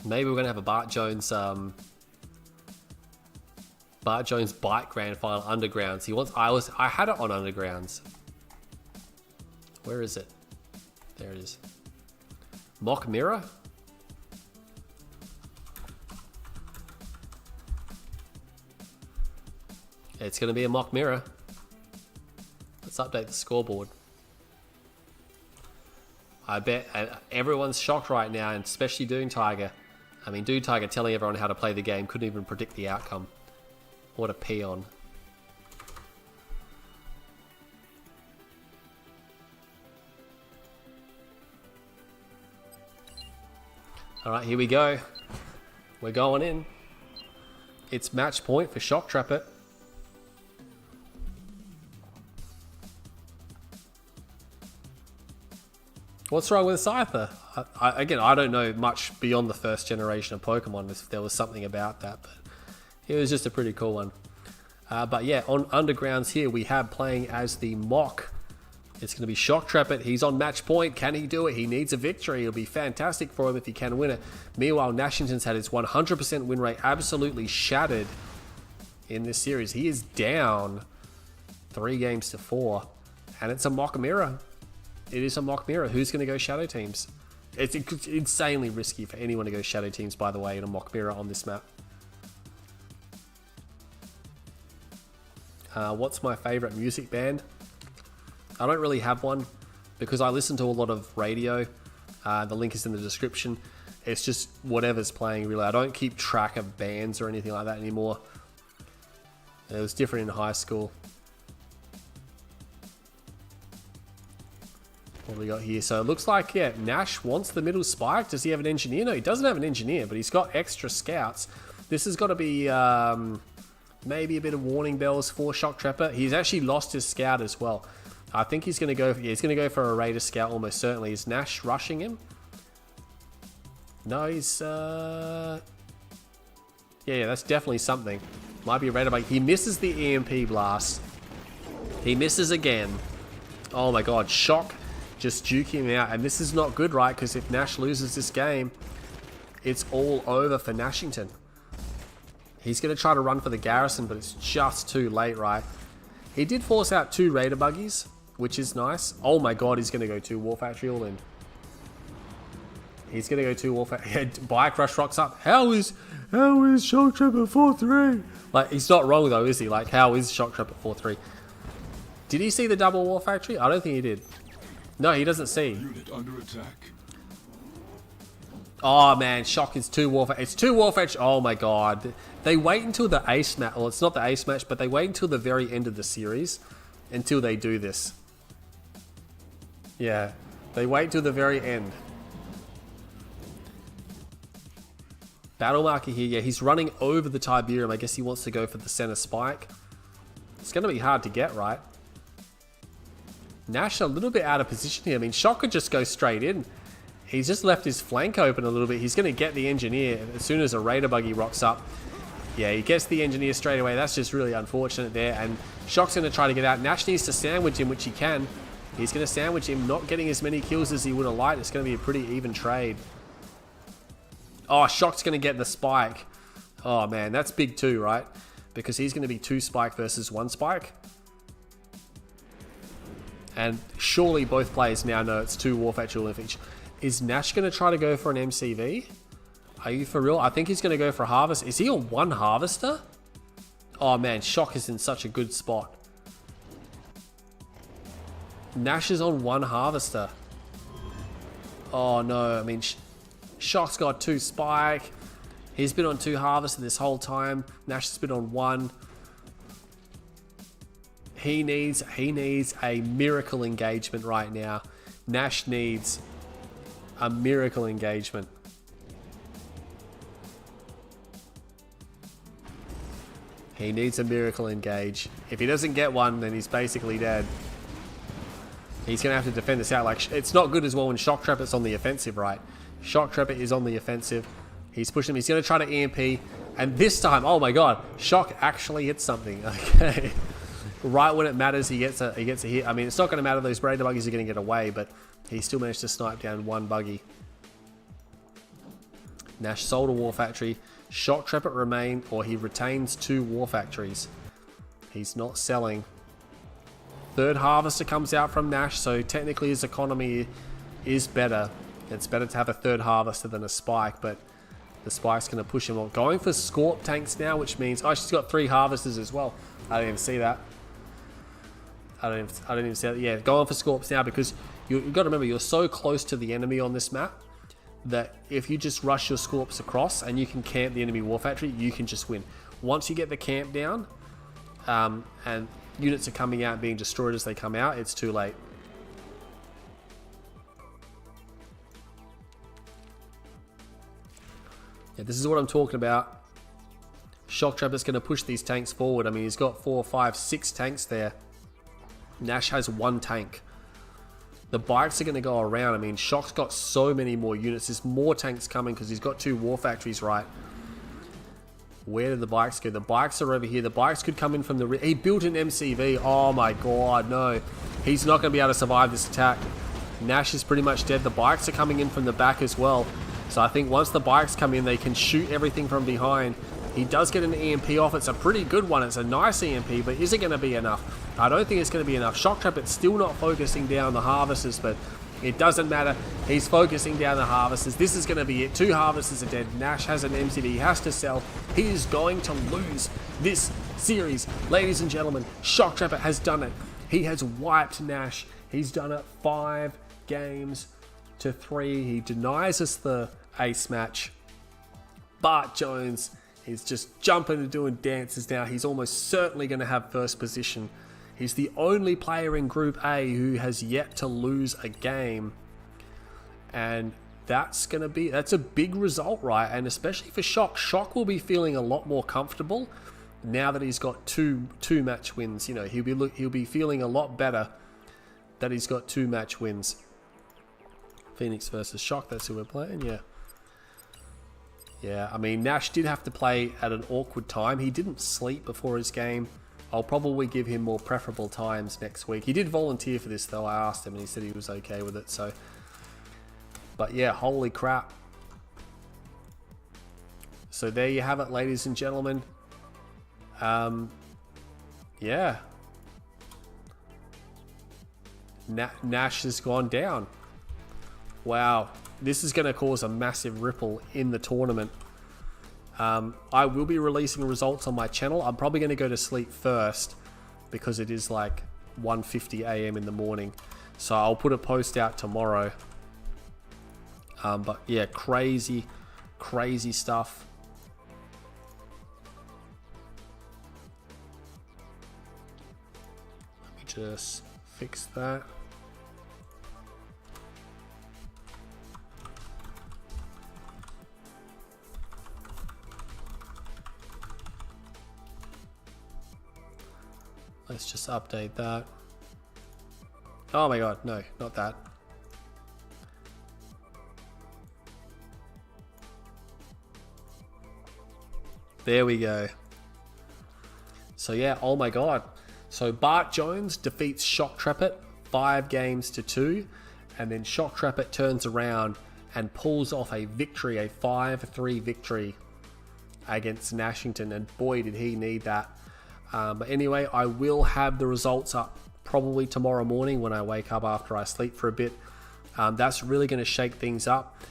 Maybe we're going to have a Bartjones bike grand final undergrounds. I had it on undergrounds. Where is it? There it is. Mock mirror? It's going to be a mock mirror. Let's update the scoreboard. I bet everyone's shocked right now, and especially Dune Tiger. I mean, Dune Tiger telling everyone how to play the game, couldn't even predict the outcome. What a peon. Alright, here we go. We're going in. It's match point for Shoktrepet. What's wrong with Scyther? Again, I don't know much beyond the first generation of Pokemon, if there was something about that, but it was just a pretty cool one. But yeah, on Undergrounds here, we have playing as the Mock. It's going to be Shoktrepet. He's on match point. Can he do it? He needs a victory. It'll be fantastic for him if he can win it. Meanwhile, Nashington's had his 100% win rate absolutely shattered in this series. He is down 3 games to 4, and it's a mock mirror. It is a mock mirror. Who's going to go shadow teams? It's insanely risky for anyone to go shadow teams, by the way, in a mock mirror on this map. What's my favorite music band? I don't really have one because I listen to a lot of radio. The link is in the description. It's just whatever's playing, really. I don't keep track of bands or anything like that anymore. It was different in high school. What do we got here? So it looks like, yeah, Nash wants the middle spike. Does he have an engineer? No, he doesn't have an engineer, but he's got extra scouts. This has got to be maybe a bit of warning bells for Shoktrepet. He's actually lost his scout as well. I think he's going to go. Yeah, he's going to go for a Raider scout almost certainly. Is Nash rushing him? No, he's. Yeah, that's definitely something. Might be a Raider bike. He misses the EMP blast. He misses again. Oh my God, Shock just duking him out, and this is not good, right? Because if Nash loses this game, it's all over for Nashington. He's going to try to run for the garrison, but it's just too late, right? He did force out 2 Raider buggies, which is nice. Oh my God, he's going to go 2 War Factory all in. He's going to go 2 War Factory. Bike Rush rocks up. How is Shoktrepet 4-3? Like, he's not wrong though, is he? Like, how is Shoktrepet 4-3? Did he see the double war factory? I don't think he did. No, he doesn't see. Unit under attack. Oh man, Shock is 2 war factories. It's 2 war factories. Oh my god. They wait until the ace match. Well, it's not the ace match, but they wait until the very end of the series until they do this. Yeah, they wait till the very end. Battle marker here. Yeah, he's running over the Tiberium. I guess he wants to go for the center spike. It's going to be hard to get, right? Nash a little bit out of position here. I mean, Shock could just go straight in. He's just left his flank open a little bit. He's going to get the engineer as soon as a Raider buggy rocks up. Yeah, he gets the engineer straight away. That's just really unfortunate there. And Shock's going to try to get out. Nash needs to sandwich him, which he can. He's going to sandwich him, not getting as many kills as he would have liked. It's going to be a pretty even trade. Oh, Shock's going to get the spike. Oh, man, that's big too, right? Because he's going to be 2 spike versus 1 spike. And surely both players now know it's 2 war factory each. Is Nash going to try to go for an MCV? Are you for real? I think he's going to go for a harvest. Is he on 1 harvester? Oh man, Shock is in such a good spot. Nash is on 1 harvester. Oh no, I mean, Shock's got 2 spike. He's been on 2 harvester this whole time. Nash has been on 1. He needs a miracle engagement right now. Nash needs a miracle engagement. He needs a miracle engage. If he doesn't get one, then he's basically dead. He's going to have to defend this out. Like, it's not good as well when Shoktrepet's on the offensive, right? Shoktrepet is on the offensive. He's pushing him. He's going to try to EMP. And this time, oh my god, Shock actually hits something. Okay. Right when it matters, he gets a hit. I mean, it's not going to matter. Those Raider buggies are going to get away, but he still managed to snipe down 1 buggy. Nash sold a war factory. Shoktrepet he retains 2 war factories. He's not selling. 3rd harvester comes out from Nash, so technically his economy is better. It's better to have a 3rd harvester than a spike, but the spike's going to push him on. Going for Scorp tanks now, which means... Oh, she's got 3 harvesters as well. I didn't even see that. I didn't even see that. Yeah, going for Scorps now because you've got to remember, you're so close to the enemy on this map that if you just rush your Scorps across and you can camp the enemy war factory, you can just win. Once you get the camp down and units are coming out and being destroyed as they come out, it's too late. Yeah, this is what I'm talking about. Shoktrepet's going to push these tanks forward. I mean, he's got 4, 5, 6 tanks there. Nash has 1 tank. The bikes are going to go around. I mean, Shock's got so many more units. There's more tanks coming because he's got 2 war factories, right? Where did the bikes go? The bikes are over here. The bikes could come in from the... He built an MCV. Oh my god, no. He's not going to be able to survive this attack. Nash is pretty much dead. The bikes are coming in from the back as well. So I think once the bikes come in, they can shoot everything from behind. He does get an EMP off. It's a pretty good one. It's a nice EMP, but is it going to be enough? I don't think it's going to be enough. Shoktrepet's still not focusing down the harvesters, but it doesn't matter. He's focusing down the harvesters. This is going to be it. 2 harvesters are dead. Nash has an MCV. He has to sell. He is going to lose this series. Ladies and gentlemen, Shoktrepet has done it. He has wiped Nash. He's done it 5 games to 3. He denies us the ace match. Bartjones is just jumping and doing dances now. He's almost certainly going to have first position. He's the only player in Group A who has yet to lose a game. And that's a big result, right? And especially for Shock. Shock will be feeling a lot more comfortable now that he's got two match wins. You know, he'll be feeling a lot better that he's got 2 match wins. Phoenix versus Shock, that's who we're playing, yeah. Yeah, I mean, Nash did have to play at an awkward time. He didn't sleep before his game. I'll probably give him more preferable times next week. He did volunteer for this, though. I asked him, and he said he was okay with it, so... But yeah, holy crap. So there you have it, ladies and gentlemen. Yeah. Nash has gone down. Wow. This is going to cause a massive ripple in the tournament. I will be releasing results on my channel. I'm probably going to go to sleep first because it is like 1:50 a.m. in the morning. So I'll put a post out tomorrow. But yeah, crazy stuff. Let me just fix that. Let's just update that. Oh my god, no, not that. There we go. So yeah, oh my god. So Bartjones defeats Shoktrepet 5-2, and then Shoktrepet turns around and pulls off a victory, a 5-3 victory against Nashington, and boy did he need that. But anyway, I will have the results up probably tomorrow morning when I wake up after I sleep for a bit. That's really going to shake things up.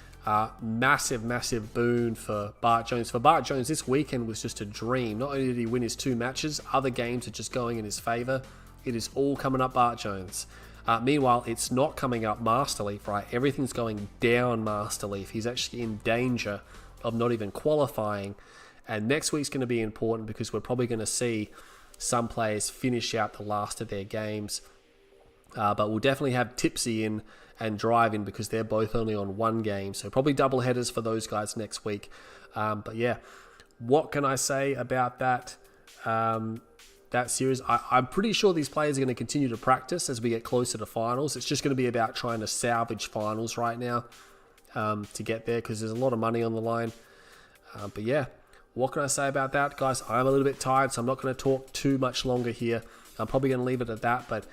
Massive boon for Bartjones. For Bartjones, this weekend was just a dream. Not only did he win his 2 matches, other games are just going in his favor. It is all coming up Bartjones. Meanwhile, it's not coming up Master Leaf, right? Everything's going down Master Leaf. He's actually in danger of not even qualifying. And next week's going to be important because we're probably going to see some players finish out the last of their games. But we'll definitely have Tipsy in and Drive in because they're both only on 1 game. So probably double headers for those guys next week. But yeah, what can I say about that that series? I'm pretty sure these players are going to continue to practice as we get closer to finals. It's just going to be about trying to salvage finals right now to get there because there's a lot of money on the line. But yeah, what can I say about that, guys? I'm a little bit tired, so I'm not going to talk too much longer here. I'm probably going to leave it at that, but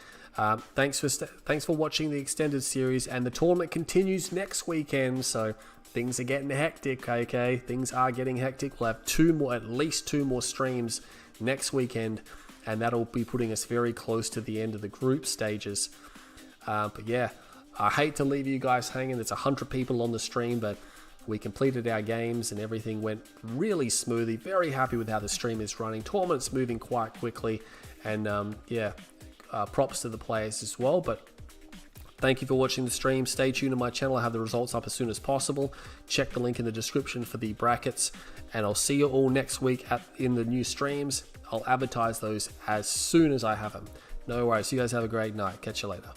thanks for watching the extended series, and the tournament continues next weekend, so things are getting hectic, okay? Things are getting hectic. We'll have at least two more streams next weekend, and that'll be putting us very close to the end of the group stages. But yeah, I hate to leave you guys hanging. There's 100 people on the stream, but we completed our games and everything went really smoothly. Very happy with how the stream is running. Tournament's moving quite quickly, and yeah, props to the players as well. But thank you for watching the stream. Stay tuned to my channel. I have the results up as soon as possible. Check the link in the description for the brackets, and I'll see you all next week in the new streams. I'll advertise those as soon as I have them. No worries. You guys have a great night. Catch you later.